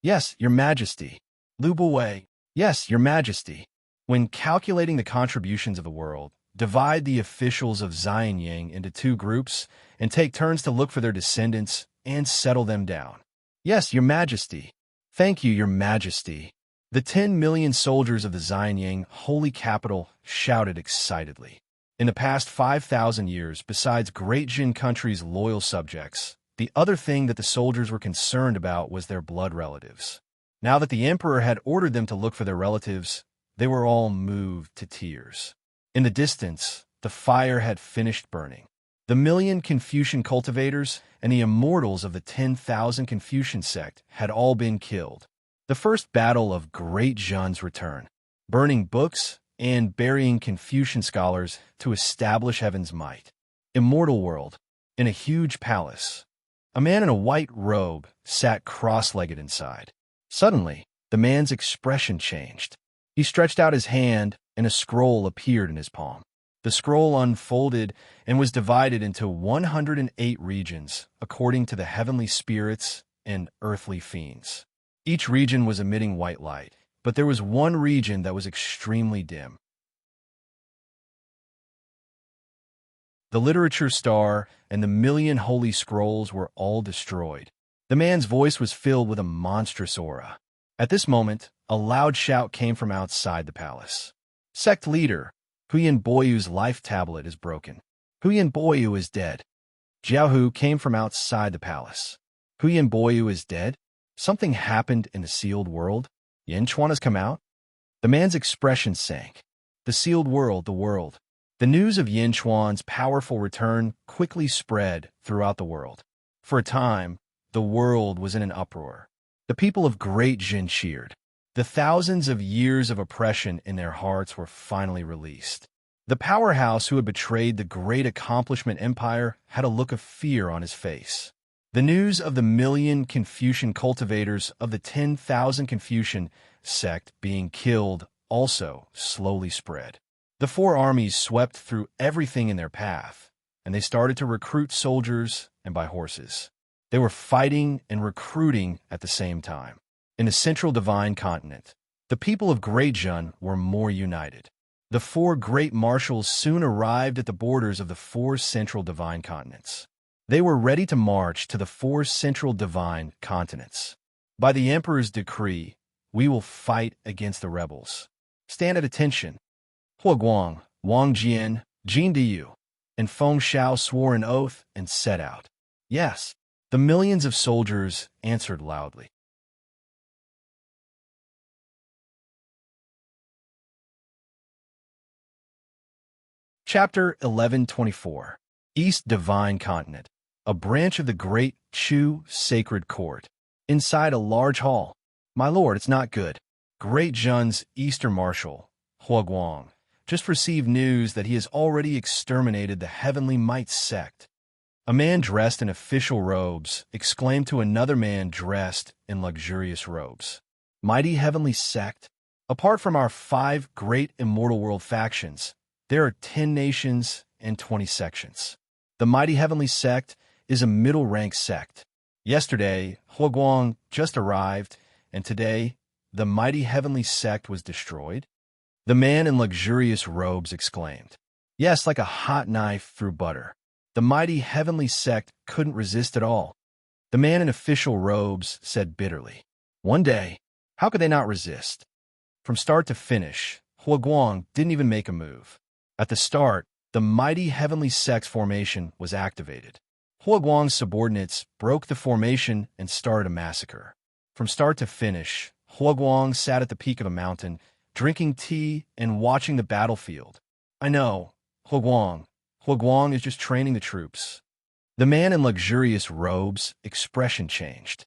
Yes, Your Majesty. Lu Buwei. Yes, Your Majesty. When calculating the contributions of the world, divide the officials of Xianyang into two groups and take turns to look for their descendants and settle them down. Yes, Your Majesty. Thank you, Your Majesty. The 10 million soldiers of the Xianyang holy capital shouted excitedly. In the past 5,000 years, besides Great Jin country's loyal subjects, the other thing that the soldiers were concerned about was their blood relatives. Now that the emperor had ordered them to look for their relatives, they were all moved to tears. In the distance, the fire had finished burning. The million Confucian cultivators and the immortals of the 10,000 Confucian sect had all been killed. The first battle of Great Jun's return, burning books and burying Confucian scholars to establish heaven's might. Immortal world, in a huge palace. A man in a white robe sat cross-legged inside. Suddenly, the man's expression changed. He stretched out his hand, and a scroll appeared in his palm. The scroll unfolded and was divided into 108 regions according to the heavenly spirits and earthly fiends. Each region was emitting white light, but there was one region that was extremely dim. The literature star and the million holy scrolls were all destroyed. The man's voice was filled with a monstrous aura. At this moment, a loud shout came from outside the palace. Sect leader, Huyan Boyu's life tablet is broken. Huyan Boyu is dead. Jiaohu came from outside the palace. Huyan Boyu is dead? Something happened in the sealed world? Yin Chuan has come out? The man's expression sank. The sealed world, the world. The news of Yin Chuan's powerful return quickly spread throughout the world. For a time, the world was in an uproar. The people of Great Jin cheered. The thousands of years of oppression in their hearts were finally released. The powerhouse who had betrayed the great accomplishment empire had a look of fear on his face. The news of the million Confucian cultivators of the 10,000 Confucian sect being killed also slowly spread. The four armies swept through everything in their path, and they started to recruit soldiers and buy horses. They were fighting and recruiting at the same time. In the central divine continent, the people of Great Jun were more united. The four great marshals soon arrived at the borders of the four central divine continents. They were ready to march to the four central divine continents. By the emperor's decree, we will fight against the rebels. Stand at attention. Hua Guang, Wang Jian, Jin Diyu, and Feng Shao swore an oath and set out. Yes, the millions of soldiers answered loudly. Chapter 1124. East Divine Continent. A branch of the Great Chu Sacred Court. Inside a large hall. My lord, it's not good. Great Jun's Eastern Marshal, Hua Guang, just received news that he has already exterminated the Heavenly Might sect. A man dressed in official robes exclaimed to another man dressed in luxurious robes. Mighty Heavenly Sect? Apart from our 5 great immortal world factions, there are 10 nations and 20 sections. The Mighty Heavenly Sect is a middle-rank sect. Yesterday, Hua Guang just arrived, and today, the Mighty Heavenly Sect was destroyed? The man in luxurious robes exclaimed. Yes, like a hot knife through butter. The Mighty Heavenly Sect couldn't resist at all. The man in official robes said bitterly. One day, how could they not resist? From start to finish, Hua Guang didn't even make a move. At the start, the Mighty Heavenly Sect's formation was activated. Hua Guang's subordinates broke the formation and started a massacre. From start to finish, Hua Guang sat at the peak of a mountain, drinking tea and watching the battlefield. I know, Hua Guang is just training the troops. The man in luxurious robes' expression changed.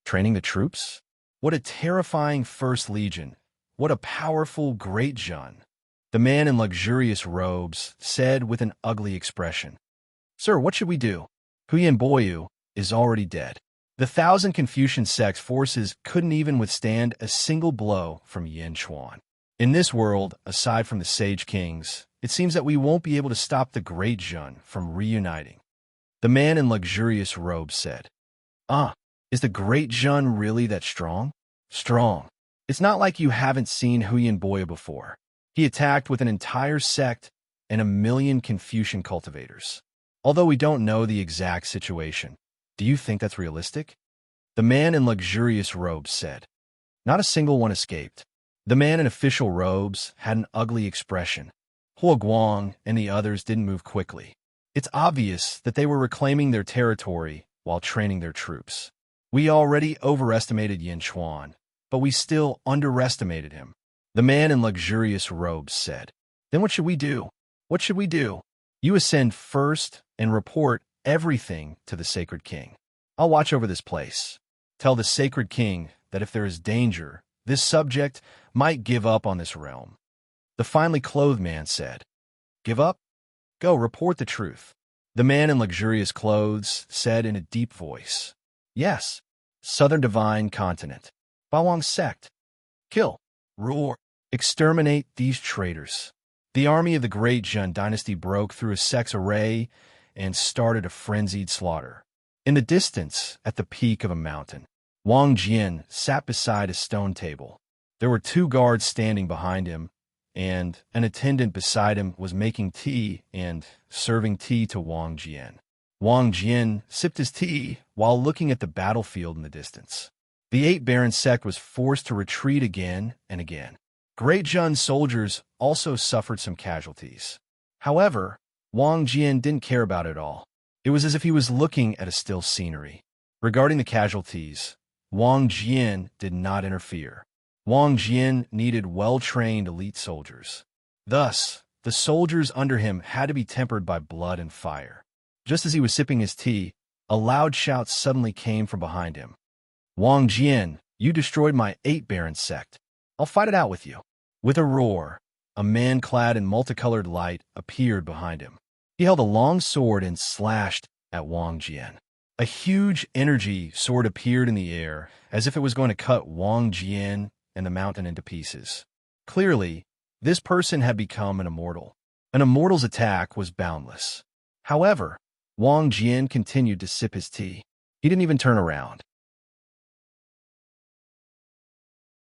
Training the troops? What a terrifying First Legion. What a powerful Great Jun. The man in luxurious robes said with an ugly expression. Sir, what should we do? Huyan Boyu is already dead. The 1,000 Confucian sect's forces couldn't even withstand a single blow from Yin Chuan. In this world, aside from the Sage Kings, it seems that we won't be able to stop the Great Jun from reuniting. The man in luxurious robes said, is the Great Jun really that strong? Strong. It's not like you haven't seen Huyan Boya before. He attacked with an entire sect and 1,000,000 Confucian cultivators. Although we don't know the exact situation, do you think that's realistic? The man in luxurious robes said. Not a single one escaped. The man in official robes had an ugly expression. Hua Guang and the others didn't move quickly. It's obvious that they were reclaiming their territory while training their troops. We already overestimated Yin Chuan, but we still underestimated him. The man in luxurious robes said. Then what should we do? What should we do? You ascend first and report everything to the Sacred King. I'll watch over this place. Tell the Sacred King that if there is danger, this subject might give up on this realm. The finely clothed man said. Give up? Go, report the truth. The man in luxurious clothes said in a deep voice. Yes, Southern Divine Continent. Bawang sect. Kill. Roar. Exterminate these traitors. The army of the Great Jun dynasty broke through a sect's array and started a frenzied slaughter. In the distance, at the peak of a mountain, Wang Jian sat beside a stone table. There were 2 guards standing behind him, and an attendant beside him was making tea and serving tea to Wang Jian. Wang Jian sipped his tea while looking at the battlefield in the distance. The 8 Baron sect was forced to retreat again and again. Great Jun soldiers also suffered some casualties. However, Wang Jian didn't care about it all. It was as if he was looking at a still scenery. Regarding the casualties, Wang Jian did not interfere. Wang Jian needed well-trained elite soldiers. Thus, the soldiers under him had to be tempered by blood and fire. Just as he was sipping his tea, a loud shout suddenly came from behind him. Wang Jian, you destroyed my 8 Baron sect. I'll fight it out with you. With a roar, a man clad in multicolored light appeared behind him. He held a long sword and slashed at Wang Jian. A huge energy sword appeared in the air, as if it was going to cut Wang Jian and the mountain into pieces. Clearly, this person had become an immortal. An immortal's attack was boundless. However, Wang Jian continued to sip his tea. He didn't even turn around.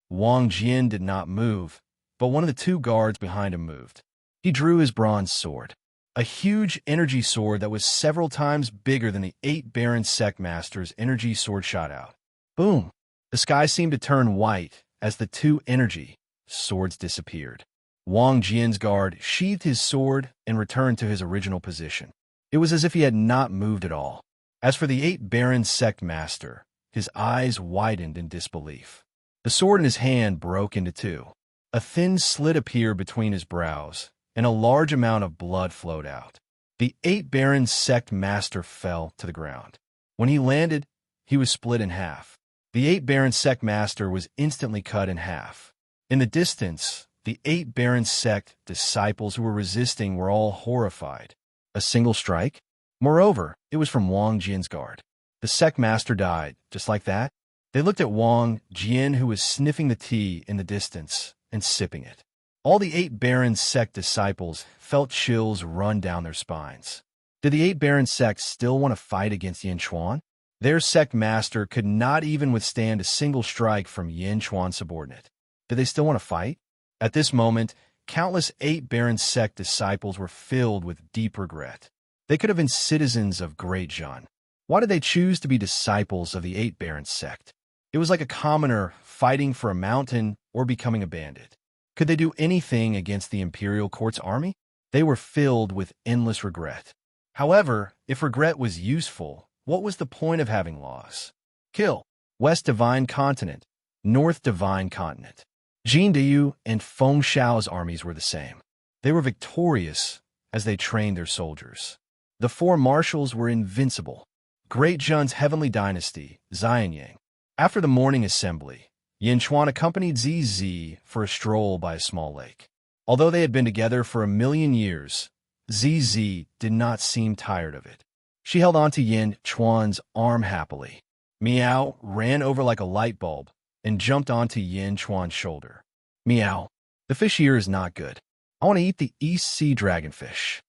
Wang Jian did not move, but one of the 2 guards behind him moved. He drew his bronze sword, a huge energy sword that was several times bigger than the 8 Baron sect master's energy sword shot out. Boom! The sky seemed to turn white as the 2 energy swords disappeared. Wang Jian's guard sheathed his sword and returned to his original position. It was as if he had not moved at all. As for the 8 Baron sect master, his eyes widened in disbelief. The sword in his hand broke into 2. A thin slit appeared between his brows, and a large amount of blood flowed out. The 8 Baron sect master fell to the ground. When he landed, he was split in half. The 8 Baron sect master was instantly cut in half. In the distance, the 8 Baron sect disciples who were resisting were all horrified. A single strike? Moreover, it was from Wang Jian's guard. The sect master died, just like that. They looked at Wang Jian, who was sniffing the tea in the distance and sipping it. All the 8 Baron sect disciples felt chills run down their spines. Did the 8 Baron sect still want to fight against Yin Chuan? Their sect master could not even withstand a single strike from Yin Chuan's subordinate. Did they still want to fight? At this moment, countless 8 Baron sect disciples were filled with deep regret. They could have been citizens of Great Jun. Why did they choose to be disciples of the 8 Baron sect? It was like a commoner fighting for a mountain or becoming a bandit. Could they do anything against the imperial court's army? They were filled with endless regret. However, if regret was useful, what was the point of having laws? Kill. West Divine Continent. North Divine Continent. Jin Diyu and Feng Shao's armies were the same. They were victorious as they trained their soldiers. The 4 marshals were invincible. Great Jun's heavenly dynasty, Xianyang. After the morning assembly, Yin Chuan accompanied Zizi for a stroll by a small lake. Although they had been together for 1,000,000 years, Zizi did not seem tired of it. She held on to Yin Chuan's arm happily. Meow ran over like a light bulb and jumped onto Yin Chuan's shoulder. Meow, the fish here is not good. I want to eat the East Sea dragonfish.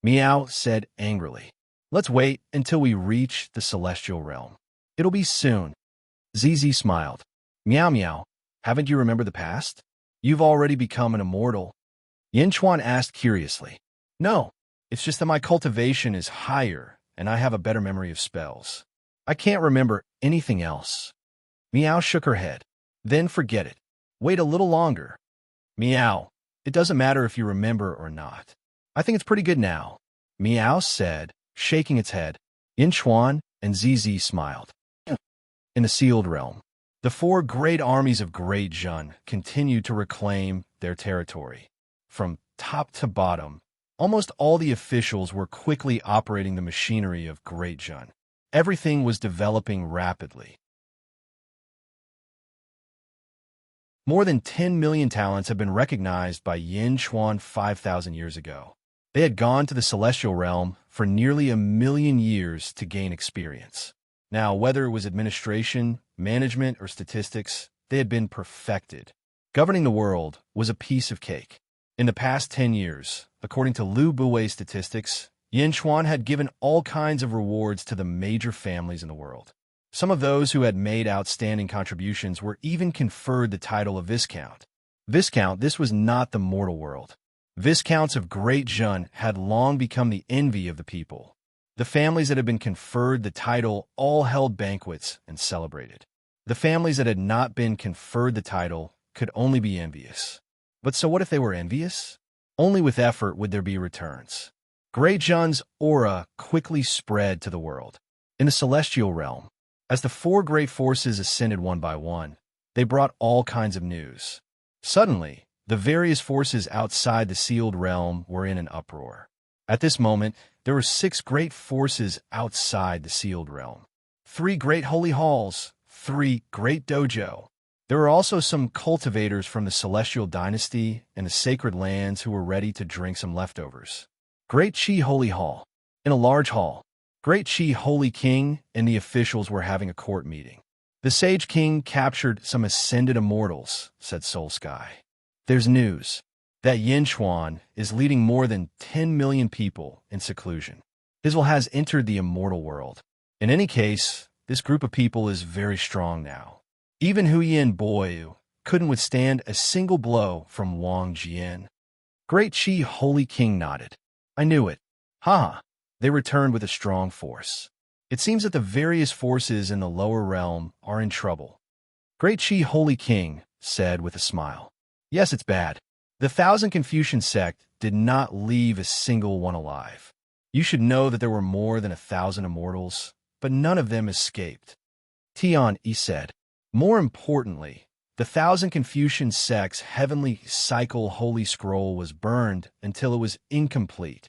Meow said angrily. Let's wait until we reach the celestial realm. It'll be soon. ZZ smiled. Meow meow, haven't you remembered the past? You've already become an immortal. Yin Chuan asked curiously. No, it's just that my cultivation is higher and I have a better memory of spells. I can't remember anything else. Meow shook her head. Then forget it. Wait a little longer. Meow, it doesn't matter if you remember or not. I think it's pretty good now. Meow said, shaking its head. Yin Chuan and ZZ smiled. In the sealed realm, the four great armies of Great Jun continued to reclaim their territory. From top to bottom, almost all the officials were quickly operating the machinery of Great Jun. Everything was developing rapidly. More than 10 million talents had been recognized by Yin Chuan 5,000 years ago. They had gone to the celestial realm for nearly 1,000,000 years to gain experience. Now, whether it was administration, management, or statistics, they had been perfected. Governing the world was a piece of cake. In the past 10 years, according to Lu Buwei's statistics, Yin Chuan had given all kinds of rewards to the major families in the world. Some of those who had made outstanding contributions were even conferred the title of Viscount. Viscount, this was not the mortal world. Viscounts of Great Jun had long become the envy of the people. The families that had been conferred the title all held banquets and celebrated. The families that had not been conferred the title could only be envious. But so what if they were envious? Only with effort would there be returns. Great Jun's aura quickly spread to the world. In the celestial realm, as the four great forces ascended one by one, they brought all kinds of news. Suddenly, the various forces outside the sealed realm were in an uproar. At this moment, there were 6 great forces outside the sealed realm. 3 great holy halls, 3 great dojo. There were also some cultivators from the celestial dynasty and the sacred lands who were ready to drink some leftovers. Great Chi Holy Hall. In a large hall, Great Chi Holy King and the officials were having a court meeting. The Sage King captured some ascended immortals, said Soul Sky. There's news that Yin Chuan is leading more than 10 million people in seclusion. Israel has entered the immortal world. In any case, this group of people is very strong now. Even Huyin Boyu couldn't withstand a single blow from Wang Jian. Great Chi Holy King nodded. I knew it. Ha! They returned with a strong force. It seems that the various forces in the lower realm are in trouble. Great Chi Holy King said with a smile. Yes, it's bad. The Thousand Confucian sect did not leave a single one alive. You should know that there were more than 1,000 immortals, but none of them escaped. Tian Yi said. More importantly, the Thousand Confucian sect's heavenly cycle holy scroll was burned until it was incomplete.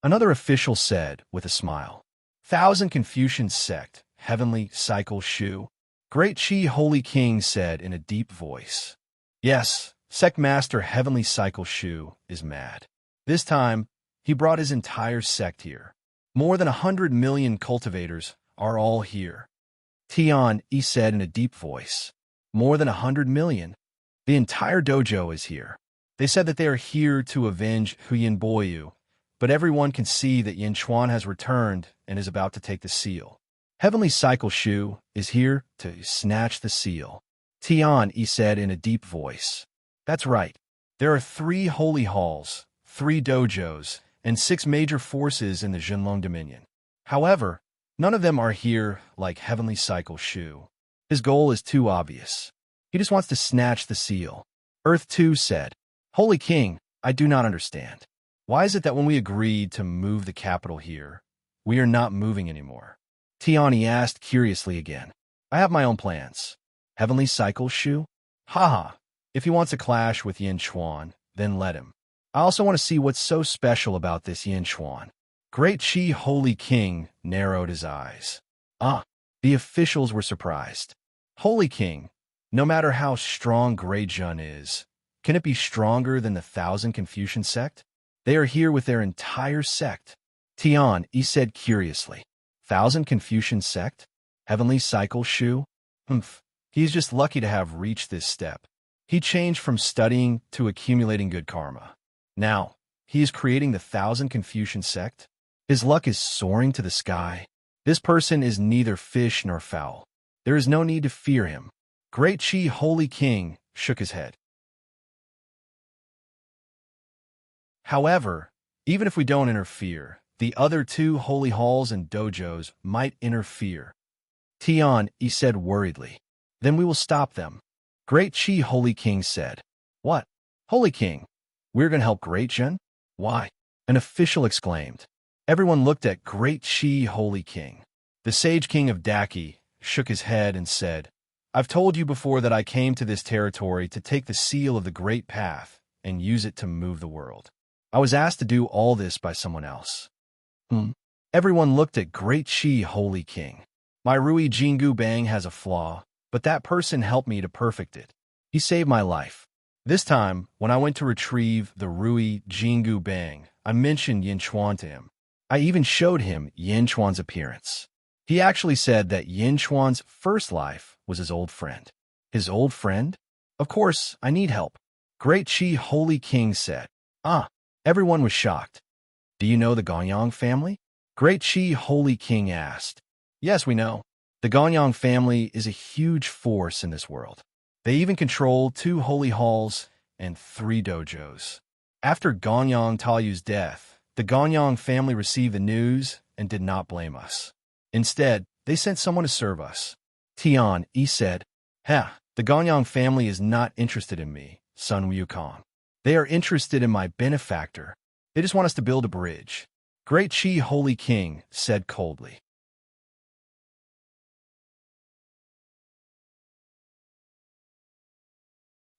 Another official said with a smile. Thousand Confucian sect, heavenly cycle shu. Great Chi Holy King said in a deep voice. Yes, Sect Master Heavenly Cycle Shu is mad. This time, he brought his entire sect here. More than 100 million cultivators are all here. Tian Yi said in a deep voice. More than 100 million. The entire dojo is here. They said that they are here to avenge Huyin Boyu, but everyone can see that Yin Chuan has returned and is about to take the seal. Heavenly Cycle Shu is here to snatch the seal. Tian Yi said in a deep voice. That's right. There are 3 holy halls, 3 dojos, and 6 major forces in the Zhenlong Dominion. However, none of them are here like Heavenly Cycle Shu. His goal is too obvious. He just wants to snatch the seal. Earth 2 said, Holy King, I do not understand. Why is it that when we agreed to move the capital here, we are not moving anymore? Tiani asked curiously again. I have my own plans. Heavenly Cycle Shu? Haha. If he wants to clash with Yin Chuan, then let him. I also want to see what's so special about this Yin Chuan. Great Chi Holy King narrowed his eyes. The officials were surprised. Holy King, no matter how strong Great Jun is, can it be stronger than the Thousand Confucian sect? They are here with their entire sect. Tian Yi said curiously. Thousand Confucian sect? Heavenly cycle Shu? Humph. He's just lucky to have reached this step. He changed from studying to accumulating good karma. Now, he is creating the Thousand Confucian sect. His luck is soaring to the sky. This person is neither fish nor fowl. There is no need to fear him. Great Chi Holy King shook his head. However, even if we don't interfere, the other two holy halls and dojos might interfere. Tian, he said worriedly. Then we will stop them. Great Chi Holy King said. What? Holy King? We're going to help Great Zhen? Why? An official exclaimed. Everyone looked at Great Chi Holy King. The Sage King of Daki shook his head and said, I've told you before that I came to this territory to take the seal of the Great Path and use it to move the world. I was asked to do all this by someone else. Everyone looked at Great Chi Holy King. My Rui Jingu Bang has a flaw, but that person helped me to perfect it. He saved my life. This time, when I went to retrieve the Rui Jingu Bang, I mentioned Yin Chuan to him. I even showed him Yin Chuan's appearance. He actually said that Yin Chuan's first life was his old friend. His old friend? Of course, I need help. Great Chi Holy King said. Everyone was shocked. Do you know the Gonyang family? Great Chi Holy King asked. Yes, we know. The Gonyang family is a huge force in this world. They even control 2 holy halls and 3 dojos. After Gonyang Taoyu's death, the Gonyang family received the news and did not blame us. Instead, they sent someone to serve us. Tian, he said, the Gonyang family is not interested in me, Sun Wukong. They are interested in my benefactor. They just want us to build a bridge. Great Chi Holy King said coldly.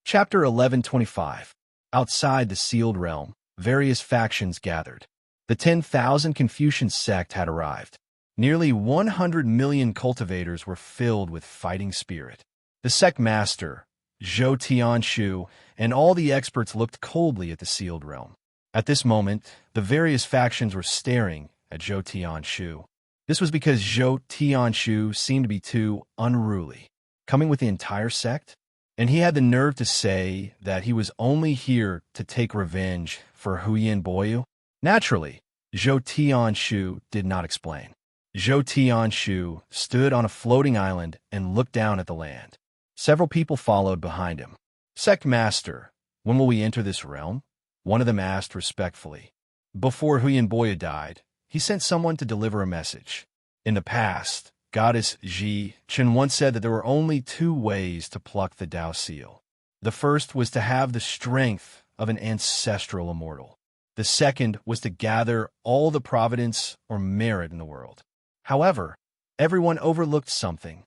Chapter 1125. Outside the sealed realm, various factions gathered. The 10,000 Confucian sect had arrived. Nearly 100 million cultivators were filled with fighting spirit. The sect master, Zhou Tianshu, and all the experts looked coldly at the sealed realm. At this moment, the various factions were staring at Zhou Tianshu. This was because Zhou Tianshu seemed to be too unruly, coming with the entire sect, and he had the nerve to say that he was only here to take revenge for Huyin Boyu. Naturally, Zhou Tianshu did not explain. Zhou Tianshu stood on a floating island and looked down at the land. Several people followed behind him. Sect Master, when will we enter this realm? One of them asked respectfully. Before Huyin Boyu died, he sent someone to deliver a message. In the past, Goddess Ji Chen once said that there were only 2 ways to pluck the Tao seal. The first was to have the strength of an ancestral immortal. The second was to gather all the providence or merit in the world. However, everyone overlooked something.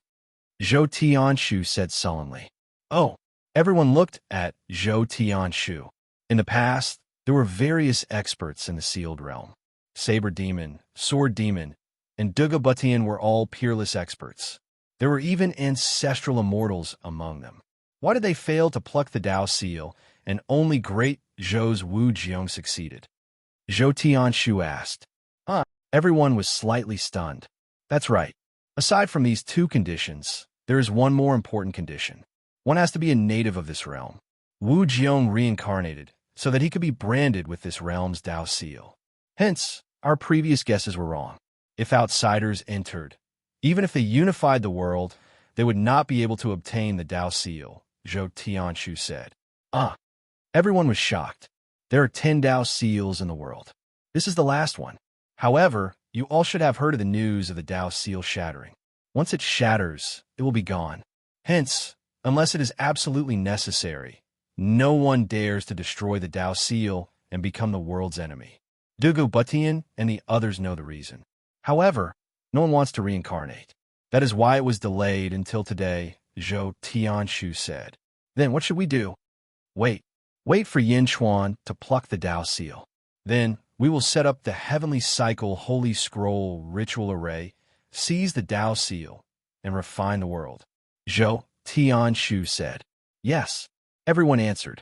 Zhou Tianshu said sullenly. Everyone looked at Zhou Tianshu. In the past, there were various experts in the sealed realm. Saber Demon, Sword Demon, and Duga Butian were all peerless experts. There were even ancestral immortals among them. Why did they fail to pluck the Tao seal, and only great Zhou's Wu Jiong succeeded? Zhou Tianshu asked. Everyone was slightly stunned. That's right. Aside from these 2 conditions, there is one more important condition. One has to be a native of this realm. Wu Jiong reincarnated, so that he could be branded with this realm's Tao seal. Hence, our previous guesses were wrong. If outsiders entered, even if they unified the world, they would not be able to obtain the Tao seal, Zhou Tianshu said. Everyone was shocked. There are 10 Tao seals in the world. This is the last one. However, you all should have heard of the news of the Tao seal shattering. Once it shatters, it will be gone. Hence, unless it is absolutely necessary, no one dares to destroy the Tao seal and become the world's enemy. Dugu Butian and the others know the reason. However, no one wants to reincarnate. That is why it was delayed until today, Zhou Tianshu said. Then what should we do? Wait for Yin Chuan to pluck the Tao seal. Then we will set up the Heavenly Cycle Holy Scroll Ritual Array, seize the Tao seal, and refine the world. Zhou Tianshu said. Yes, everyone answered.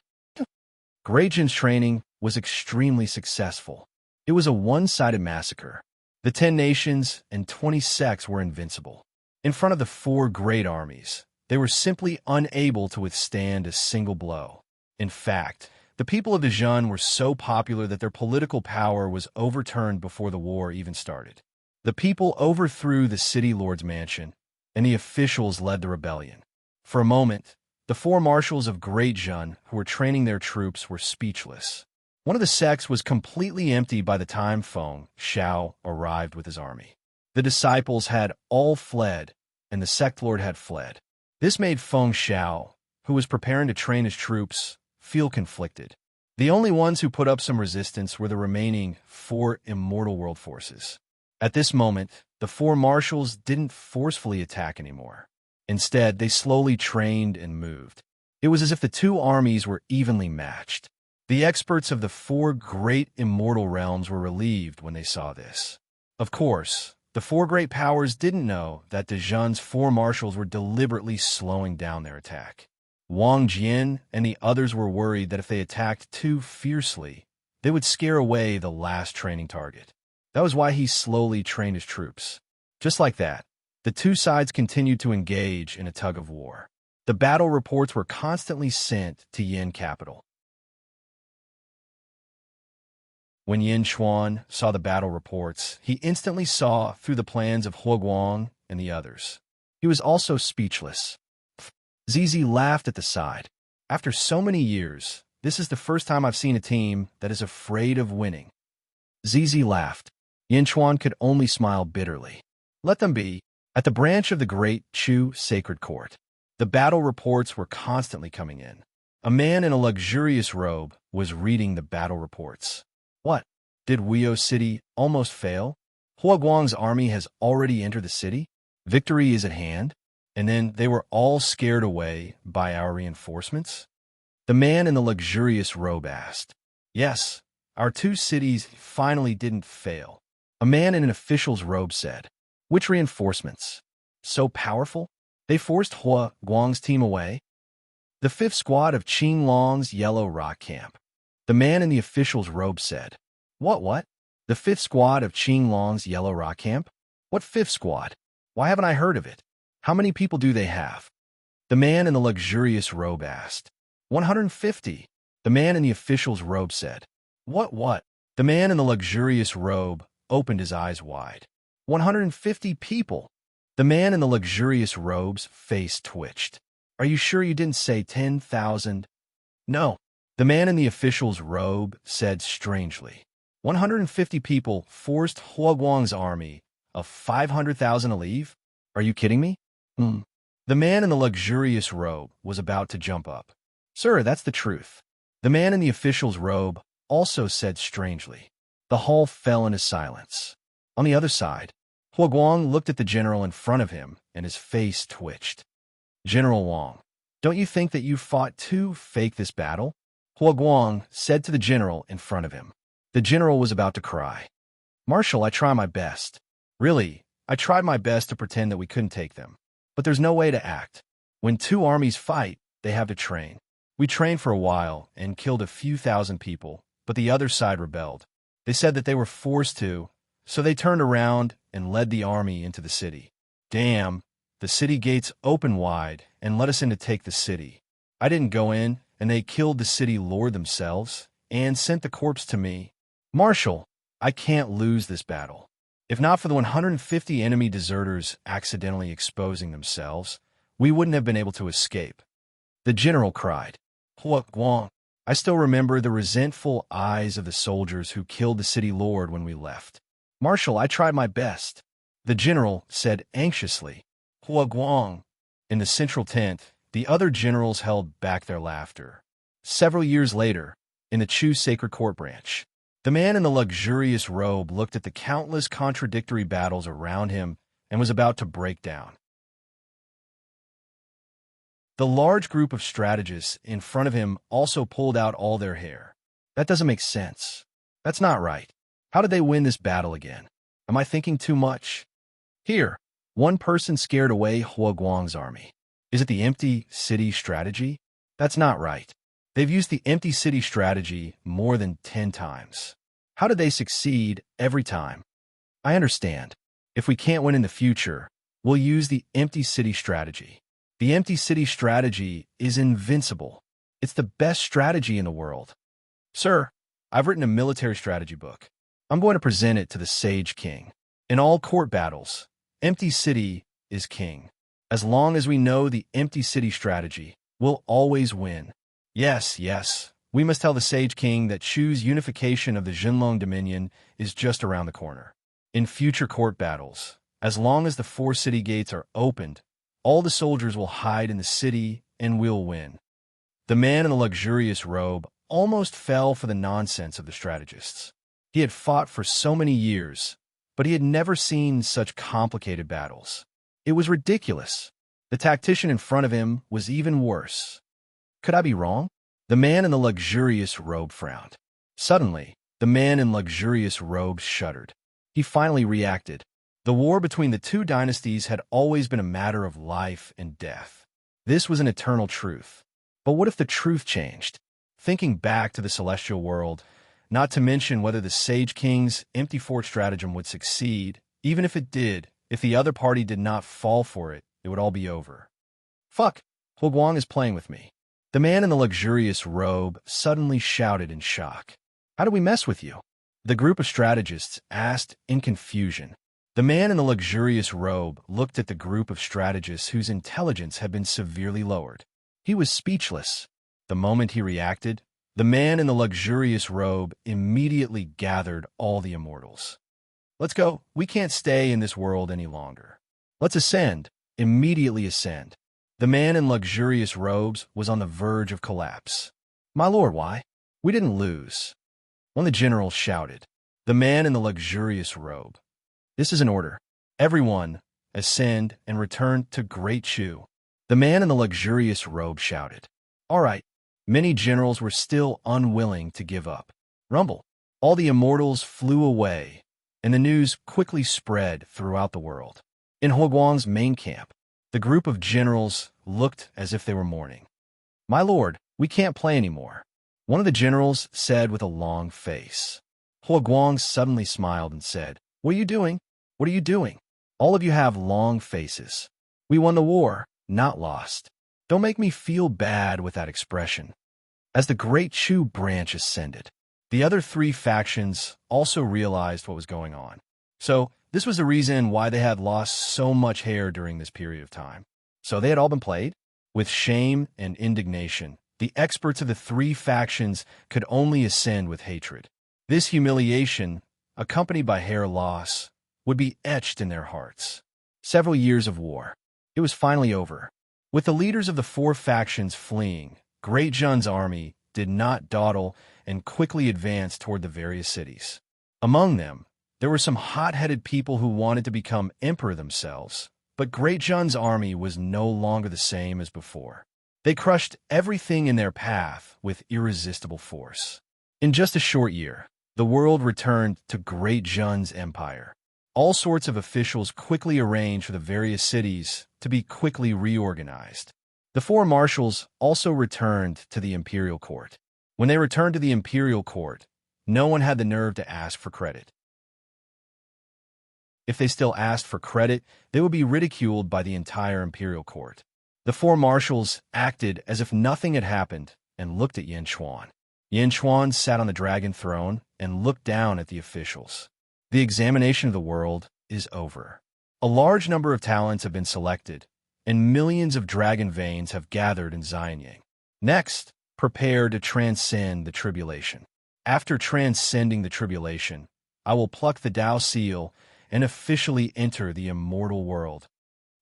Greijin's training was extremely successful. It was a one-sided massacre. The 10 nations and 20 sects were invincible. In front of the four great armies, they were simply unable to withstand a single blow. In fact, the people of Dijon were so popular that their political power was overturned before the war even started. The people overthrew the city lord's mansion, and the officials led the rebellion. For a moment, the four marshals of Great Jun who were training their troops were speechless. One of the sects was completely empty by the time Feng Xiao arrived with his army. The disciples had all fled, and the sect lord had fled. This made Feng Xiao, who was preparing to train his troops, feel conflicted. The only ones who put up some resistance were the remaining four Immortal world forces. At this moment, the four marshals didn't forcefully attack anymore. Instead, they slowly trained and moved. It was as if the two armies were evenly matched. The experts of the four great Immortal realms were relieved when they saw this. Of course, the four great powers didn't know that Dijun's four marshals were deliberately slowing down their attack. Wang Jian and the others were worried that if they attacked too fiercely, they would scare away the last training target. That was why he slowly trained his troops. Just like that, the two sides continued to engage in a tug-of-war. The battle reports were constantly sent to Yin capital. When Yin Xuan saw the battle reports, he instantly saw through the plans of Huoguang and the others. He was also speechless. Zizi laughed at the side. After so many years, this is the first time I've seen a team that is afraid of winning. Zizi laughed. Yin Xuan could only smile bitterly. Let them be. At the branch of the Great Chu Sacred Court, the battle reports were constantly coming in. A man in a luxurious robe was reading the battle reports. What? Did Huio City almost fail? Huoguang's army has already entered the city? Victory is at hand? And then they were all scared away by our reinforcements? The man in the luxurious robe asked. Yes, our two cities finally didn't fail. A man in an official's robe said. Which reinforcements? So powerful? They forced Huoguang's team away? The 5th squad of Qing Long's Yellow Rock Camp. The man in the official's robe said. What? The 5th squad of Qing Long's Yellow Rock Camp? What 5th squad? Why haven't I heard of it? How many people do they have? The man in the luxurious robe asked. 150. The man in the official's robe said. What? The man in the luxurious robe opened his eyes wide. 150 people. The man in the luxurious robe's face twitched. Are you sure you didn't say 10,000? No. The man in the official's robe said strangely. 150 people forced Huoguang's army of 500,000 to leave? Are you kidding me? The man in the luxurious robe was about to jump up. Sir, that's the truth. The man in the official's robe also said strangely. The hall fell into silence. On the other side, Huoguang looked at the general in front of him, and his face twitched. General Wang, don't you think that you fought too fake this battle? Huoguang said to the general in front of him. The general was about to cry. Marshal, I try my best. Really, I tried my best to pretend that we couldn't take them. But there's no way to act. When two armies fight, they have to train. We trained for a while and killed a few thousand people, but the other side rebelled. They said that they were forced to, so they turned around and led the army into the city. Damn, the city gates opened wide and let us in to take the city. I didn't go in, and they killed the city lord themselves and sent the corpse to me. Marshal, I can't lose this battle. If not for the 150 enemy deserters accidentally exposing themselves, we wouldn't have been able to escape. The general cried. Huoguang, I still remember the resentful eyes of the soldiers who killed the city lord when we left. Marshal, I tried my best. The general said anxiously. Huoguang. In the central tent, the other generals held back their laughter. Several years later, in the Chu Sacred Court branch, the man in the luxurious robe looked at the countless contradictory battles around him and was about to break down. The large group of strategists in front of him also pulled out all their hair. That doesn't make sense. That's not right. How did they win this battle again? Am I thinking too much? Here, one person scared away Huoguang's army. Is it the empty city strategy? That's not right. They've used the empty city strategy more than 10 times. How did they succeed every time? I understand. If we can't win in the future, we'll use the empty city strategy. The empty city strategy is invincible. It's the best strategy in the world. Sir, I've written a military strategy book. I'm going to present it to the Sage King. In all court battles, empty city is king. As long as we know the empty city strategy, we'll always win. Yes, yes, we must tell the Sage King that Chu's unification of the Jinlong Dominion is just around the corner. In future court battles, as long as the 4 city gates are opened, all the soldiers will hide in the city and we'll win. The man in the luxurious robe almost fell for the nonsense of the strategists. He had fought for so many years, but he had never seen such complicated battles. It was ridiculous. The tactician in front of him was even worse. Could I be wrong? The man in the luxurious robe frowned. Suddenly, the man in luxurious robe shuddered. He finally reacted. The war between the 2 dynasties had always been a matter of life and death. This was an eternal truth. But what if the truth changed? Thinking back to the celestial world, not to mention whether the Sage King's empty fort stratagem would succeed, even if it did, if the other party did not fall for it, it would all be over. Fuck, Huoguang is playing with me. The man in the luxurious robe suddenly shouted in shock. How do we mess with you? The group of strategists asked in confusion. The man in the luxurious robe looked at the group of strategists whose intelligence had been severely lowered. He was speechless. The moment he reacted, the man in the luxurious robe immediately gathered all the immortals. Let's go. We can't stay in this world any longer. Let's ascend. Immediately ascend. The man in luxurious robes was on the verge of collapse. My lord, why? We didn't lose. One of the generals shouted. The man in the luxurious robe. This is an order. Everyone, ascend and return to Great Chu. The man in the luxurious robe shouted. All right. Many generals were still unwilling to give up. Rumble. All the immortals flew away, and the news quickly spread throughout the world. In Huoguang's main camp, the group of generals looked as if they were mourning. My lord, we can't play anymore. One of the generals said with a long face. Huoguang suddenly smiled and said, What are you doing? What are you doing? All of you have long faces. We won the war, not lost. Don't make me feel bad with that expression. As the Great Chu branch ascended, the other 3 factions also realized what was going on. So, this was the reason why they had lost so much hair during this period of time. So they had all been played? With shame and indignation, the experts of the 3 factions could only ascend with hatred. This humiliation, accompanied by hair loss, would be etched in their hearts. Several years of war. It was finally over. With the leaders of the 4 factions fleeing, Great Jun's army did not dawdle and quickly advanced toward the various cities. Among them, there were some hot-headed people who wanted to become emperor themselves, but Great Jun's army was no longer the same as before. They crushed everything in their path with irresistible force. In just a short year, the world returned to Great Jun's empire. All sorts of officials quickly arranged for the various cities to be quickly reorganized. The 4 marshals also returned to the imperial court. When they returned to the imperial court, no one had the nerve to ask for credit. If they still asked for credit, they would be ridiculed by the entire imperial court. The 4 marshals acted as if nothing had happened and looked at Yin Chuan. Yin Chuan sat on the dragon throne and looked down at the officials. The examination of the world is over. A large number of talents have been selected, and millions of dragon veins have gathered in Xianyang. Next, prepare to transcend the tribulation. After transcending the tribulation, I will pluck the Tao seal and officially enter the immortal world.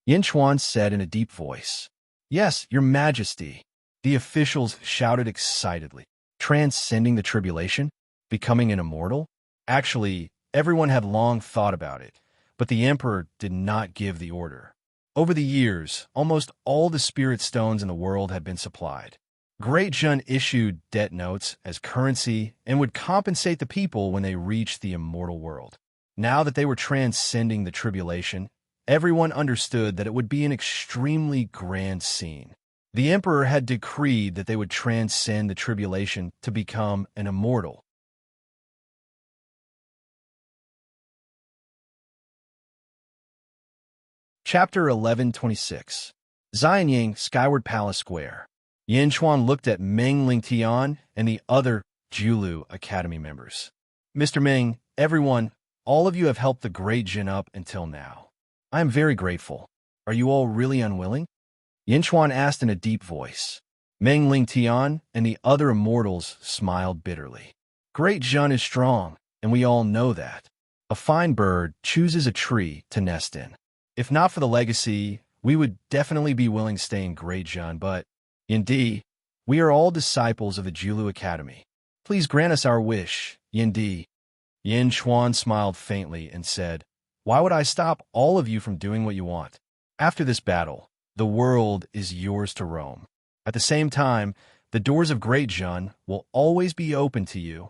Yin Chuan said in a deep voice. Yes, your majesty. The officials shouted excitedly. Transcending the tribulation? Becoming an immortal? Actually, everyone had long thought about it, but the emperor did not give the order. Over the years, almost all the spirit stones in the world had been supplied. Great Jun issued debt notes as currency and would compensate the people when they reached the immortal world. Now that they were transcending the tribulation, everyone understood that it would be an extremely grand scene. The emperor had decreed that they would transcend the tribulation to become an immortal. Chapter 1126. Xianying Skyward Palace Square. Yin Chuan looked at Meng Lingtian and the other Julu Academy members. Mr. Meng, everyone, all of you have helped the Great Jin up until now. I am very grateful. Are you all really unwilling? Yin Chuan asked in a deep voice. Meng Lingtian and the other immortals smiled bitterly. Great Jin is strong, and we all know that. A fine bird chooses a tree to nest in. If not for the legacy, we would definitely be willing to stay in Great Jin, but indeed, we are all disciples of the Julu Academy. Please grant us our wish, Yindi. Yin Chuan smiled faintly and said, Why would I stop all of you from doing what you want? After this battle, the world is yours to roam. At the same time, the doors of Great Jin will always be open to you.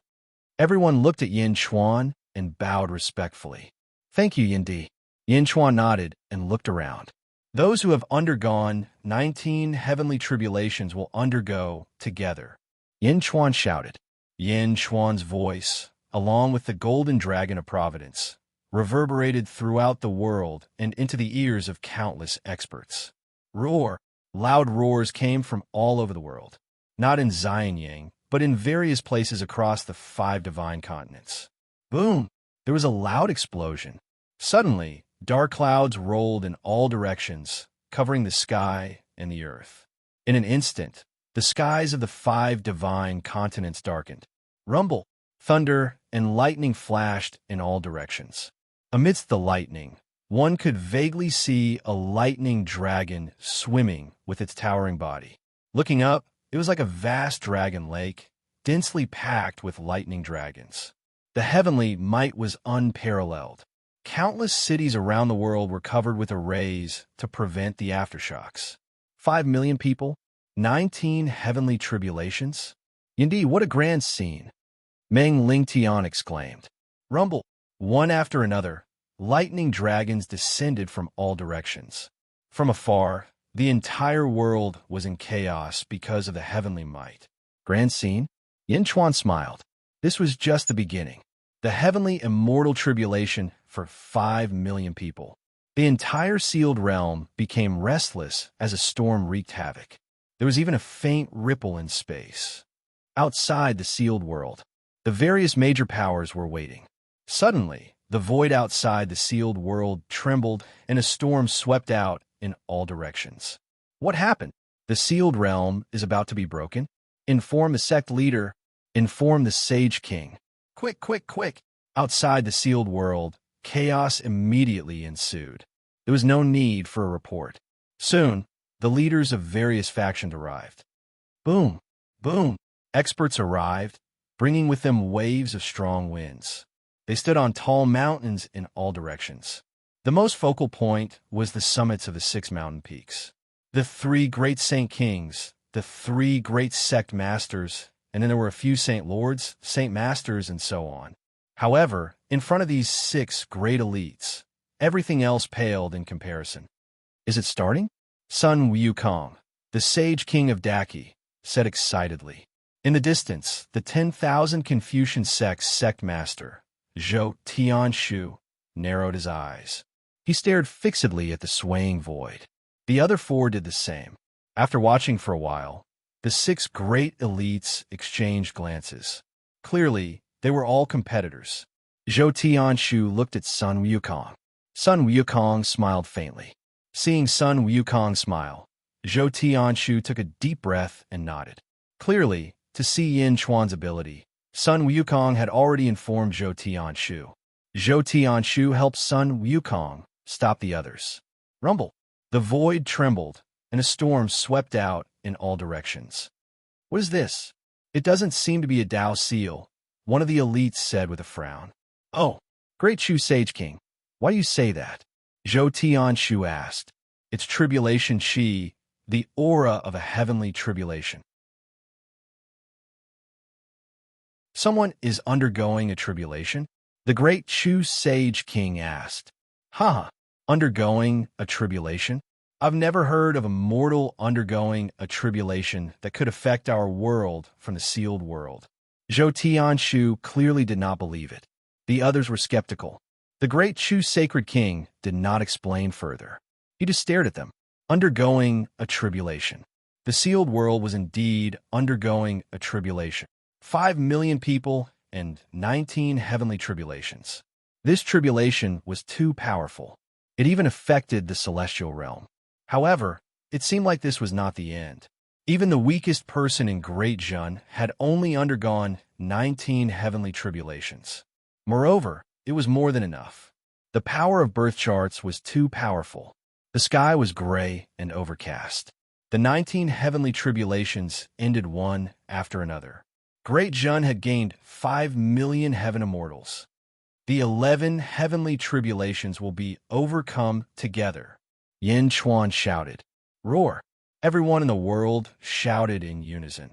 Everyone looked at Yin Chuan and bowed respectfully. Thank you, Yindi. Yin Chuan nodded and looked around. Those who have undergone 19 heavenly tribulations will undergo together. Yin Chuan shouted. Yin Chuan's voice, along with the golden dragon of providence, reverberated throughout the world and into the ears of countless experts. Roar! Loud roars came from all over the world, not in Xianying, but in various places across the 5 divine continents. Boom! There was a loud explosion. Suddenly, dark clouds rolled in all directions, covering the sky and the earth. In an instant, the skies of the 5 divine continents darkened. Rumble, thunder, and lightning flashed in all directions. Amidst the lightning, one could vaguely see a lightning dragon swimming with its towering body. Looking up, it was like a vast dragon lake, densely packed with lightning dragons. The heavenly might was unparalleled. Countless cities around the world were covered with arrays to prevent the aftershocks. 5 million people, 19 heavenly tribulations. Indeed, what a grand scene! Meng Lingtian exclaimed. Rumble, one after another, lightning dragons descended from all directions. From afar, the entire world was in chaos because of the heavenly might. Grand scene? Yin Chuan smiled. This was just the beginning. The heavenly immortal tribulation for 5 million people. The entire sealed realm became restless as a storm wreaked havoc. There was even a faint ripple in space. Outside the sealed world, the various major powers were waiting. Suddenly, the void outside the sealed world trembled and a storm swept out in all directions. What happened? The sealed realm is about to be broken? Inform the sect leader. Inform the sage king. Quick, quick, quick! Outside the sealed world, chaos immediately ensued. There was no need for a report. Soon, the leaders of various factions arrived. Boom! Boom! Experts arrived, bringing with them waves of strong winds. They stood on tall mountains in all directions. The most focal point was the summits of the 6 mountain peaks. The 3 great saint kings, the 3 great sect masters, and then there were a few Saint Lords, Saint Masters, and so on. However, in front of these 6 great elites, everything else paled in comparison. Is it starting? Sun Wukong, the Sage King of Daki, said excitedly. In the distance, the 10,000 Confucian sect's sect master, Zhou Tianshu, narrowed his eyes. He stared fixedly at the swaying void. The other 4 did the same. After watching for a while, the 6 great elites exchanged glances. Clearly, they were all competitors. Zhou Tianshu looked at Sun Wukong. Sun Wukong smiled faintly. Seeing Sun Wukong smile, Zhou Tianshu took a deep breath and nodded. Clearly, to see Yin Chuan's ability, Sun Wukong had already informed Zhou Tianshu. Zhou Tianshu helped Sun Wukong stop the others. Rumble. The void trembled, and a storm swept out in all directions. What is this? It doesn't seem to be a Dao seal, one of the elites said with a frown. Oh, great Shu Sage King, why do you say that? Zhou Tianshu asked. It's tribulation Shi, the aura of a heavenly tribulation. Someone is undergoing a tribulation? The great Shu Sage King asked. Haha, undergoing a tribulation? I've never heard of a mortal undergoing a tribulation that could affect our world from the sealed world. Zhou Tianshu clearly did not believe it. The others were skeptical. The great Shu Sacred King did not explain further. He just stared at them, undergoing a tribulation. The sealed world was indeed undergoing a tribulation. 5 million people and 19 heavenly tribulations. This tribulation was too powerful. It even affected the celestial realm. However, it seemed like this was not the end. Even the weakest person in Great Jun had only undergone 19 heavenly tribulations. Moreover, it was more than enough. The power of birth charts was too powerful. The sky was gray and overcast. The 19 heavenly tribulations ended one after another. Great Jun had gained 5 million heaven immortals. The 11 heavenly tribulations will be overcome together. Yin Chuan shouted. Roar! Everyone in the world shouted in unison.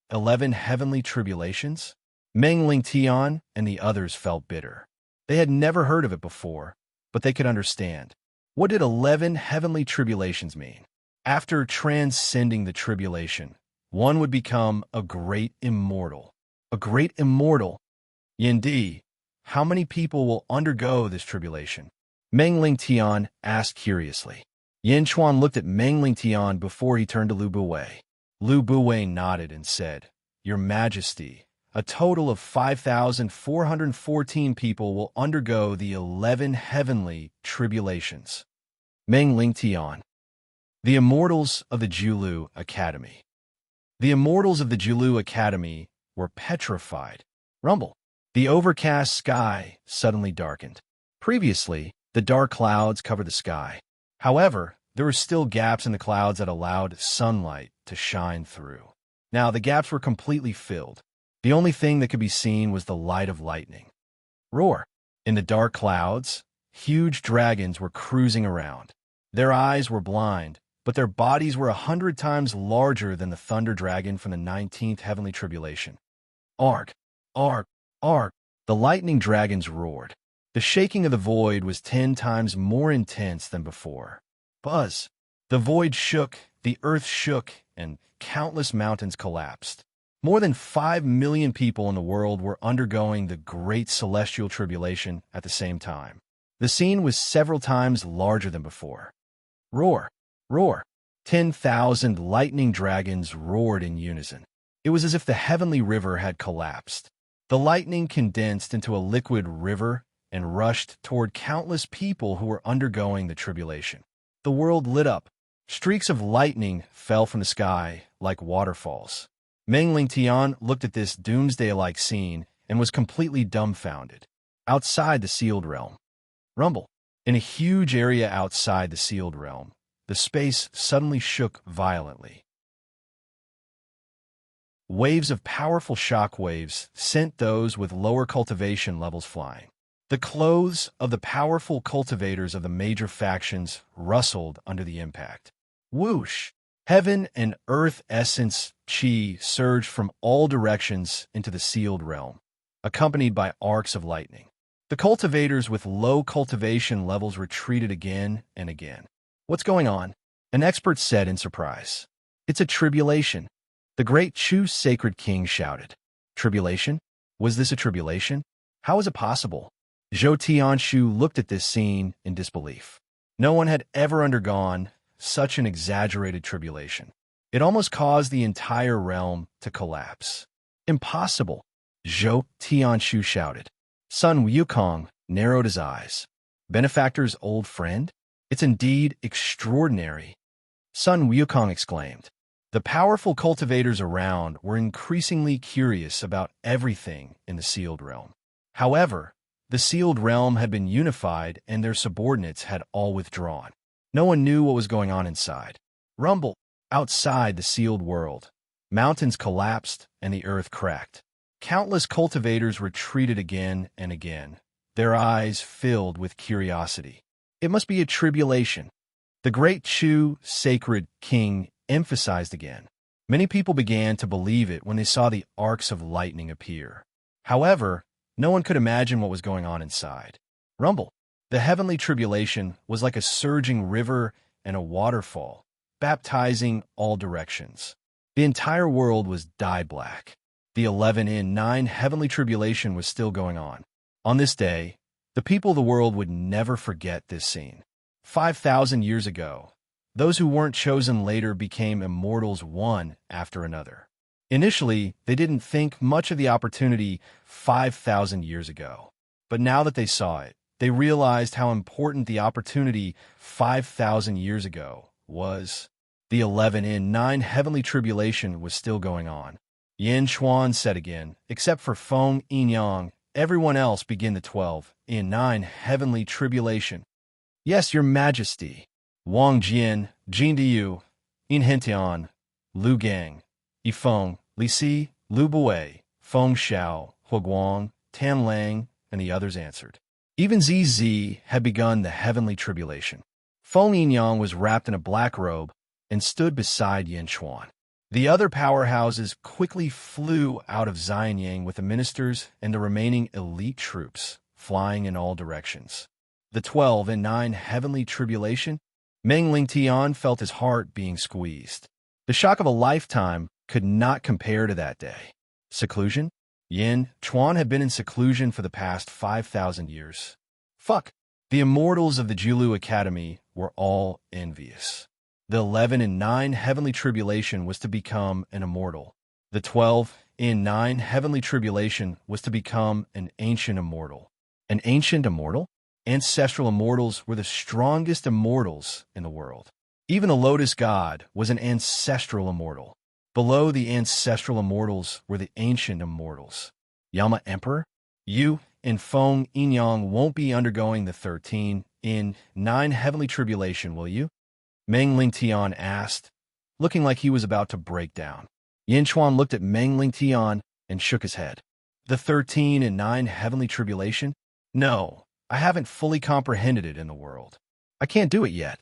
11 heavenly tribulations? Meng Ling Tian and the others felt bitter. They had never heard of it before, but they could understand. What did 11 heavenly tribulations mean? After transcending the tribulation, one would become a great immortal. A great immortal? Yin Di, how many people will undergo this tribulation? Meng Ling Tian asked curiously. Yin Chuan looked at Meng Ling Tian before he turned to Lu Buwei. Lu Buwei nodded and said, Your Majesty, a total of 5,414 people will undergo the 11 heavenly tribulations. Meng Ling Tian. The Immortals of the Julu Academy. The Immortals of the Julu Academy were petrified. Rumble. The overcast sky suddenly darkened. Previously, the dark clouds covered the sky. However, there were still gaps in the clouds that allowed sunlight to shine through. Now, the gaps were completely filled. The only thing that could be seen was the light of lightning. Roar! In the dark clouds, huge dragons were cruising around. Their eyes were blind, but their bodies were 100 times larger than the thunder dragon from the 19th heavenly tribulation. Arg! Arg! Arg! The lightning dragons roared. The shaking of the void was 10 times more intense than before. Buzz! The void shook, the earth shook, and countless mountains collapsed. More than 5 million people in the world were undergoing the great celestial tribulation at the same time. The scene was several times larger than before. Roar! Roar! 10,000 lightning dragons roared in unison. It was as if the heavenly river had collapsed. The lightning condensed into a liquid river and rushed toward countless people who were undergoing the tribulation. The world lit up. Streaks of lightning fell from the sky like waterfalls. Meng Ling Tian looked at this doomsday-like scene and was completely dumbfounded. Outside the sealed realm. Rumble. In a huge area outside the sealed realm, the space suddenly shook violently. Waves of powerful shock waves sent those with lower cultivation levels flying. The clothes of the powerful cultivators of the major factions rustled under the impact. Whoosh! Heaven and earth essence chi surged from all directions into the sealed realm, accompanied by arcs of lightning. The cultivators with low cultivation levels retreated again and again. What's going on? An expert said in surprise. It's a tribulation. The great Chu sacred king shouted. Tribulation? Was this a tribulation? How is it possible? Zhou Tianshu looked at this scene in disbelief. No one had ever undergone such an exaggerated tribulation. It almost caused the entire realm to collapse. Impossible, Zhou Tianshu shouted. Sun Wukong narrowed his eyes. Benefactor's old friend? It's indeed extraordinary. Sun Wukong exclaimed. The powerful cultivators around were increasingly curious about everything in the sealed realm. However, the sealed realm had been unified and their subordinates had all withdrawn. No one knew what was going on inside. Rumble! Outside the sealed world, mountains collapsed and the earth cracked. Countless cultivators retreated again and again, their eyes filled with curiosity. It must be a tribulation. The great Chu sacred king emphasized again. Many people began to believe it when they saw the arcs of lightning appear. However, no one could imagine what was going on inside. Rumble! The heavenly tribulation was like a surging river and a waterfall, baptizing all directions. The entire world was dye black. The 11 in 9 heavenly tribulation was still going on. On this day, the people of the world would never forget this scene. 5,000 years ago, those who weren't chosen later became immortals one after another. Initially, they didn't think much of the opportunity 5,000 years ago. But now that they saw it, they realized how important the opportunity 5,000 years ago was. The 11 in 9 heavenly tribulation was still going on. Yin Chuan said again, except for Feng Yinyang, everyone else begin the 12 in 9 heavenly tribulation. Yes, your majesty. Wang Jian, Jin Diyu, Yin Hentian, Lu Gang, Yifeng, Li Si, Lu Bui, Feng Xiao, Huguang, Tan Lang, and the others answered. Even ZZ had begun the heavenly tribulation. Feng Yinyang was wrapped in a black robe and stood beside Yin Chuan. The other powerhouses quickly flew out of Xianyang with the ministers and the remaining elite troops, flying in all directions. The 12 and 9 heavenly tribulation, Meng Lingtian felt his heart being squeezed. The shock of a lifetime could not compare to that day. Seclusion? Yin Chuan had been in seclusion for the past 5,000 years. Fuck. The immortals of the Jiulu Academy were all envious. The 11 and 9 heavenly tribulation was to become an immortal. The 12 in 9 heavenly tribulation was to become an ancient immortal. An ancient immortal? Ancestral immortals were the strongest immortals in the world. Even the Lotus God was an ancestral immortal. Below the ancestral immortals were the ancient immortals. Yama Emperor, you and Feng Yinyang won't be undergoing the 13 in 9 heavenly tribulation, will you? Meng Lingtian asked, looking like he was about to break down. Yin Chuan looked at Meng Lingtian and shook his head. The 13 and 9 heavenly tribulation? No, I haven't fully comprehended it in the world. I can't do it yet.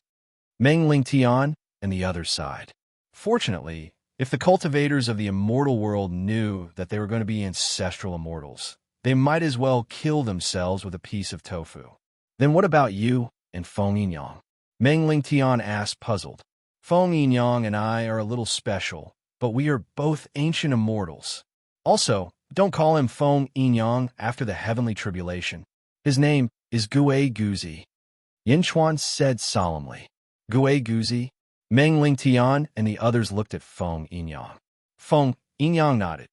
Meng Lingtian and the other sighed. Fortunately, if the cultivators of the immortal world knew that they were going to be ancestral immortals, they might as well kill themselves with a piece of tofu. Then what about you and Feng Yinyang? Meng Lingtian asked, puzzled. Feng Yinyang and I are a little special, but we are both ancient immortals. Also, don't call him Feng Yinyang after the heavenly tribulation. His name is Gue Guzi. Yin Chuan said solemnly. Gue Guzi? Meng Lingtian and the others looked at Feng Yinyang. Feng Yinyang nodded.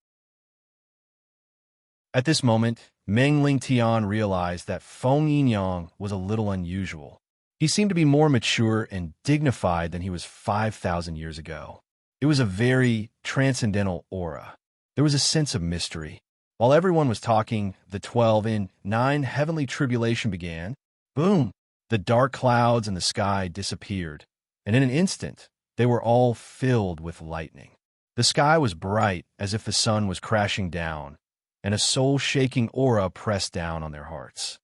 At this moment, Meng Lingtian realized that Feng Yinyang was a little unusual. He seemed to be more mature and dignified than he was 5,000 years ago. It was a very transcendental aura. There was a sense of mystery. While everyone was talking, the 12 in 9 heavenly tribulation began. Boom! The dark clouds in the sky disappeared, and in an instant, they were all filled with lightning. The sky was bright as if the sun was crashing down, and a soul-shaking aura pressed down on their hearts.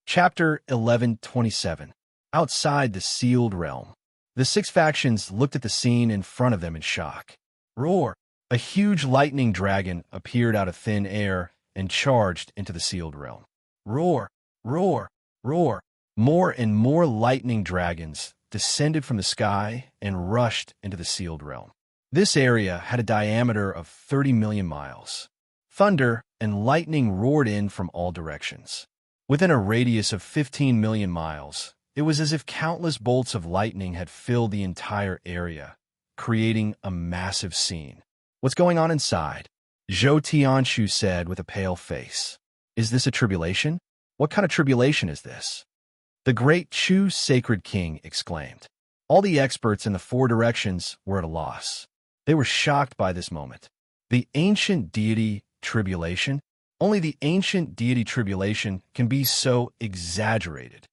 Chapter 11:27. Outside the Sealed Realm. The 6 factions looked at the scene in front of them in shock. Roar! A huge lightning dragon appeared out of thin air and charged into the Sealed Realm. Roar! Roar! Roar! More and more lightning dragons descended from the sky and rushed into the Sealed Realm. This area had a diameter of 30 million miles. Thunder and lightning roared in from all directions. Within a radius of 15 million miles, it was as if countless bolts of lightning had filled the entire area, creating a massive scene. What's going on inside? Zhou Tianshu said with a pale face. Is this a tribulation? What kind of tribulation is this? The great Chu Sacred King exclaimed. All the experts in the 4 directions were at a loss. They were shocked by this moment. The ancient deity tribulation? Only the ancient deity tribulation can be so exaggerated.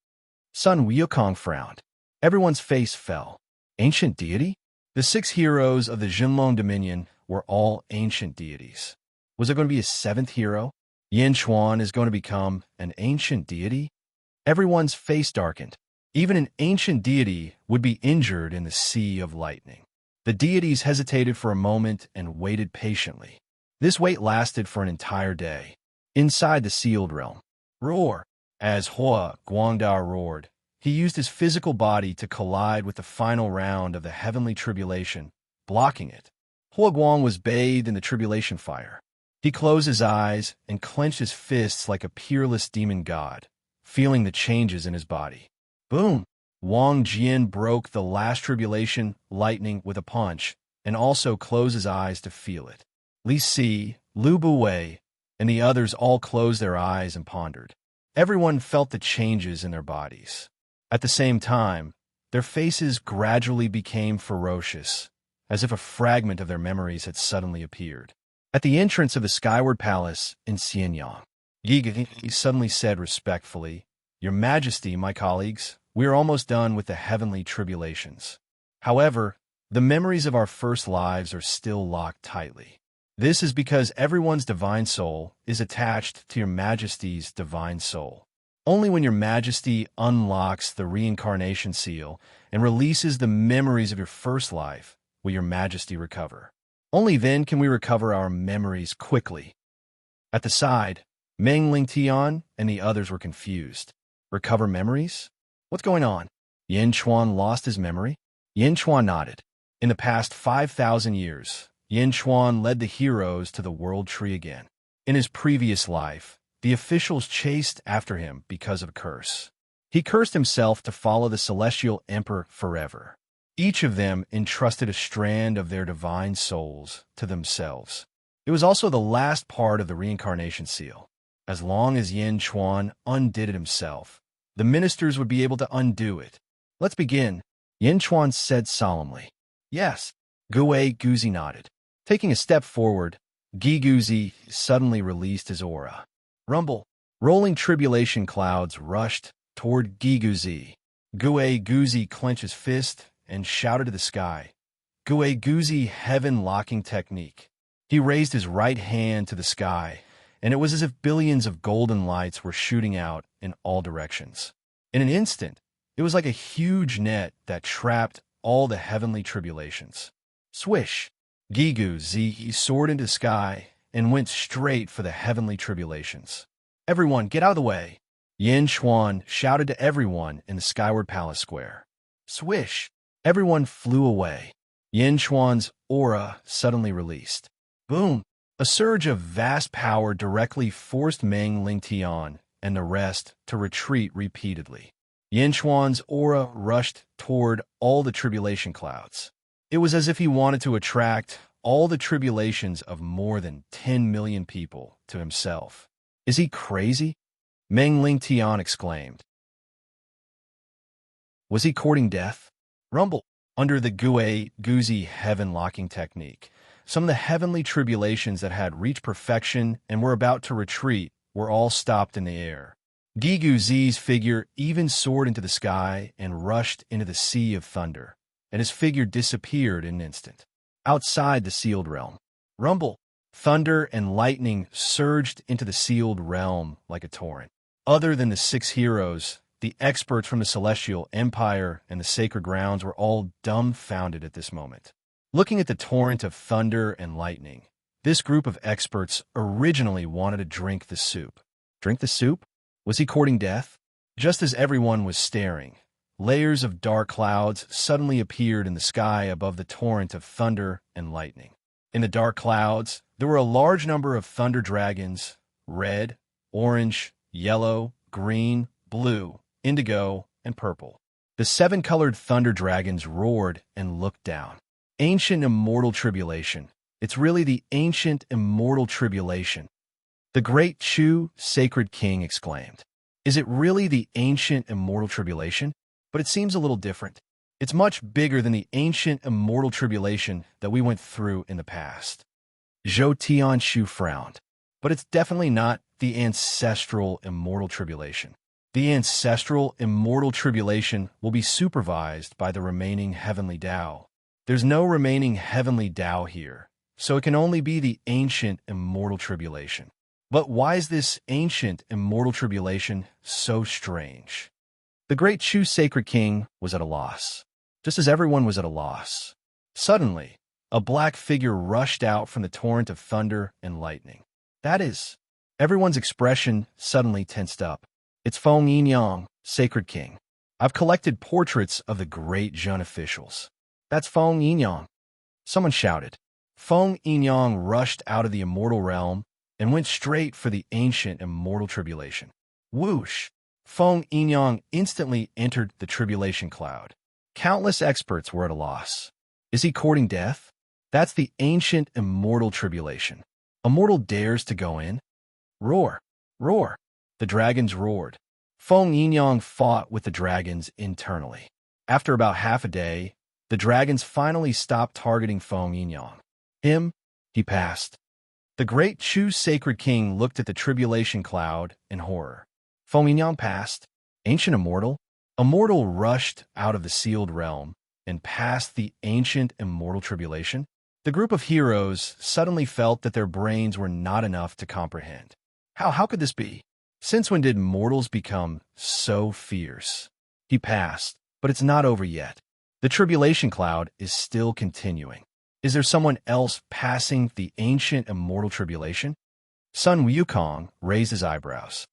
Sun Wukong frowned. Everyone's face fell. Ancient deity? The 6 heroes of the Jinlong Dominion were all ancient deities. Was there going to be a 7th hero? Yin Chuan is going to become an ancient deity? Everyone's face darkened. Even an ancient deity would be injured in the sea of lightning. The deities hesitated for a moment and waited patiently. This wait lasted for an entire day. Inside the Sealed Realm. Roar! As Hua Guangda roared, he used his physical body to collide with the final round of the heavenly tribulation, blocking it. Hua Guang was bathed in the tribulation fire. He closed his eyes and clenched his fists like a peerless demon god, feeling the changes in his body. Boom! Wang Jian broke the last tribulation lightning with a punch and also closed his eyes to feel it. Li Si, Lu Buwei, and the others all closed their eyes and pondered. Everyone felt the changes in their bodies. At the same time, their faces gradually became ferocious, as if a fragment of their memories had suddenly appeared. At the entrance of the Skyward Palace in Xianyang, Yi suddenly said respectfully, "Your Majesty, my colleagues, we are almost done with the heavenly tribulations. However, the memories of our first lives are still locked tightly. This is because everyone's divine soul is attached to your Majesty's divine soul. Only when your Majesty unlocks the reincarnation seal and releases the memories of your first life will your Majesty recover. Only then can we recover our memories quickly." At the side, Meng Lingtian and the others were confused. Recover memories? What's going on? Yin Chuan lost his memory? Yin Chuan nodded. In the past 5,000 years, Yin Chuan led the heroes to the World Tree again. In his previous life, the officials chased after him because of a curse. He cursed himself to follow the Celestial Emperor forever. Each of them entrusted a strand of their divine souls to themselves. It was also the last part of the reincarnation seal. As long as Yin Chuan undid it himself, the ministers would be able to undo it. "Let's begin," Yin Chuan said solemnly. "Yes." Gue Guzi nodded. Taking a step forward, Gi Guzi suddenly released his aura. Rumble. Rolling tribulation clouds rushed toward Gi Guzi. Gue Guzi clenched his fist and shouted to the sky. Gue Guzi heaven-locking technique. He raised his right hand to the sky, and it was as if billions of golden lights were shooting out in all directions. In an instant, it was like a huge net that trapped all the heavenly tribulations. Swish! Gi Guzi soared into the sky and went straight for the heavenly tribulations. "Everyone, get out of the way!" Yin Chuan shouted to everyone in the Skyward Palace Square. Swish! Everyone flew away. Yin Chuan's aura suddenly released. Boom! A surge of vast power directly forced Meng Lingtian and the rest to retreat repeatedly. Yin Chuan's aura rushed toward all the tribulation clouds. It was as if he wanted to attract all the tribulations of more than 10 million people to himself. "Is he crazy?" Meng Lingtian exclaimed. Was he courting death? Rumble. Under the Gue Guzi heaven-locking technique, some of the heavenly tribulations that had reached perfection and were about to retreat were all stopped in the air. Gi Guzi's figure even soared into the sky and rushed into the sea of thunder, and his figure disappeared in an instant. Outside the sealed realm, rumble, thunder and lightning surged into the sealed realm like a torrent. Other than the 6 heroes, the experts from the Celestial Empire and the Sacred Grounds were all dumbfounded at this moment. Looking at the torrent of thunder and lightning, this group of experts originally wanted to drink the soup. Drink the soup? Was he courting death? Just as everyone was staring, layers of dark clouds suddenly appeared in the sky above the torrent of thunder and lightning. In the dark clouds, there were a large number of thunder dragons, red, orange, yellow, green, blue, indigo, and purple. The 7-colored thunder dragons roared and looked down. Ancient immortal tribulation. It's really the ancient immortal tribulation. The great Chu, sacred king, exclaimed. Is it really the ancient immortal tribulation? But it seems a little different. It's much bigger than the ancient immortal tribulation that we went through in the past. Zhou Tianshu frowned. But it's definitely not the ancestral immortal tribulation. The ancestral immortal tribulation will be supervised by the remaining heavenly Tao. There's no remaining heavenly Tao here, so it can only be the ancient immortal tribulation. But why is this ancient immortal tribulation so strange? The great Chu sacred king was at a loss, just as everyone was at a loss. Suddenly, a black figure rushed out from the torrent of thunder and lightning. That is, everyone's expression suddenly tensed up. It's Feng Yinyang, sacred king. I've collected portraits of the great Zhen officials. That's Feng Yinyang. Someone shouted. Feng Yinyang rushed out of the immortal realm and went straight for the ancient immortal tribulation. Whoosh! Feng Yinyang instantly entered the tribulation cloud. Countless experts were at a loss. Is he courting death? That's the ancient immortal tribulation. A mortal dares to go in? Roar! Roar! The dragons roared. Feng Yinyang fought with the dragons internally. After about half a day, the dragons finally stopped targeting Feng Yinyang. He passed. The great Chu Sacred King looked at the tribulation cloud in horror. Feng Yinyang passed. Ancient Immortal? Immortal rushed out of the sealed realm and passed the ancient immortal tribulation. The group of heroes suddenly felt that their brains were not enough to comprehend. How could this be? Since when did mortals become so fierce? He passed, but it's not over yet. The tribulation cloud is still continuing. Is there someone else passing the ancient immortal tribulation? Sun Wukong raised his eyebrows.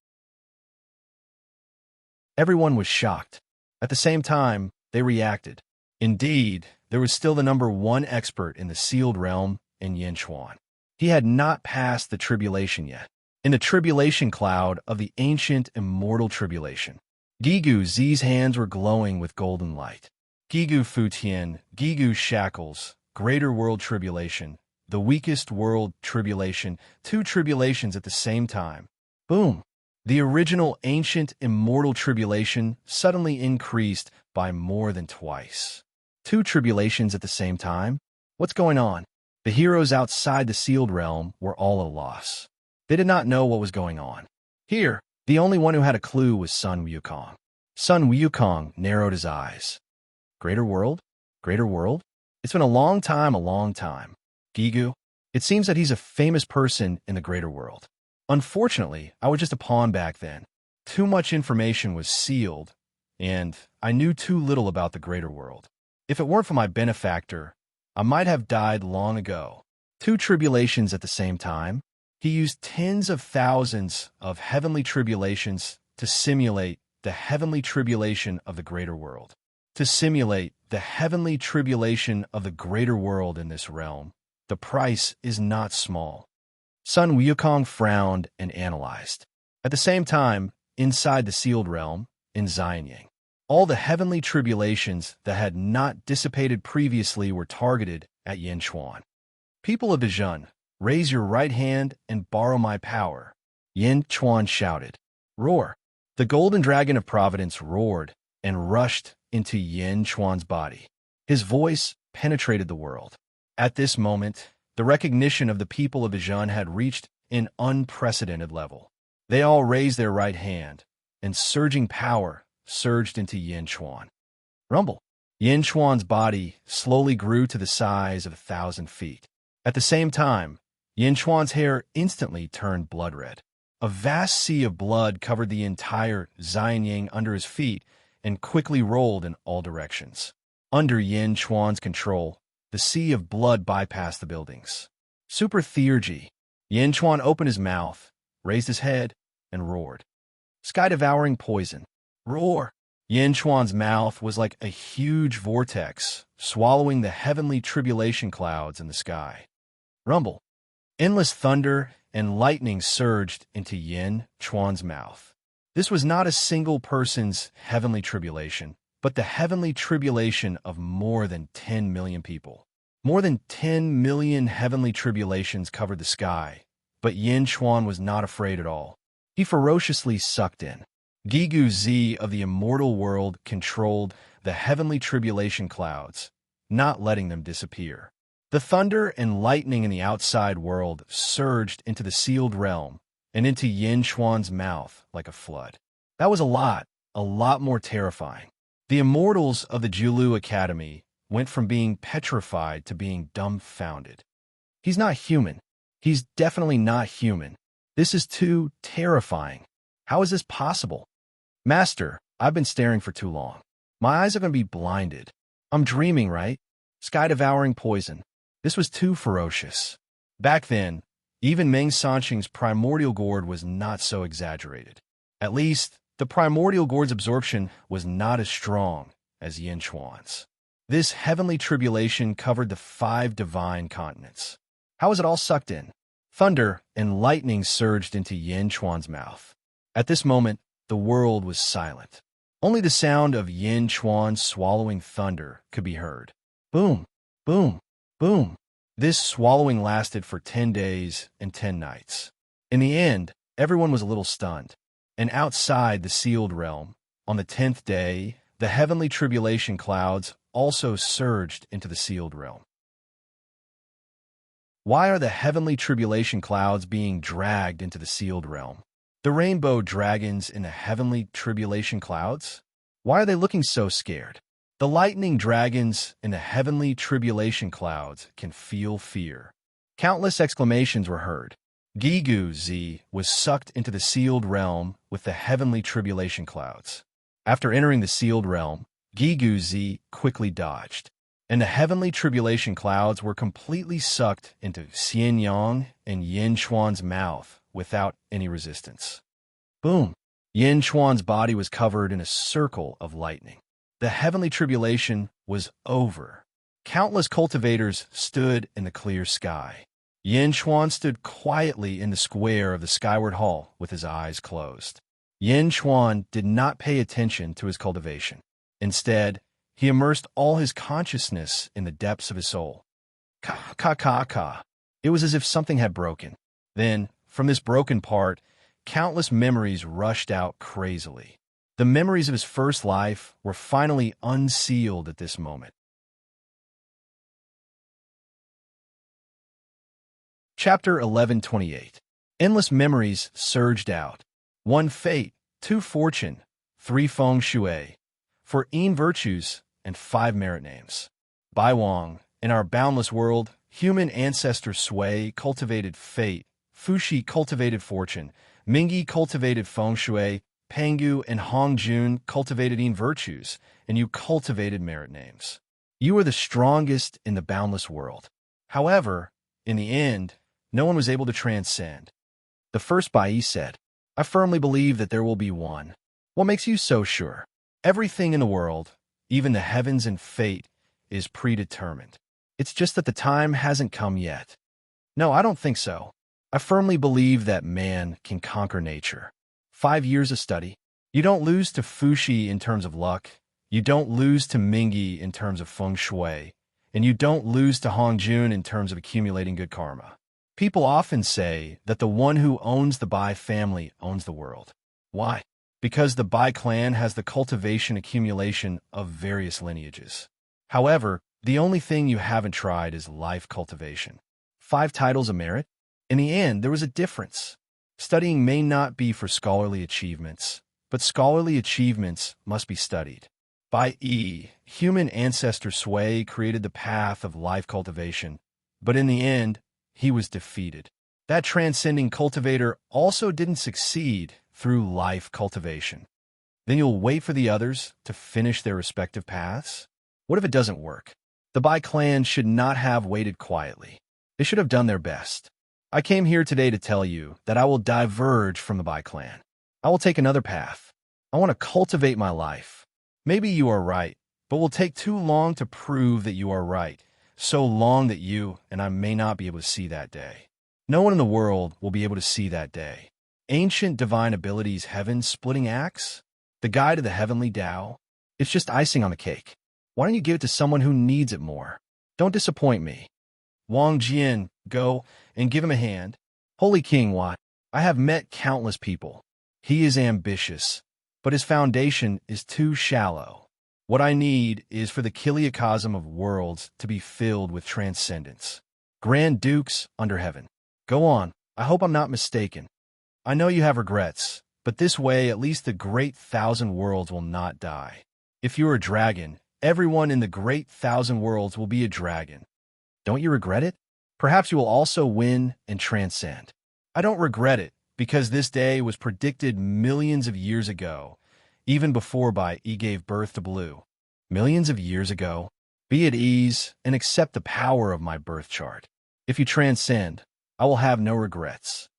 Everyone was shocked. At the same time, they reacted. Indeed, there was still the number one expert in the sealed realm in Yin Chuan. He had not passed the tribulation yet. In the tribulation cloud of the ancient immortal tribulation, Gigu Zi's hands were glowing with golden light. Gigu Futian, Gigu Shackles, Greater World Tribulation, the Weakest World Tribulation, two tribulations at the same time. Boom! The original ancient immortal tribulation suddenly increased by more than twice. Two tribulations at the same time? What's going on? The heroes outside the sealed realm were all at a loss. They did not know what was going on. Here, the only one who had a clue was Sun Wukong. Sun Wukong narrowed his eyes. Greater world? Greater world? It's been a long time. Gigu, it seems that he's a famous person in the greater world. Unfortunately, I was just a pawn back then. Too much information was sealed, and I knew too little about the greater world. If it weren't for my benefactor, I might have died long ago. Two tribulations at the same time. He used tens of thousands of heavenly tribulations to simulate the heavenly tribulation of the greater world. To simulate the heavenly tribulation of the greater world in this realm, the price is not small. Sun Wukong frowned and analyzed. At the same time, inside the sealed realm, in Xianyang, all the heavenly tribulations that had not dissipated previously were targeted at Yin Chuan. People of the Zhen, raise your right hand and borrow my power, Yin Chuan shouted. Roar! The golden dragon of providence roared and rushed into Yin Chuan's body. His voice penetrated the world. At this moment, the recognition of the people of the Zhen had reached an unprecedented level. They all raised their right hand, and surging power surged into Yin Chuan. Rumble! Yin Chuan's body slowly grew to the size of 1,000 feet. At the same time, Yin Chuan's hair instantly turned blood red. A vast sea of blood covered the entire Xianyang under his feet and quickly rolled in all directions. Under Yin Chuan's control, the sea of blood bypassed the buildings. Super Theurgy. Yin Chuan opened his mouth, raised his head, and roared. Sky-devouring poison. Roar! Yin Chuan's mouth was like a huge vortex, swallowing the heavenly tribulation clouds in the sky. Rumble! Endless thunder and lightning surged into Yin Chuan's mouth. This was not a single person's heavenly tribulation, but the heavenly tribulation of more than 10 million people. More than 10 million heavenly tribulations covered the sky, but Yin Chuan was not afraid at all. He ferociously sucked in. Gigu Zi of the immortal world controlled the heavenly tribulation clouds, not letting them disappear. The thunder and lightning in the outside world surged into the sealed realm and into Yin Chuan's mouth like a flood. That was a lot more terrifying. The immortals of the Jiulu Academy went from being petrified to being dumbfounded. He's not human. He's definitely not human. This is too terrifying. How is this possible? Master, I've been staring for too long. My eyes are going to be blinded. I'm dreaming, right? Sky-devouring poison. This was too ferocious. Back then, even Meng Sanqing's primordial gourd was not so exaggerated. At least, the primordial gourd's absorption was not as strong as Yin Chuan's. This heavenly tribulation covered the 5 divine continents. How was it all sucked in? Thunder and lightning surged into Yin Chuan's mouth. At this moment, the world was silent. Only the sound of Yin Chuan swallowing thunder could be heard. Boom, boom, boom. This swallowing lasted for 10 days and 10 nights. In the end, everyone was a little stunned. And outside the sealed realm, on the 10th day, the heavenly tribulation clouds also surged into the sealed realm. Why are the heavenly tribulation clouds being dragged into the sealed realm? The rainbow dragons in the heavenly tribulation clouds? Why are they looking so scared? The lightning dragons in the heavenly tribulation clouds can feel fear. Countless exclamations were heard. Gigu Z was sucked into the sealed realm with the heavenly tribulation clouds. After entering the sealed realm, Gigu Z quickly dodged, and the heavenly tribulation clouds were completely sucked into Xian Yang and Yin Chuan's mouth without any resistance. Boom! Yin Chuan's body was covered in a circle of lightning. The heavenly tribulation was over. Countless cultivators stood in the clear sky. Yin Chuan stood quietly in the square of the skyward hall with his eyes closed. Yin Chuan did not pay attention to his cultivation. Instead, he immersed all his consciousness in the depths of his soul. Ka, ka, ka, ka. It was as if something had broken. Then, from this broken part, countless memories rushed out crazily. The memories of his first life were finally unsealed at this moment. Chapter 1128. Endless memories surged out. 1 fate, 2 fortune, 3 feng shui, 4 virtues, and 5 merit names. Bai Wang, in our boundless world, human ancestor Sui cultivated fate, Fuxi cultivated fortune, Mingyi cultivated feng shui, Pangu and Hongjun cultivated virtues, and you cultivated merit names. You were the strongest in the boundless world. However, in the end, no one was able to transcend. The first Bai said, I firmly believe that there will be one. What makes you so sure? Everything in the world, even the heavens and fate, is predetermined. It's just that the time hasn't come yet. No, I don't think so. I firmly believe that man can conquer nature. 5 years of study. You don't lose to Fuxi in terms of luck. You don't lose to Mingyi in terms of feng shui. And you don't lose to Hongjun in terms of accumulating good karma. People often say that the one who owns the Bai family owns the world. Why? Because the Bai clan has the cultivation accumulation of various lineages. However, the only thing you haven't tried is life cultivation. 5 titles of merit? In the end, there was a difference. Studying may not be for scholarly achievements, but scholarly achievements must be studied. Bai Yi, human ancestor Sui created the path of life cultivation, but in the end, he was defeated. That transcending cultivator also didn't succeed through life cultivation. Then you'll wait for the others to finish their respective paths? What if it doesn't work? The Bai clan should not have waited quietly. They should have done their best. I came here today to tell you that I will diverge from the Bai clan. I will take another path. I want to cultivate my life. Maybe you are right, but will take too long to prove that you are right, so long that you and I may not be able to see that day. No one in the world will be able to see that day. Ancient divine abilities heaven splitting axe? The guide to the heavenly Tao? It's just icing on the cake. Why don't you give it to someone who needs it more? Don't disappoint me. Wang Jian, go and give him a hand. Holy King Wat, I have met countless people. He is ambitious, but his foundation is too shallow. What I need is for the kiliacosm of worlds to be filled with transcendence. Grand Dukes under heaven. Go on, I hope I'm not mistaken. I know you have regrets, but this way at least the great 1,000 worlds will not die. If you're a dragon, everyone in the great 1,000 worlds will be a dragon. Don't you regret it? Perhaps you will also win and transcend. I don't regret it, because this day was predicted millions of years ago, even before Bai Yi gave birth to Blue. Millions of years ago? Be at ease and accept the power of my birth chart. If you transcend, I will have no regrets.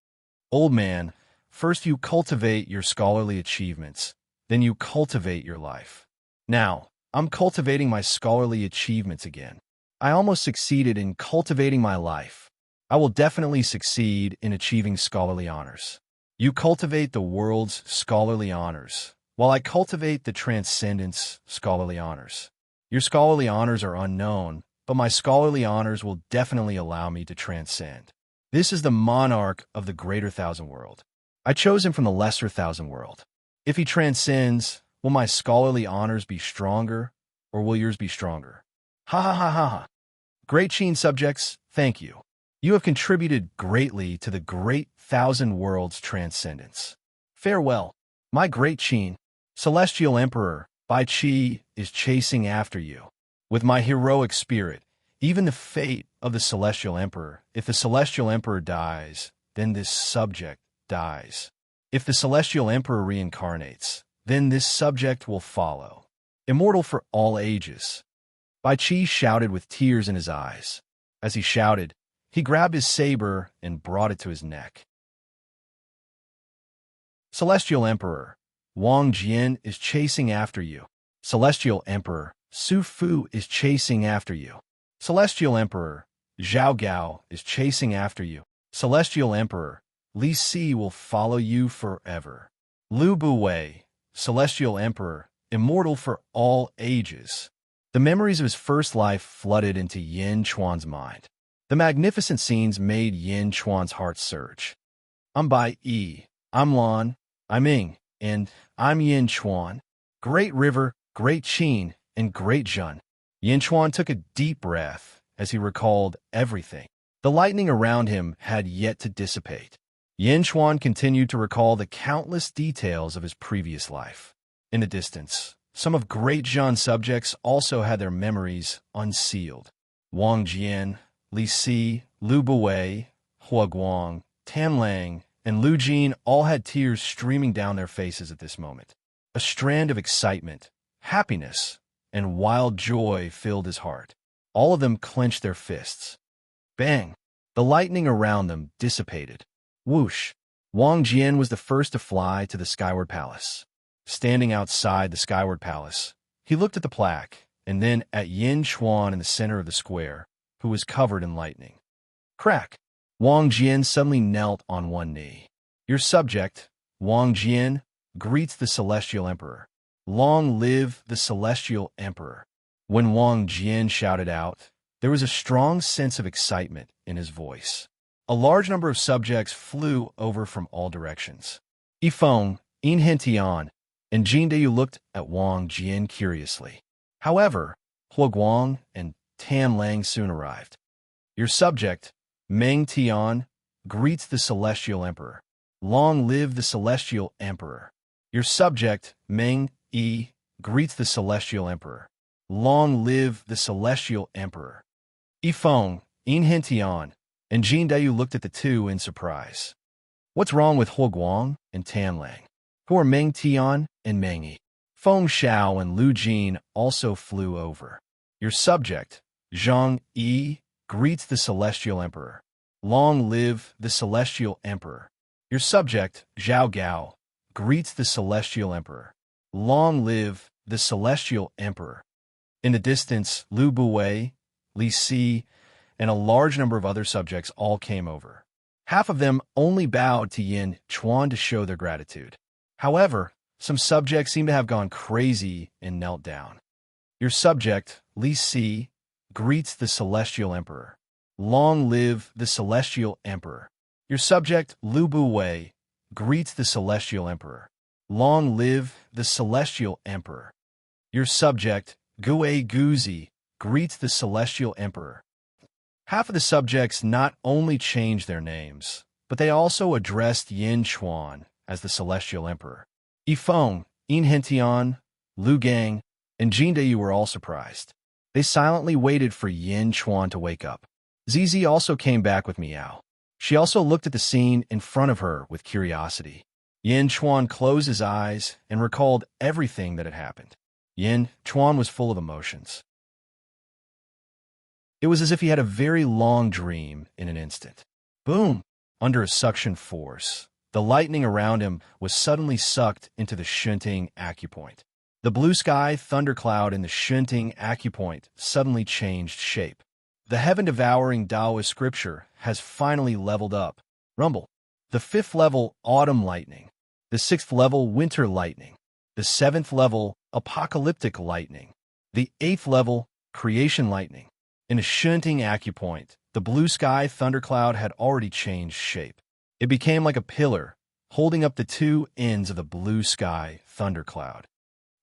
Old man, first you cultivate your scholarly achievements, then you cultivate your life. Now, I'm cultivating my scholarly achievements again. I almost succeeded in cultivating my life. I will definitely succeed in achieving scholarly honors. You cultivate the world's scholarly honors, while I cultivate the transcendence scholarly honors. Your scholarly honors are unknown, but my scholarly honors will definitely allow me to transcend. This is the monarch of the greater thousand world. I chose him from the lesser thousand world. If he transcends, will my scholarly honors be stronger, or will yours be stronger? Ha ha ha ha ha. Great Sheen subjects, thank you. You have contributed greatly to the great thousand worlds transcendence. Farewell, my great Sheen. Celestial Emperor, Bai Qi is chasing after you. With my heroic spirit, even the fate of the Celestial Emperor, if the Celestial Emperor dies, then this subject dies. If the Celestial Emperor reincarnates, then this subject will follow. Immortal for all ages. Bai Qi shouted with tears in his eyes. As he shouted, he grabbed his saber and brought it to his neck. Celestial Emperor, Wang Jian is chasing after you. Celestial Emperor, Su Fu is chasing after you. Celestial Emperor, Zhao Gao is chasing after you. Celestial Emperor, Li Si will follow you forever. Lu Buwei, Celestial Emperor, immortal for all ages. The memories of his first life flooded into Yin Chuan's mind. The magnificent scenes made Yin Chuan's heart surge. I'm Bai Yi, I'm Lan, I'm Ying, and I'm Yin Chuan. Great River, Great Qin, and Great Zhun. Yin Chuan took a deep breath as he recalled everything. The lightning around him had yet to dissipate. Yin Chuan continued to recall the countless details of his previous life. In the distance, some of Great Zhun's subjects also had their memories unsealed. Wang Jian, Li Si, Lu Buwei, Hua Guang, Tan Lang, and Lu Jin all had tears streaming down their faces at this moment. A strand of excitement, happiness, and wild joy filled his heart. All of them clenched their fists. Bang! The lightning around them dissipated. Whoosh! Wang Jian was the first to fly to the Skyward Palace. Standing outside the Skyward Palace, he looked at the plaque, and then at Yin Chuan in the center of the square, who was covered in lightning. Crack! Wang Jian suddenly knelt on one knee. Your subject, Wang Jian, greets the Celestial Emperor. Long live the Celestial Emperor. When Wang Jian shouted out, there was a strong sense of excitement in his voice. A large number of subjects flew over from all directions. Yifeng, Yin Hentian, and Jin Deyu looked at Wang Jian curiously. However, Hua Guang and Tan Lang soon arrived. Your subject, Meng Tian, greets the Celestial Emperor. Long live the Celestial Emperor. Your subject, Meng Yi, greets the Celestial Emperor. Long live the Celestial Emperor. Yifeng, Yin Hentian, and Jin Deyu looked at the two in surprise. What's wrong with Hua Guang and Tan Lang? Who are Meng Tian and Meng Yi? Feng Xiao and Lu Jin also flew over. Your subject, Zhang Yi, greets the Celestial Emperor. Long live the Celestial Emperor. Your subject, Zhao Gao, greets the Celestial Emperor. Long live the Celestial Emperor. In the distance, Lu Buwei, Li Si, and a large number of other subjects all came over. Half of them only bowed to Yin Chuan to show their gratitude. However, some subjects seemed to have gone crazy and knelt down. Your subject, Li Si, greets the Celestial Emperor. Long live the Celestial Emperor. Your subject, Lu Buwei, greets the Celestial Emperor. Long live the Celestial Emperor. Your subject, Gue Guzi, greets the Celestial Emperor. Half of the subjects not only changed their names, but they also addressed Yin Chuan as the Celestial Emperor. Yifeng, Yin Hentian, Lu Gang, and Jin Deyu were all surprised. They silently waited for Yin Chuan to wake up. Zizi also came back with Miao. She also looked at the scene in front of her with curiosity. Yin Chuan closed his eyes and recalled everything that had happened. Yin Chuan was full of emotions. It was as if he had a very long dream in an instant. Boom! Under a suction force, the lightning around him was suddenly sucked into the shunting acupoint. The blue sky thundercloud in the shunting acupoint suddenly changed shape. The heaven-devouring Taoist scripture has finally leveled up. Rumble. The 5th level, Autumn Lightning. The 6th level, Winter Lightning. The 7th level, Apocalyptic Lightning. The 8th level, Creation Lightning. In a shunting acupoint, the blue sky thundercloud had already changed shape. It became like a pillar, holding up the two ends of the blue sky thundercloud.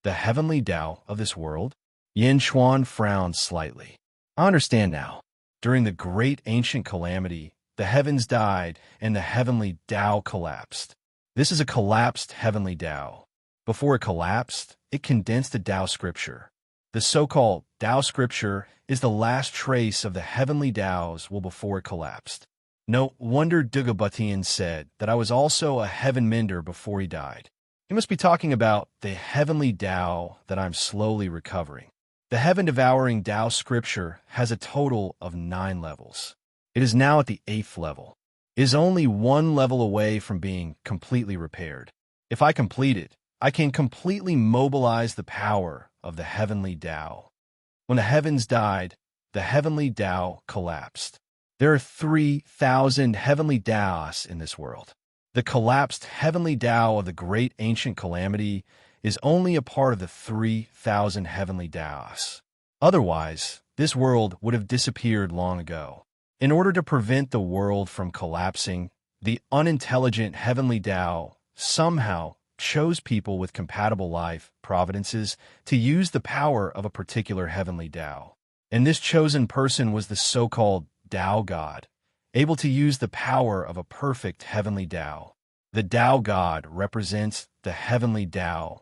The heavenly Tao of this world? Yin Xuan frowned slightly. I understand now. During the great ancient calamity, the heavens died and the heavenly Tao collapsed. This is a collapsed heavenly Tao. Before it collapsed, it condensed the Tao scripture. The so-called Tao scripture is the last trace of the heavenly Taos before it collapsed. No wonder Dugabutian said that I was also a heaven mender before he died. He must be talking about the heavenly Tao that I'm slowly recovering. The heaven-devouring Tao scripture has a total of 9 levels. It is now at the 8th level. It is only 1 level away from being completely repaired. If I complete it, I can completely mobilize the power of the heavenly Tao. When the heavens died, the heavenly Tao collapsed. There are 3,000 heavenly Taos in this world. The collapsed heavenly Tao of the great ancient calamity is only a part of the 3,000 heavenly Taos. Otherwise, this world would have disappeared long ago. In order to prevent the world from collapsing, the unintelligent heavenly Tao somehow chose people with compatible life providences to use the power of a particular heavenly Tao. And this chosen person was the so-called Tao God, able to use the power of a perfect heavenly Tao. The Tao God represents the heavenly Tao,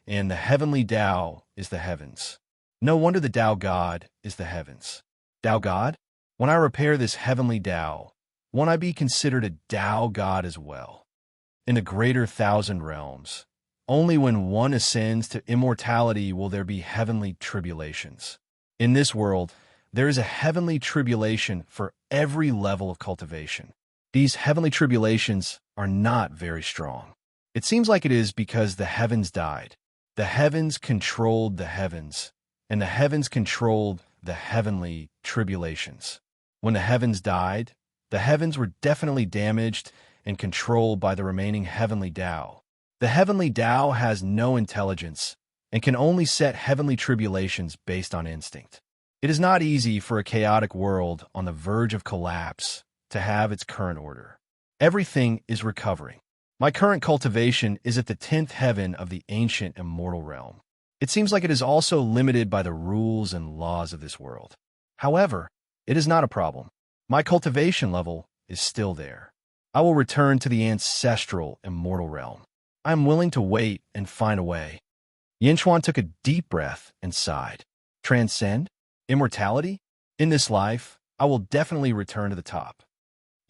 and the heavenly Tao is the heavens. No wonder the Tao God is the heavens. Tao God? When I repair this heavenly Tao, won't I be considered a Tao God as well? In the greater 1,000 realms, only when one ascends to immortality will there be heavenly tribulations. In this world, there is a heavenly tribulation for every level of cultivation. These heavenly tribulations are not very strong. It seems like it is because the heavens died. The heavens controlled the heavens, and the heavens controlled the heavenly tribulations. When the heavens died, the heavens were definitely damaged and controlled by the remaining heavenly Tao. The heavenly Tao has no intelligence and can only set heavenly tribulations based on instinct. It is not easy for a chaotic world on the verge of collapse to have its current order. Everything is recovering. My current cultivation is at the 10th heaven of the ancient immortal realm. It seems like it is also limited by the rules and laws of this world. However, it is not a problem. My cultivation level is still there. I will return to the ancestral immortal realm. I am willing to wait and find a way. Yinchuan took a deep breath and sighed. Transcend? Immortality? In this life, I will definitely return to the top.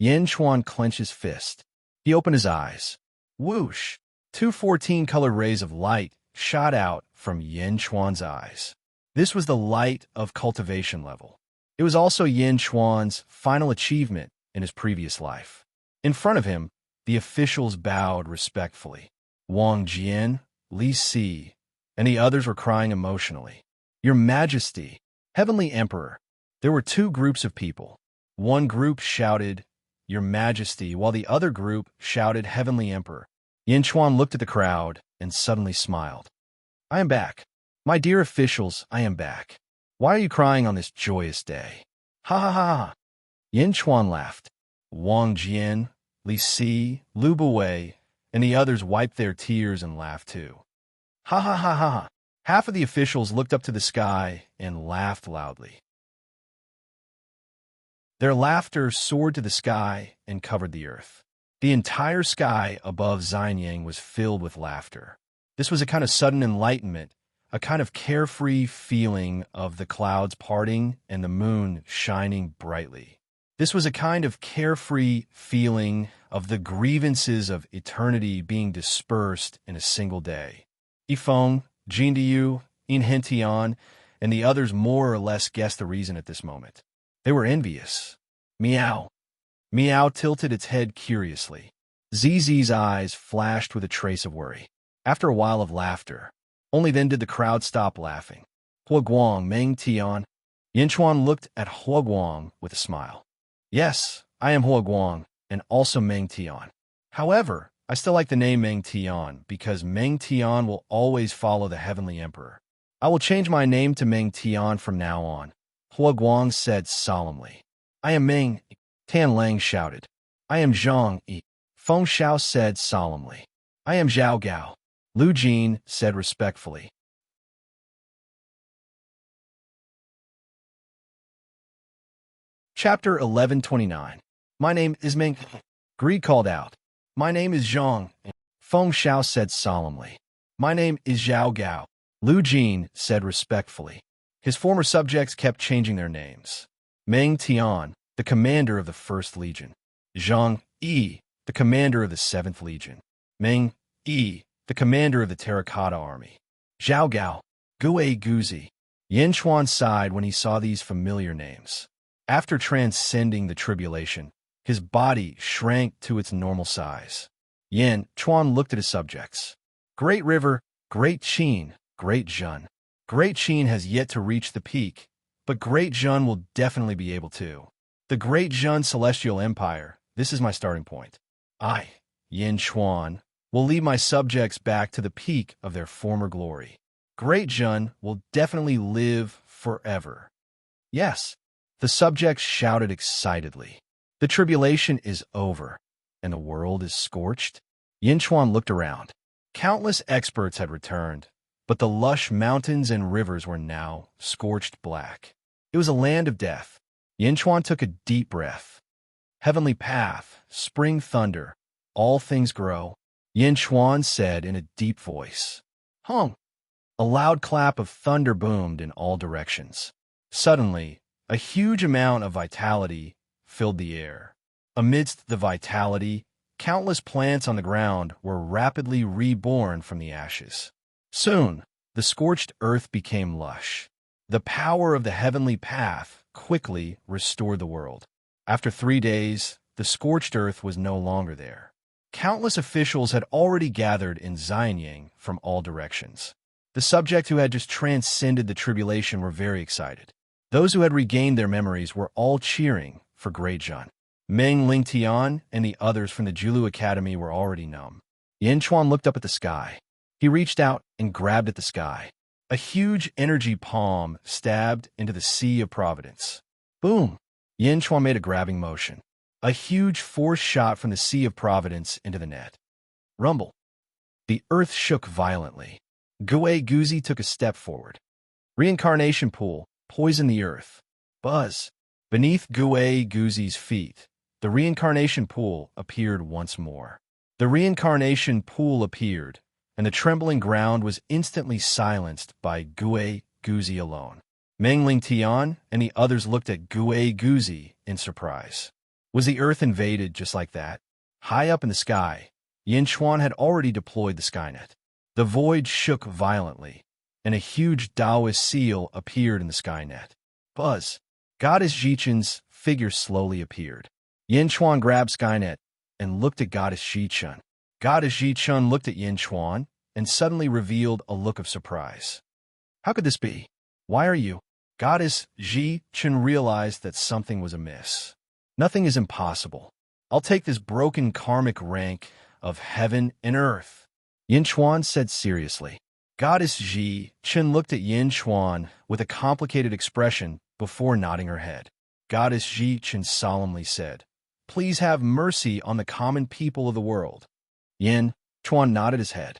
Yinchuan clenched his fist. He opened his eyes. Whoosh! 2 14-colored rays of light shot out from Yinchuan's eyes. This was the light of cultivation level. It was also Yinchuan's final achievement in his previous life. In front of him, the officials bowed respectfully. Wang Jian, Li Si, and the others were crying emotionally. Your Majesty, Heavenly Emperor. There were 2 groups of people. One group shouted, Your Majesty, while the other group shouted, Heavenly Emperor. Yinchuan looked at the crowd and suddenly smiled. I am back. My dear officials, I am back. Why are you crying on this joyous day? Ha ha ha ha. Yinchuan laughed. Wang Jian, Li Si, Lu Buwei, and the others wiped their tears and laughed too. Ha ha ha ha ha. Half of the officials looked up to the sky and laughed loudly. Their laughter soared to the sky and covered the earth. The entire sky above Xianyang was filled with laughter. This was a kind of sudden enlightenment, a kind of carefree feeling of the clouds parting and the moon shining brightly. This was a kind of carefree feeling of the grievances of eternity being dispersed in a single day. Yifeng, Jindiyu, Inhentian, and the others more or less guessed the reason at this moment. They were envious. Meow. Meow tilted its head curiously. Zizi's eyes flashed with a trace of worry. After a while of laughter, only then did the crowd stop laughing. Hua Guang, Meng Tian. Yin Chuan looked at Hua Guang with a smile. Yes, I am Hua Guang, and also Meng Tian. However, I still like the name Meng Tian because Meng Tian will always follow the Heavenly Emperor. I will change my name to Meng Tian from now on, Hua Guang said solemnly. I am Meng, Tan Lang shouted. I am Zhang Yi, Feng Xiao said solemnly. I am Zhao Gao, Lu Jin said respectfully. Chapter 1129. My name is Meng. Greed called out. My name is Zhang. Feng Xiao said solemnly. My name is Zhao Gao. Lu Jin said respectfully. His former subjects kept changing their names. Meng Tian, the commander of the 1st Legion. Zhang Yi, the commander of the 7th Legion. Meng Yi, the commander of the Terracotta Army. Zhao Gao, Gue Guzi. Yin Chuan sighed when he saw these familiar names. After transcending the tribulation, his body shrank to its normal size. Yin Chuan looked at his subjects. Great River, Great Qin, Great Zhun. Great Qin has yet to reach the peak, but Great Zhun will definitely be able to. The Great Zhun Celestial Empire, this is my starting point. I, Yin Chuan, will lead my subjects back to the peak of their former glory. Great Zhun will definitely live forever. Yes, the subjects shouted excitedly. The tribulation is over, and the world is scorched. Yin Chuan looked around. Countless experts had returned, but the lush mountains and rivers were now scorched black. It was a land of death. Yin Chuan took a deep breath. Heavenly path, spring thunder, all things grow, Yin Chuan said in a deep voice. Hung! A loud clap of thunder boomed in all directions. Suddenly, a huge amount of vitality filled the air. Amidst the vitality, countless plants on the ground were rapidly reborn from the ashes. Soon, the scorched earth became lush. The power of the heavenly path quickly restored the world. After 3 days, the scorched earth was no longer there. Countless officials had already gathered in Xianyang from all directions. The subjects who had just transcended the tribulation were very excited. Those who had regained their memories were all cheering for Great Zhun. Meng Lingtian and the others from the Julu Academy were already numb. Yin Chuan looked up at the sky. He reached out and grabbed at the sky. A huge energy palm stabbed into the Sea of Providence. Boom! Yin Chuan made a grabbing motion. A huge force shot from the Sea of Providence into the net. Rumble. The earth shook violently. Gue Guzi took a step forward. Reincarnation pool. Poison the earth. Buzz. Beneath Gue Guzi's feet, the reincarnation pool appeared once more. The reincarnation pool appeared, and the trembling ground was instantly silenced by Gue Guzi alone. Meng Lingtian and the others looked at Gue Guzi in surprise. Was the earth invaded just like that? High up in the sky, Yin Chuan had already deployed the Skynet. The void shook violently, and a huge Taoist seal appeared in the Skynet. Buzz. Goddess Jichun's figure slowly appeared. Yin Chuan grabbed Skynet and looked at Goddess Jichun. Goddess Jichun looked at Yin Chuan and suddenly revealed a look of surprise. How could this be? Why are you? Goddess Jichun realized that something was amiss. Nothing is impossible. I'll take this broken karmic rank of heaven and earth, Yin Chuan said seriously. Goddess Jichun looked at Yin Chuan with a complicated expression before nodding her head. Goddess Jichun solemnly said, Please have mercy on the common people of the world. Yin Chuan nodded his head.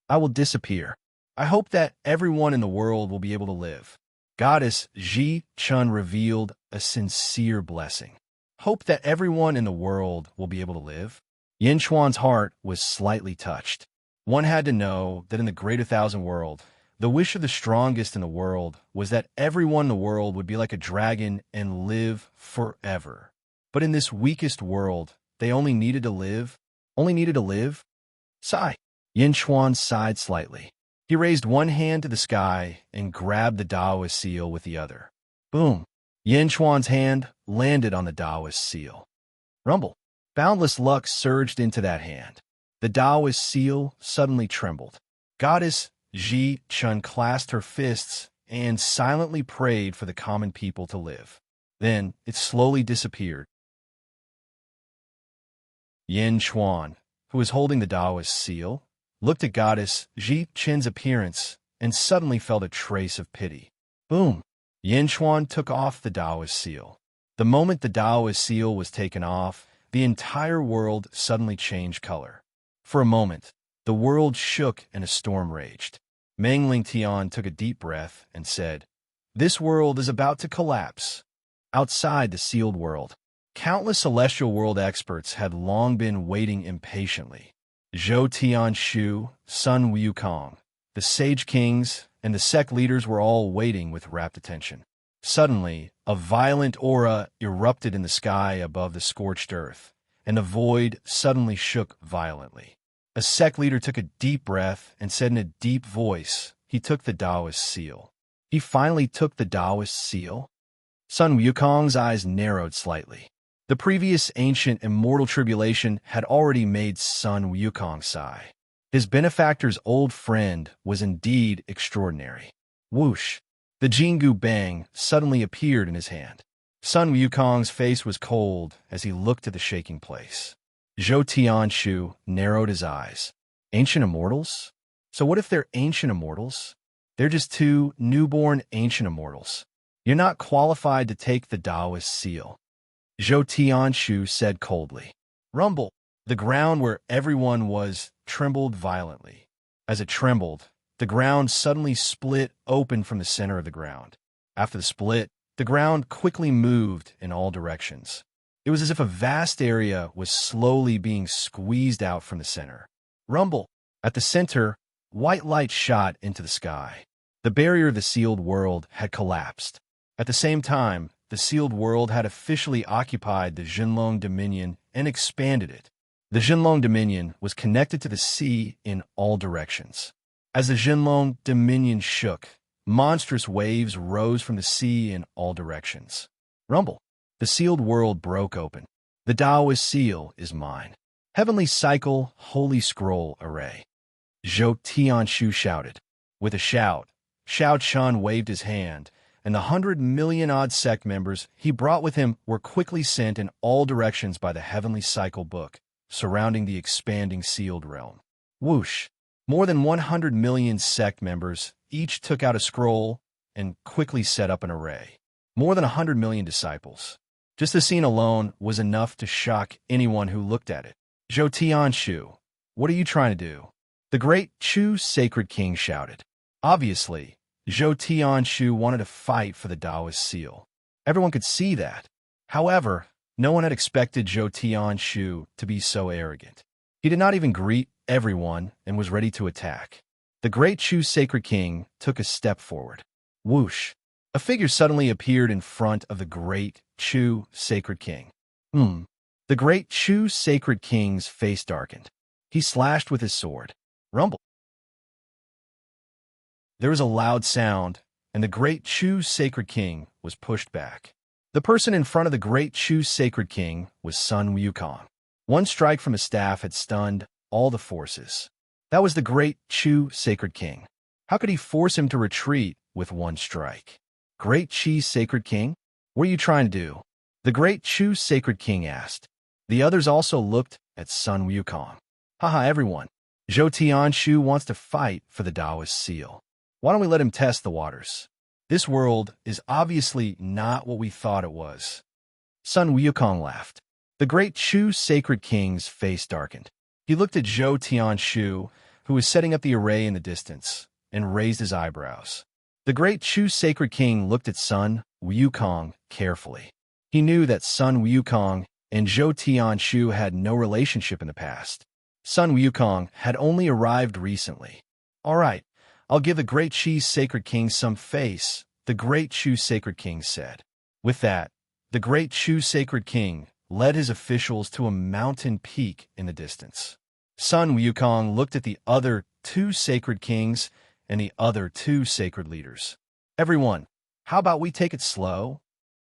I will disappear. I hope that everyone in the world will be able to live. Goddess Jichun revealed a sincere blessing. Hope that everyone in the world will be able to live. Yin Chuan's heart was slightly touched. One had to know that in the greater thousand world, the wish of the strongest in the world was that everyone in the world would be like a dragon and live forever. But in this weakest world, they only needed to live. Sigh. Yin Chuan sighed slightly. He raised one hand to the sky and grabbed the Taoist seal with the other. Boom. Yin Chuan's hand landed on the Taoist seal. Rumble. Boundless luck surged into that hand. The Taoist seal suddenly trembled. Goddess Jichun clasped her fists and silently prayed for the common people to live. Then it slowly disappeared. Yin Chuan, who was holding the Taoist seal, looked at goddess Ji Qin's appearance and suddenly felt a trace of pity. Boom! Yin Chuan took off the Taoist seal. The moment the Taoist seal was taken off, the entire world suddenly changed color. For a moment, the world shook and a storm raged. Meng Lingtian took a deep breath and said, "This world is about to collapse." Outside the sealed world, countless celestial world experts had long been waiting impatiently. Zhou Tianshu, Sun Wukong, the sage kings, and the sect leaders were all waiting with rapt attention. Suddenly, a violent aura erupted in the sky above the scorched earth, and the void suddenly shook violently. A sect leader took a deep breath and said in a deep voice, he took the Taoist seal. He finally took the Taoist seal? Sun Wukong's eyes narrowed slightly. The previous ancient immortal tribulation had already made Sun Wukong sigh. His benefactor's old friend was indeed extraordinary. Whoosh! The Jingu Bang suddenly appeared in his hand. Sun Wukong's face was cold as he looked at the shaking place. Zhou Tianshu narrowed his eyes. Ancient immortals? So what if they're ancient immortals? They're just two newborn ancient immortals. You're not qualified to take the Taoist seal. Zhou Tianshu said coldly. Rumble. The ground where everyone was trembled violently. As it trembled, the ground suddenly split open from the center of the ground. After the split, the ground quickly moved in all directions. It was as if a vast area was slowly being squeezed out from the center. Rumble. At the center, white light shot into the sky. The barrier of the sealed world had collapsed. At the same time, the sealed world had officially occupied the Jinlong Dominion and expanded it. The Jinlong Dominion was connected to the sea in all directions. As the Jinlong Dominion shook, monstrous waves rose from the sea in all directions. Rumble. The sealed world broke open. The Taoist seal is mine. Heavenly Cycle, Holy Scroll Array. Zhou Tianshu shouted. With a shout, Xiao Chun waved his hand, and the 100 million-odd sect members he brought with him were quickly sent in all directions by the Heavenly Cycle book, surrounding the expanding sealed realm. Whoosh! More than 100 million sect members each took out a scroll and quickly set up an array. More than 100 million disciples. Just the scene alone was enough to shock anyone who looked at it. Zhou Tianshu, what are you trying to do? The great Chu Sacred King shouted. Obviously, Zhou Tianshu wanted to fight for the Taoist seal. Everyone could see that. However, no one had expected Zhou Tianshu to be so arrogant. He did not even greet everyone and was ready to attack. The great Chu Sacred King took a step forward. Whoosh! A figure suddenly appeared in front of the great Chu Sacred King. The great Chu Sacred King's face darkened. He slashed with his sword. Rumble! There was a loud sound, and the great Chu Sacred King was pushed back. The person in front of the great Chu Sacred King was Sun Wukong. One strike from his staff had stunned all the forces. That was the great Chu Sacred King. How could he force him to retreat with one strike? Great Chi Sacred King? What are you trying to do? The great Chu Sacred King asked. The others also looked at Sun Wukong. Haha, everyone. Zhou Tianshu wants to fight for the Taoist seal. Why don't we let him test the waters? This world is obviously not what we thought it was. Sun Wukong laughed. The great Chu Sacred King's face darkened. He looked at Zhou Tianshu, who was setting up the array in the distance, and raised his eyebrows. The great Chu Sacred King looked at Sun Wukong carefully. He knew that Sun Wukong and Zhou Tianshu had no relationship in the past. Sun Wukong had only arrived recently. All right, I'll give the great Chu Sacred King some face, the great Chu Sacred King said. With that, the great Chu Sacred King led his officials to a mountain peak in the distance. Sun Wukong looked at the other two sacred kings and the other two sacred leaders. Everyone, how about we take it slow?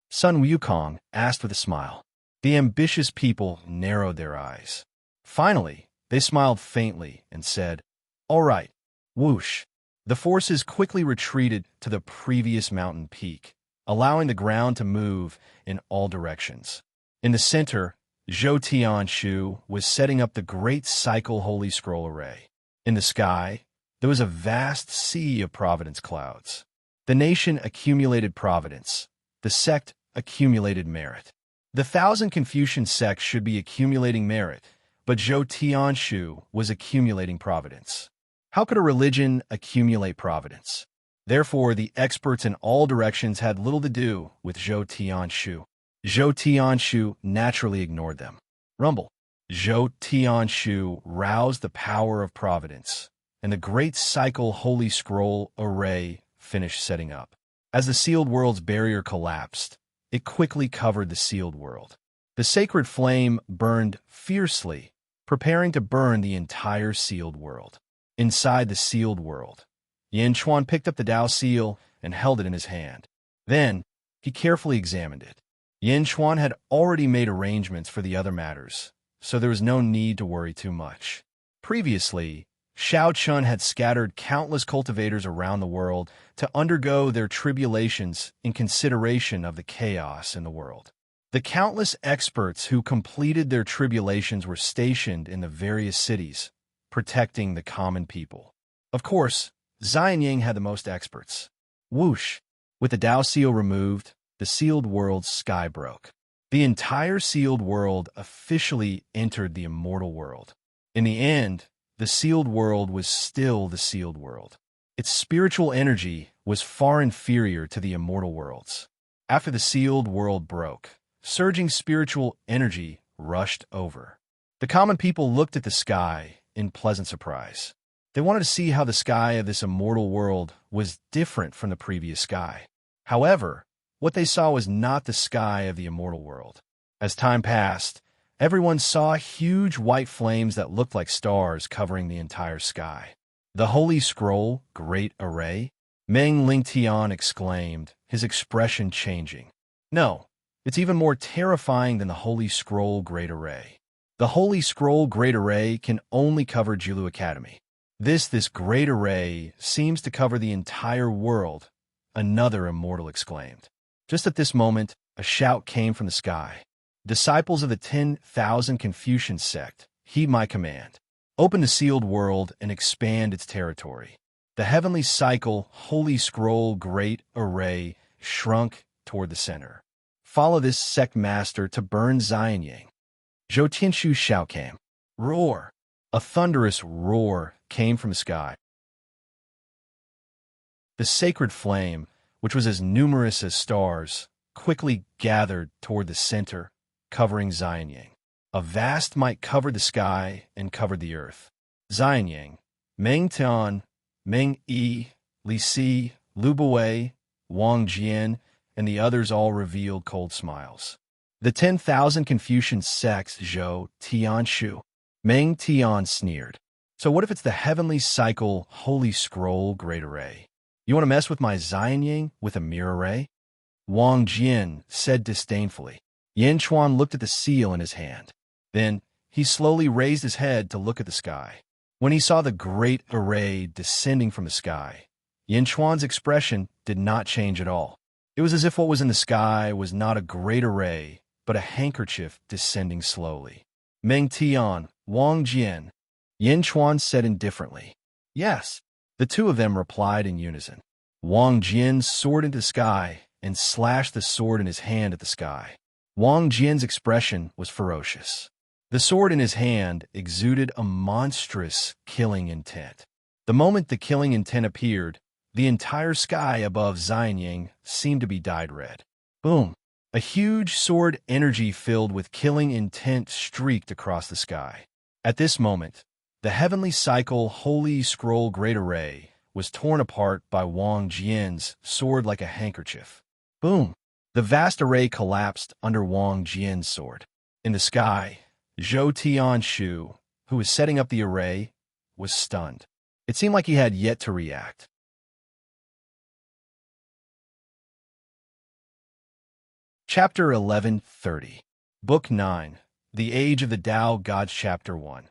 Sun Wukong asked with a smile. The ambitious people narrowed their eyes. Finally, they smiled faintly and said, All right, whoosh. The forces quickly retreated to the previous mountain peak, allowing the ground to move in all directions. In the center, Zhou Tianshu was setting up the Great Cycle Holy Scroll Array. In the sky, there was a vast sea of providence clouds. The nation accumulated providence. The sect accumulated merit. The 1,000 Confucian sects should be accumulating merit, but Zhou Tianshu was accumulating providence. How could a religion accumulate providence? Therefore, the experts in all directions had little to do with Zhou Tianshu. Zhou Tianshu naturally ignored them. Rumble. Zhou Tianshu roused the power of providence, and the Great Cycle Holy Scroll Array finished setting up. As the sealed world's barrier collapsed, it quickly covered the sealed world. The sacred flame burned fiercely, preparing to burn the entire sealed world. Inside the sealed world, Yan Chuan picked up the Tao seal and held it in his hand. Then, he carefully examined it. Yan Chuan had already made arrangements for the other matters, so there was no need to worry too much. Previously, Xiao Chun had scattered countless cultivators around the world to undergo their tribulations in consideration of the chaos in the world. The countless experts who completed their tribulations were stationed in the various cities, protecting the common people. Of course, Xianying had the most experts. Whoosh! With the Tao seal removed, the sealed world's sky broke. The entire sealed world officially entered the immortal world. In the end, the sealed world was still the sealed world. Its spiritual energy was far inferior to the immortal world's. After the sealed world broke, surging spiritual energy rushed over. The common people looked at the sky in pleasant surprise. They wanted to see how the sky of this immortal world was different from the previous sky. However, what they saw was not the sky of the immortal world. As time passed, everyone saw huge white flames that looked like stars covering the entire sky. The Holy Scroll, Great Array? Meng Lingtian exclaimed, his expression changing. No, it's even more terrifying than the Holy Scroll, Great Array. The Holy Scroll, Great Array can only cover Jilu Academy. This Great Array seems to cover the entire world, another immortal exclaimed. Just at this moment, a shout came from the sky. Disciples of the 10,000 Confucian sect, heed my command. Open the sealed world and expand its territory. The heavenly cycle, Holy Scroll, Great Array, shrunk toward the center. Follow this sect master to burn Xianying. Zhou Tianshu's shout came. Roar! A thunderous roar came from the sky. The sacred flame, which was as numerous as stars, quickly gathered toward the center, covering Xianying. A vast might covered the sky and covered the earth. Xianying, Meng Tian, Meng Yi, Li Si, Lu Buwei, Wang Jian, and the others all revealed cold smiles. The 10,000 Confucian sects, Zhou Tianshu. Meng Tian sneered. So what if it's the heavenly cycle, Holy Scroll, Great Array? You want to mess with my Xianying with a mirror array? Wang Jian said disdainfully. Yan Chuan looked at the seal in his hand. Then, he slowly raised his head to look at the sky. When he saw the Great Array descending from the sky, Yan Chuan's expression did not change at all. It was as if what was in the sky was not a great array, but a handkerchief descending slowly. Meng Tian, Wang Jian. Yan Chuan said indifferently. Yes. The two of them replied in unison. Wang Jian soared into the sky and slashed the sword in his hand at the sky. Wang Jian's expression was ferocious. The sword in his hand exuded a monstrous killing intent. The moment the killing intent appeared, the entire sky above Xianying seemed to be dyed red. Boom! A huge sword energy filled with killing intent streaked across the sky. At this moment, the heavenly cycle Holy Scroll Great Array was torn apart by Wang Jian's sword like a handkerchief. Boom! The vast array collapsed under Wang Jian's sword. In the sky, Zhou Tianshu, who was setting up the array, was stunned. It seemed like he had yet to react. Chapter 1130. Book 9. The Age of the Tao Gods Chapter 1.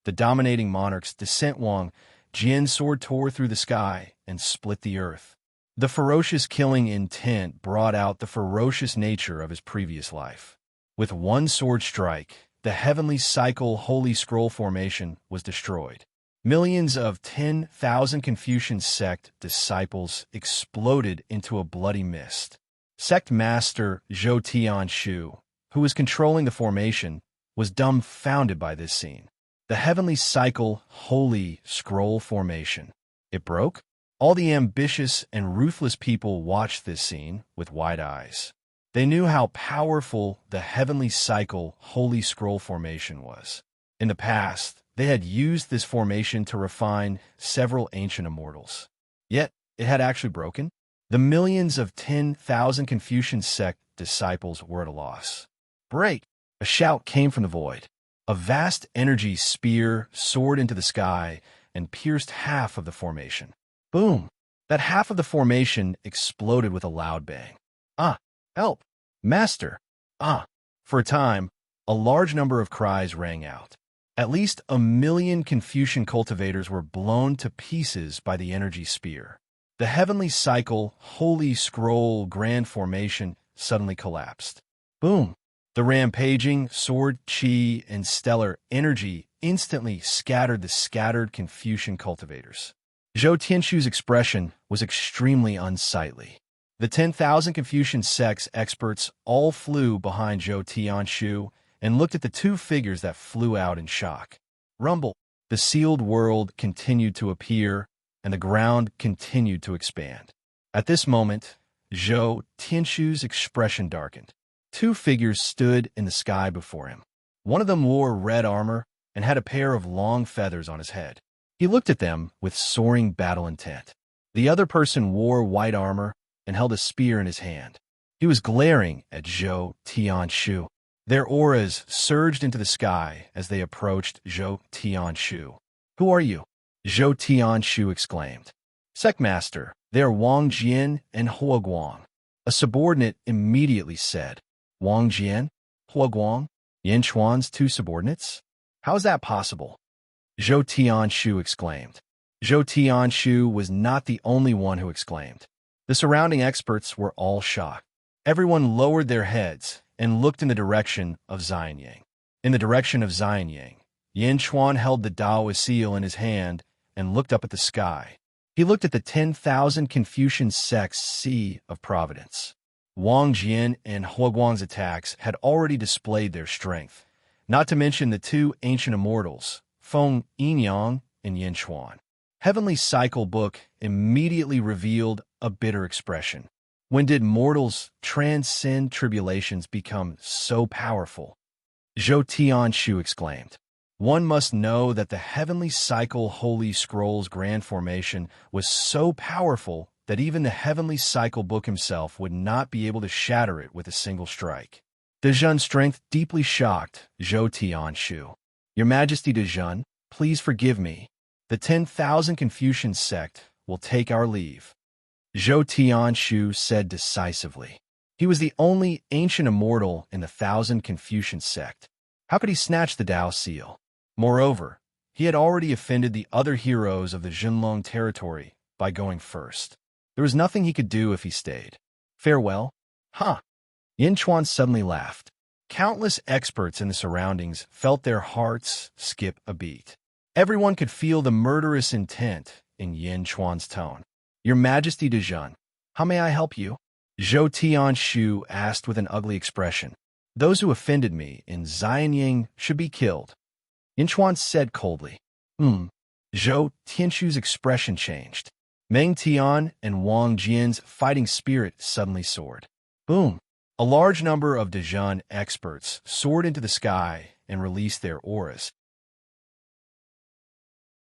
The dominating monarch's descent. Wang Jian's sword tore through the sky and split the earth. The ferocious killing intent brought out the ferocious nature of his previous life. With one sword strike, the heavenly cycle Holy Scroll formation was destroyed. Millions of 10,000 Confucian sect disciples exploded into a bloody mist. Sect master Zhou Tianshu, who was controlling the formation, was dumbfounded by this scene. The heavenly cycle Holy Scroll formation. It broke? All the ambitious and ruthless people watched this scene with wide eyes. They knew how powerful the heavenly cycle Holy Scroll formation was. In the past, they had used this formation to refine several ancient immortals. Yet, it had actually broken. The millions of 10,000 Confucian sect disciples were at a loss. Break! A shout came from the void. A vast energy spear soared into the sky and pierced half of the formation. Boom! That half of the formation exploded with a loud bang. Ah! Help! Master! Ah! For a time, a large number of cries rang out. At least 1 million Confucian cultivators were blown to pieces by the energy spear. The heavenly cycle Holy Scroll Grand Formation suddenly collapsed. Boom! The rampaging sword chi and stellar energy instantly scattered the scattered Confucian cultivators. Zhou Tianshu's expression was extremely unsightly. The 10,000 Confucian sects experts all flew behind Zhou Tianshu and looked at the two figures that flew out in shock. Rumble! The sealed world continued to appear, and the ground continued to expand. At this moment, Zhou Tianshu's expression darkened. Two figures stood in the sky before him. One of them wore red armor and had a pair of long feathers on his head. He looked at them with soaring battle intent. The other person wore white armor and held a spear in his hand. He was glaring at Zhou Tianshu. Their auras surged into the sky as they approached Zhou Tianshu. "Who are you?" Zhou Tianshu exclaimed. "Sectmaster, they are Wang Jian and Hua Guang." A subordinate immediately said, "Wang Jian? Hua Guang? Yin Chuan's two subordinates? How is that possible?" Zhou Tianshu exclaimed. Zhou Tianshu was not the only one who exclaimed. The surrounding experts were all shocked. Everyone lowered their heads and looked in the direction of Xianyang. In the direction of Xianyang, Yin Chuan held the Dao seal in his hand and looked up at the sky. He looked at the 10,000 Confucian sects Sea of Providence. Wang Jian and Hua Guang's attacks had already displayed their strength, not to mention the two ancient immortals, Feng Yinyang and Yin Chuan. Heavenly Cycle Book immediately revealed a bitter expression. When did mortals transcend tribulations become so powerful? Zhou Tianshu exclaimed. One must know that the Heavenly Cycle Holy Scrolls Grand Formation was so powerful that even the Heavenly Cycle Book himself would not be able to shatter it with a single strike. Dezhun's strength deeply shocked Zhou Tianshu. "Your Majesty Dezhun, please forgive me. The 10,000 Confucian sect will take our leave," Zhou Tianshu said decisively. He was the only ancient immortal in the 1,000 Confucian sect. How could he snatch the Dao seal? Moreover, he had already offended the other heroes of the Zhenlong territory by going first. There was nothing he could do if he stayed. Farewell? Huh. Yin Chuan suddenly laughed. Countless experts in the surroundings felt their hearts skip a beat. Everyone could feel the murderous intent in Yin Chuan's tone. "Your Majesty Dezhun, how may I help you?" Zhou Tianshu asked with an ugly expression. "Those who offended me in Xianyang should be killed," Yin Chuan said coldly. Zhou Tianshu's expression changed. Meng Tian and Wang Jian's fighting spirit suddenly soared. Boom! A large number of Dezhun experts soared into the sky and released their auras.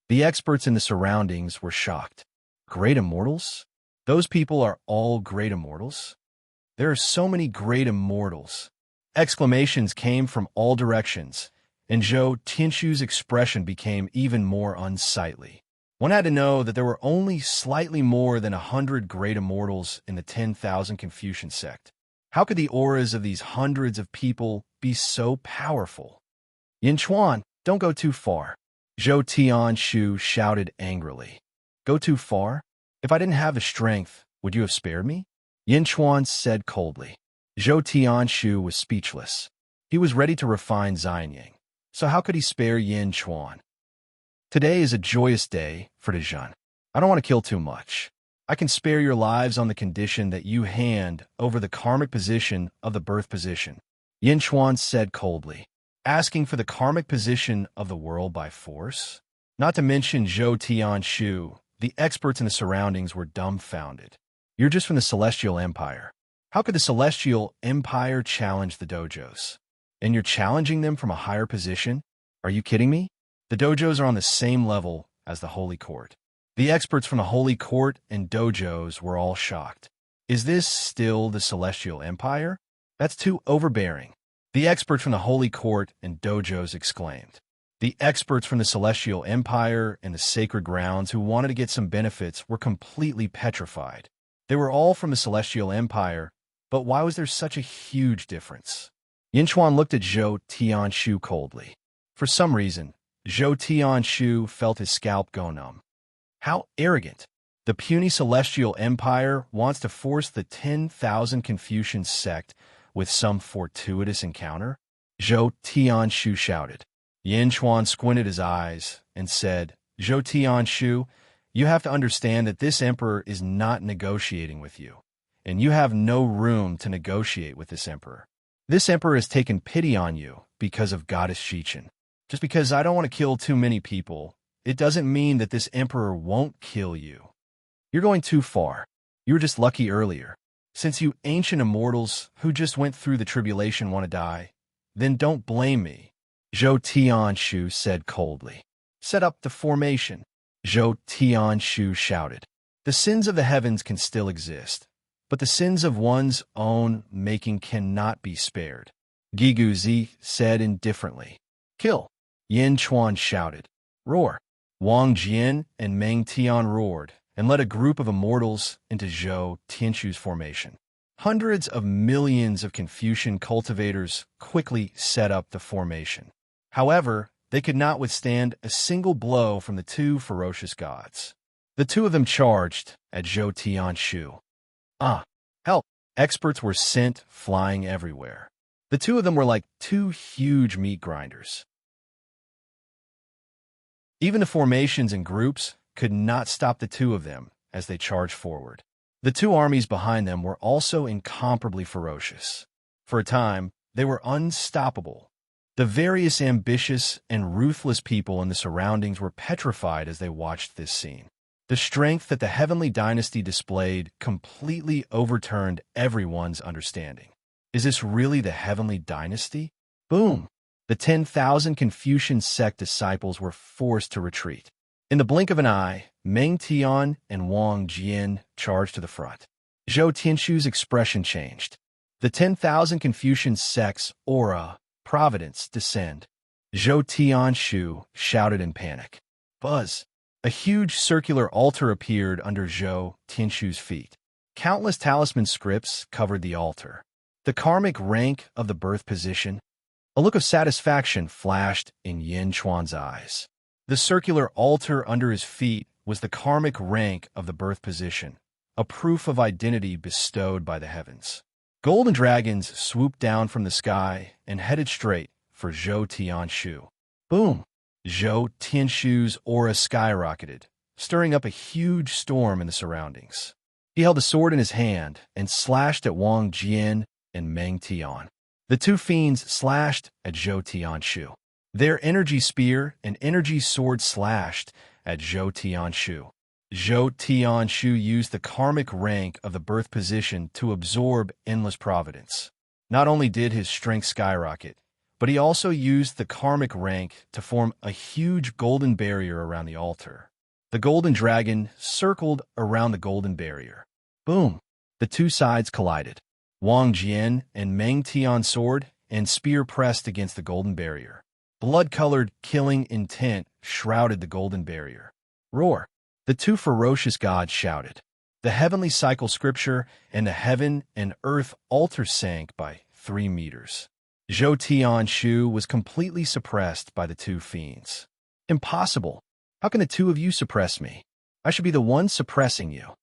The experts in the surroundings were shocked. Great immortals? Those people are all great immortals? There are so many great immortals. Exclamations came from all directions, and Zhou Tianshu's expression became even more unsightly. One had to know that there were only slightly more than 100 great immortals in the 10,000 Confucian sect. How could the auras of these hundreds of people be so powerful? "Yin Chuan, don't go too far," Zhou Tianshu shouted angrily. "Go too far? If I didn't have the strength, would you have spared me? Yin Chuan said coldly. Zhou Tianshu was speechless. He was ready to refine Xianying. So how could he spare Yin Chuan? Today is a joyous day for Dezhan. I don't want to kill too much. I can spare your lives on the condition that you hand over the karmic position of the birth position. Yin Chuan said coldly. Asking for the karmic position of the world by force? Not to mention Zhou Tianshu, the experts in the surroundings were dumbfounded. You're just from the Celestial Empire. How could the Celestial Empire challenge the dojos? And you're challenging them from a higher position? Are you kidding me? The dojos are on the same level as the Holy Court. The experts from the Holy Court and dojos were all shocked. Is this still the Celestial Empire? That's too overbearing. The experts from the Holy Court and dojos exclaimed. The experts from the Celestial Empire and the Sacred Grounds who wanted to get some benefits were completely petrified. They were all from the Celestial Empire, but why was there such a huge difference? Yin Chuan looked at Zhou Tianshu coldly. For some reason, Zhou Tianshu felt his scalp go numb. How arrogant! The puny Celestial Empire wants to force the 10,000 Confucian sect with some fortuitous encounter? Zhou Tianshu shouted. Yin Chuan squinted his eyes and said, Zhou Tianshu, you have to understand that this emperor is not negotiating with you, and you have no room to negotiate with this emperor. This emperor has taken pity on you because of Goddess Shichin. Just because I don't want to kill too many people, it doesn't mean that this emperor won't kill you. You're going too far. You were just lucky earlier. Since you ancient immortals who just went through the tribulation want to die, then don't blame me. Zhou Tianshu said coldly. Set up the formation. Zhou Tianshu shouted. The sins of the heavens can still exist, but the sins of one's own making cannot be spared. Gigu Zi said indifferently. Kill. Yin Chuan shouted. Roar. Wang Jian and Meng Tian roared and led a group of immortals into Zhou Tianshu's formation. Hundreds of millions of Confucian cultivators quickly set up the formation. However, they could not withstand a single blow from the two ferocious gods. The two of them charged at Zhou Tianshu. Help! Experts were sent flying everywhere. The two of them were like two huge meat grinders. Even the formations and groups could not stop the two of them as they charged forward. The two armies behind them were also incomparably ferocious. For a time, they were unstoppable. The various ambitious and ruthless people in the surroundings were petrified as they watched this scene. The strength that the heavenly dynasty displayed completely overturned everyone's understanding. Is this really the heavenly dynasty? Boom! The 10,000 Confucian sect disciples were forced to retreat. In the blink of an eye, Meng Tian and Wang Jian charged to the front. Zhou Tianshu's expression changed. The 10,000 Confucian sect's aura, providence, descend. Zhou Tianshu shouted in panic. Buzz! A huge circular altar appeared under Zhou Tianshu's feet. Countless talisman scripts covered the altar. The karmic rank of the birth position. A look of satisfaction flashed in Yin Chuan's eyes. The circular altar under his feet was the karmic rank of the birth position, a proof of identity bestowed by the heavens. Golden dragons swooped down from the sky and headed straight for Zhou Tianshu. Boom! Zhou Tianshu's aura skyrocketed, stirring up a huge storm in the surroundings. He held a sword in his hand and slashed at Wang Jian and Meng Tian. The two fiends slashed at Zhou Tianshu. Their energy spear and energy sword slashed at Zhou Tianshu. Zhou Tianshu used the karmic rank of the birth position to absorb endless providence. Not only did his strength skyrocket, but he also used the karmic rank to form a huge golden barrier around the altar. The golden dragon circled around the golden barrier. Boom! The two sides collided. Wang Jian and Meng Tian's sword and spear pressed against the golden barrier. Blood-colored killing intent shrouded the golden barrier. Roar! The two ferocious gods shouted. The heavenly cycle scripture and the heaven and earth altar sank by 3 meters. Zhou Tianshu was completely suppressed by the two fiends. Impossible! How can the two of you suppress me? I should be the one suppressing you.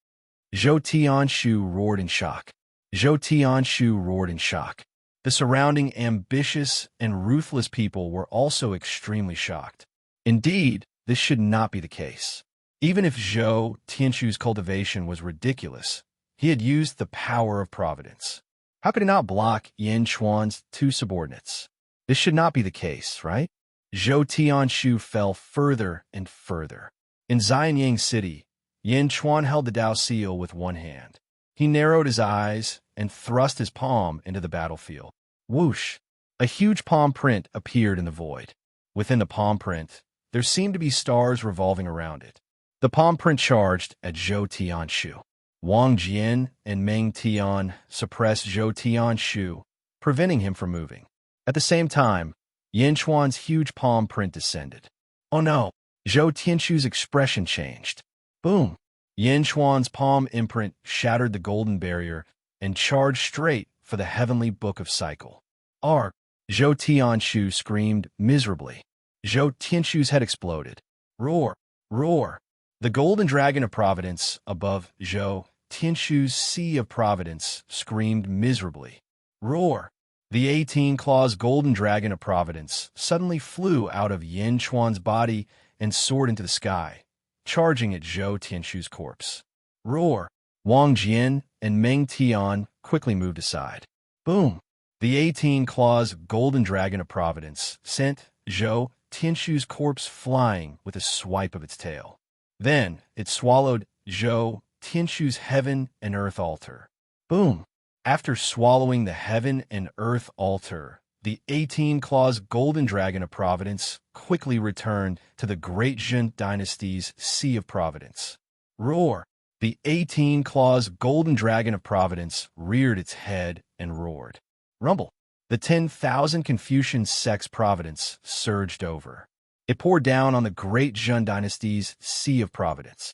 Zhou Tianshu roared in shock. Zhou Tianshu roared in shock. The surrounding ambitious and ruthless people were also extremely shocked. Indeed, this should not be the case. Even if Zhou Tianshu's cultivation was ridiculous, he had used the power of providence. How could it not block Yin Chuan's two subordinates? This should not be the case, right? Zhou Tianshu fell further and further. In Xianyang City, Yin Chuan held the Dao seal with one hand. He narrowed his eyes and thrust his palm into the battlefield. Whoosh! A huge palm print appeared in the void. Within the palm print, there seemed to be stars revolving around it. The palm print charged at Zhou Tianshu. Wang Jian and Meng Tian suppressed Zhou Tianshu, preventing him from moving. At the same time, Yin Chuan's huge palm print descended. Oh no! Zhou Tianshu's expression changed. Boom! Yin Chuan's palm imprint shattered the golden barrier and charged straight for the heavenly book of cycle. Arg! Zhou Tianshu screamed miserably. Zhou Tianshu's head exploded. Roar! Roar! The golden dragon of providence above Zhou Tianshu's sea of providence screamed miserably. Roar! The 18-claws golden dragon of providence suddenly flew out of Yin Chuan's body and soared into the sky, charging at Zhou Tianshu's corpse. Roar! Wang Jian and Meng Tian quickly moved aside. Boom! The 18-claws golden dragon of providence sent Zhou Tianshu's corpse flying with a swipe of its tail. Then it swallowed Zhou Tianshu's heaven and earth altar. Boom! After swallowing the heaven and earth altar, the 18-claws golden dragon of providence quickly returned to the Great Jin dynasty's sea of providence. Roar! The 18-claws golden dragon of providence reared its head and roared. Rumble! The 10,000 Confucian sect's providence surged over. It poured down on the Great Jin dynasty's sea of providence.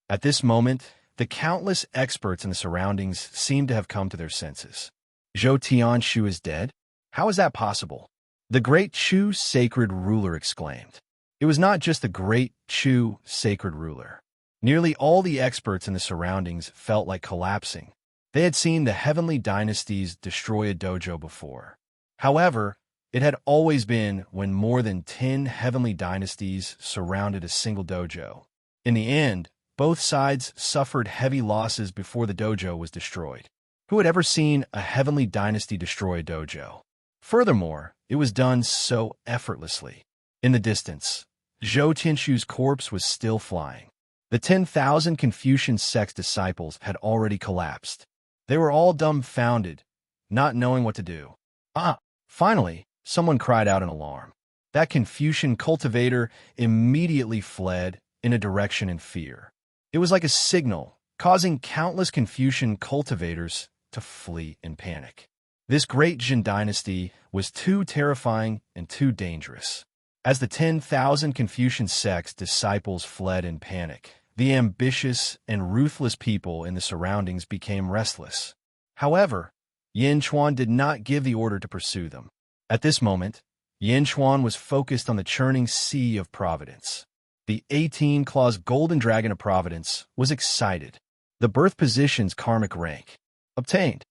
At this moment, the countless experts in the surroundings seemed to have come to their senses. Zhou Tianshu is dead? How is that possible? The great Chu sacred ruler exclaimed. It was not just the great Chu sacred ruler. Nearly all the experts in the surroundings felt like collapsing. They had seen the heavenly dynasties destroy a dojo before. However, it had always been when more than 10 heavenly dynasties surrounded a single dojo. In the end, both sides suffered heavy losses before the dojo was destroyed. Who had ever seen a heavenly dynasty destroy a dojo? Furthermore, it was done so effortlessly. In the distance, Zhou Tianshu's corpse was still flying. The 10,000 Confucian sect's disciples had already collapsed. They were all dumbfounded, not knowing what to do. Finally, someone cried out in alarm. That Confucian cultivator immediately fled in a direction in fear. It was like a signal, causing countless Confucian cultivators to flee in panic. This great Jin dynasty was too terrifying and too dangerous. As the 10,000 Confucian sect's disciples fled in panic, the ambitious and ruthless people in the surroundings became restless. However, Yin Chuan did not give the order to pursue them. At this moment, Yin Chuan was focused on the churning sea of providence. The 18-claws golden dragon of providence was excited. The birth position's karmic rank. Obtained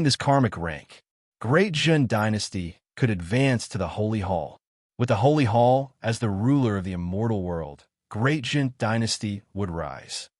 this karmic rank. Great Jin dynasty could advance to the Holy Hall. With the Holy Hall as the ruler of the immortal world, Great Jin dynasty would rise.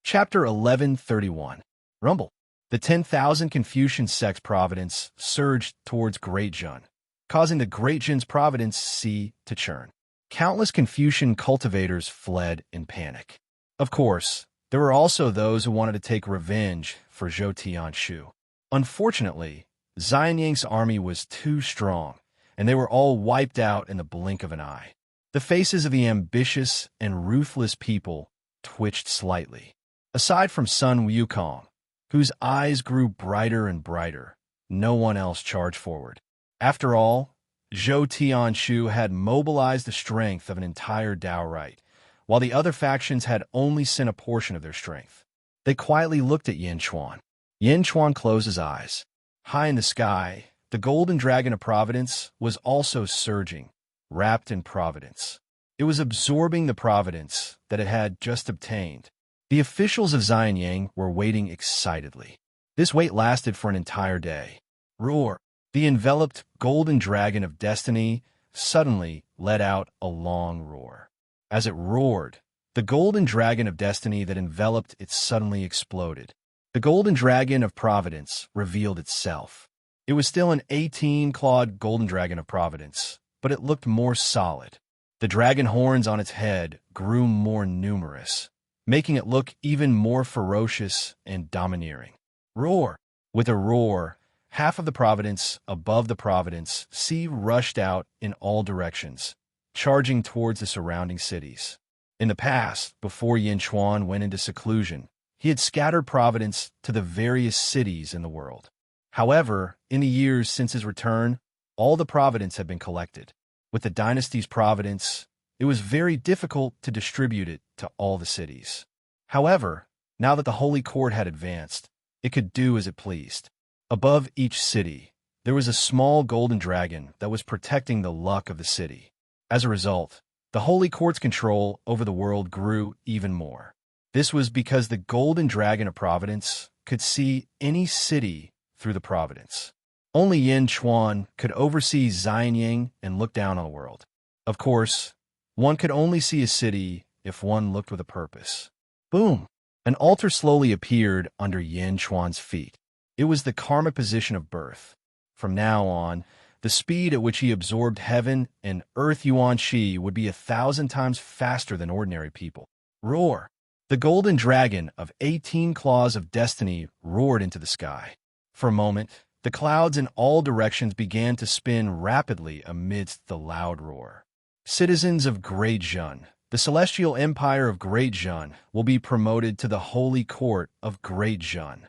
Chapter 1131. Rumble. The 10,000 Confucian sect's providence surged towards Great Jin, causing the Great Jin's providence sea to churn. Countless Confucian cultivators fled in panic. Of course, there were also those who wanted to take revenge for Zhou Tianshu. Unfortunately, Xianyang's army was too strong, and they were all wiped out in the blink of an eye. The faces of the ambitious and ruthless people twitched slightly. Aside from Sun Wukong, whose eyes grew brighter and brighter, no one else charged forward. After all, Zhou Tianshu had mobilized the strength of an entire Dao Right, while the other factions had only sent a portion of their strength. They quietly looked at Yin Chuan. Yin Chuan closed his eyes. High in the sky, the golden dragon of providence was also surging, wrapped in providence. It was absorbing the providence that it had just obtained. The officials of Xianyang were waiting excitedly. This wait lasted for an entire day. Roar! The enveloped golden dragon of destiny suddenly let out a long roar. As it roared, the golden dragon of destiny that enveloped it suddenly exploded. The golden dragon of providence revealed itself. It was still an 18-clawed golden dragon of providence, but it looked more solid. The dragon horns on its head grew more numerous, making it look even more ferocious and domineering. Roar! With a roar, half of the providence above the providence sea rushed out in all directions, charging towards the surrounding cities. In the past, before Yin Chuan went into seclusion, he had scattered providence to the various cities in the world. However, in the years since his return, all the providence had been collected. With the dynasty's providence, it was very difficult to distribute it to all the cities. However, now that the Holy Court had advanced, it could do as it pleased. Above each city, there was a small golden dragon that was protecting the luck of the city. As a result, the Holy Court's control over the world grew even more. This was because the golden dragon of providence could see any city through the providence. Only Yin Chuan could oversee Xianyang and look down on the world. Of course, one could only see a city if one looked with a purpose. Boom! An altar slowly appeared under Yin Chuan's feet. It was the karmic position of birth. From now on, the speed at which he absorbed heaven and earth Yuan Shi would be 1,000 times faster than ordinary people. Roar! The golden dragon of 18 claws of destiny roared into the sky. For a moment, the clouds in all directions began to spin rapidly amidst the loud roar. Citizens of Great Zhun, the celestial empire of Great Zhun, will be promoted to the holy court of Great Zhun.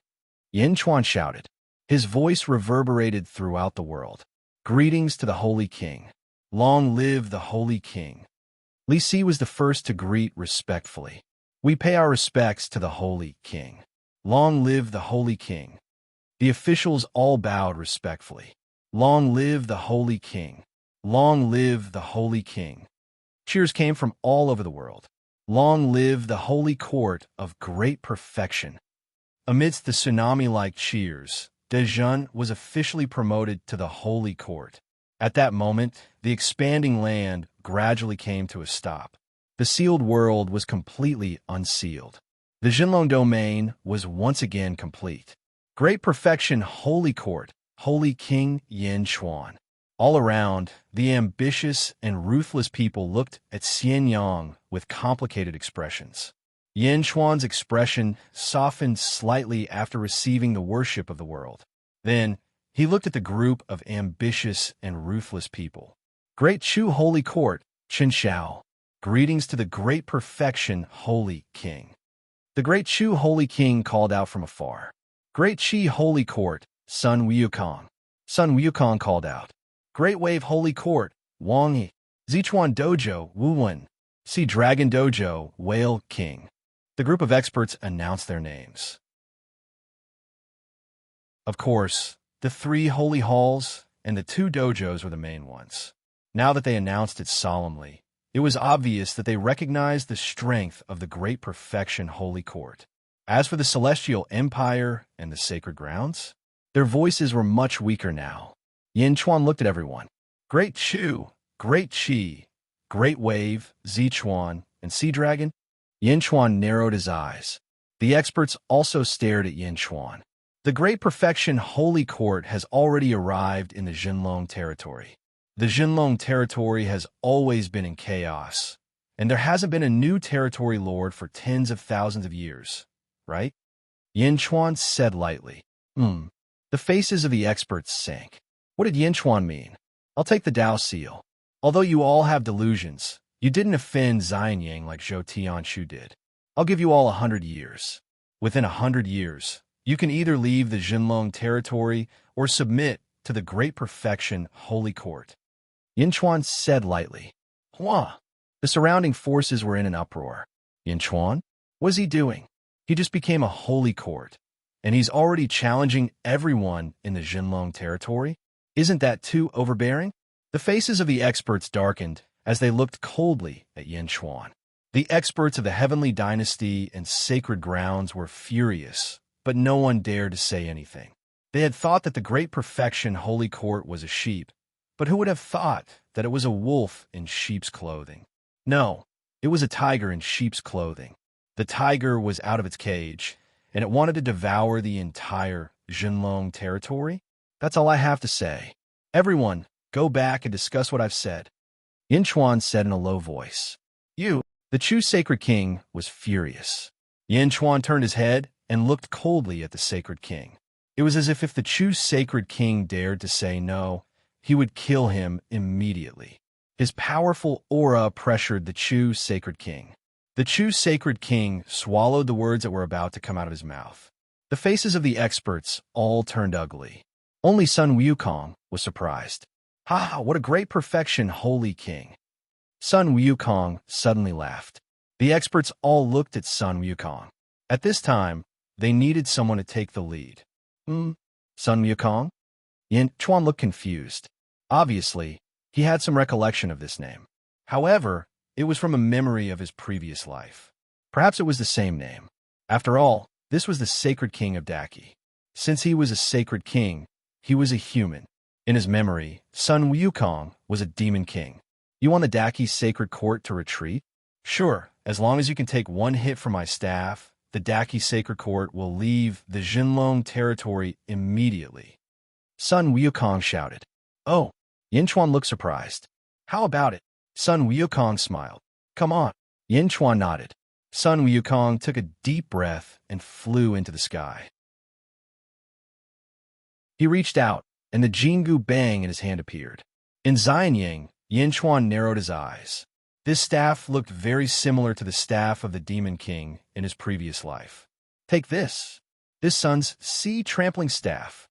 Yin Chuan shouted. His voice reverberated throughout the world. Greetings to the Holy King. Long live the Holy King. Li Si was the first to greet respectfully. We pay our respects to the Holy King. Long live the Holy King. The officials all bowed respectfully. Long live the Holy King. Long live the Holy King. Cheers came from all over the world. Long live the Holy Court of Great Perfection. Amidst the tsunami-like cheers, Dezhun was officially promoted to the Holy Court. At that moment, the expanding land gradually came to a stop. The sealed world was completely unsealed. The Jinlong domain was once again complete. Great Perfection Holy Court, Holy King Yin Chuan. All around, the ambitious and ruthless people looked at Xianyang with complicated expressions. Yin Chuan's expression softened slightly after receiving the worship of the world. Then, he looked at the group of ambitious and ruthless people. Great Chu Holy Court, Chen Xiao. Greetings to the Great Perfection Holy King. The Great Chu Holy King called out from afar. Great Qi Holy Court, Sun Wukong. Sun Wukong called out. Great Wave Holy Court, Wang Yi. Zichuan Dojo, Wu Wen. Sea Dragon Dojo, Whale King. The group of experts announced their names. Of course, the 3 holy halls and the 2 dojos were the main ones. Now that they announced it solemnly, it was obvious that they recognized the strength of the Great Perfection Holy Court. As for the Celestial Empire and the Sacred Grounds, their voices were much weaker now. Yin Chuan looked at everyone. Great Chu, Great Qi, Great Wave, Zichuan, and Sea Dragon. Yin Chuan narrowed his eyes. The experts also stared at Yin Chuan. The Great Perfection Holy Court has already arrived in the Jinlong territory. The Jinlong territory has always been in chaos, and there hasn't been a new territory lord for tens of thousands of years, right? Yin Chuan said lightly. The faces of the experts sank. What did Yin Chuan mean? I'll take the Dao seal. Although you all have delusions, you didn't offend Xianyang like Zhou Tianshu did. I'll give you all 100 years. Within 100 years, you can either leave the Jinlong territory or submit to the Great Perfection Holy Court. Yin Chuan said lightly. Hua! The surrounding forces were in an uproar. Yin Chuan? What is he doing? He just became a holy court, and he's already challenging everyone in the Jinlong territory? Isn't that too overbearing? The faces of the experts darkened as they looked coldly at Yin Chuan. The experts of the Heavenly Dynasty and sacred grounds were furious, but no one dared to say anything. They had thought that the great perfection Holy Court was a sheep, but who would have thought that it was a wolf in sheep's clothing? No, it was a tiger in sheep's clothing. The tiger was out of its cage, and it wanted to devour the entire Jinlong territory. That's all I have to say. Everyone, go back and discuss what I've said. Yin Chuan said in a low voice. The Chu Sacred King was furious. Yin Chuan turned his head and looked coldly at the Sacred King. It was as if the Chu Sacred King dared to say no, he would kill him immediately. His powerful aura pressured the Chu Sacred King. The Chu Sacred King swallowed the words that were about to come out of his mouth. The faces of the experts all turned ugly. Only Sun Wukong was surprised. Ha! What a great perfection, Holy King! Sun Wukong suddenly laughed. The experts all looked at Sun Wukong. At this time, they needed someone to take the lead. Sun Wukong? Yin Chuan looked confused. Obviously, he had some recollection of this name. However, it was from a memory of his previous life. Perhaps it was the same name. After all, this was the Sacred King of Daki. Since he was a Sacred King, he was a human. In his memory, Sun Wukong was a demon king. You want the Daki Sacred Court to retreat? Sure, as long as you can take one hit from my staff, the Daki Sacred Court will leave the Jinlong territory immediately. Sun Wukong shouted. Oh, Yin Chuan looked surprised. How about it? Sun Wukong smiled. Come on. Yin Chuan nodded. Sun Wukong took a deep breath and flew into the sky. He reached out, and the Jingu Bang in his hand appeared. In Xianyang, Yin Chuan narrowed his eyes. This staff looked very similar to the staff of the Demon King in his previous life. Take this. This Sun's sea trampling staff.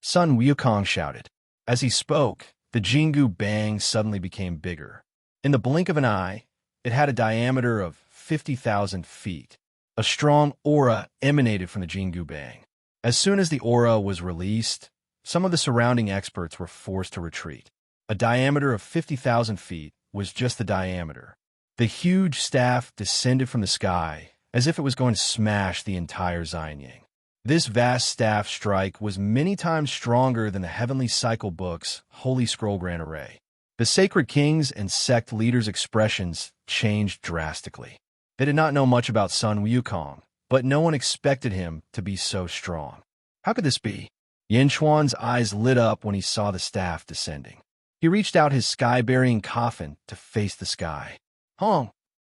Sun Wukong shouted. As he spoke, the Jingu Bang suddenly became bigger. In the blink of an eye, it had a diameter of 50,000 feet. A strong aura emanated from the Jingu Bang. As soon as the aura was released, some of the surrounding experts were forced to retreat. A diameter of 50,000 feet was just the diameter. The huge staff descended from the sky as if it was going to smash the entire Xianyang. This vast staff strike was many times stronger than the Heavenly Cycle Book's Holy Scroll Grand Array. The Sacred Kings and sect leaders' expressions changed drastically. They did not know much about Sun Wukong, but no one expected him to be so strong. How could this be? Yin Chuan's eyes lit up when he saw the staff descending. He reached out his sky-burying coffin to face the sky. Hong!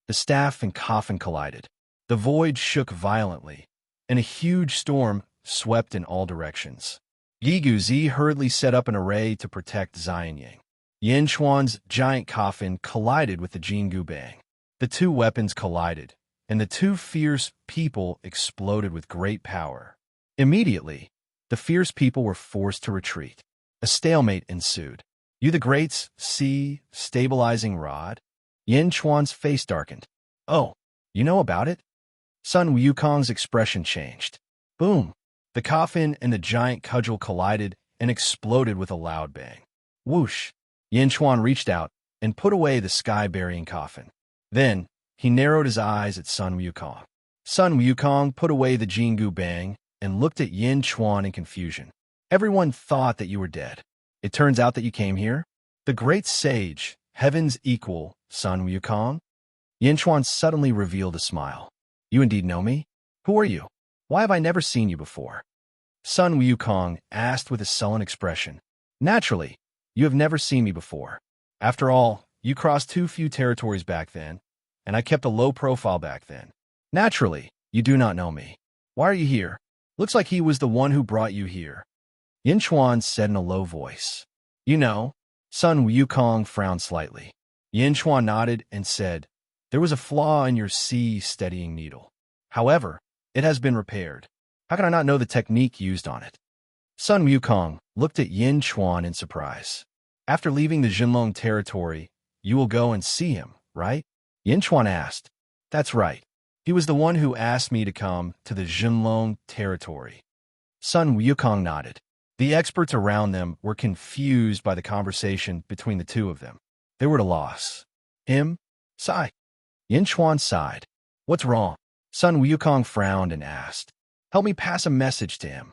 The staff and coffin collided. The void shook violently, and a huge storm swept in all directions. Yi Guzi hurriedly set up an array to protect Xianyang. Yin Chuan's giant coffin collided with the Jingu Bang. The two weapons collided, and the two fierce people exploded with great power. Immediately, the fierce people were forced to retreat. A stalemate ensued. You the Great's sea stabilizing rod? Yin Chuan's face darkened. Oh, you know about it? Sun Wukong's expression changed. Boom! The coffin and the giant cudgel collided and exploded with a loud bang. Whoosh! Yin Chuan reached out and put away the sky-burying coffin. Then, he narrowed his eyes at Sun Wukong. Sun Wukong put away the Jingu Bang and looked at Yin Chuan in confusion. Everyone thought that you were dead. It turns out that you came here? The great sage, heaven's equal, Sun Wukong? Yin Chuan suddenly revealed a smile. You indeed know me? Who are you? Why have I never seen you before? Sun Wukong asked with a sullen expression. Naturally, you have never seen me before. After all, you crossed too few territories back then, and I kept a low profile back then. Naturally, you do not know me. Why are you here? Looks like he was the one who brought you here. Yin Chuan said in a low voice. You know, Sun Wukong frowned slightly. Yin Chuan nodded and said, there was a flaw in your sea-steadying needle. However, it has been repaired. How can I not know the technique used on it? Sun Wukong looked at Yin Chuan in surprise. After leaving the Jinlong territory, you will go and see him, right? Yin Chuan asked. That's right. He was the one who asked me to come to the Jinlong territory. Sun Wukong nodded. The experts around them were confused by the conversation between the two of them. They were at a loss. Sigh. Yin Chuan sighed. What's wrong? Sun Wukong frowned and asked. Help me pass a message to him.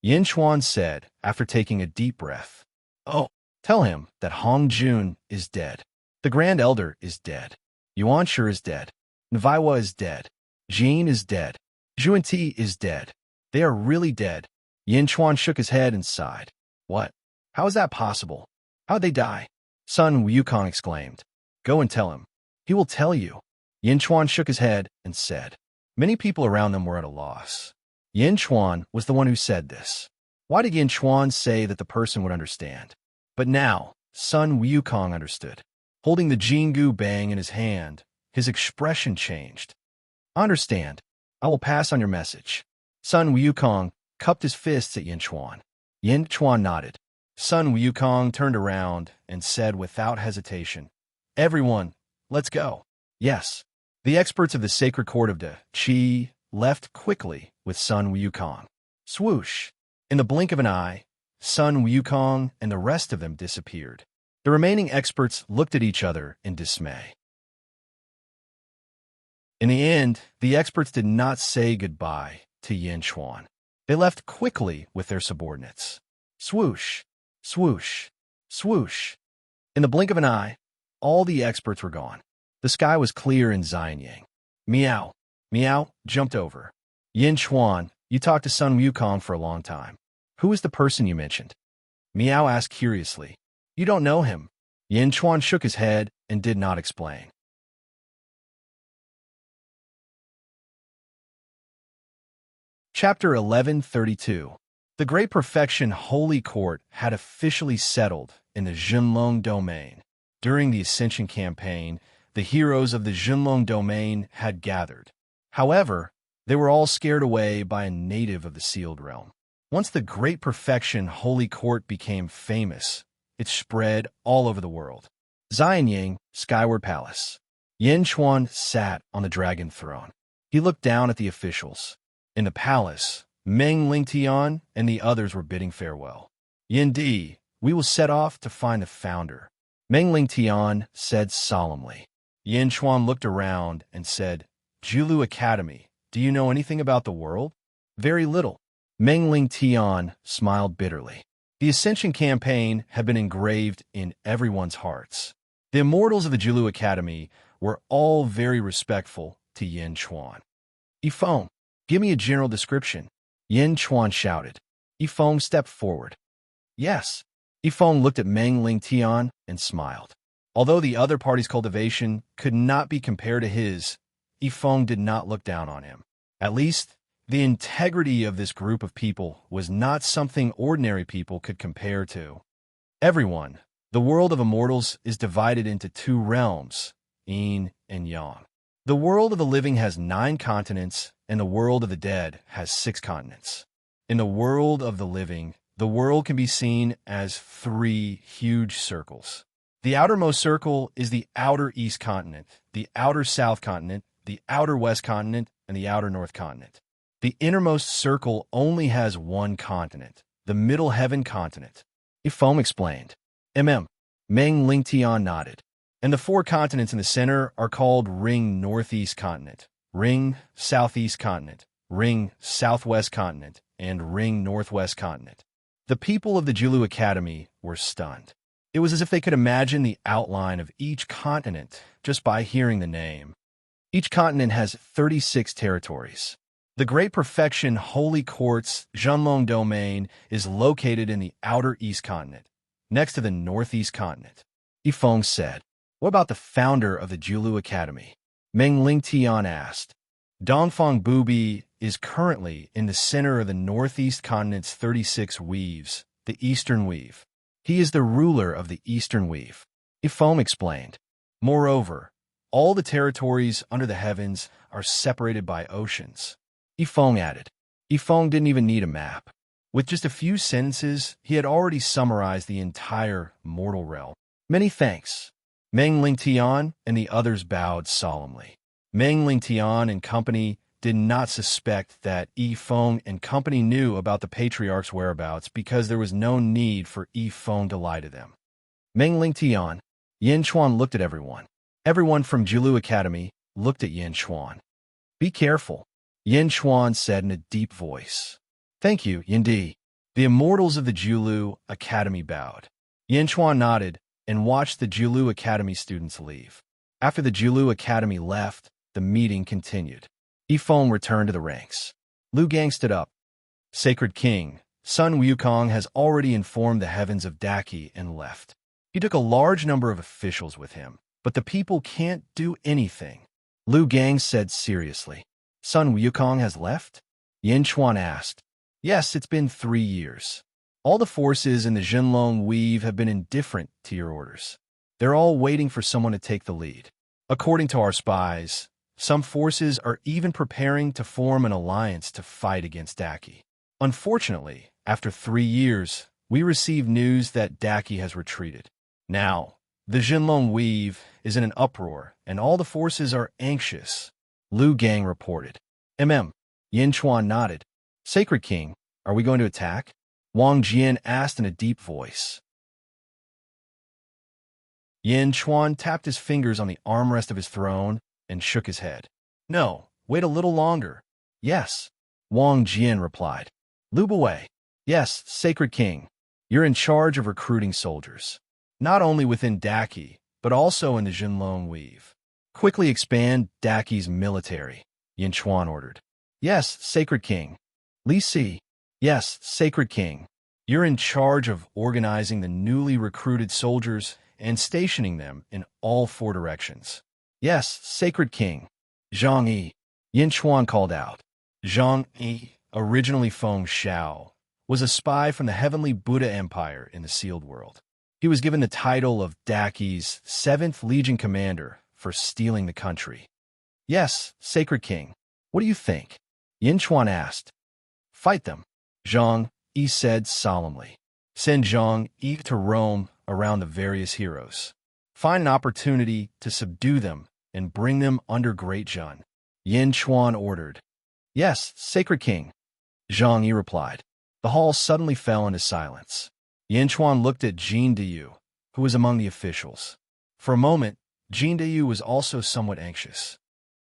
Yin Chuan said, after taking a deep breath. Oh, tell him that Hong Jun is dead. The Grand Elder is dead. Yuan Shi is dead. Nviwa is dead. Jin is dead. Zhuan Ti is dead. They are really dead. Yin Chuan shook his head and sighed. What? How is that possible? How'd they die? Sun Wukong exclaimed. Go and tell him. He will tell you. Yin Chuan shook his head and said. Many people around them were at a loss. Yin Chuan was the one who said this. Why did Yin Chuan say that the person would understand? But now, Sun Wukong understood. Holding the Jingu Bang in his hand, his expression changed. I understand. I will pass on your message. Sun Wukong cupped his fists at Yin Chuan. Yin Chuan nodded. Sun Wukong turned around and said without hesitation, Everyone, let's go. Yes. The experts of the sacred court of De Qi left quickly with Sun Wukong. Swoosh. In the blink of an eye, Sun Wukong and the rest of them disappeared. The remaining experts looked at each other in dismay. In the end, the experts did not say goodbye to Yin Chuan. They left quickly with their subordinates. Swoosh, swoosh, swoosh. In the blink of an eye, all the experts were gone. The sky was clear in Xianyang. Meow, meow, jumped over. Yin Chuan, you talked to Sun Wukong for a long time. Who is the person you mentioned? Meow asked curiously. You don't know him. Yin Chuan shook his head and did not explain. Chapter 1132. The Great Perfection Holy Court had officially settled in the Zhenlong domain. During the Ascension campaign, the heroes of the Zhenlong domain had gathered. However, they were all scared away by a native of the Sealed Realm. Once the Great Perfection Holy Court became famous, it spread all over the world. Xianyang, Skyward Palace. Yin Chuan sat on the dragon throne. He looked down at the officials. In the palace, Meng Lingtian and the others were bidding farewell. Yin Di, we will set off to find the founder, Meng Lingtian said solemnly. Yin Chuan looked around and said, Julu Academy, do you know anything about the world? Very little. Meng Lingtian smiled bitterly. The Ascension campaign had been engraved in everyone's hearts. The immortals of the Julu Academy were all very respectful to Yin Chuan. Yifeng, give me a general description, Yin Chuan shouted. Yifeng stepped forward. Yes. Yifeng looked at Meng Lingtian and smiled. Although the other party's cultivation could not be compared to his, Yifeng did not look down on him. At least, the integrity of this group of people was not something ordinary people could compare to. Everyone, the world of immortals is divided into two realms, Yin and Yang. The world of the living has 9 continents, and the world of the dead has 6 continents. In the world of the living, the world can be seen as 3 huge circles. The outermost circle is the outer east continent, the outer south continent, the outer west continent, and the outer north continent. The innermost circle only has 1 continent, the middle heaven continent. Yifeng explained. Meng Lingtian nodded. And the 4 continents in the center are called Ring Northeast Continent, Ring Southeast Continent, Ring Southwest Continent, and Ring Northwest Continent. The people of the Julu Academy were stunned. It was as if they could imagine the outline of each continent just by hearing the name. Each continent has 36 territories. The Great Perfection Holy Court's Zhenlong domain is located in the outer east continent, next to the northeast continent. Yifeng said. What about the founder of the Julu Academy? Meng Lingtian asked. Dongfang Bubi is currently in the center of the northeast continent's 36 weaves, the Eastern Weave. He is the ruler of the Eastern Weave. Yifeng explained. Moreover, all the territories under the heavens are separated by oceans. Yifeng added. Yifeng didn't even need a map. With just a few sentences, he had already summarized the entire mortal realm. Many thanks. Meng Lingtian and the others bowed solemnly. Meng Lingtian and company did not suspect that Yi Feng and company knew about the patriarch's whereabouts because there was no need for Yi Feng to lie to them. Meng Ling Tian, Yin Chuan looked at everyone. Everyone from Jiulu Academy looked at Yin Chuan. Be careful, Yin Chuan said in a deep voice. Thank you, Yin Di. The immortals of the Jiulu Academy bowed. Yin Chuan nodded and watched the Jiulu Academy students leave. After the Jiulu Academy left, the meeting continued. Yi Feng returned to the ranks. Lu Gang stood up. Sacred King, Sun Wukong has already informed the heavens of Daki and left. He took a large number of officials with him, but the people can't do anything. Lu Gang said seriously. Sun Wukong has left? Yin Chuan asked. Yes, it's been 3 years. All the forces in the Jinlong Weave have been indifferent to your orders. They're all waiting for someone to take the lead. According to our spies, some forces are even preparing to form an alliance to fight against Daki. Unfortunately, after 3 years, we received news that Daki has retreated. Now, the Jinlong Weave is in an uproar, and all the forces are anxious, Lu Gang reported. Yin Chuan nodded. Sacred King, are we going to attack? Wang Jian asked in a deep voice. Yin Chuan tapped his fingers on the armrest of his throne and shook his head. No, wait a little longer. Yes, Wang Jian replied. Lu Buwei. Yes, Sacred King. You're in charge of recruiting soldiers. Not only within Daki, but also in the Jinlong Weave. Quickly expand Daki's military, Yin Chuan ordered. Yes, Sacred King. Li Si. Yes, Sacred King. You're in charge of organizing the newly recruited soldiers and stationing them in all 4 directions. Yes, Sacred King. Zhang Yi. Yin Chuan called out. Zhang Yi, originally Feng Shao, was a spy from the Heavenly Buddha Empire in the Sealed World. He was given the title of Daki's 7th Legion Commander for stealing the country. Yes, Sacred King. What do you think? Yin Chuan asked. Fight them, Zhang Yi said solemnly. Send Zhang Yi to roam around the various heroes. Find an opportunity to subdue them and bring them under Great Jun, Yin Chuan ordered. Yes, Sacred King, Zhang Yi replied. The hall suddenly fell into silence. Yin Chuan looked at Jin Diyu, who was among the officials. For a moment, Jin Diyu was also somewhat anxious.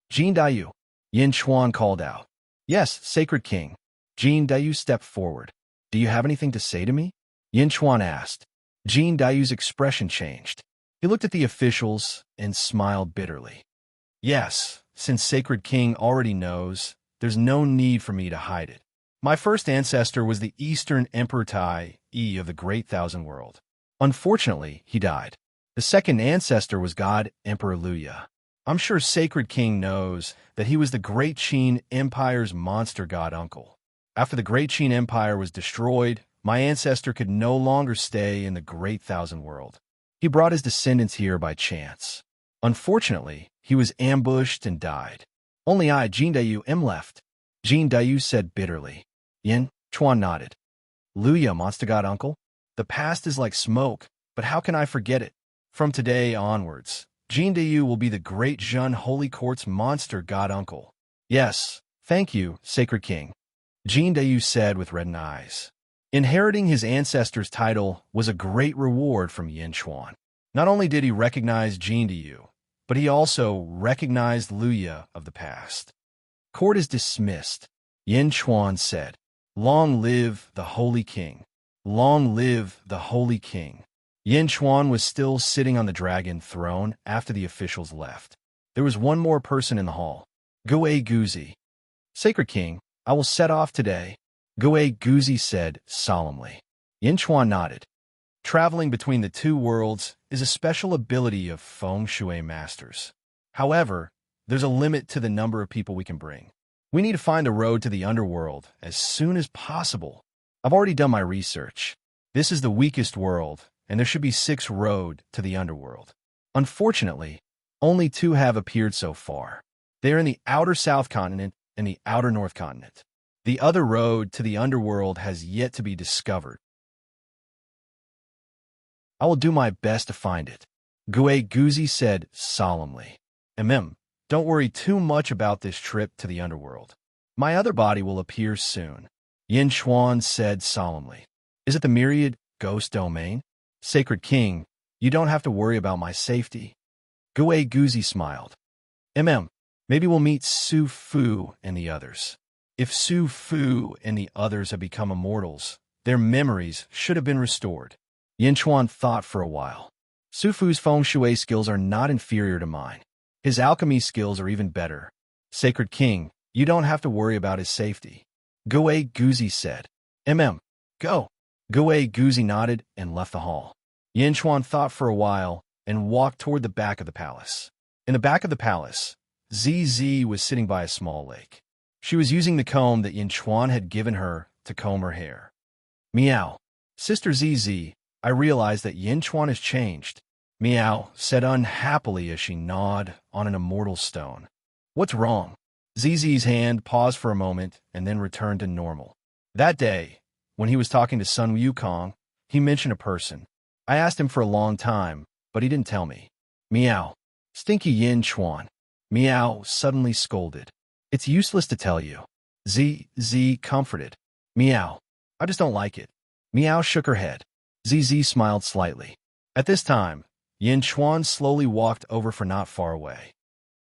Jin Diyu, Yin Chuan called out. Yes, Sacred King. Jin Diyu stepped forward. Do you have anything to say to me? Yin Chuan asked. Jin Dayu's expression changed. He looked at the officials and smiled bitterly. Yes, since Sacred King already knows, there's no need for me to hide it. My first ancestor was the Eastern Emperor Tai Yi of the Great Thousand World. Unfortunately, he died. The second ancestor was God Emperor Luya. I'm sure Sacred King knows that he was the Great Qin Empire's monster god uncle. After the Great Qin Empire was destroyed, my ancestor could no longer stay in the Great Thousand World. He brought his descendants here by chance. Unfortunately, he was ambushed and died. Only I, Jin Dayu, am left, Jin Dayu said bitterly. Yin Chuan nodded. Luya, monster god uncle? The past is like smoke, but how can I forget it? From today onwards, Jin Dayu will be the Great Jun Holy Court's monster god uncle. Yes, thank you, Sacred King, Jin Dayu said with reddened eyes. Inheriting his ancestor's title was a great reward from Yin Chuan. Not only did he recognize Jin Dayu, but he also recognized Luya of the past. Court is dismissed, Yin Chuan said. Long live the Holy King. Long live the Holy King. Yin Chuan was still sitting on the dragon throne after the officials left. There was one more person in the hall. Guei Guzi. Sacred King, I will set off today, Guei Guzi said solemnly. Yin Chuan nodded. Traveling between the 2 worlds is a special ability of Feng Shui masters. However, there's a limit to the number of people we can bring. We need to find a road to the underworld as soon as possible. I've already done my research. This is the weakest world, and there should be 6 roads to the underworld. Unfortunately, only 2 have appeared so far. They are in the outer South Continent and the outer North Continent. The other road to the underworld has yet to be discovered. I will do my best to find it, Guei Guzi said solemnly. Don't Don't worry too much about this trip to the underworld. My other body will appear soon, Yin Chuan said solemnly. Is it the myriad ghost domain? Sacred King, you don't have to worry about my safety. Gue Guzi smiled. Maybe we'll meet Su Fu and the others. If Su Fu and the others have become immortals, their memories should have been restored. Yin Chuan thought for a while. Su Fu's feng shui skills are not inferior to mine. His alchemy skills are even better. Sacred King, you don't have to worry about his safety. Gue Guzi said. Go. Gue Guzi nodded and left the hall. Yin Chuan thought for a while and walked toward the back of the palace. In the back of the palace, ZZ was sitting by a small lake. She was using the comb that Yin Chuan had given her to comb her hair. Meow. Sister ZZ, I realized that Yin Chuan has changed. Meow said unhappily as she gnawed on an immortal stone. What's wrong? ZZ's hand paused for a moment and then returned to normal. That day, when he was talking to Sun Wukong, he mentioned a person. I asked him for a long time, but he didn't tell me. Meow. Stinky Yin Chuan. Meow suddenly scolded. It's useless to tell you. ZZ comforted. Meow. I just don't like it. Meow shook her head. ZZ smiled slightly. At this time, Yin Chuan slowly walked over for not far away.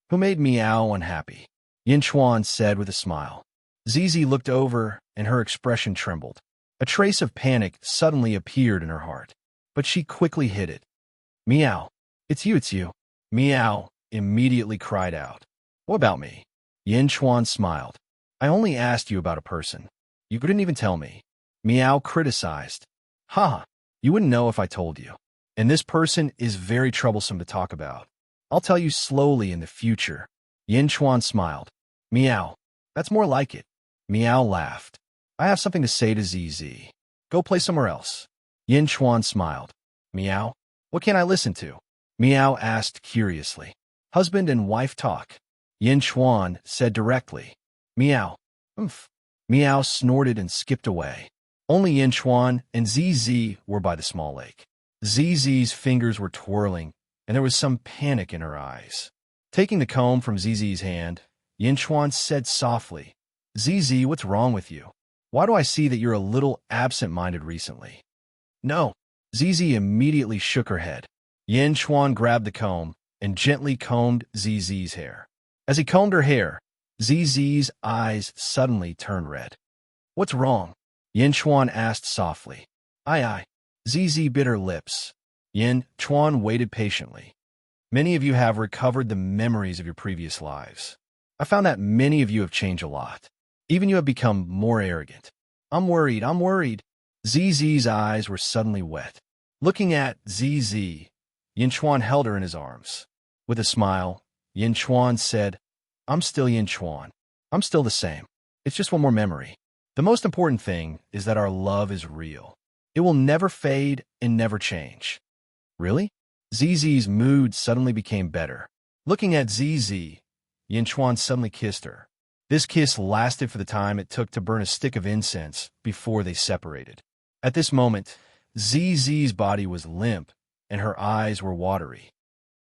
Who made Meow unhappy? Yin Chuan said with a smile. ZZ looked over and her expression trembled. A trace of panic suddenly appeared in her heart, but she quickly hid it. Meow. It's you. Meow immediately cried out. What about me? Yin Chuan smiled. I only asked you about a person. You couldn't even tell me. Meow criticized. Haha, you wouldn't know if I told you. And this person is very troublesome to talk about. I'll tell you slowly in the future. Yin Chuan smiled. Meow. That's more like it. Meow laughed. I have something to say to ZZ. Go play somewhere else. Yin Chuan smiled. Meow. What can I listen to? Meow asked curiously. Husband and wife talk. Yin Chuan said directly. Meow. Oomph. Meow snorted and skipped away. Only Yin Chuan and ZZ were by the small lake. ZZ's fingers were twirling, and there was some panic in her eyes. Taking the comb from ZZ's hand, Yin Chuan said softly, ZZ, what's wrong with you? Why do I see that you're a little absent-minded recently? No. ZZ immediately shook her head. Yin Chuan grabbed the comb and gently combed ZZ's hair. As he combed her hair, ZZ's eyes suddenly turned red. What's wrong? Yin Chuan asked softly. Aye. ZZ bit her lips. Yin Chuan waited patiently. Many of you have recovered the memories of your previous lives. I found that many of you have changed a lot. Even you have become more arrogant. I'm worried. ZZ's eyes were suddenly wet. Looking at ZZ, Yin Chuan held her in his arms. With a smile, Yin Chuan said, I'm still Yin Chuan. I'm still the same. It's just one more memory. The most important thing is that our love is real. It will never fade and never change. Really? ZZ's mood suddenly became better. Looking at ZZ, Yin Chuan suddenly kissed her. This kiss lasted for the time it took to burn a stick of incense before they separated. At this moment, ZZ's body was limp and her eyes were watery.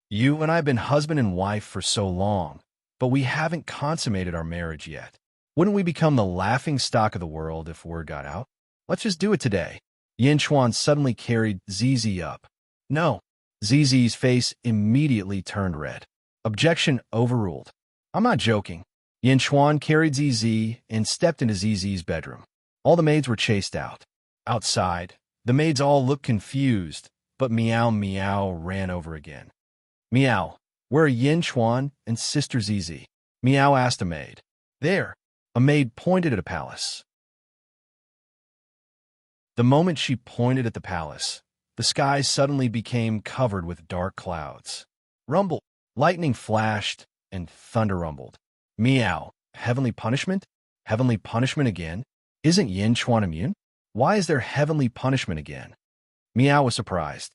You and I have been husband and wife for so long, but we haven't consummated our marriage yet. Wouldn't we become the laughing stock of the world if word got out? Let's just do it today. Yin Chuan suddenly carried ZZ up. No. ZZ's face immediately turned red. Objection overruled. I'm not joking. Yin Chuan carried ZZ and stepped into ZZ's bedroom. All the maids were chased out. Outside, the maids all looked confused, but Meow Meow ran over again. Meow, where are Yin Chuan and Sister ZZ? Meow asked a maid. There. A maid pointed at a palace. The moment she pointed at the palace, the sky suddenly became covered with dark clouds. Rumble, lightning flashed, and thunder rumbled. Meow, heavenly punishment? Heavenly punishment again? Isn't Yin Chuan immune? Why is there heavenly punishment again? Meow was surprised.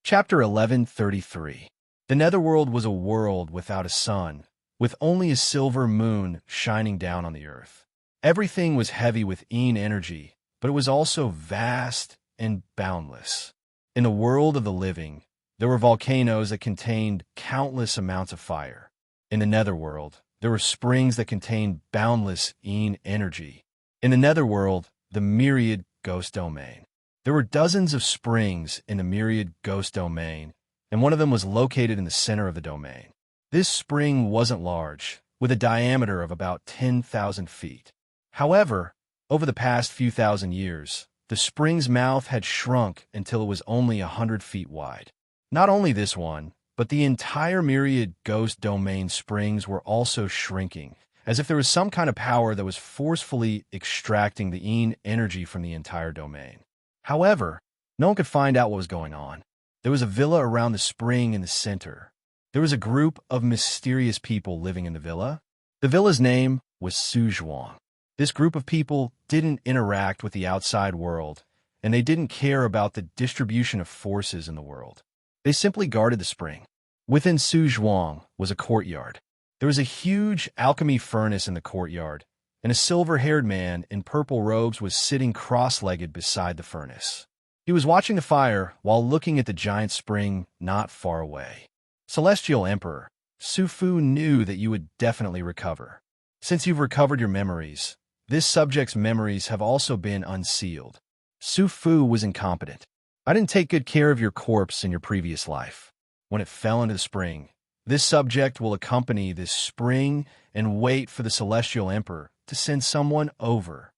Chapter 1133. The Netherworld was a world without a sun, with only a silver moon shining down on the earth. Everything was heavy with energy, but it was also vast and boundless. In the world of the living, there were volcanoes that contained countless amounts of fire. In the netherworld, there were springs that contained boundless energy. In the netherworld, the myriad ghost domain. There were dozens of springs in the myriad ghost domain, and one of them was located in the center of the domain. This spring wasn't large, with a diameter of about 10,000 feet. However, over the past few thousand years, the spring's mouth had shrunk until it was only 100 feet wide. Not only this one, but the entire myriad ghost domain springs were also shrinking, as if there was some kind of power that was forcefully extracting the energy from the entire domain. However, no one could find out what was going on. There was a villa around the spring in the center. There was a group of mysterious people living in the villa. The villa's name was Suzhuang. This group of people didn't interact with the outside world, and they didn't care about the distribution of forces in the world. They simply guarded the spring. Within Suzhuang was a courtyard. There was a huge alchemy furnace in the courtyard, and a silver-haired man in purple robes was sitting cross-legged beside the furnace. He was watching the fire while looking at the giant spring not far away. Celestial Emperor, Sufu knew that you would definitely recover. Since you've recovered your memories, this subject's memories have also been unsealed. Sufu was incompetent. I didn't take good care of your corpse in your previous life. When it fell into the spring, this subject will accompany this spring and wait for the Celestial Emperor to send someone over.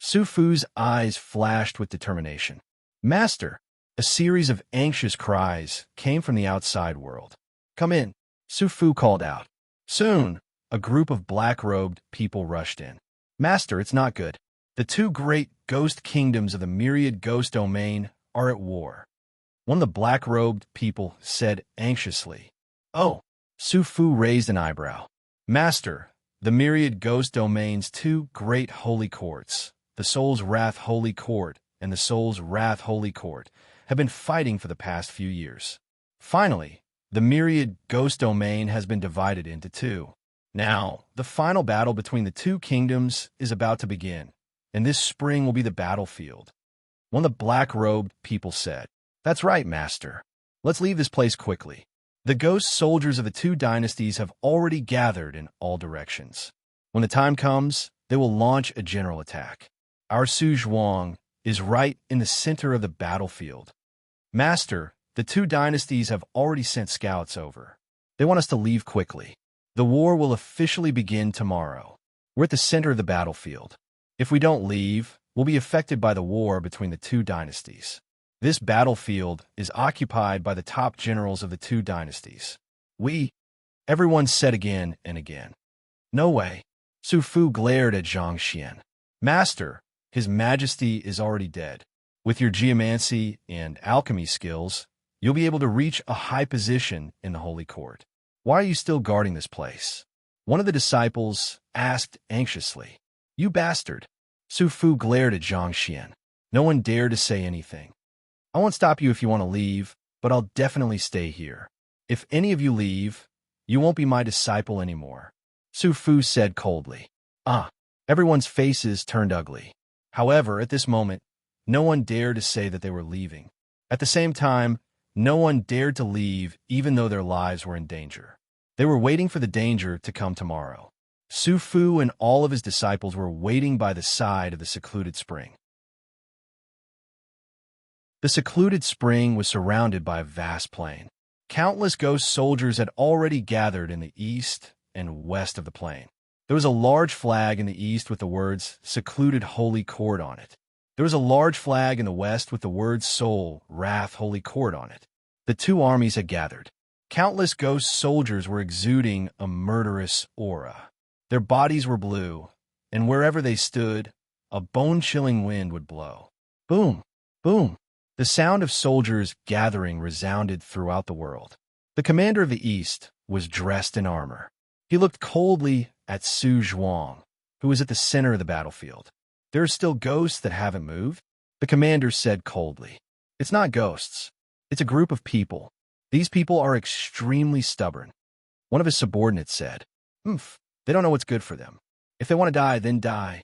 Sufu's eyes flashed with determination. Master! A series of anxious cries came from the outside world. Come in, Sufu called out. Soon, a group of black-robed people rushed in. Master, it's not good. The two great ghost kingdoms of the myriad ghost domain are at war. One of the black-robed people said anxiously. Oh, Sufu raised an eyebrow. Master, the myriad ghost domain's two great holy courts, the Soul's Wrath Holy Court and the Soul's Wrath Holy Court, have been fighting for the past few years. Finally, the myriad ghost domain has been divided into two. Now, the final battle between the two kingdoms is about to begin, and this spring will be the battlefield. One of the black-robed people said, That's right, Master. Let's leave this place quickly. The ghost soldiers of the two dynasties have already gathered in all directions. When the time comes, they will launch a general attack. Our Suzhuang is right in the center of the battlefield. Master, the two dynasties have already sent scouts over. They want us to leave quickly. The war will officially begin tomorrow. We're at the center of the battlefield. If we don't leave, we'll be affected by the war between the two dynasties. This battlefield is occupied by the top generals of the two dynasties. Everyone said again and again. No way. Sufu glared at Zhang Xian. Master, His Majesty is already dead. With your geomancy and alchemy skills, you'll be able to reach a high position in the Holy Court. Why are you still guarding this place? One of the disciples asked anxiously. You bastard. Sufu glared at Zhang Xian. No one dared to say anything. I won't stop you if you want to leave, but I'll definitely stay here. If any of you leave, you won't be my disciple anymore. Sufu said coldly. Everyone's faces turned ugly. However, at this moment, no one dared to say that they were leaving. At the same time, no one dared to leave even though their lives were in danger. They were waiting for the danger to come tomorrow. Sufu and all of his disciples were waiting by the side of the secluded spring. The secluded spring was surrounded by a vast plain. Countless ghost soldiers had already gathered in the east and west of the plain. There was a large flag in the east with the words Secluded Holy Court on it. There was a large flag in the west with the words Soul, Wrath, Holy Court on it. The two armies had gathered. Countless ghost soldiers were exuding a murderous aura. Their bodies were blue, and wherever they stood, a bone-chilling wind would blow. Boom! Boom! The sound of soldiers gathering resounded throughout the world. The commander of the East was dressed in armor. He looked coldly at Suzhuang, who was at the center of the battlefield. There are still ghosts that haven't moved? The commander said coldly. It's not ghosts. It's a group of people. These people are extremely stubborn. One of his subordinates said, They don't know what's good for them. If they want to die, then die.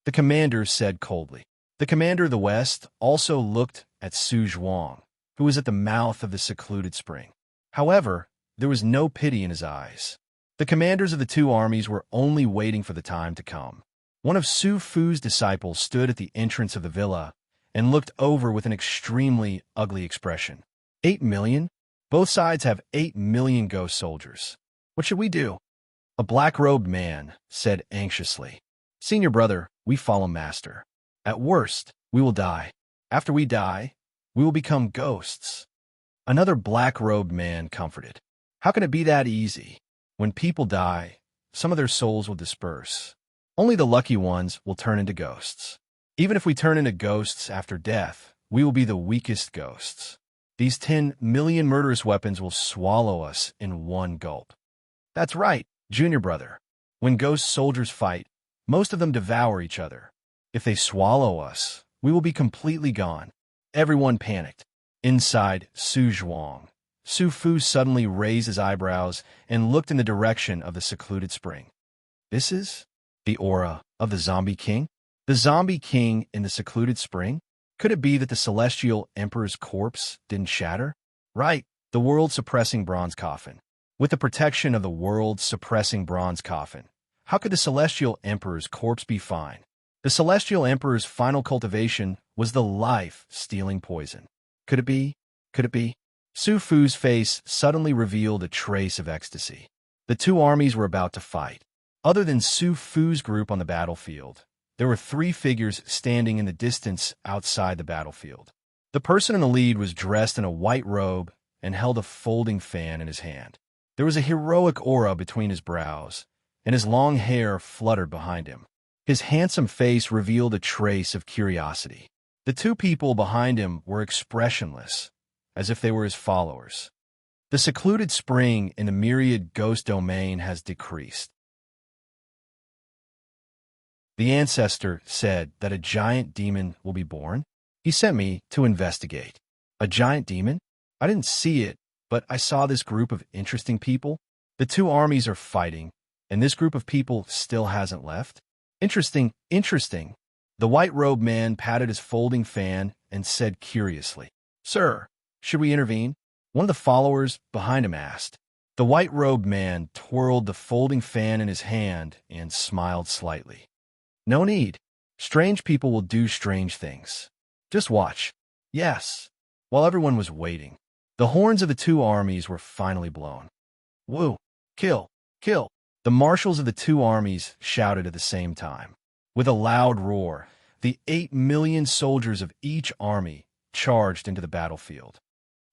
The commander said coldly. The commander of the West also looked at Suzhuang, who was at the mouth of the secluded spring. However, there was no pity in his eyes. The commanders of the two armies were only waiting for the time to come. One of Su Fu's disciples stood at the entrance of the villa and looked over with an extremely ugly expression. 8 million? Both sides have 8 million ghost soldiers. What should we do? A black-robed man said anxiously. Senior brother, we follow master. At worst, we will die. After we die, we will become ghosts. Another black-robed man comforted. How can it be that easy? When people die, some of their souls will disperse. Only the lucky ones will turn into ghosts. Even if we turn into ghosts after death, we will be the weakest ghosts. These 10 million murderous weapons will swallow us in one gulp. That's right, junior brother. When ghost soldiers fight, most of them devour each other. If they swallow us, we will be completely gone. Everyone panicked. Inside Su Zhuang, Su Fu suddenly raised his eyebrows and looked in the direction of the secluded spring. This is the aura of the zombie king? The zombie king in the secluded spring? Could it be that the celestial emperor's corpse didn't shatter? Right, the world-suppressing bronze coffin. With the protection of the world-suppressing bronze coffin, how could the celestial emperor's corpse be fine? The celestial emperor's final cultivation was the life-stealing poison. Could it be? Could it be? Su Fu's face suddenly revealed a trace of ecstasy. The two armies were about to fight. Other than Su Fu's group on the battlefield, there were 3 figures standing in the distance outside the battlefield. The person in the lead was dressed in a white robe and held a folding fan in his hand. There was a heroic aura between his brows, and his long hair fluttered behind him. His handsome face revealed a trace of curiosity. The 2 people behind him were expressionless, as if they were his followers. The secluded spring in the myriad ghost domain has decreased. The ancestor said that a giant demon will be born. He sent me to investigate. A giant demon? I didn't see it, but I saw this group of interesting people. The 2 armies are fighting, and this group of people still hasn't left. Interesting, interesting. The white-robed man patted his folding fan and said curiously, Sir, should we intervene? One of the followers behind him asked. The white-robed man twirled the folding fan in his hand and smiled slightly. No need. Strange people will do strange things. Just watch. Yes. While everyone was waiting, the horns of the 2 armies were finally blown. Woo! Kill! Kill! The marshals of the 2 armies shouted at the same time. With a loud roar, the 8 million soldiers of each army charged into the battlefield.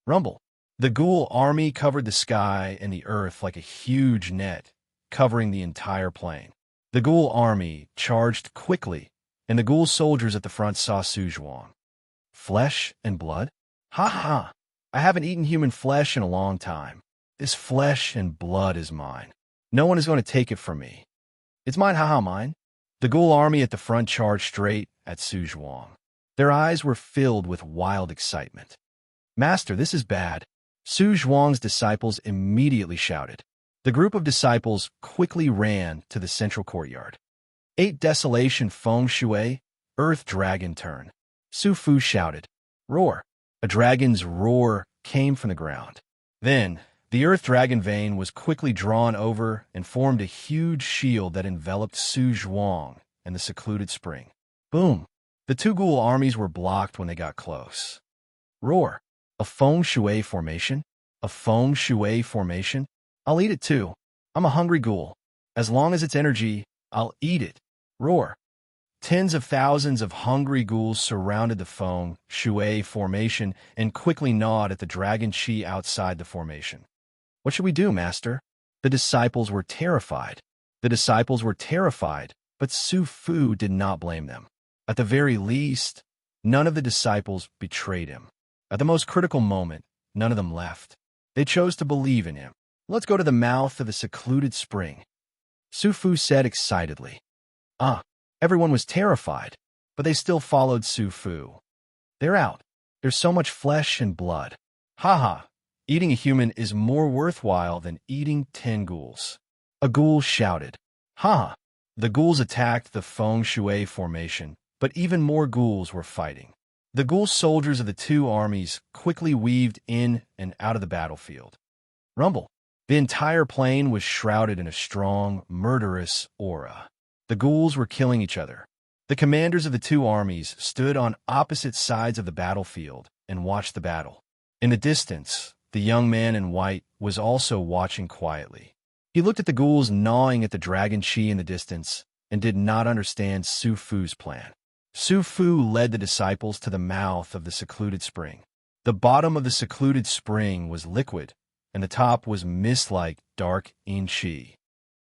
Rumble. The ghoul army covered the sky and the earth like a huge net, covering the entire plain. The ghoul army charged quickly, and the ghoul soldiers at the front saw Su Zhuang. Flesh and blood? Ha ha! I haven't eaten human flesh in a long time. This flesh and blood is mine. No one is going to take it from me. It's mine, haha, mine. The ghoul army at the front charged straight at Su Zhuang. Their eyes were filled with wild excitement. Master, this is bad. Su Zhuang's disciples immediately shouted. The group of disciples quickly ran to the central courtyard. 8 desolation feng shui, earth dragon turn. Su Fu shouted. Roar. A dragon's roar came from the ground. Then, the earth dragon vein was quickly drawn over and formed a huge shield that enveloped Su Zhuang and the secluded spring. Boom! The 2 ghoul armies were blocked when they got close. Roar! A feng shui formation? A feng shui formation? I'll eat it too. I'm a hungry ghoul. As long as it's energy, I'll eat it. Roar! Tens of thousands of hungry ghouls surrounded the feng shui formation and quickly gnawed at the dragon chi outside the formation. What should we do, master? The disciples were terrified. The disciples were terrified, but Su Fu did not blame them. At the very least, none of the disciples betrayed him. At the most critical moment, none of them left. They chose to believe in him. Let's go to the mouth of the secluded spring, Su Fu said excitedly. Everyone was terrified, but they still followed Su Fu. They're out. There's so much flesh and blood. Haha, eating a human is more worthwhile than eating 10 ghouls. A ghoul shouted. Ha! The ghouls attacked the feng shui formation, but even more ghouls were fighting. The ghoul soldiers of the two armies quickly weaved in and out of the battlefield. Rumble. The entire plain was shrouded in a strong, murderous aura. The ghouls were killing each other. The commanders of the two armies stood on opposite sides of the battlefield and watched the battle. In the distance, the young man in white was also watching quietly. He looked at the ghouls gnawing at the dragon chi in the distance and did not understand Su Fu's plan. Su Fu led the disciples to the mouth of the secluded spring. The bottom of the secluded spring was liquid, and the top was mist-like dark chi.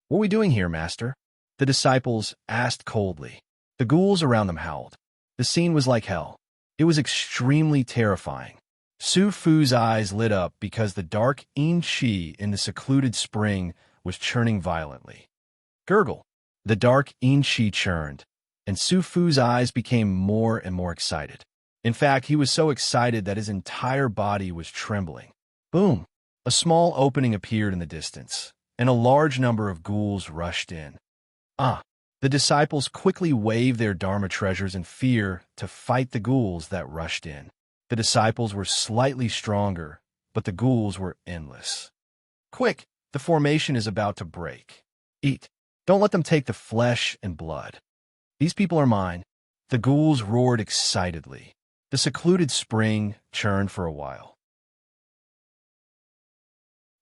"What are we doing here, Master?" the disciples asked coldly. The ghouls around them howled. The scene was like hell. It was extremely terrifying. Su Fu's eyes lit up because the dark chi in the secluded spring was churning violently. Gurgle. The dark chi churned, and Su Fu's eyes became more and more excited. In fact, he was so excited that his entire body was trembling. Boom! A small opening appeared in the distance, and a large number of ghouls rushed in. The disciples quickly waved their Dharma treasures in fear to fight the ghouls that rushed in. The disciples were slightly stronger, but the ghouls were endless. "Quick! The formation is about to break. Eat! Don't let them take the flesh and blood. These people are mine." The ghouls roared excitedly. The secluded spring churned for a while.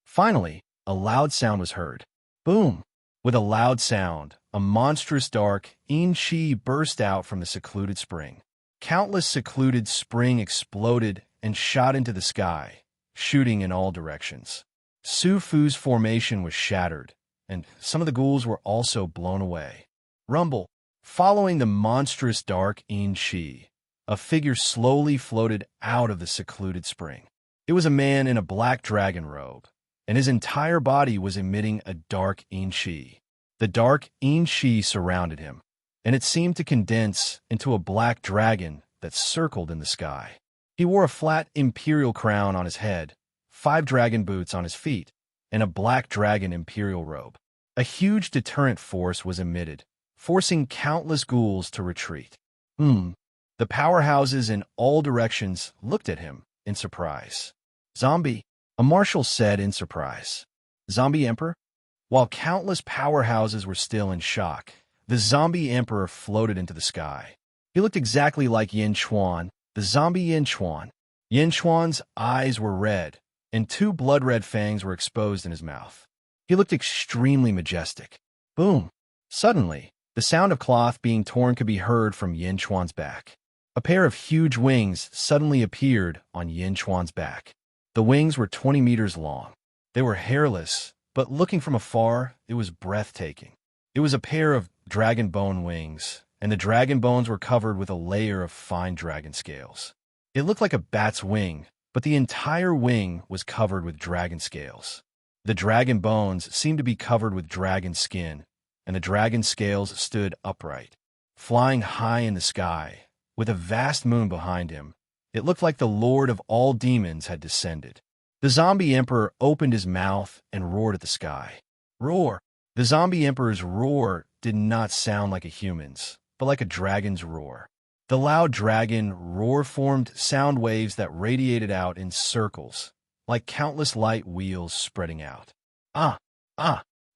Finally, a loud sound was heard. Boom! With a loud sound, a monstrous dark chi burst out from the secluded spring. Countless secluded spring exploded and shot into the sky, shooting in all directions. Su Fu's formation was shattered, and some of the ghouls were also blown away. Rumble. Following the monstrous dark chi, a figure slowly floated out of the secluded spring. It was a man in a black dragon robe, and his entire body was emitting a dark chi. The dark chi surrounded him, and it seemed to condense into a black dragon that circled in the sky. He wore a flat imperial crown on his head, 5 dragon boots on his feet, and a black dragon imperial robe. A huge deterrent force was emitted, forcing countless ghouls to retreat. The powerhouses in all directions looked at him in surprise. "Zombie," a marshal said in surprise. "Zombie Emperor?" While countless powerhouses were still in shock, the zombie emperor floated into the sky. He looked exactly like Yin Chuan, the zombie Yin Chuan. Yin Chuan's eyes were red, and 2 blood-red fangs were exposed in his mouth. He looked extremely majestic. Boom! Suddenly, the sound of cloth being torn could be heard from Yin Chuan's back. A pair of huge wings suddenly appeared on Yin Chuan's back. The wings were 20 meters long. They were hairless, but looking from afar, it was breathtaking. It was a pair of dragon bone wings, and the dragon bones were covered with a layer of fine dragon scales. It looked like a bat's wing, but the entire wing was covered with dragon scales. The dragon bones seemed to be covered with dragon skin, and the dragon scales stood upright. Flying high in the sky, with a vast moon behind him, it looked like the Lord of all demons had descended. The zombie emperor opened his mouth and roared at the sky. Roar! The zombie emperor's roar did not sound like a human's, but like a dragon's roar. The loud dragon roar formed sound waves that radiated out in circles, like countless light wheels spreading out.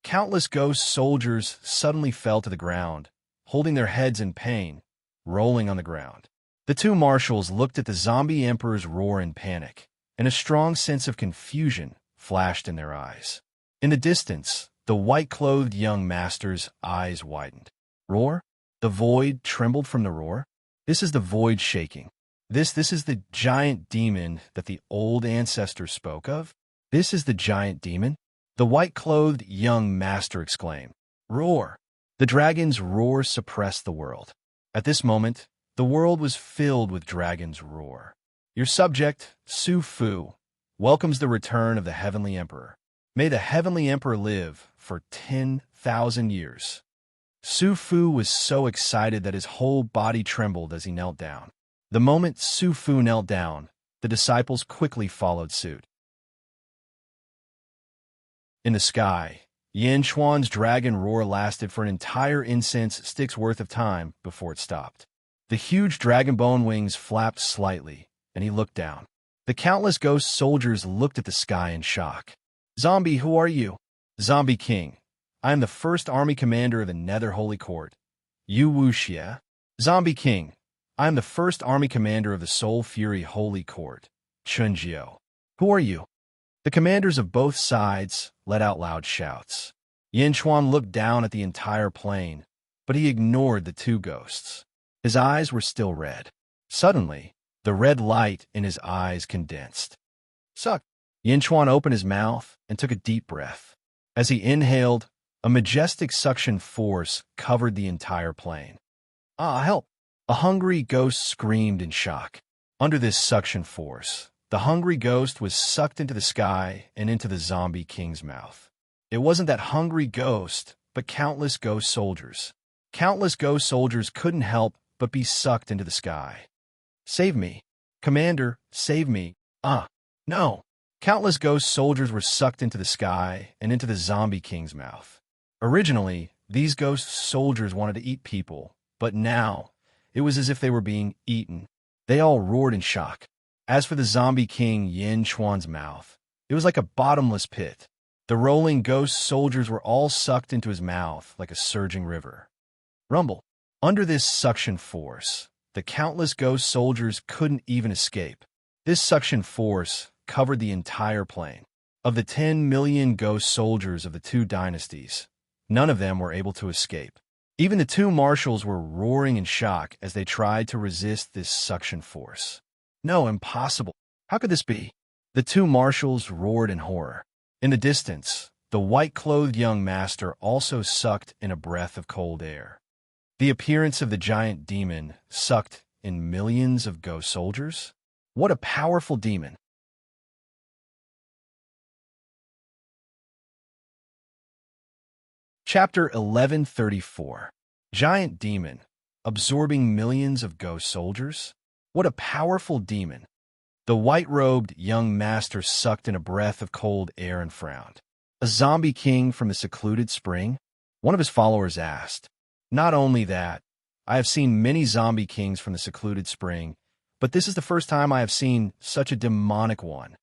Countless ghost soldiers suddenly fell to the ground, holding their heads in pain, rolling on the ground. The 2 marshals looked at the zombie emperor's roar in panic, and a strong sense of confusion flashed in their eyes. In the distance, the white-clothed young master's eyes widened. Roar? The void trembled from the roar? This is the void shaking. This is the giant demon that the old ancestors spoke of? This is the giant demon? The white-clothed young master exclaimed. Roar! The dragon's roar suppressed the world. At this moment, the world was filled with dragon's roar. Your subject, Su Fu, welcomes the return of the Heavenly Emperor. May the Heavenly Emperor live for 10,000 years. Su Fu was so excited that his whole body trembled as he knelt down. The moment Su Fu knelt down, the disciples quickly followed suit. In the sky, Yin Chuan's dragon roar lasted for an entire incense stick's worth of time before it stopped. The huge dragon bone wings flapped slightly, and he looked down. The countless ghost soldiers looked at the sky in shock. "Zombie, who are you?" "Zombie King. I am the first army commander of the Nether Holy Court. Yu Wuxia." "Zombie King. I am the first army commander of the Soul Fury Holy Court. Chunjiu." "Who are you?" The commanders of both sides let out loud shouts. Yin Chuan looked down at the entire plain, but he ignored the two ghosts. His eyes were still red. Suddenly, the red light in his eyes condensed. "Suck!" Yin Chuan opened his mouth and took a deep breath. As he inhaled, a majestic suction force covered the entire plain. "Ah, help!" A hungry ghost screamed in shock. Under this suction force, the hungry ghost was sucked into the sky and into the Zombie King's mouth. It wasn't that hungry ghost, but countless ghost soldiers. Countless ghost soldiers couldn't help but be sucked into the sky. "Save me. Commander, save me." No. Countless ghost soldiers were sucked into the sky and into the Zombie King's mouth. Originally, these ghost soldiers wanted to eat people, but now, it was as if they were being eaten. They all roared in shock. As for the Zombie King Yin Chuan's mouth, it was like a bottomless pit. The rolling ghost soldiers were all sucked into his mouth like a surging river. Rumble. Under this suction force, the countless ghost soldiers couldn't even escape. This suction force covered the entire plain. Of the 10 million ghost soldiers of the two dynasties, none of them were able to escape. Even the two marshals were roaring in shock as they tried to resist this suction force. "No, impossible. How could this be?" The two marshals roared in horror. In the distance, the white-clothed young master also sucked in a breath of cold air. The appearance of the giant demon sucked in millions of ghost soldiers? What a powerful demon! Chapter 1134. Giant Demon, absorbing millions of ghost soldiers? What a powerful demon! The white-robed young master sucked in a breath of cold air and frowned. "A zombie king from the secluded spring?" One of his followers asked. "Not only that, I have seen many zombie kings from the secluded spring, but this is the first time I have seen such a demonic one."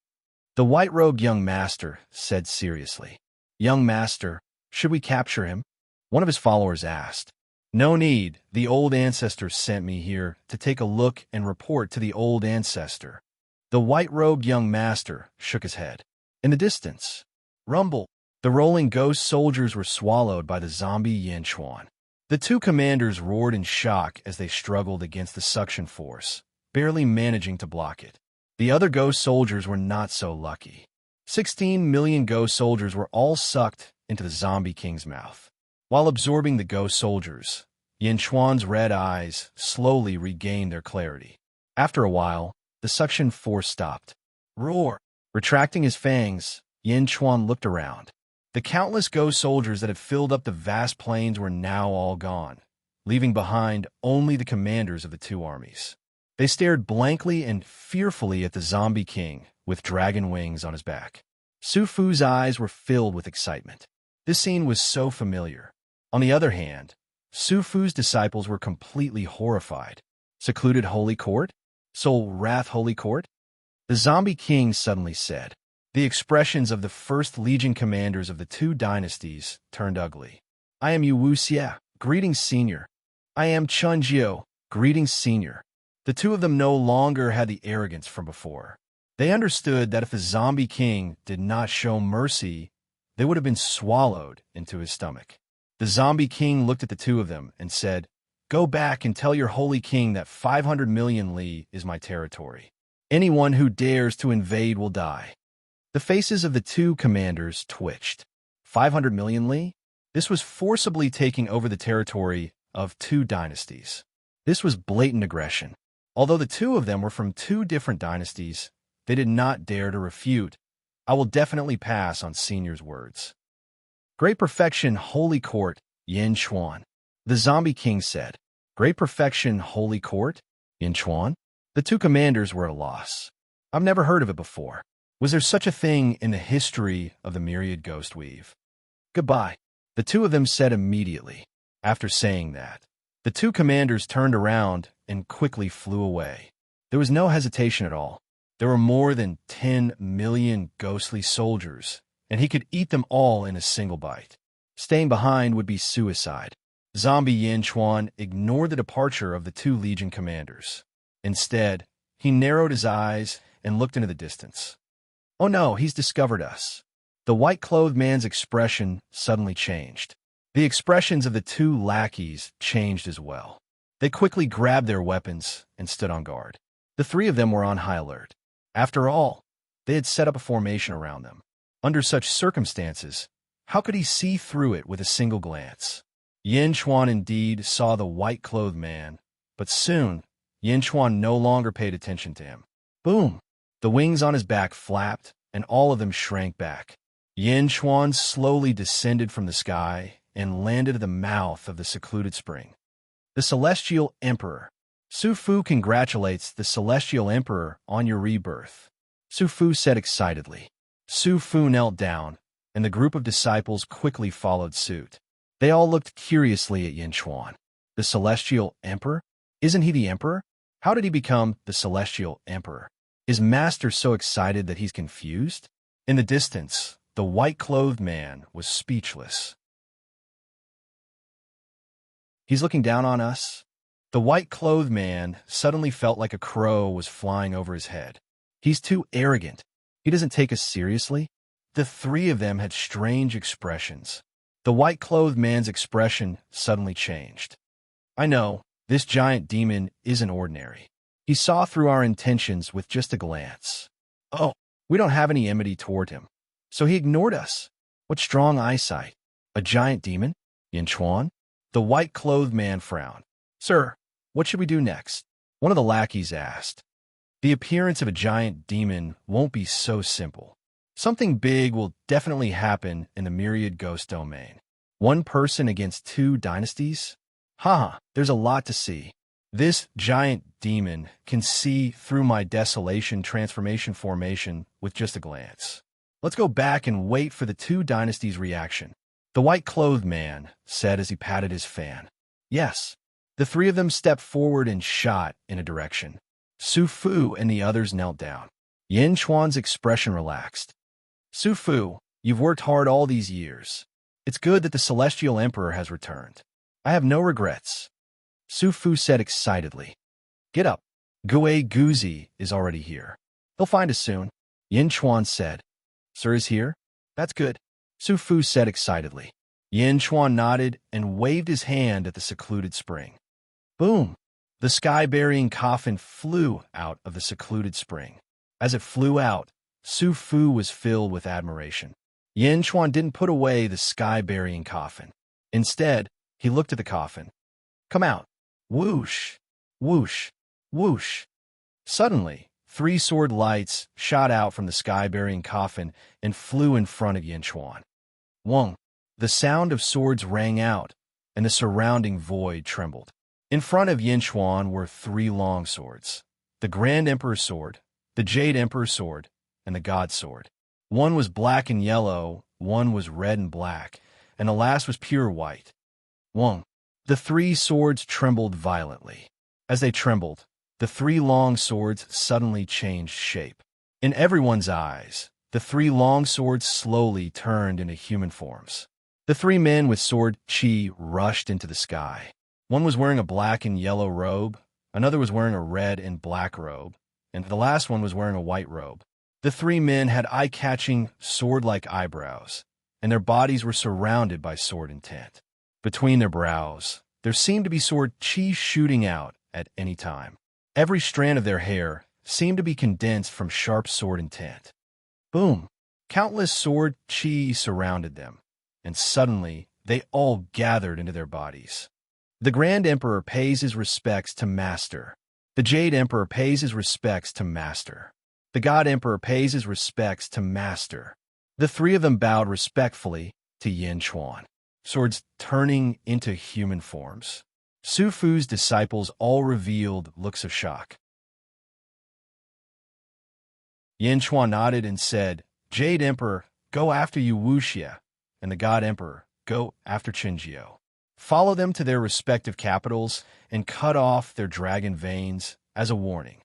The white-robed young master said seriously. "Young master, should we capture him?" One of his followers asked. "No need. The old ancestor sent me here to take a look and report to the old ancestor." The white-robed young master shook his head. In the distance, rumble, the rolling ghost soldiers were swallowed by the zombie Yin Chuan. The two commanders roared in shock as they struggled against the suction force, barely managing to block it. The other ghost soldiers were not so lucky. 16 million ghost soldiers were all sucked into the Zombie King's mouth. While absorbing the ghost soldiers, Yin Chuan's red eyes slowly regained their clarity. After a while, the suction force stopped. Roar! Retracting his fangs, Yin Chuan looked around. The countless ghost soldiers that had filled up the vast plains were now all gone, leaving behind only the commanders of the two armies. They stared blankly and fearfully at the Zombie King with dragon wings on his back. Su Fu's eyes were filled with excitement. This scene was so familiar. On the other hand, Su Fu's disciples were completely horrified. Secluded Holy Court? Soul Wrath Holy Court? The Zombie King suddenly said. The expressions of the First Legion commanders of the two dynasties turned ugly. "I am Yu Wuxia, greetings senior. I am Chunjiu, greetings senior." The two of them no longer had the arrogance from before. They understood that if the Zombie King did not show mercy, they would have been swallowed into his stomach. The Zombie King looked at the two of them and said, "Go back and tell your holy king that 500 million li is my territory. Anyone who dares to invade will die." The faces of the two commanders twitched. 500 million li? This was forcibly taking over the territory of two dynasties. This was blatant aggression. Although the two of them were from two different dynasties, they did not dare to refute. "I will definitely pass on senior's words." "Great perfection, Holy Court, Yin Chuan," the Zombie King said. "Great perfection, Holy Court, Yin Chuan?" The two commanders were at a loss. "I've never heard of it before. Was there such a thing in the history of the myriad ghost weave?" "Goodbye," the two of them said immediately. After saying that, the two commanders turned around and quickly flew away. There was no hesitation at all. There were more than 10 million ghostly soldiers, and he could eat them all in a single bite. Staying behind would be suicide. Zombie Yin Chuan ignored the departure of the two Legion commanders. Instead, he narrowed his eyes and looked into the distance. Oh no, he's discovered us. The white-clothed man's expression suddenly changed. The expressions of the two lackeys changed as well. They quickly grabbed their weapons and stood on guard. The three of them were on high alert. After all, they had set up a formation around them. Under such circumstances, how could he see through it with a single glance? Yin Chuan indeed saw the white-clothed man, but soon, Yin Chuan no longer paid attention to him. Boom! The wings on his back flapped, and all of them shrank back. Yin Chuan slowly descended from the sky and landed at the mouth of the secluded spring. The Celestial Emperor. Su Fu congratulates the Celestial Emperor on your rebirth, Su Fu said excitedly. Su Fu knelt down, and the group of disciples quickly followed suit. They all looked curiously at Yin Chuan. The Celestial Emperor? Isn't he the Emperor? How did he become the Celestial Emperor? Is Master so excited that he's confused? In the distance, the white-clothed man was speechless. He's looking down on us? The white-clothed man suddenly felt like a crow was flying over his head. He's too arrogant. He doesn't take us seriously. The three of them had strange expressions. The white-clothed man's expression suddenly changed. I know, this giant demon isn't ordinary. He saw through our intentions with just a glance. Oh, we don't have any enmity toward him. So he ignored us. What strong eyesight. A giant demon? Yin Chuan? The white-clothed man frowned. Sir, what should we do next? One of the lackeys asked. The appearance of a giant demon won't be so simple. Something big will definitely happen in the myriad ghost domain. One person against two dynasties? There's a lot to see. This giant demon can see through my desolation transformation formation with just a glance. Let's go back and wait for the two dynasties' reaction. The white-clothed man said as he patted his fan. Yes. The three of them stepped forward and shot in a direction. Su Fu and the others knelt down. Yin Chuan's expression relaxed. Su Fu, you've worked hard all these years. It's good that the Celestial Emperor has returned. I have no regrets. Su Fu said excitedly. Get up. Gui Guzi is already here. He'll find us soon. Yin Chuan said. Sir is here? That's good. Su Fu said excitedly. Yin Chuan nodded and waved his hand at the secluded spring. Boom! The sky-burying coffin flew out of the secluded spring. As it flew out, Su Fu was filled with admiration. Yin Chuan didn't put away the sky-burying coffin. Instead, he looked at the coffin. Come out. Whoosh! Whoosh! Whoosh! Suddenly, 3 sword lights shot out from the sky-burying coffin and flew in front of Yin Chuan. Wong! The sound of swords rang out, and the surrounding void trembled. In front of Yin Chuan were 3 long swords. The Grand Emperor's sword, the Jade Emperor's sword, and the God sword. One was black and yellow, one was red and black, and the last was pure white. Wong! The 3 swords trembled violently. As they trembled, the 3 long swords suddenly changed shape. In everyone's eyes, the 3 long swords slowly turned into human forms. The 3 men with sword chi rushed into the sky. One was wearing a black and yellow robe, another was wearing a red and black robe, and the last one was wearing a white robe. The 3 men had eye-catching, sword-like eyebrows, and their bodies were surrounded by sword intent. Between their brows, there seemed to be sword chi shooting out at any time. Every strand of their hair seemed to be condensed from sharp sword intent. Boom! Countless sword chi surrounded them, and suddenly they all gathered into their bodies. The Grand Emperor pays his respects to Master. The Jade Emperor pays his respects to Master. The God Emperor pays his respects to Master. The 3 of them bowed respectfully to Yin Chuan, swords turning into human forms. Su Fu's disciples all revealed looks of shock. Yin Chuan nodded and said, Jade Emperor, go after Yu Wuxia, and the God Emperor, go after Qinjiu. Follow them to their respective capitals and cut off their dragon veins as a warning.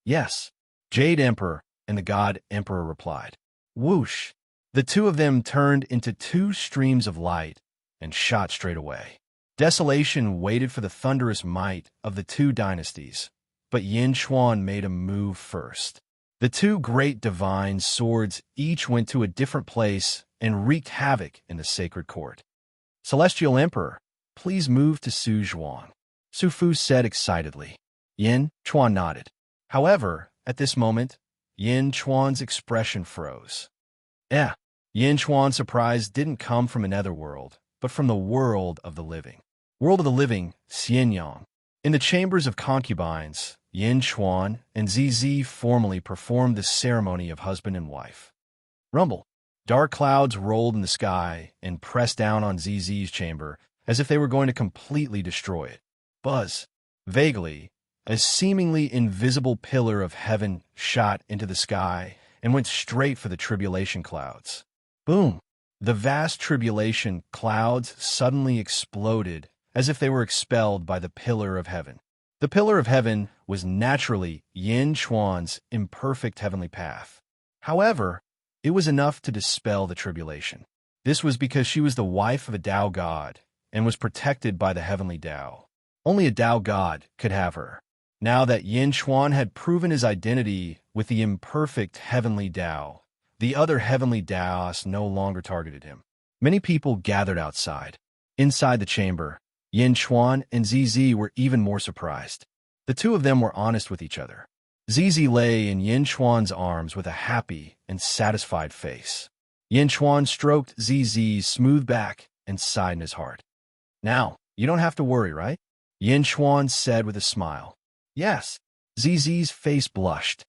Yes, Jade Emperor and the God Emperor replied. Whoosh! The two of them turned into two streams of light and shot straight away. Desolation waited for the thunderous might of the two dynasties, but Yin Chuan made a move first. The two great divine swords each went to a different place and wreaked havoc in the sacred court. Celestial Emperor, please move to Su Zhuang, Su Fu said excitedly. Yin Chuan nodded. However, at this moment, Yin Chuan's expression froze. Yin Chuan's surprise didn't come from another world, but from the world of the living. World of the living, Xianyang. In the chambers of concubines, Yin Chuan and ZZ formally performed the ceremony of husband and wife. Rumble. Dark clouds rolled in the sky and pressed down on ZZ's chamber as if they were going to completely destroy it. Buzz. Vaguely, a seemingly invisible pillar of heaven shot into the sky and went straight for the tribulation clouds. Boom! The vast tribulation clouds suddenly exploded as if they were expelled by the pillar of heaven. The pillar of heaven was naturally Yin Chuan's imperfect heavenly path. However, it was enough to dispel the tribulation. This was because she was the wife of a Tao god and was protected by the heavenly Tao. Only a Tao god could have her. Now that Yin Chuan had proven his identity with the imperfect heavenly Tao, the other heavenly Taoists no longer targeted him. Many people gathered outside. Inside the chamber, Yin Chuan and ZZ were even more surprised. The two of them were honest with each other. ZZ lay in Yin Chuan's arms with a happy and satisfied face. Yin Chuan stroked ZZ's smooth back and sighed in his heart. Now, you don't have to worry, right? Yin Chuan said with a smile. Yes. ZZ's face blushed.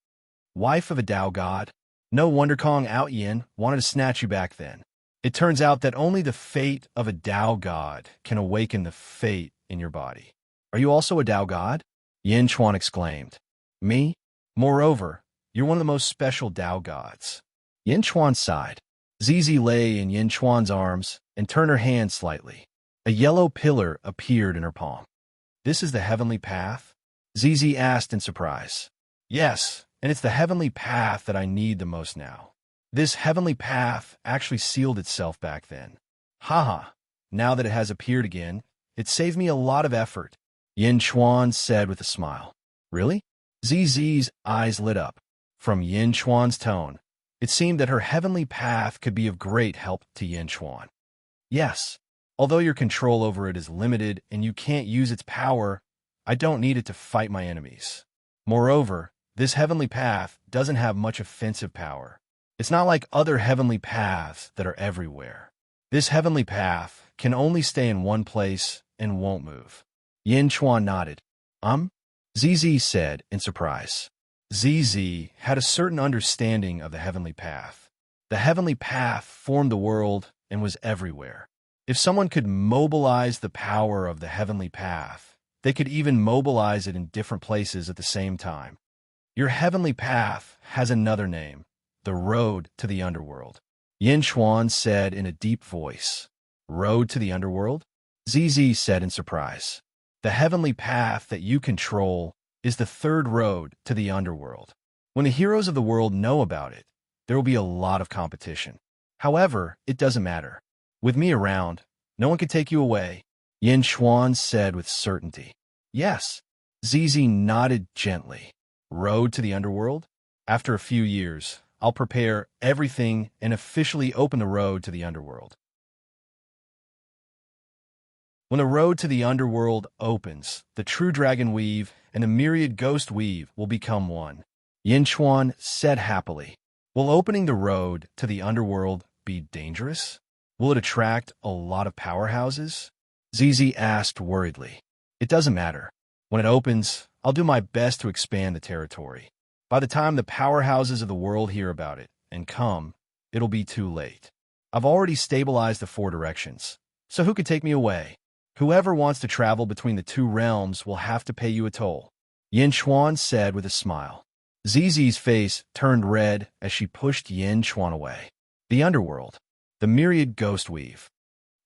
Wife of a Tao god? No wonder Kong Out Yin wanted to snatch you back then. It turns out that only the fate of a Tao god can awaken the fate in your body. Are you also a Tao god? Yin Chuan exclaimed. Me? Moreover, you're one of the most special Tao gods. Yin Chuan sighed. ZZ lay in Yin Chuan's arms and turned her hand slightly. A yellow pillar appeared in her palm. This is the heavenly path? ZZ asked in surprise. Yes, and it's the heavenly path that I need the most now. This heavenly path actually sealed itself back then. Haha, now that it has appeared again, it saved me a lot of effort, Yin Chuan said with a smile. Really? ZZ's eyes lit up. From Yin Chuan's tone, it seemed that her heavenly path could be of great help to Yin Chuan. Yes, although your control over it is limited and you can't use its power, I don't need it to fight my enemies. Moreover, this heavenly path doesn't have much offensive power. It's not like other heavenly paths that are everywhere. This heavenly path can only stay in one place and won't move. Yin Chuan nodded. ZZ said in surprise. ZZ had a certain understanding of the heavenly path. The heavenly path formed the world and was everywhere. If someone could mobilize the power of the heavenly path, they could even mobilize it in different places at the same time. Your heavenly path has another name, the road to the underworld. Yin Chuan said in a deep voice. Road to the underworld? ZZ said in surprise. The heavenly path that you control is the third road to the underworld. When the heroes of the world know about it, there will be a lot of competition. However, it doesn't matter. With me around, no one can take you away, Yin Chuan said with certainty. Yes, ZZ nodded gently. Road to the underworld? After a few years, I'll prepare everything and officially open the road to the underworld. When the road to the underworld opens, the true dragon weave and the myriad ghost weave will become one, Yin Chuan said happily. Will opening the road to the underworld be dangerous? Will it attract a lot of powerhouses? ZZ asked worriedly. It doesn't matter. When it opens, I'll do my best to expand the territory. By the time the powerhouses of the world hear about it and come, it'll be too late. I've already stabilized the 4 directions, so who could take me away? Whoever wants to travel between the 2 realms will have to pay you a toll, Yin Chuan said with a smile. ZZ's face turned red as she pushed Yin Chuan away. The underworld. The myriad ghost weave.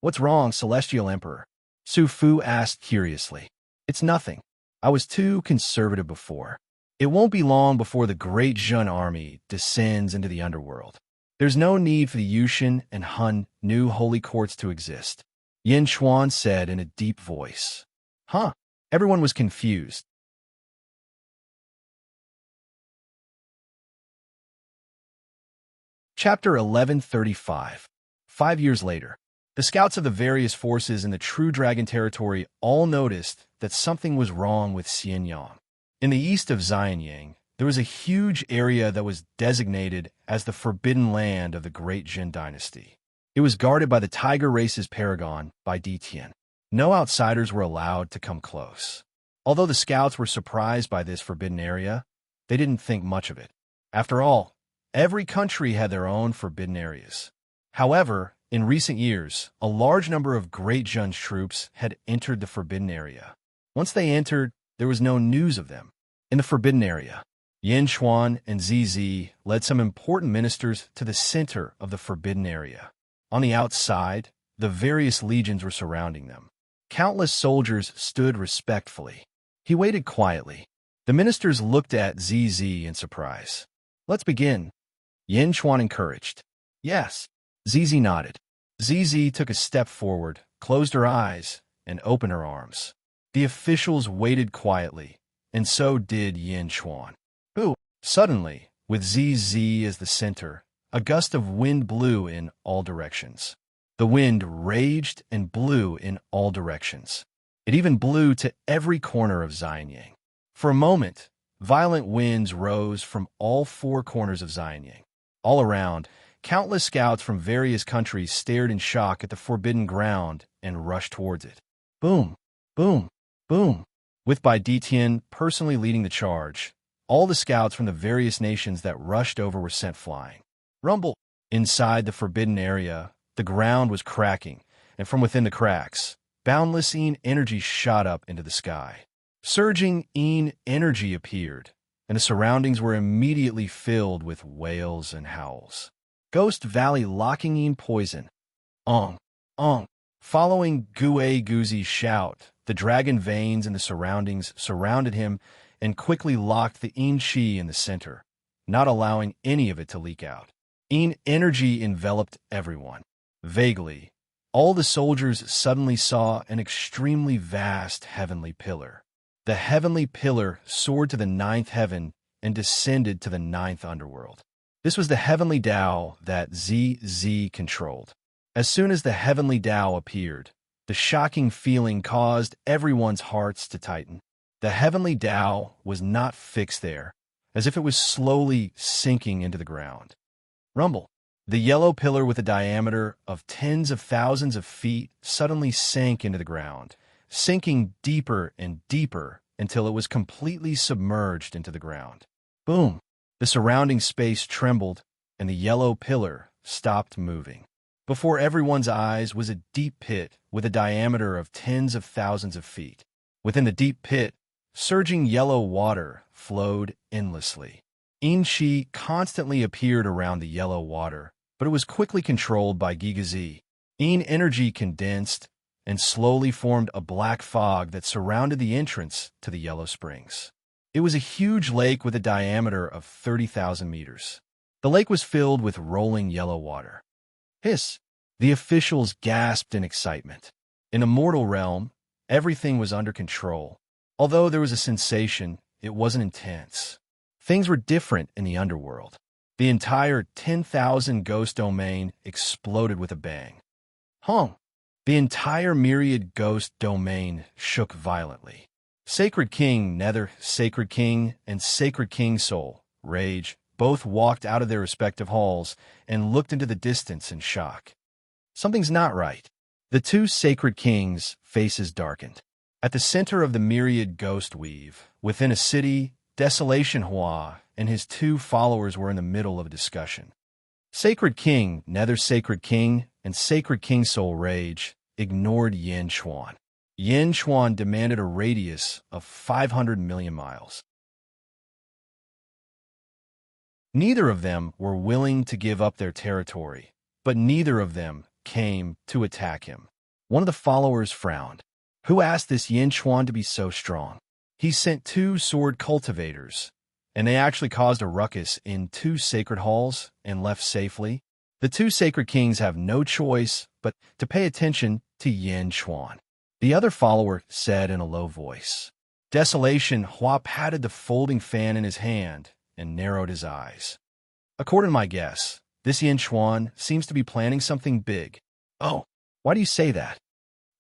What's wrong, Celestial Emperor? Su Fu asked curiously. It's nothing. I was too conservative before. It won't be long before the great Jun army descends into the underworld. There's no need for the Yushin and Hun new holy courts to exist, Yin Chuan said in a deep voice. Huh? Everyone was confused. Chapter 1135. 5 years later, the scouts of the various forces in the True Dragon territory all noticed that something was wrong with Xianyang. In the east of Xianyang, there was a huge area that was designated as the Forbidden Land of the Great Jin Dynasty. It was guarded by the Tiger Race's paragon, Bai Ditian. No outsiders were allowed to come close. Although the scouts were surprised by this forbidden area, they didn't think much of it. After all, every country had their own forbidden areas. However, in recent years, a large number of Great Jun's troops had entered the forbidden area. Once they entered, there was no news of them. In the forbidden area, Yin Chuan and ZZ led some important ministers to the center of the forbidden area. On the outside, the various legions were surrounding them. Countless soldiers stood respectfully. He waited quietly. The ministers looked at ZZ in surprise. Let's begin, Yin Chuan encouraged. Yes. ZZ nodded. ZZ took a step forward, closed her eyes, and opened her arms. The officials waited quietly, and so did Yin Chuan. Ooh! Suddenly, with ZZ as the center, a gust of wind blew in all directions. The wind raged and blew in all directions. It even blew to every corner of Xianyang. For a moment, violent winds rose from all four corners of Xianyang. All around, countless scouts from various countries stared in shock at the forbidden ground and rushed towards it. Boom! Boom! Boom! With Bai Ditian personally leading the charge, all the scouts from the various nations that rushed over were sent flying. Rumble! Inside the forbidden area, the ground was cracking, and from within the cracks, boundless energy shot up into the sky. Surging energy appeared, and the surroundings were immediately filled with wails and howls. Ghost Valley locking poison. Ong, ong. Following Gue Guzi's shout, the dragon veins in the surroundings surrounded him and quickly locked the chi in the center, not allowing any of it to leak out. Energy enveloped everyone. Vaguely, all the soldiers suddenly saw an extremely vast heavenly pillar. The heavenly pillar soared to the 9th heaven and descended to the 9th underworld. This was the heavenly Tao that ZZ controlled. As soon as the heavenly Tao appeared, the shocking feeling caused everyone's hearts to tighten. The heavenly Tao was not fixed there, as if it was slowly sinking into the ground. Rumble! The yellow pillar with a diameter of tens of thousands of feet suddenly sank into the ground, sinking deeper and deeper until it was completely submerged into the ground. Boom! The surrounding space trembled, and the yellow pillar stopped moving. Before everyone's eyes was a deep pit with a diameter of tens of thousands of feet. Within the deep pit, surging yellow water flowed endlessly. Chi constantly appeared around the yellow water, but it was quickly controlled by Gigazi. Energy condensed and slowly formed a black fog that surrounded the entrance to the Yellow Springs. It was a huge lake with a diameter of 30,000 meters. The lake was filled with rolling yellow water. Hiss! The officials gasped in excitement. In Immortal realm, everything was under control. Although there was a sensation, it wasn't intense. Things were different in the underworld. The entire 10,000 ghost domain exploded with a bang. Hong! The entire myriad ghost domain shook violently. Sacred King Nether, Sacred King, and Sacred King Soul, Rage, both walked out of their respective halls and looked into the distance in shock. Something's not right. The two Sacred Kings' faces darkened. At the center of the myriad ghost weave, within a city, Desolation Hua and his two followers were in the middle of a discussion. Sacred King, Nether Sacred King, and Sacred King Soul Rage ignored Yin Chuan. Yin Chuan demanded a radius of 500 million miles. Neither of them were willing to give up their territory, but neither of them came to attack him. One of the followers frowned. Who asked this Yin Chuan to be so strong? He sent 2 sword cultivators, and they actually caused a ruckus in 2 sacred halls and left safely. The 2 sacred kings have no choice but to pay attention to Yin Chuan. The other follower said in a low voice. Desolation. Hua patted the folding fan in his hand and narrowed his eyes. According to my guess, this Yin Chuan seems to be planning something big. Oh, why do you say that?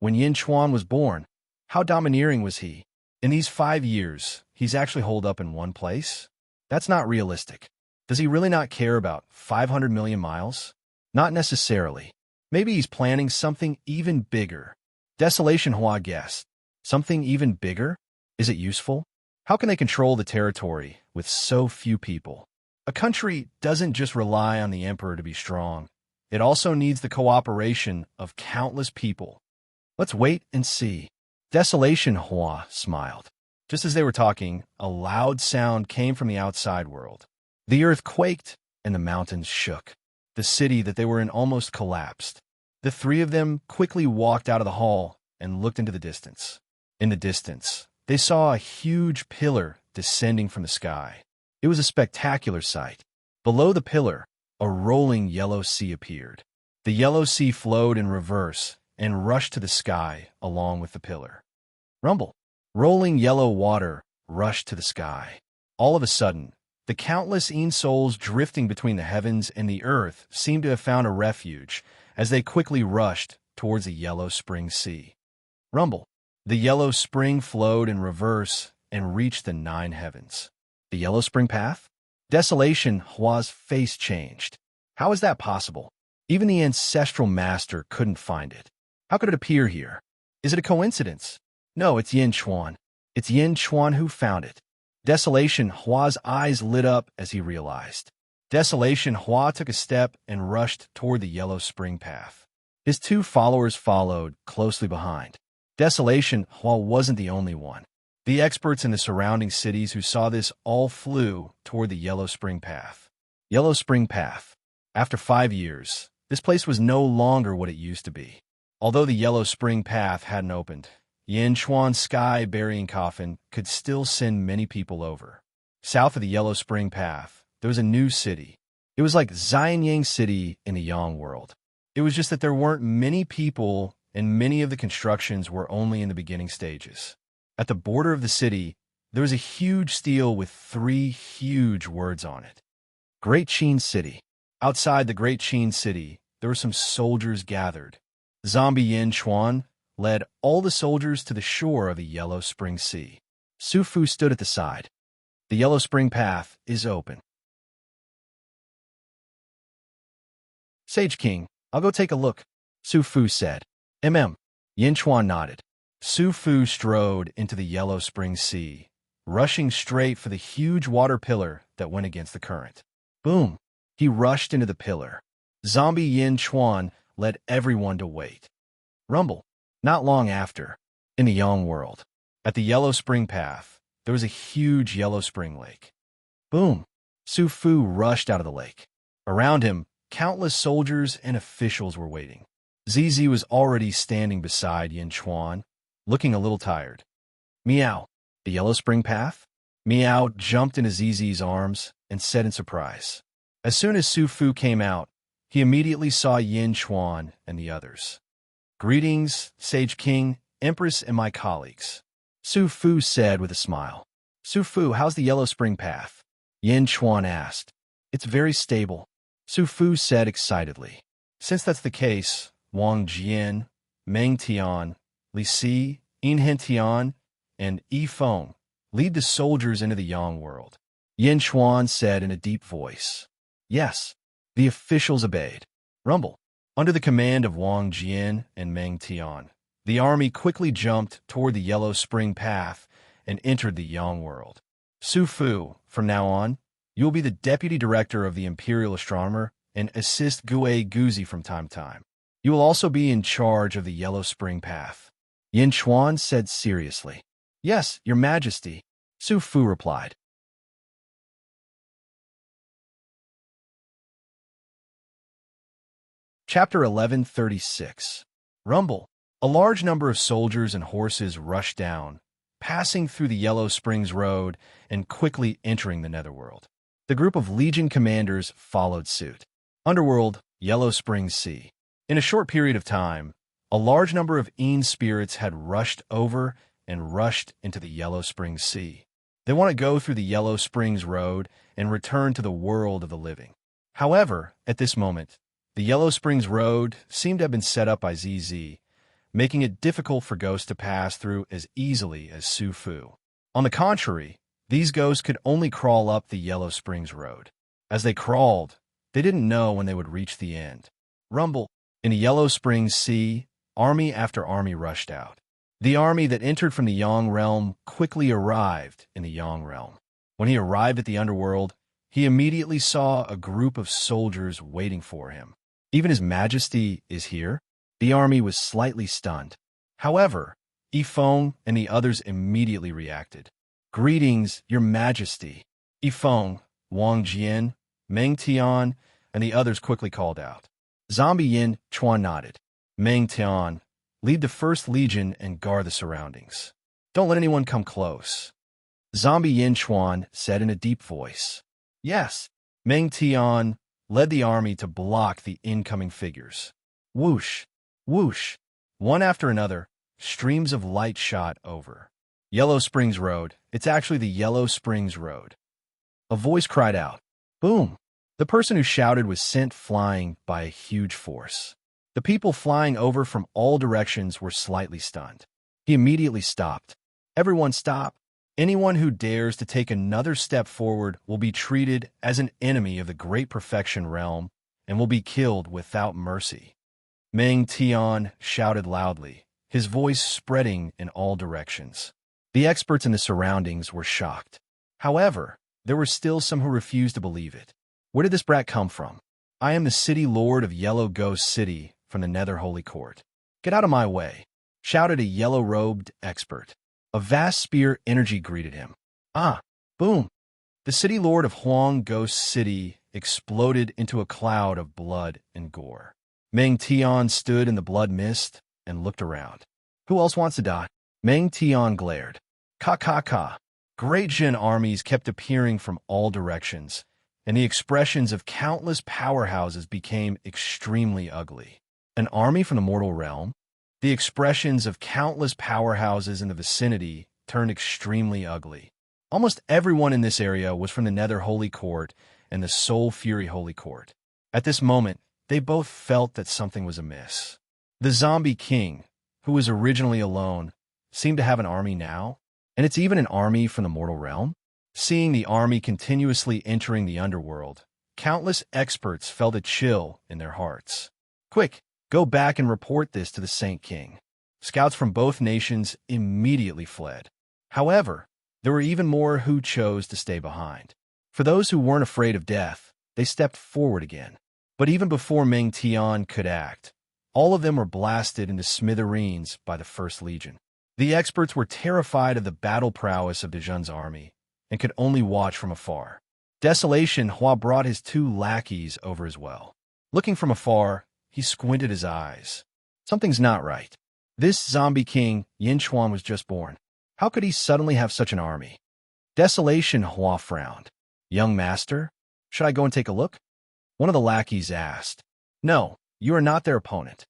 When Yin Chuan was born, how domineering was he? In these 5 years, he's actually holed up in one place? That's not realistic. Does he really not care about 500 million miles? Not necessarily. Maybe he's planning something even bigger. Desolation. Hua guessed. Something even bigger? Is it useful? How can they control the territory with so few people? A country doesn't just rely on the emperor to be strong. It also needs the cooperation of countless people. Let's wait and see. Desolation. Hua smiled. Just as they were talking, a loud sound came from the outside world. The earth quaked and the mountains shook. The city that they were in almost collapsed. The 3 of them quickly walked out of the hall and looked into the distance. In the distance, they saw a huge pillar descending from the sky. It was a spectacular sight. Below the pillar, a rolling yellow sea appeared. The yellow sea flowed in reverse and rushed to the sky along with the pillar. Rumble. Rolling yellow water rushed to the sky. All of a sudden, the countless souls drifting between the heavens and the earth seemed to have found a refuge as they quickly rushed towards the yellow spring sea. Rumble. The yellow spring flowed in reverse and reached the 9 heavens. The yellow spring path? Desolation. Hua's face changed. How is that possible? Even the ancestral master couldn't find it. How could it appear here? Is it a coincidence? No, it's Yin Chuan. It's Yin Chuan who found it. Desolation. Hua's eyes lit up as he realized. Desolation. Hua took a step and rushed toward the yellow spring path. His 2 followers followed closely behind. Desolation. Hua wasn't the only one. The experts in the surrounding cities who saw this all flew toward the yellow spring path. Yellow spring path. After 5 years, this place was no longer what it used to be. Although the yellow spring path hadn't opened, Yin Chuan's sky-burying coffin could still send many people over. South of the yellow spring path, there was a new city. It was like Xianyang City in the Yang world. It was just that there weren't many people and many of the constructions were only in the beginning stages. At the border of the city, there was a huge stele with 3 huge words on it. Great Qin City. Outside the Great Qin City, there were some soldiers gathered. Zombie Yin Chuan led all the soldiers to the shore of the Yellow Spring Sea. Su Fu stood at the side. The Yellow Spring path is open. Sage King, I'll go take a look, Su Fu said. Yin Chuan nodded. Su Fu strode into the Yellow Spring Sea, rushing straight for the huge water pillar that went against the current. Boom! He rushed into the pillar. Zombie Yin Chuan led everyone to wait. Rumble. Not long after, in the Yang world, at the Yellow Spring path, there was a huge yellow spring lake. Boom! Su Fu rushed out of the lake. Around him, countless soldiers and officials were waiting. Zizi was already standing beside Yin Chuan, looking a little tired. Meow. The Yellow Spring path? Meow jumped into Zizi's arms and said in surprise. As soon as Su Fu came out, he immediately saw Yin Chuan and the others. Greetings, Sage King, Empress, and my colleagues, Su Fu said with a smile. Su Fu, how's the Yellow Spring path? Yin Chuan asked. It's very stable, Su Fu said excitedly. Since that's the case, Wang Jian, Meng Tian, Li Si, In Hen Tian, and Yi Feng lead the soldiers into the Yang world, Yin Chuan said in a deep voice. Yes, the officials obeyed. Rumble. Under the command of Wang Jian and Meng Tian, the army quickly jumped toward the Yellow Spring path and entered the Yang world. Su Fu, from now on, you will be the deputy director of the Imperial Astronomer and assist Gue Guzi from time to time. You will also be in charge of the Yellow Spring path, Yin Chuan said seriously. Yes, Your Majesty, Su Fu replied. Chapter 1136. Rumble. A large number of soldiers and horses rushed down, passing through the Yellow Springs Road and quickly entering the Netherworld. The group of Legion commanders followed suit. Underworld, Yellow Springs Sea. In a short period of time, a large number of Een spirits had rushed over and rushed into the Yellow Springs Sea. They want to go through the Yellow Springs Road and return to the world of the living. However, at this moment, the Yellow Springs Road seemed to have been set up by ZZ, making it difficult for ghosts to pass through as easily as Su Fu. On the contrary, these ghosts could only crawl up the Yellow Springs Road. As they crawled, they didn't know when they would reach the end. Rumble. In the Yellow Springs Sea, army after army rushed out. The army that entered from the Yang realm quickly arrived in the Yang realm. When he arrived at the underworld, he immediately saw a group of soldiers waiting for him. Even His Majesty is here? The army was slightly stunned. However, Yifeng and the others immediately reacted. Greetings, Your Majesty. Yifeng, Wang Jian, Meng Tian, and the others quickly called out. Zombie Yin Chuan nodded. Meng Tian, lead the First Legion and guard the surroundings. Don't let anyone come close. Zombie Yin Chuan said in a deep voice. Yes. Meng Tian led the army to block the incoming figures. Whoosh, whoosh. One after another, streams of light shot over. Yellow Springs Road. It's actually the Yellow Springs Road. A voice cried out. Boom. The person who shouted was sent flying by a huge force. The people flying over from all directions were slightly stunned. He immediately stopped. Everyone stop. Anyone who dares to take another step forward will be treated as an enemy of the Great Perfection Realm and will be killed without mercy. Meng Tian shouted loudly, his voice spreading in all directions. The experts in the surroundings were shocked. However, there were still some who refused to believe it. Where did this brat come from? I am the city lord of Yellow Ghost City from the Nether Holy Court. Get out of my way, shouted a yellow-robed expert. A vast spear energy greeted him. Ah, boom. The city lord of Huang Ghost City exploded into a cloud of blood and gore. Meng Tian stood in the blood mist and looked around. Who else wants to die? Meng Tian glared. Ka. Great Jin armies kept appearing from all directions, and the expressions of countless powerhouses became extremely ugly. An army from the mortal realm? The expressions of countless powerhouses in the vicinity turned extremely ugly. Almost everyone in this area was from the Nether Holy Court and the Soul Fury Holy Court. At this moment, they both felt that something was amiss. The Zombie King, who was originally alone, seemed to have an army now, and it's even an army from the mortal realm. Seeing the army continuously entering the underworld, countless experts felt a chill in their hearts. Quick! Go back and report this to the Saint King. Scouts from both nations immediately fled. However, there were even more who chose to stay behind. For those who weren't afraid of death, they stepped forward again. But even before Meng Tian could act, all of them were blasted into smithereens by the First Legion. The experts were terrified of the battle prowess of Dejun's army and could only watch from afar. Desolation Hua brought his 2 lackeys over as well. Looking from afar, he squinted his eyes. Something's not right. This zombie king, Yin Chuan, was just born. How could he suddenly have such an army? Desolation Hua frowned. Young master, should I go and take a look? One of the lackeys asked. No, you are not their opponent.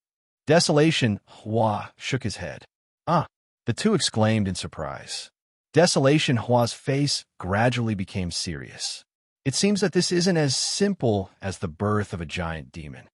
Desolation Hua shook his head. Ah, the 2 exclaimed in surprise. Desolation Hua's face gradually became serious. It seems that this isn't as simple as the birth of a giant demon.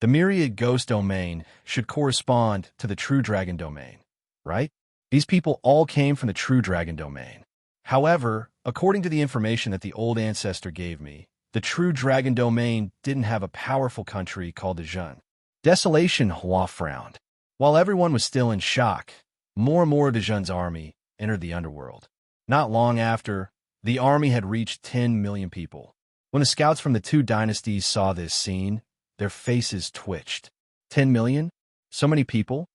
The myriad ghost domain should correspond to the true dragon domain, right? These people all came from the true dragon domain. However, according to the information that the old ancestor gave me, the true dragon domain didn't have a powerful country called Dejun. Desolation Hua frowned. While everyone was still in shock, more and more of Dejun's army entered the underworld. Not long after, the army had reached 10 million people. When the scouts from the 2 dynasties saw this scene, their faces twitched. 10 million? So many people?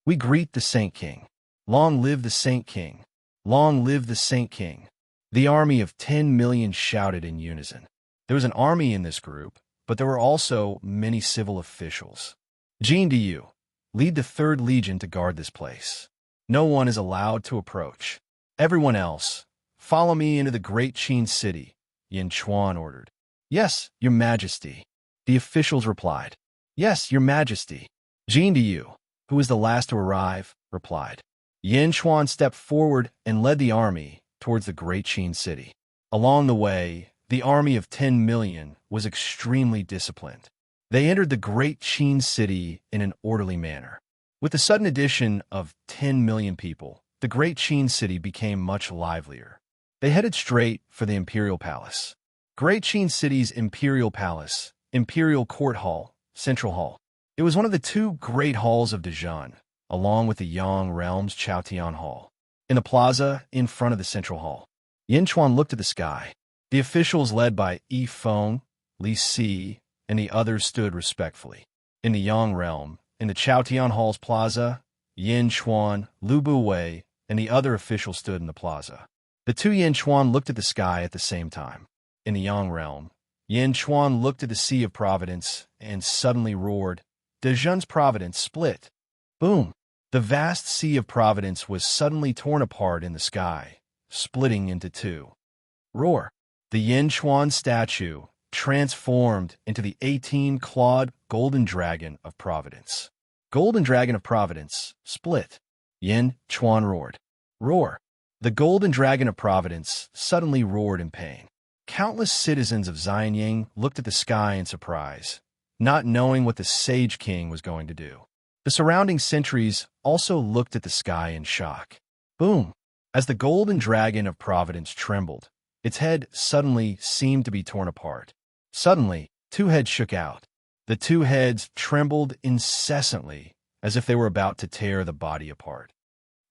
We greet the Saint King. Long live the Saint King. Long live the Saint King. The army of 10 million shouted in unison. There was an army in this group, but there were also many civil officials. Jean Yu, lead the 3rd Legion to guard this place. No one is allowed to approach. Everyone else, follow me into the great Qin city, Yin Chuan ordered. Yes, Your Majesty. The officials replied. Yes, Your Majesty. Jean Yu, who was the last to arrive, replied. Yin Chuan stepped forward and led the army towards the great Qin city. Along the way, the army of 10 million was extremely disciplined. They entered the great Qin city in an orderly manner. With the sudden addition of 10 million people, the great Qin city became much livelier. They headed straight for the Imperial Palace. Great Qin City's Imperial Palace, Imperial Court Hall, Central Hall. It was one of the 2 great halls of Dezhan, along with the Yang Realm's Chaotian Hall. In the plaza in front of the Central Hall, Yin Chuan looked at the sky. The officials led by Yi Feng, Li Si, and the others stood respectfully. In the Yang Realm, in the Chaotian Hall's plaza, Yin Chuan, Lu Buwei, and the other officials stood in the plaza. The 2 Yin Chuan looked at the sky at the same time. In the Yang Realm, Yin Chuan looked at the Sea of Providence and suddenly roared. Dezhan's Providence split. Boom! The vast Sea of Providence was suddenly torn apart in the sky, splitting into 2. Roar! The Yin Chuan statue transformed into the 18-clawed Golden Dragon of Providence. Golden Dragon of Providence split. Yin Chuan roared. Roar! The Golden Dragon of Providence suddenly roared in pain. Countless citizens of Xianying looked at the sky in surprise, not knowing what the Sage King was going to do. The surrounding sentries also looked at the sky in shock. Boom! As the Golden Dragon of Providence trembled, its head suddenly seemed to be torn apart. Suddenly, 2 heads shook out. The 2 heads trembled incessantly, as if they were about to tear the body apart.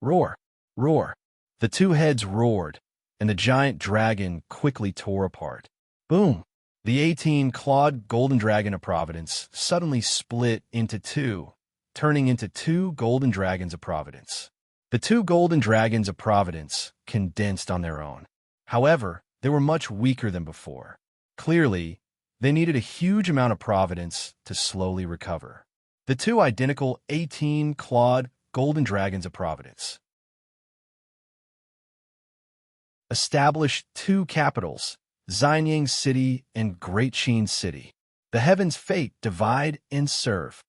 Roar! Roar! The 2 heads roared, and the giant dragon quickly tore apart. Boom! The 18-clawed Golden Dragon of Providence suddenly split into 2, turning into 2 Golden Dragons of Providence. The 2 Golden Dragons of Providence condensed on their own. However, they were much weaker than before. Clearly, they needed a huge amount of Providence to slowly recover. The 2 identical 18-clawed Golden Dragons of Providence established 2 capitals, Xianying City and Great Qin City. The heavens' fate divide and serve.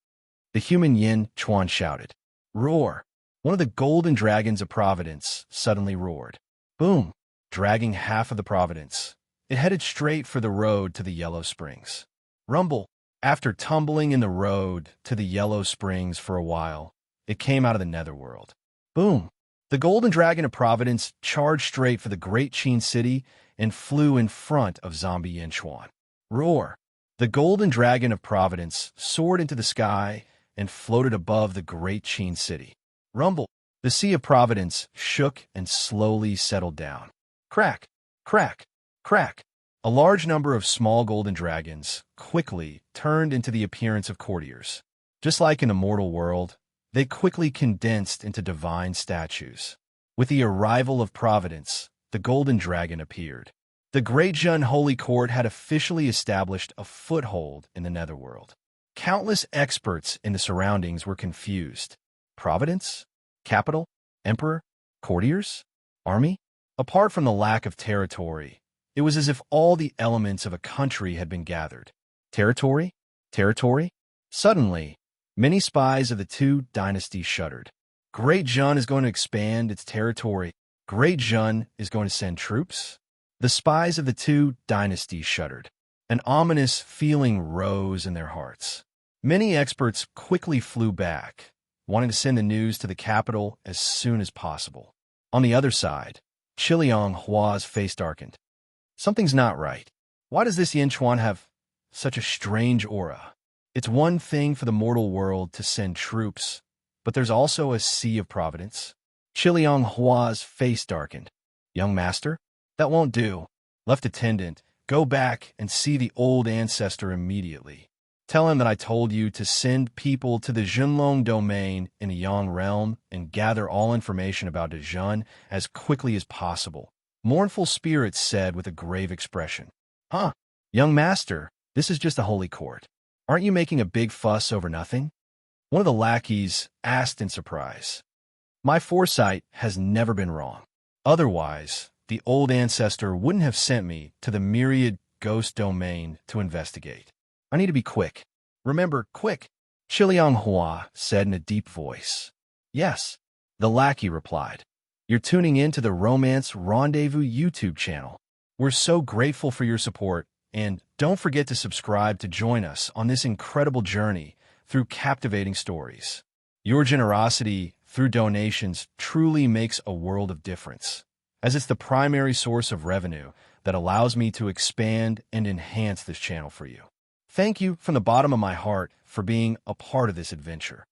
The human Yin Chuan shouted. Roar! One of the Golden Dragons of Providence suddenly roared. Boom! Dragging half of the Providence, it headed straight for the road to the Yellow Springs. Rumble! After tumbling in the road to the Yellow Springs for a while, it came out of the Netherworld. Boom! The Golden Dragon of Providence charged straight for the Great Qin City and flew in front of Zombie Yin Chuan. Roar! The Golden Dragon of Providence soared into the sky and floated above the Great Qin City. Rumble! The Sea of Providence shook and slowly settled down. Crack! Crack! Crack! A large number of small golden dragons quickly turned into the appearance of courtiers. Just like in the mortal world, they quickly condensed into divine statues. With the arrival of Providence, the Golden Dragon appeared. The Great Zhen Holy Court had officially established a foothold in the Netherworld. Countless experts in the surroundings were confused. Providence? Capital? Emperor? Courtiers? Army? Apart from the lack of territory, it was as if all the elements of a country had been gathered. Territory? Territory? Suddenly, many spies of the 2 dynasties shuddered. Great Zhen is going to expand its territory. Great Zhen is going to send troops. The spies of the 2 dynasties shuddered. An ominous feeling rose in their hearts. Many experts quickly flew back, wanting to send the news to the capital as soon as possible. On the other side, Qiliang Hua's face darkened. Something's not right. Why does this Yin Chuan have such a strange aura? It's one thing for the mortal world to send troops, but there's also a Sea of Providence. Qiliang Hua's face darkened. Young master? That won't do. Left attendant, go back and see the old ancestor immediately. Tell him that I told you to send people to the Zhenlong domain in the Yang realm and gather all information about Dezhan as quickly as possible. Mournful spirits said with a grave expression. Huh? Young master, this is just a holy court. Aren't you making a big fuss over nothing? one of the lackeys asked in surprise. My foresight has never been wrong. Otherwise, the old ancestor wouldn't have sent me to the myriad ghost domain to investigate. I need to be quick. Remember, quick, Chiliang Hua said in a deep voice. Yes, the lackey replied. You're tuning in to the Romance Rendezvous YouTube channel. We're so grateful for your support, and don't forget to subscribe to join us on this incredible journey through captivating stories. Your generosity through donations truly makes a world of difference, as it's the primary source of revenue that allows me to expand and enhance this channel for you. Thank you from the bottom of my heart for being a part of this adventure.